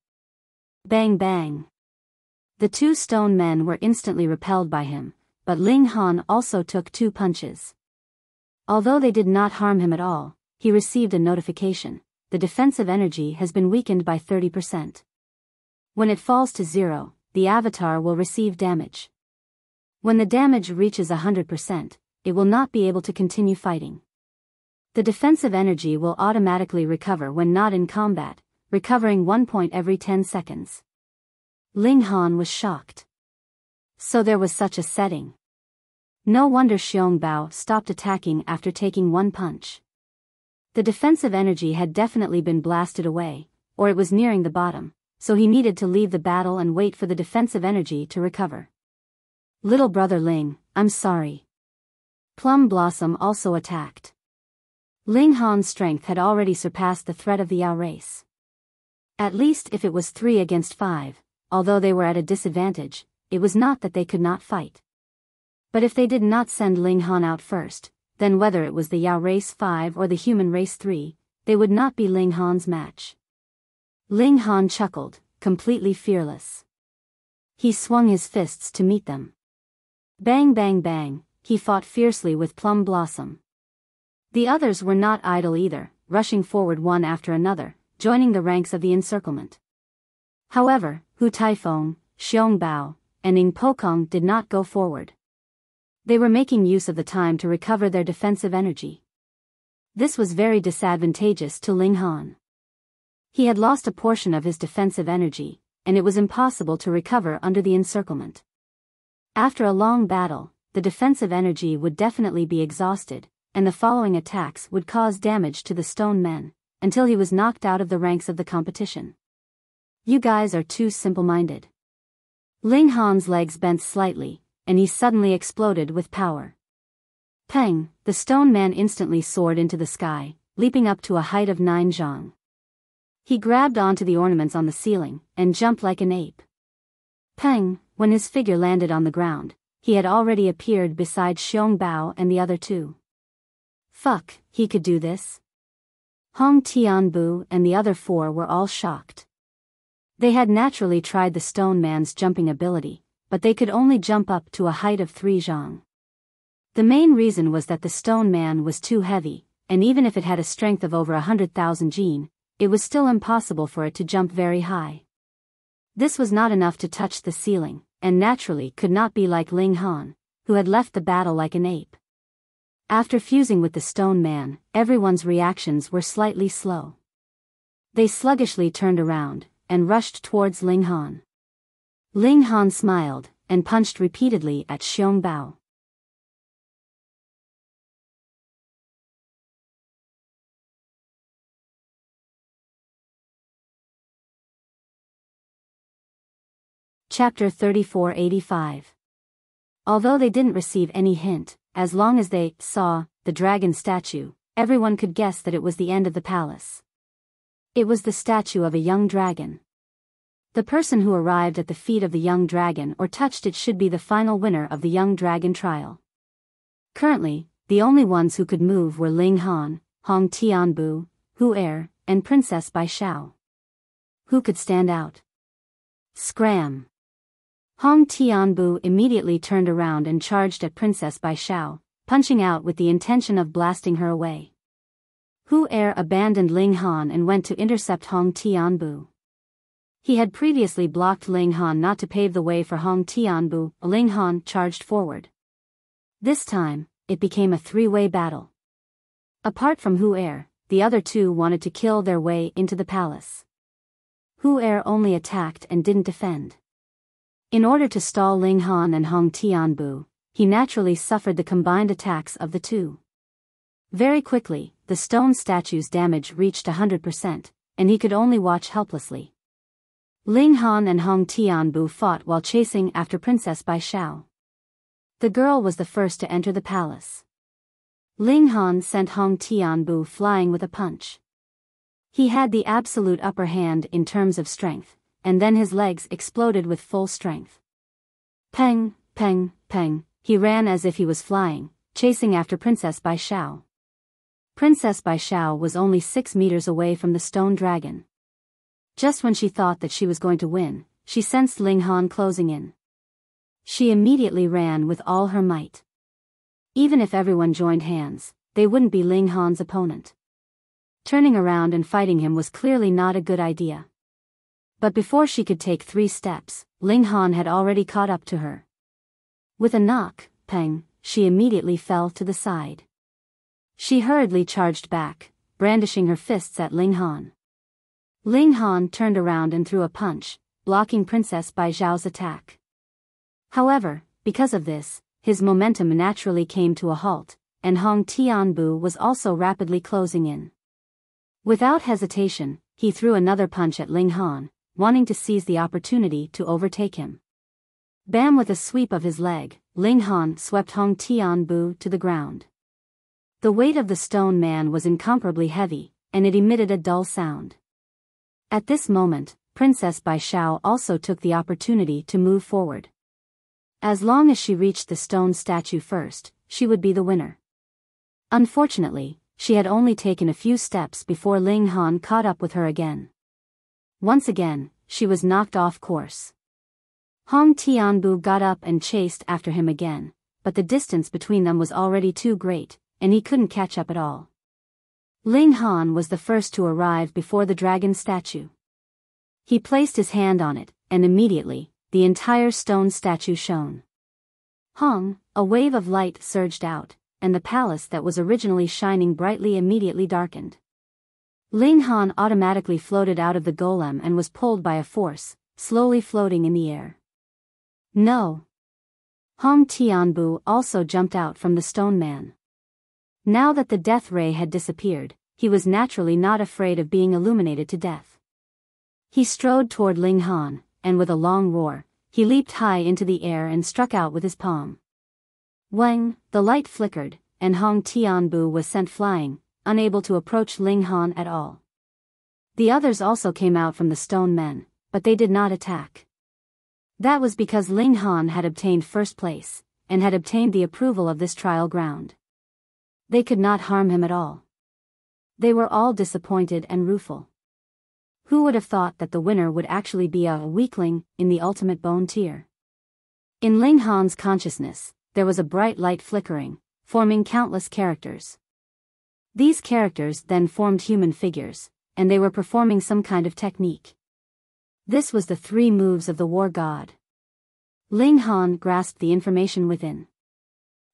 Bang bang. The two stone men were instantly repelled by him, but Ling Han also took 2 punches. Although they did not harm him at all, he received a notification: the defensive energy has been weakened by 30%. When it falls to 0, the avatar will receive damage. When the damage reaches 100%, it will not be able to continue fighting. The defensive energy will automatically recover when not in combat, recovering 1 point every 10 seconds. Ling Han was shocked. So there was such a setting. No wonder Xiong Bao stopped attacking after taking 1 punch. The defensive energy had definitely been blasted away, or it was nearing the bottom, so he needed to leave the battle and wait for the defensive energy to recover. Little brother Ling, I'm sorry. Plum Blossom also attacked. Ling Han's strength had already surpassed the threat of the Yao race. At least if it was 3 against 5, although they were at a disadvantage, it was not that they could not fight. But if they did not send Ling Han out first, then whether it was the Yao race 5 or the human race 3, they would not be Ling Han's match. Ling Han chuckled, completely fearless. He swung his fists to meet them. Bang bang bang, he fought fiercely with Plum Blossom. The others were not idle either, rushing forward one after another, joining the ranks of the encirclement. However, Hu Taifeng, Xiong Bao, and Ing Pokong did not go forward. They were making use of the time to recover their defensive energy. This was very disadvantageous to Ling Han. He had lost a portion of his defensive energy, and it was impossible to recover under the encirclement. After a long battle, the defensive energy would definitely be exhausted, and the following attacks would cause damage to the stone men, until he was knocked out of the ranks of the competition. You guys are too simple-minded. Ling Han's legs bent slightly, and he suddenly exploded with power. Peng, the stone man instantly soared into the sky, leaping up to a height of 9 zhang. He grabbed onto the ornaments on the ceiling, and jumped like an ape. Peng, when his figure landed on the ground, he had already appeared beside Xiong Bao and the other 2. Fuck, he could do this? Hong Tianbu and the other 4 were all shocked. They had naturally tried the stone man's jumping ability, but they could only jump up to a height of 3 zhang. The main reason was that the stone man was too heavy, and even if it had a strength of over 100,000 jin, it was still impossible for it to jump very high. This was not enough to touch the ceiling, and naturally could not be like Ling Han, who had left the battle like an ape. After fusing with the stone man, everyone's reactions were slightly slow. They sluggishly turned around, and rushed towards Ling Han. Ling Han smiled, and punched repeatedly at Xiong Bao. Chapter 3485. Although they didn't receive any hint, as long as they saw the dragon statue, everyone could guess that it was the end of the palace. It was the statue of a young dragon. The person who arrived at the feet of the young dragon or touched it should be the final winner of the young dragon trial. Currently, the only ones who could move were Ling Han, Hong Tianbu, Hu Er, and Princess Bai Xiao. Who could stand out? Scram! Hong Tianbu immediately turned around and charged at Princess Bai Xiao, punching out with the intention of blasting her away. Hu Er abandoned Ling Han and went to intercept Hong Tianbu. He had previously blocked Ling Han not to pave the way for Hong Tianbu. Ling Han charged forward. This time, it became a 3-way battle. Apart from Hu Er, the other 2 wanted to kill their way into the palace. Hu Er only attacked and didn't defend. In order to stall Ling Han and Hong Tianbu, he naturally suffered the combined attacks of the two. Very quickly, the stone statue's damage reached 100%, and he could only watch helplessly. Ling Han and Hong Tianbu fought while chasing after Princess Biyao. The girl was the first to enter the palace. Ling Han sent Hong Tianbu flying with a punch. He had the absolute upper hand in terms of strength, and then his legs exploded with full strength. Peng, peng, peng, he ran as if he was flying, chasing after Princess Biyao. Princess Biyao was only 6 meters away from the stone dragon. Just when she thought that she was going to win, she sensed Ling Han closing in. She immediately ran with all her might. Even if everyone joined hands, they wouldn't be Ling Han's opponent. Turning around and fighting him was clearly not a good idea. But before she could take 3 steps, Ling Han had already caught up to her. With a knock, peng, she immediately fell to the side. She hurriedly charged back, brandishing her fists at Ling Han. Ling Han turned around and threw a punch, blocking Princess Biyao's attack. However, because of this, his momentum naturally came to a halt, and Hong Tianbu was also rapidly closing in. Without hesitation, he threw another punch at Ling Han, wanting to seize the opportunity to overtake him. Bam! With a sweep of his leg, Ling Han swept Hong Tianbu to the ground. The weight of the stone man was incomparably heavy, and it emitted a dull sound. At this moment, Princess Biyao also took the opportunity to move forward. As long as she reached the stone statue first, she would be the winner. Unfortunately, she had only taken a few steps before Ling Han caught up with her again. Once again, she was knocked off course. Hong Tianbu got up and chased after him again, but the distance between them was already too great, and he couldn't catch up at all. Ling Han was the first to arrive before the dragon statue. He placed his hand on it, and immediately, the entire stone statue shone. Hong, a wave of light surged out, and the palace that was originally shining brightly immediately darkened. Ling Han automatically floated out of the golem and was pulled by a force, slowly floating in the air. No! Hong Tianbu also jumped out from the stone man. Now that the death ray had disappeared, he was naturally not afraid of being illuminated to death. He strode toward Ling Han, and with a long roar, he leaped high into the air and struck out with his palm. Wang, the light flickered, and Hong Tianbu was sent flying, unable to approach Ling Han at all. The others also came out from the stone men, but they did not attack. That was because Ling Han had obtained first place, and had obtained the approval of this trial ground. They could not harm him at all. They were all disappointed and rueful. Who would have thought that the winner would actually be a weakling in the ultimate bone tier? In Ling Han's consciousness, there was a bright light flickering, forming countless characters. These characters then formed human figures, and they were performing some kind of technique. This was the 3 moves of the war god. Ling Han grasped the information within.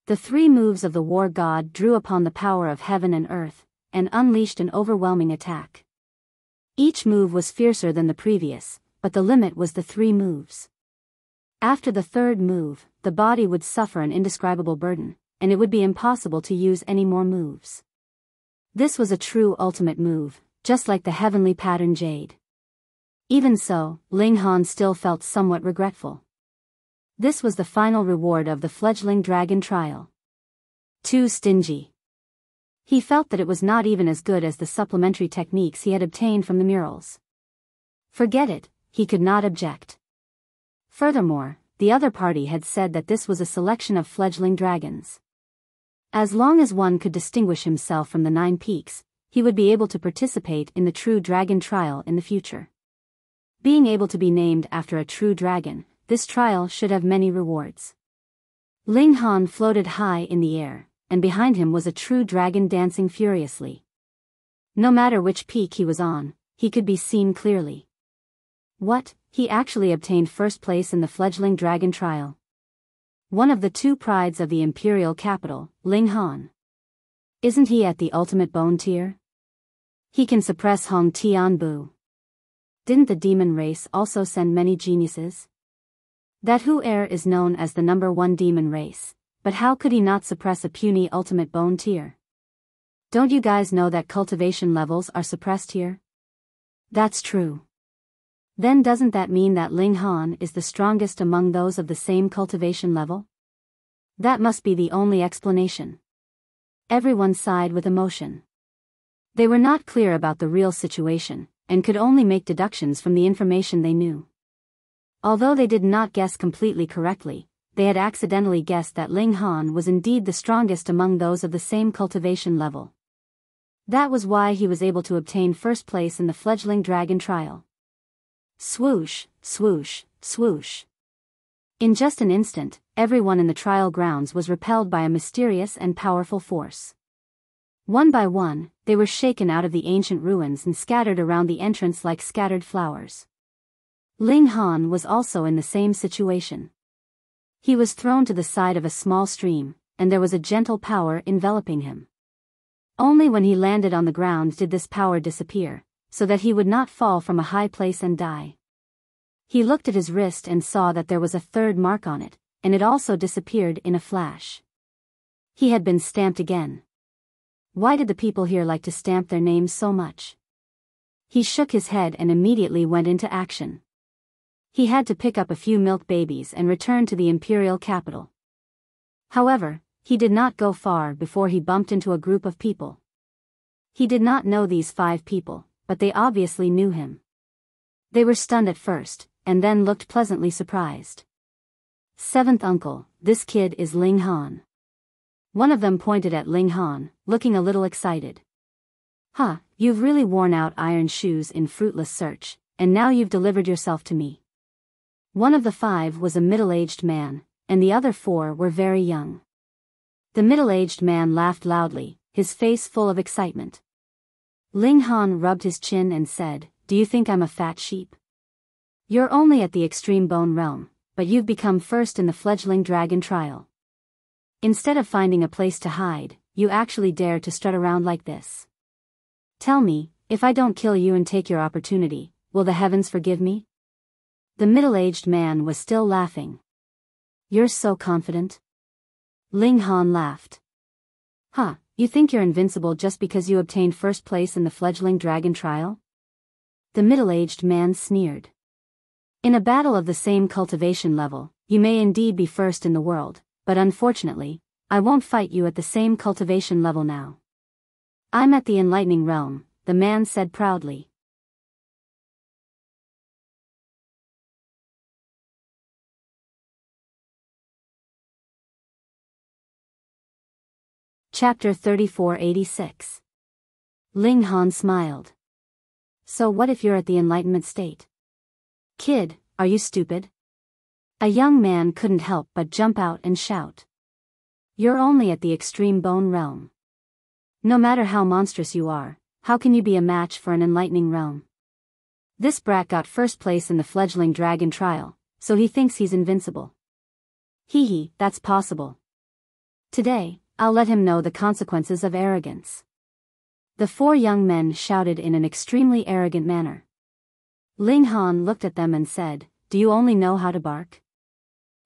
The 3 moves of the war god drew upon the power of heaven and earth, and unleashed an overwhelming attack. Each move was fiercer than the previous, but the limit was the 3 moves. After the 3rd move, the body would suffer an indescribable burden, and it would be impossible to use any more moves. This was a true ultimate move, just like the heavenly pattern jade. Even so, Ling Han still felt somewhat regretful. This was the final reward of the fledgling dragon trial. Too stingy. He felt that it was not even as good as the supplementary techniques he had obtained from the murals. Forget it, he could not object. Furthermore, the other party had said that this was a selection of fledgling dragons. As long as one could distinguish himself from the 9 peaks, he would be able to participate in the true dragon trial in the future. Being able to be named after a true dragon, this trial should have many rewards. Ling Han floated high in the air, and behind him was a true dragon dancing furiously. No matter which peak he was on, he could be seen clearly. What, he actually obtained first place in the fledgling dragon trial. One of the 2 prides of the imperial capital, Ling Han. Isn't he at the ultimate bone tier? He can suppress Hong Tianbu. Didn't the demon race also send many geniuses? That Hu Air is known as the #1 demon race, but how could he not suppress a puny ultimate bone tier? Don't you guys know that cultivation levels are suppressed here? That's true. Then doesn't that mean that Ling Han is the strongest among those of the same cultivation level? That must be the only explanation. Everyone sighed with emotion. They were not clear about the real situation, and could only make deductions from the information they knew. Although they did not guess completely correctly, they had accidentally guessed that Ling Han was indeed the strongest among those of the same cultivation level. That was why he was able to obtain first place in the fledgling dragon trial. Swoosh, swoosh, swoosh. In just an instant, everyone in the trial grounds was repelled by a mysterious and powerful force. One by one, they were shaken out of the ancient ruins and scattered around the entrance like scattered flowers. Ling Han was also in the same situation. He was thrown to the side of a small stream, and there was a gentle power enveloping him. Only when he landed on the ground did this power disappear, so that he would not fall from a high place and die. He looked at his wrist and saw that there was a third mark on it, and it also disappeared in a flash. He had been stamped again. Why did the people here like to stamp their names so much? He shook his head and immediately went into action. He had to pick up a few milk babies and return to the imperial capital. However, he did not go far before he bumped into a group of people. He did not know these 5 people, but they obviously knew him. They were stunned at first, and then looked pleasantly surprised. "Seventh uncle, this kid is Ling Han." One of them pointed at Ling Han, looking a little excited. "Huh, you've really worn out iron shoes in fruitless search, and now you've delivered yourself to me." One of the 5 was a middle-aged man, and the other 4 were very young. The middle-aged man laughed loudly, his face full of excitement. Ling Han rubbed his chin and said, "Do you think I'm a fat sheep? You're only at the extreme bone realm, but you've become first in the fledgling dragon trial. Instead of finding a place to hide, you actually dare to strut around like this. Tell me, if I don't kill you and take your opportunity, will the heavens forgive me?" The middle-aged man was still laughing. "You're so confident." Ling Han laughed. "Huh, you think you're invincible just because you obtained first place in the fledgling dragon trial?" The middle-aged man sneered. "In a battle of the same cultivation level, you may indeed be first in the world, but unfortunately, I won't fight you at the same cultivation level now. I'm at the enlightening realm," the man said proudly. Chapter 3486. Ling Han smiled. "So what if you're at the enlightenment state? Kid, are you stupid?" A young man couldn't help but jump out and shout. "You're only at the extreme bone realm. No matter how monstrous you are, how can you be a match for an enlightening realm? This brat got first place in the fledgling dragon trial, so he thinks he's invincible. Hee hee, that's possible. Today, I'll let him know the consequences of arrogance." The 4 young men shouted in an extremely arrogant manner. Ling Han looked at them and said, "Do you only know how to bark?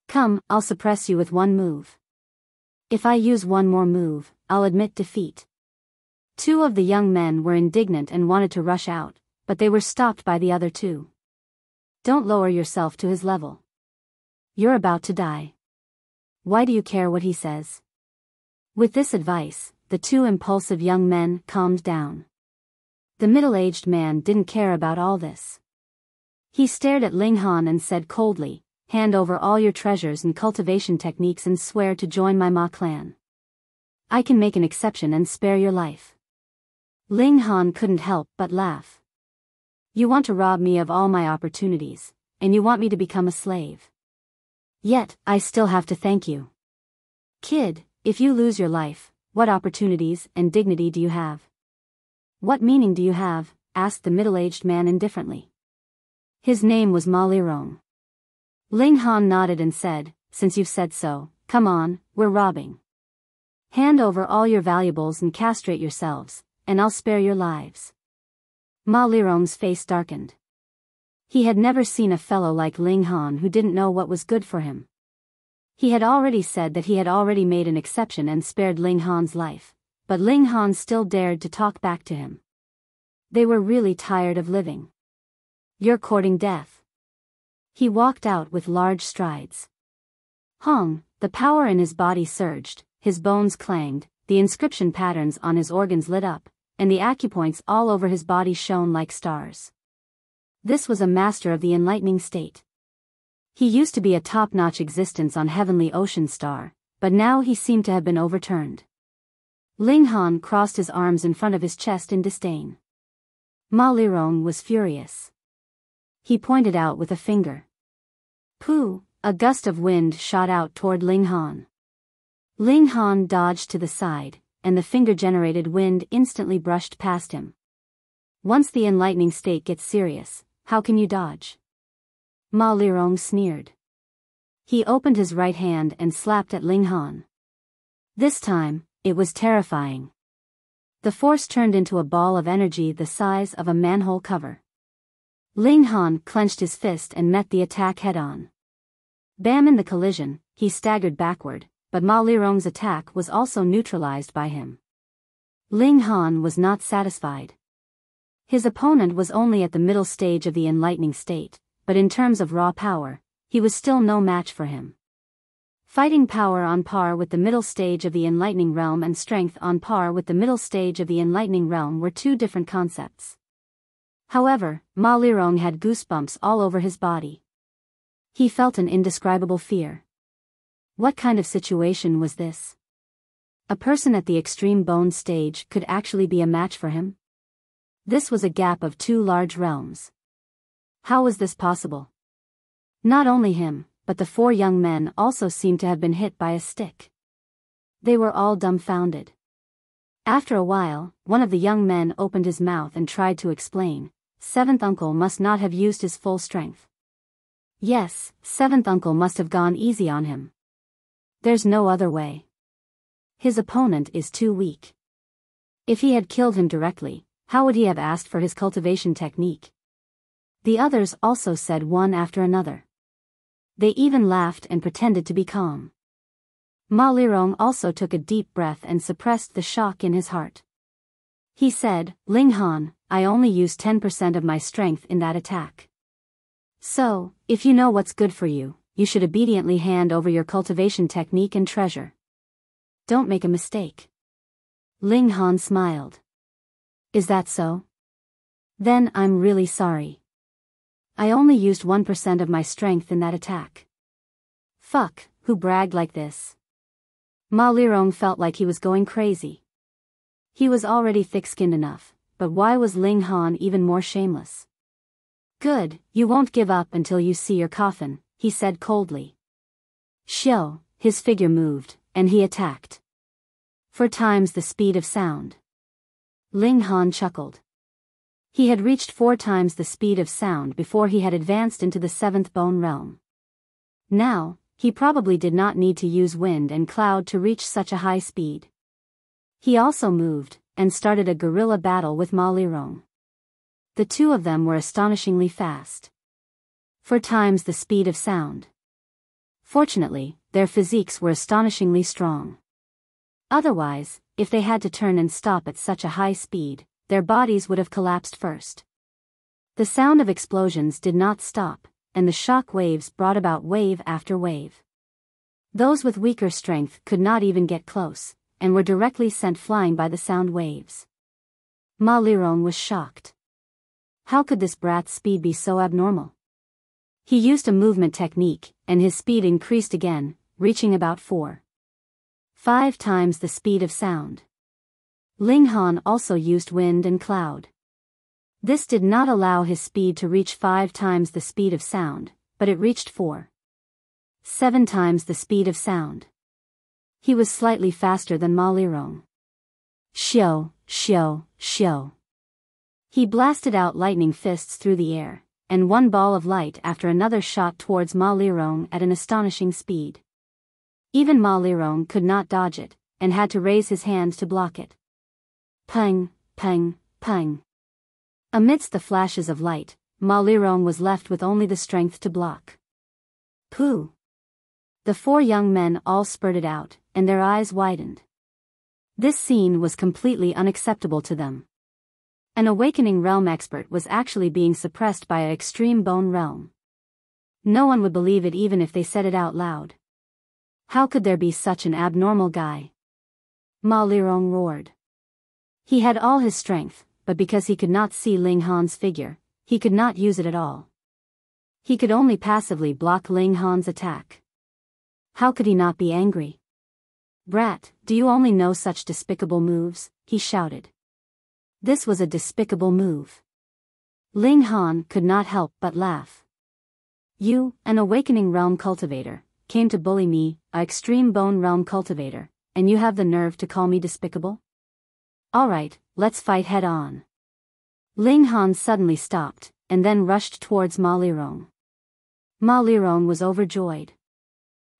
Come, I'll suppress you with one move. If I use one more move, I'll admit defeat." 2 of the young men were indignant and wanted to rush out, but they were stopped by the other 2. "Don't lower yourself to his level. You're about to die. Why do you care what he says?" With this advice, the 2 impulsive young men calmed down. The middle-aged man didn't care about all this. He stared at Ling Han and said coldly, "Hand over all your treasures and cultivation techniques and swear to join my Ma clan. I can make an exception and spare your life." Ling Han couldn't help but laugh. "You want to rob me of all my opportunities, and you want me to become a slave. Yet, I still have to thank you. Kid, if you lose your life, what opportunities and dignity do you have? What meaning do you have?" asked the middle-aged man indifferently. His name was Ma Lirong. Ling Han nodded and said, "Since you've said so, come on, we're robbing. Hand over all your valuables and castrate yourselves, and I'll spare your lives." Ma Lirong's face darkened. He had never seen a fellow like Ling Han who didn't know what was good for him. He had already said that he had already made an exception and spared Ling Han's life, but Ling Han still dared to talk back to him. They were really tired of living. You're courting death. He walked out with large strides. Hong, the power in his body surged, his bones clanged, the inscription patterns on his organs lit up, and the acupoints all over his body shone like stars. This was a master of the enlightening state. He used to be a top-notch existence on Heavenly Ocean Star, but now he seemed to have been overturned. Ling Han crossed his arms in front of his chest in disdain. Ma Lirong was furious. He pointed out with a finger. Pooh! A gust of wind shot out toward Ling Han. Ling Han dodged to the side, and the finger-generated wind instantly brushed past him. Once the enlightening state gets serious, how can you dodge? Ma Lirong sneered. He opened his right hand and slapped at Ling Han. This time, it was terrifying. The force turned into a ball of energy the size of a manhole cover. Ling Han clenched his fist and met the attack head-on. Bam! In the collision, he staggered backward, but Ma Lirong's attack was also neutralized by him. Ling Han was not satisfied. His opponent was only at the middle stage of the enlightening state, but in terms of raw power, he was still no match for him. Fighting power on par with the middle stage of the enlightening realm and strength on par with the middle stage of the enlightening realm were two different concepts. However, Ma Lirong had goosebumps all over his body. He felt an indescribable fear. What kind of situation was this? A person at the extreme bone stage could actually be a match for him? This was a gap of two large realms. How was this possible? Not only him, but the four young men also seemed to have been hit by a stick. They were all dumbfounded. After a while, one of the young men opened his mouth and tried to explain. Seventh uncle must not have used his full strength. Yes, seventh uncle must have gone easy on him. There's no other way. His opponent is too weak. If he had killed him directly, how would he have asked for his cultivation technique? The others also said one after another. They even laughed and pretended to be calm. Ma Lirong also took a deep breath and suppressed the shock in his heart. He said, Ling Han, I only used 10% of my strength in that attack. So, if you know what's good for you, you should obediently hand over your cultivation technique and treasure. Don't make a mistake. Ling Han smiled. Is that so? Then I'm really sorry. I only used 1% of my strength in that attack. Fuck, who bragged like this? Ma Lirong felt like he was going crazy. He was already thick-skinned enough, but why was Ling Han even more shameless? Good, you won't give up until you see your coffin, he said coldly. Xiao, his figure moved, and he attacked. 4 times the speed of sound. Ling Han chuckled. He had reached 4 times the speed of sound before he had advanced into the 7th bone realm. Now, he probably did not need to use wind and cloud to reach such a high speed. He also moved, and started a guerrilla battle with Ma Lirong. The two of them were astonishingly fast. 4 times the speed of sound. Fortunately, their physiques were astonishingly strong. Otherwise, if they had to turn and stop at such a high speed, their bodies would have collapsed first. The sound of explosions did not stop, and the shock waves brought about wave after wave. Those with weaker strength could not even get close, and were directly sent flying by the sound waves. Ma Lirong was shocked. How could this brat's speed be so abnormal? He used a movement technique, and his speed increased again, reaching about 5 times the speed of sound. Ling Han also used wind and cloud. This did not allow his speed to reach 5 times the speed of sound, but it reached 7 times the speed of sound. He was slightly faster than Ma Lirong. Xiao, xiao, xiao. He blasted out lightning fists through the air, and one ball of light after another shot towards Ma Lirong at an astonishing speed. Even Ma Lirong could not dodge it, and had to raise his hands to block it. Pang, pang, pang. Amidst the flashes of light, Ma Lirong was left with only the strength to block. Pooh! The four young men all spurted out, and their eyes widened. This scene was completely unacceptable to them. An awakening realm expert was actually being suppressed by an extreme bone realm. No one would believe it even if they said it out loud. How could there be such an abnormal guy? Ma Lirong roared. He had all his strength, but because he could not see Ling Han's figure, he could not use it at all. He could only passively block Ling Han's attack. How could he not be angry? "Brat, do you only know such despicable moves?" he shouted. This was a despicable move. Ling Han could not help but laugh. "You, an awakening realm cultivator, came to bully me, a extreme bone realm cultivator, and you have the nerve to call me despicable? Alright, let's fight head on." Ling Han suddenly stopped, and then rushed towards Ma Lirong. Ma Lirong was overjoyed.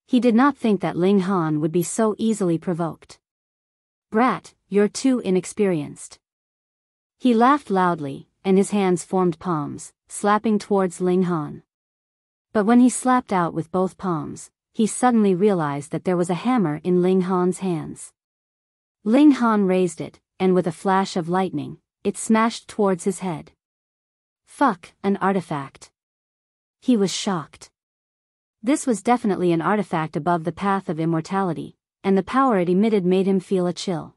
He did not think that Ling Han would be so easily provoked. "Brat, you're too inexperienced." He laughed loudly, and his hands formed palms, slapping towards Ling Han. But when he slapped out with both palms, he suddenly realized that there was a hammer in Ling Han's hands. Ling Han raised it, and with a flash of lightning, it smashed towards his head. Fuck, an artifact. He was shocked. This was definitely an artifact above the path of immortality, and the power it emitted made him feel a chill.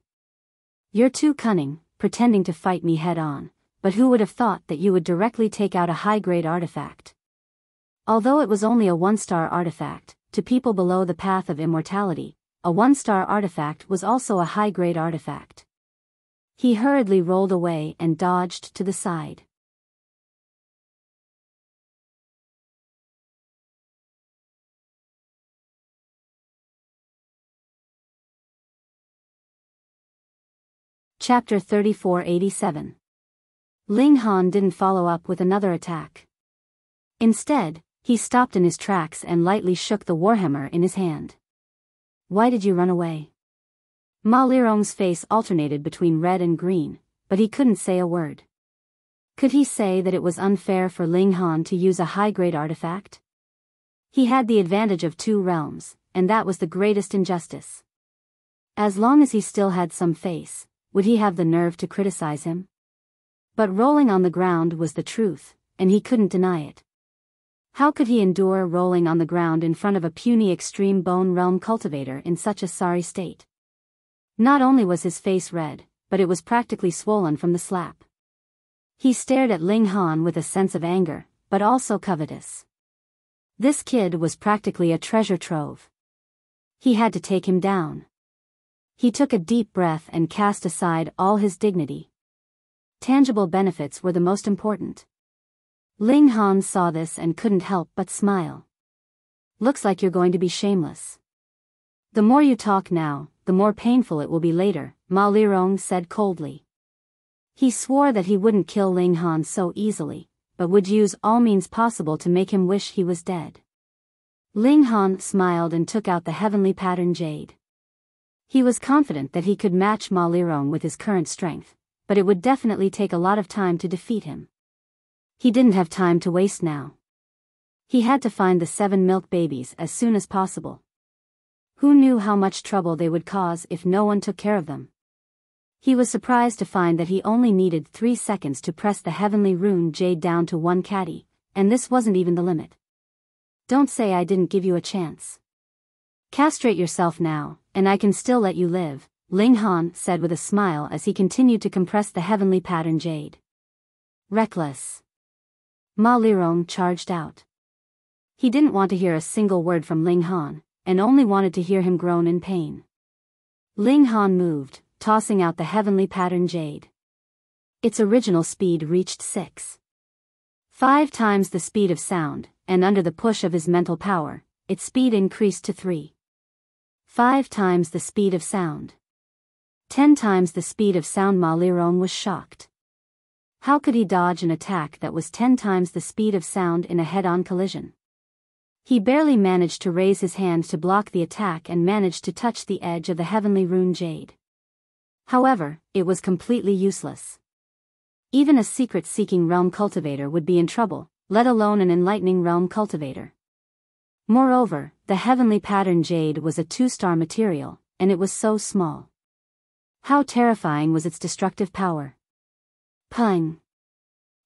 "You're too cunning, pretending to fight me head on, but who would have thought that you would directly take out a high-grade artifact?" Although it was only a one-star artifact, to people below the path of immortality, a one-star artifact was also a high-grade artifact. He hurriedly rolled away and dodged to the side. Chapter 3487. Ling Han didn't follow up with another attack. Instead, he stopped in his tracks and lightly shook the warhammer in his hand. "Why did you run away?" Ma Lirong's face alternated between red and green, but he couldn't say a word. Could he say that it was unfair for Ling Han to use a high-grade artifact? He had the advantage of two realms, and that was the greatest injustice. As long as he still had some face, would he have the nerve to criticize him? But rolling on the ground was the truth, and he couldn't deny it. How could he endure rolling on the ground in front of a puny extreme bone realm cultivator in such a sorry state? Not only was his face red, but it was practically swollen from the slap. He stared at Ling Han with a sense of anger, but also covetous. This kid was practically a treasure trove. He had to take him down. He took a deep breath and cast aside all his dignity. Tangible benefits were the most important. Ling Han saw this and couldn't help but smile. "Looks like you're going to be shameless. The more you talk now, the more painful it will be later," Ma Lirong said coldly. He swore that he wouldn't kill Ling Han so easily, but would use all means possible to make him wish he was dead. Ling Han smiled and took out the heavenly pattern jade. He was confident that he could match Ma Lirong with his current strength, but it would definitely take a lot of time to defeat him. He didn't have time to waste now. He had to find the 7 milk babies as soon as possible. Who knew how much trouble they would cause if no one took care of them? He was surprised to find that he only needed 3 seconds to press the heavenly rune jade down to 1 caddy, and this wasn't even the limit. "Don't say I didn't give you a chance. Castrate yourself now, and I can still let you live," Ling Han said with a smile as he continued to compress the heavenly pattern jade. Reckless. Ma Lirong charged out. He didn't want to hear a single word from Ling Han, and only wanted to hear him groan in pain. Ling Han moved, tossing out the heavenly pattern jade. Its original speed reached 6.5 times the speed of sound, and under the push of his mental power, its speed increased to 3.5 times the speed of sound. 10 times the speed of sound. Ma Lirong was shocked. How could he dodge an attack that was 10 times the speed of sound in a head-on collision? He barely managed to raise his hand to block the attack and managed to touch the edge of the heavenly rune jade. However, it was completely useless. Even a secret-seeking realm cultivator would be in trouble, let alone an enlightening realm cultivator. Moreover, the heavenly pattern jade was a 2-star material, and it was so small. How terrifying was its destructive power. Pung!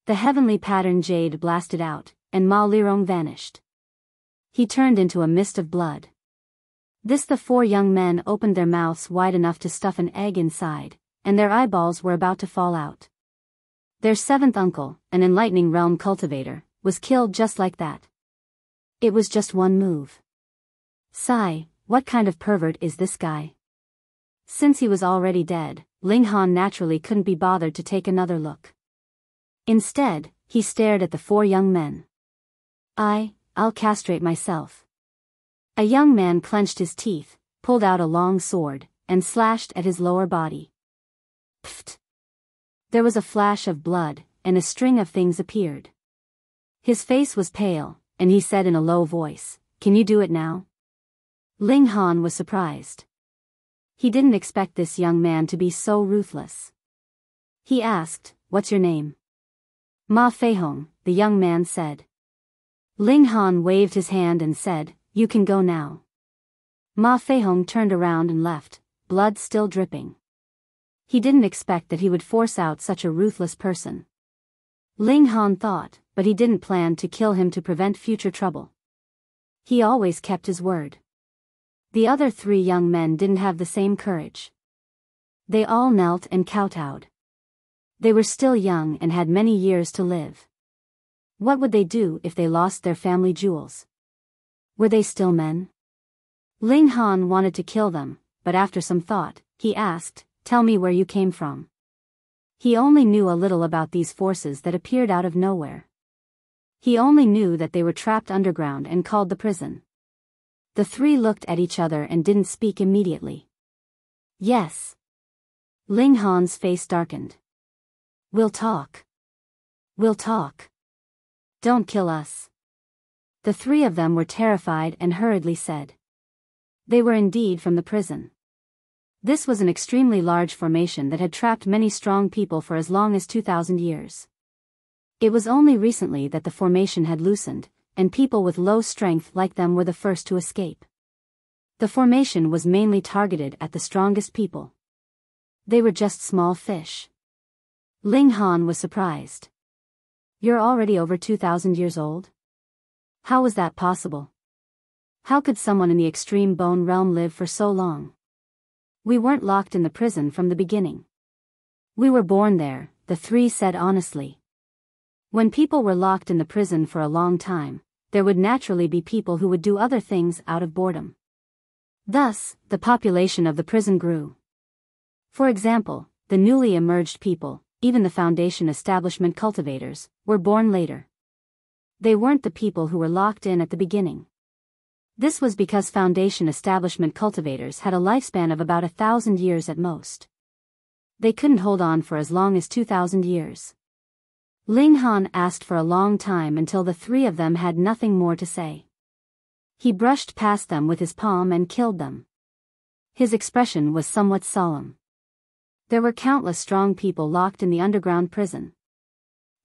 The heavenly pattern jade blasted out, and Ma Lirong vanished. He turned into a mist of blood. The 4 young men opened their mouths wide enough to stuff an egg inside, and their eyeballs were about to fall out. Their 7th uncle, an enlightening realm cultivator, was killed just like that. It was just one move. Sigh, what kind of pervert is this guy? Since he was already dead, Ling Han naturally couldn't be bothered to take another look. Instead, he stared at the 4 young men. I'll castrate myself. A young man clenched his teeth, pulled out a long sword, and slashed at his lower body. Pfft! There was a flash of blood, and a string of things appeared. His face was pale, and he said in a low voice, "Can you do it now?" Ling Han was surprised. He didn't expect this young man to be so ruthless. He asked, "What's your name?" "Ma Feihong," the young man said. Ling Han waved his hand and said, "You can go now." Ma Feihong turned around and left, blood still dripping. He didn't expect that he would force out such a ruthless person. Ling Han thought, but he didn't plan to kill him to prevent future trouble. He always kept his word. The other 3 young men didn't have the same courage. They all knelt and kowtowed. They were still young and had many years to live. What would they do if they lost their family jewels? Were they still men? Ling Han wanted to kill them, but after some thought, he asked, "Tell me where you came from." He only knew a little about these forces that appeared out of nowhere. He only knew that they were trapped underground and called the prison. The 3 looked at each other and didn't speak immediately. "Yes." Ling Han's face darkened. "We'll talk. We'll talk. Don't kill us." The 3 of them were terrified and hurriedly said. They were indeed from the prison. This was an extremely large formation that had trapped many strong people for as long as 2,000 years. It was only recently that the formation had loosened, and people with low strength like them were the first to escape. The formation was mainly targeted at the strongest people. They were just small fish. Ling Han was surprised. "You're already over 2,000 years old? How was that possible? How could someone in the extreme bone realm live for so long?" "We weren't locked in the prison from the beginning. We were born there," the 3 said honestly. When people were locked in the prison for a long time, there would naturally be people who would do other things out of boredom. Thus, the population of the prison grew. For example, the newly emerged people, even the Foundation establishment cultivators, were born later. They weren't the people who were locked in at the beginning. This was because Foundation establishment cultivators had a lifespan of about 1,000 years at most. They couldn't hold on for as long as 2,000 years. Ling Han asked for a long time until the 3 of them had nothing more to say. He brushed past them with his palm and killed them. His expression was somewhat solemn. There were countless strong people locked in the underground prison.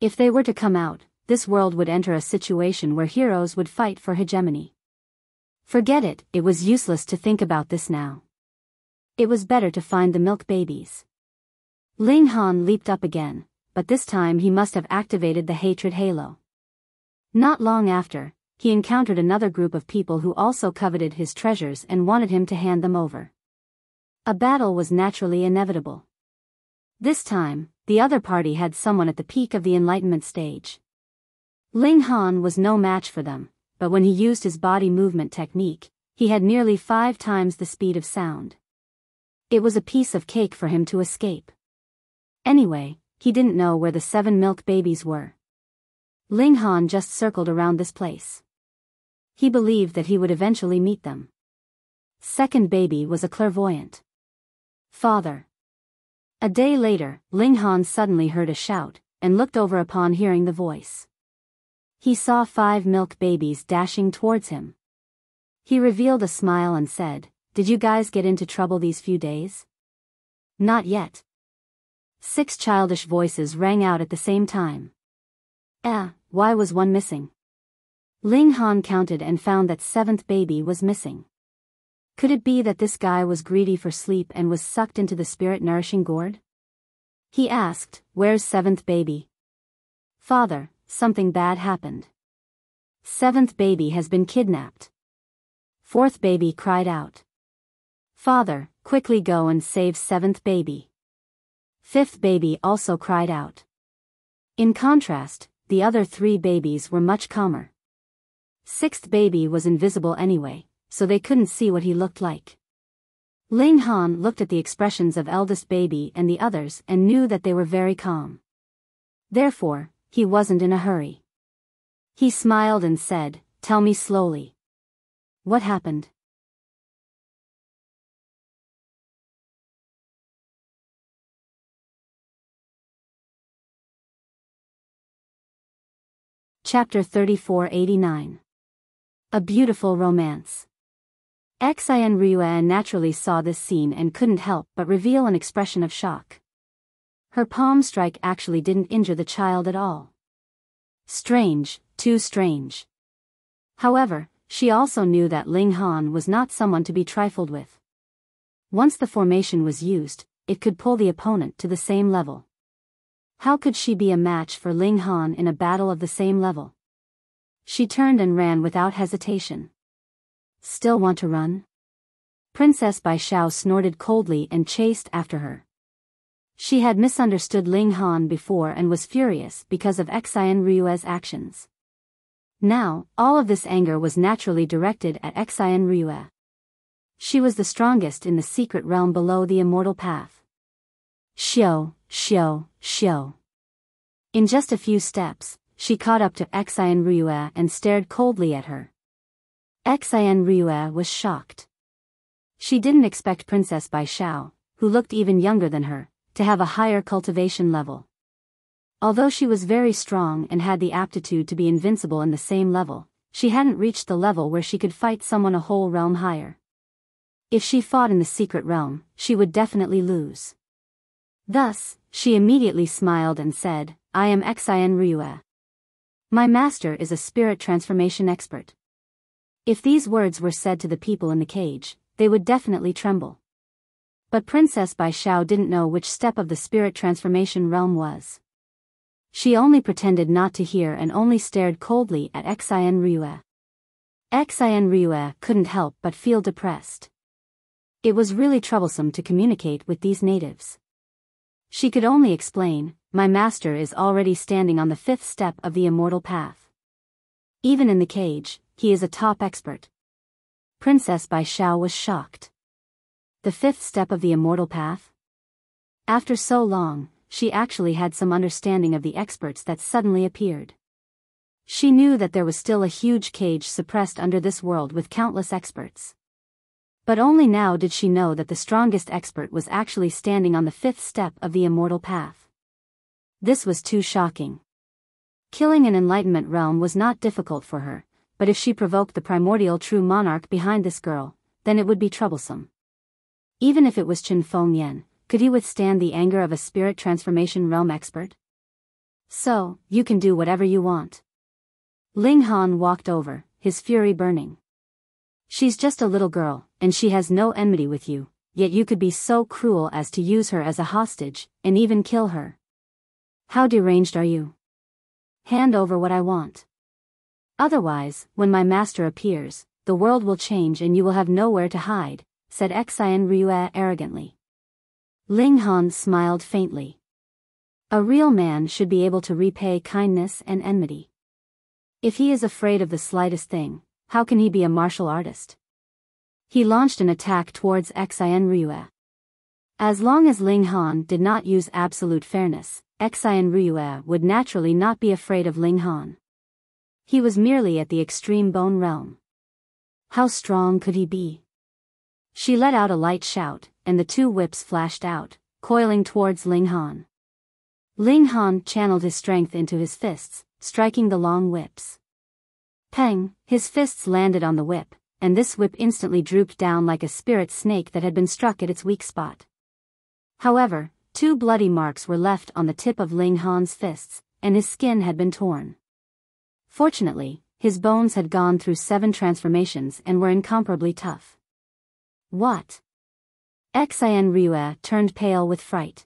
If they were to come out, this world would enter a situation where heroes would fight for hegemony. Forget it, it was useless to think about this now. It was better to find the milk babies. Ling Han leaped up again, but this time he must have activated the hatred halo. Not long after, he encountered another group of people who also coveted his treasures and wanted him to hand them over. A battle was naturally inevitable. This time, the other party had someone at the peak of the enlightenment stage. Ling Han was no match for them, but when he used his body movement technique, he had nearly 5 times the speed of sound. It was a piece of cake for him to escape. Anyway, he didn't know where the 7 milk babies were. Ling Han just circled around this place. He believed that he would eventually meet them. Second baby was a clairvoyant. "Father." A day later, Ling Han suddenly heard a shout, and looked over upon hearing the voice. He saw 5 milk babies dashing towards him. He revealed a smile and said, "Did you guys get into trouble these few days?" "Not yet." 6 childish voices rang out at the same time. Why was one missing?" Ling Han counted and found that seventh baby was missing. Could it be that this guy was greedy for sleep and was sucked into the spirit-nourishing gourd? He asked, "Where's seventh baby?" "Father, something bad happened. Seventh baby has been kidnapped." Fourth baby cried out. "Father, quickly go and save seventh baby." Fifth baby also cried out. In contrast, the other three babies were much calmer. Sixth baby was invisible anyway, so they couldn't see what he looked like. Ling Han looked at the expressions of eldest baby and the others and knew that they were very calm. Therefore, he wasn't in a hurry. He smiled and said, "Tell me slowly. What happened?" Chapter 3489. A Beautiful Romance. Xian Ryuan naturally saw this scene and couldn't help but reveal an expression of shock. Her palm strike actually didn't injure the child at all. Strange, too strange. However, she also knew that Ling Han was not someone to be trifled with. Once the formation was used, it could pull the opponent to the same level. How could she be a match for Ling Han in a battle of the same level? She turned and ran without hesitation. "Still want to run?" Princess Biyao snorted coldly and chased after her. She had misunderstood Ling Han before and was furious because of Xian Ryue's actions. Now, all of this anger was naturally directed at Xian Ryue. She was the strongest in the secret realm below the immortal path. Xiao. In just a few steps, she caught up to Xian Ryue and stared coldly at her. Xian Ryue was shocked. She didn't expect Princess Biyao, who looked even younger than her, to have a higher cultivation level. Although she was very strong and had the aptitude to be invincible in the same level, she hadn't reached the level where she could fight someone a whole realm higher. If she fought in the secret realm, she would definitely lose. Thus, she immediately smiled and said, "I am Xian Ryue. My master is a spirit transformation expert." If these words were said to the people in the cage, they would definitely tremble. But Princess Biyao didn't know which step of the spirit transformation realm was. She only pretended not to hear and only stared coldly at Xian Ryue. Xian Ryue couldn't help but feel depressed. It was really troublesome to communicate with these natives. She could only explain, "My master is already standing on the fifth step of the immortal path. Even in the cage, he is a top expert." Princess Biyao was shocked. The fifth step of the immortal path? After so long, she actually had some understanding of the experts that suddenly appeared. She knew that there was still a huge cage suppressed under this world with countless experts. But only now did she know that the strongest expert was actually standing on the fifth step of the immortal path. This was too shocking. Killing an enlightenment realm was not difficult for her, but if she provoked the primordial true monarch behind this girl, then it would be troublesome. Even if it was Chen Fengyan, could he withstand the anger of a spirit transformation realm expert? "So, you can do whatever you want." Ling Han walked over, his fury burning. "She's just a little girl, and she has no enmity with you, yet you could be so cruel as to use her as a hostage, and even kill her. How deranged are you? Hand over what I want. Otherwise, when my master appears, the world will change and you will have nowhere to hide," said Xian Ryue arrogantly. Ling Han smiled faintly. A real man should be able to repay kindness and enmity. If he is afraid of the slightest thing, how can he be a martial artist? He launched an attack towards Xian Ryue. As long as Ling Han did not use absolute fairness, Xian Ryue would naturally not be afraid of Ling Han. He was merely at the extreme bone realm. How strong could he be? She let out a light shout, and the two whips flashed out, coiling towards Ling Han. Ling Han channeled his strength into his fists, striking the long whips. Peng, his fists landed on the whip, and this whip instantly drooped down like a spirit snake that had been struck at its weak spot. However, two bloody marks were left on the tip of Ling Han's fists, and his skin had been torn. Fortunately, his bones had gone through 7 transformations and were incomparably tough. What? Xian Ryue turned pale with fright.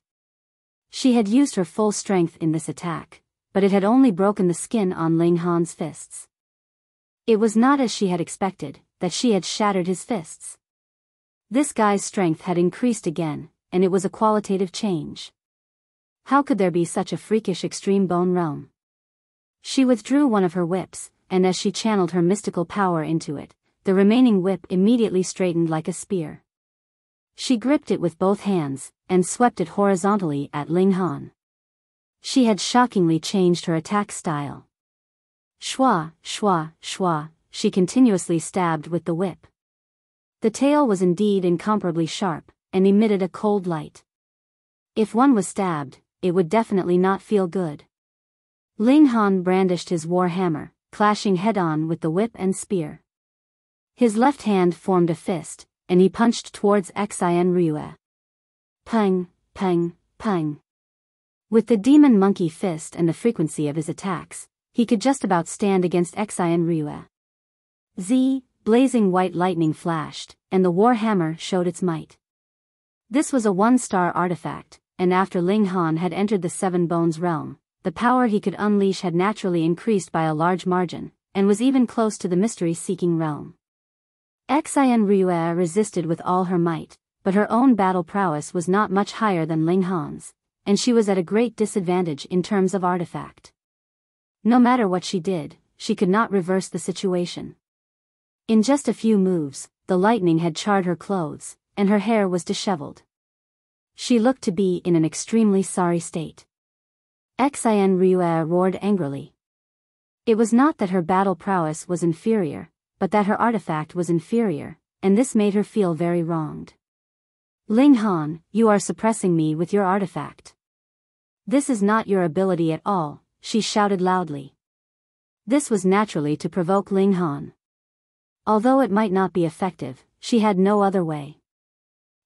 She had used her full strength in this attack, but it had only broken the skin on Ling Han's fists. It was not as she had expected, that she had shattered his fists. This guy's strength had increased again, and it was a qualitative change. How could there be such a freakish extreme bone realm? She withdrew one of her whips, and as she channeled her mystical power into it, the remaining whip immediately straightened like a spear. She gripped it with both hands, and swept it horizontally at Ling Han. She had shockingly changed her attack style. Shwa, shwa, shwa, she continuously stabbed with the whip. The tail was indeed incomparably sharp, and emitted a cold light. If one was stabbed, it would definitely not feel good. Ling Han brandished his war hammer, clashing head-on with the whip and spear. His left hand formed a fist, and he punched towards Xian Ryue. Pang, pang, pang. With the demon monkey fist and the frequency of his attacks, he could just about stand against Xian Ryue. Blazing white lightning flashed, and the war hammer showed its might. This was a 1-star artifact, and after Ling Han had entered the 7 Bones realm, the power he could unleash had naturally increased by a large margin, and was even close to the mystery-seeking realm. Xian Ryue resisted with all her might, but her own battle prowess was not much higher than Ling Han's, and she was at a great disadvantage in terms of artifact. No matter what she did, she could not reverse the situation. In just a few moves, the lightning had charred her clothes, and her hair was disheveled. She looked to be in an extremely sorry state. Xian Ryue roared angrily. It was not that her battle prowess was inferior, but that her artifact was inferior, and this made her feel very wronged. Ling Han, you are suppressing me with your artifact. This is not your ability at all, she shouted loudly. This was naturally to provoke Ling Han. Although it might not be effective, she had no other way.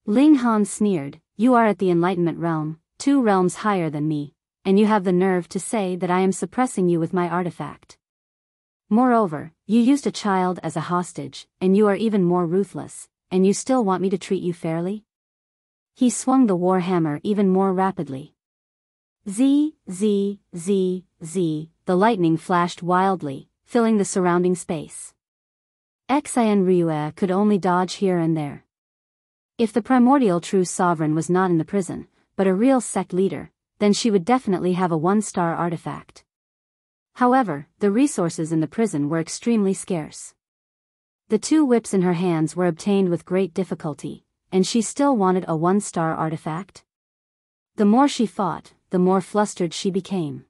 Ling Han sneered, you are at the Enlightenment realm, 2 realms higher than me, and you have the nerve to say that I am suppressing you with my artifact. Moreover, you used a child as a hostage, and you are even more ruthless, and you still want me to treat you fairly? He swung the war hammer even more rapidly. The lightning flashed wildly, filling the surrounding space. Xian Ryue could only dodge here and there. If the primordial true sovereign was not in the prison, but a real sect leader, then she would definitely have a 1-star artifact. However, the resources in the prison were extremely scarce. The 2 whips in her hands were obtained with great difficulty, and she still wanted a 1-star artifact. The more she fought, the more flustered she became.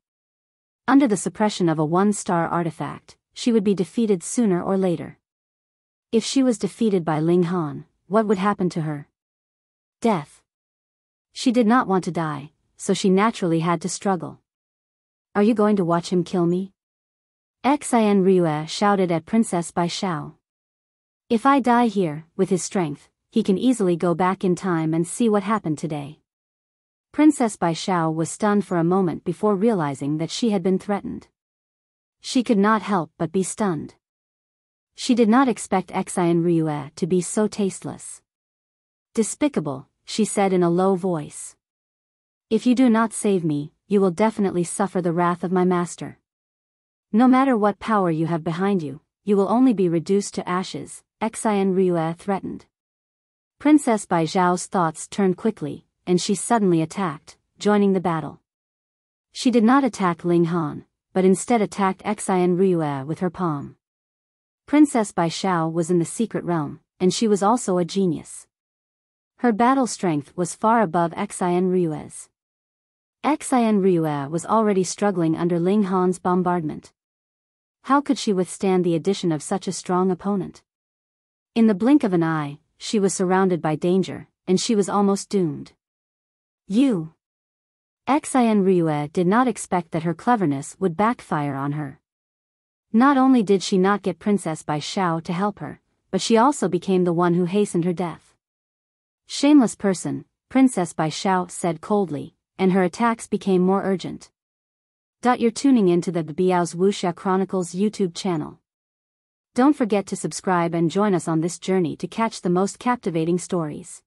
Under the suppression of a 1-star artifact, she would be defeated sooner or later. If she was defeated by Ling Han, what would happen to her? Death. She did not want to die, so she naturally had to struggle. Are you going to watch him kill me? Xian Ryue shouted at Princess Biyao. If I die here, with his strength, he can easily go back in time and see what happened today. Princess Biyao was stunned for a moment before realizing that she had been threatened. She could not help but be stunned. She did not expect Xian Ryue to be so tasteless. Despicable, she said in a low voice. If you do not save me, you will definitely suffer the wrath of my master. No matter what power you have behind you, you will only be reduced to ashes, Xian Ryue threatened. Princess Bijao's thoughts turned quickly, and she suddenly attacked, joining the battle. She did not attack Ling Han, but instead attacked Xian Ryue with her palm. Princess Biyao was in the secret realm, and she was also a genius. Her battle strength was far above Xian Ryue's. Xian Ryue was already struggling under Ling Han's bombardment. How could she withstand the addition of such a strong opponent? In the blink of an eye, she was surrounded by danger, and she was almost doomed. Xian Ryue did not expect that her cleverness would backfire on her. Not only did she not get Princess Biyao to help her, but she also became the one who hastened her death. Shameless person, Princess Biyao said coldly, and her attacks became more urgent. You're tuning into the Biyao's Wuxia Chronicles YouTube channel. Don't forget to subscribe and join us on this journey to catch the most captivating stories.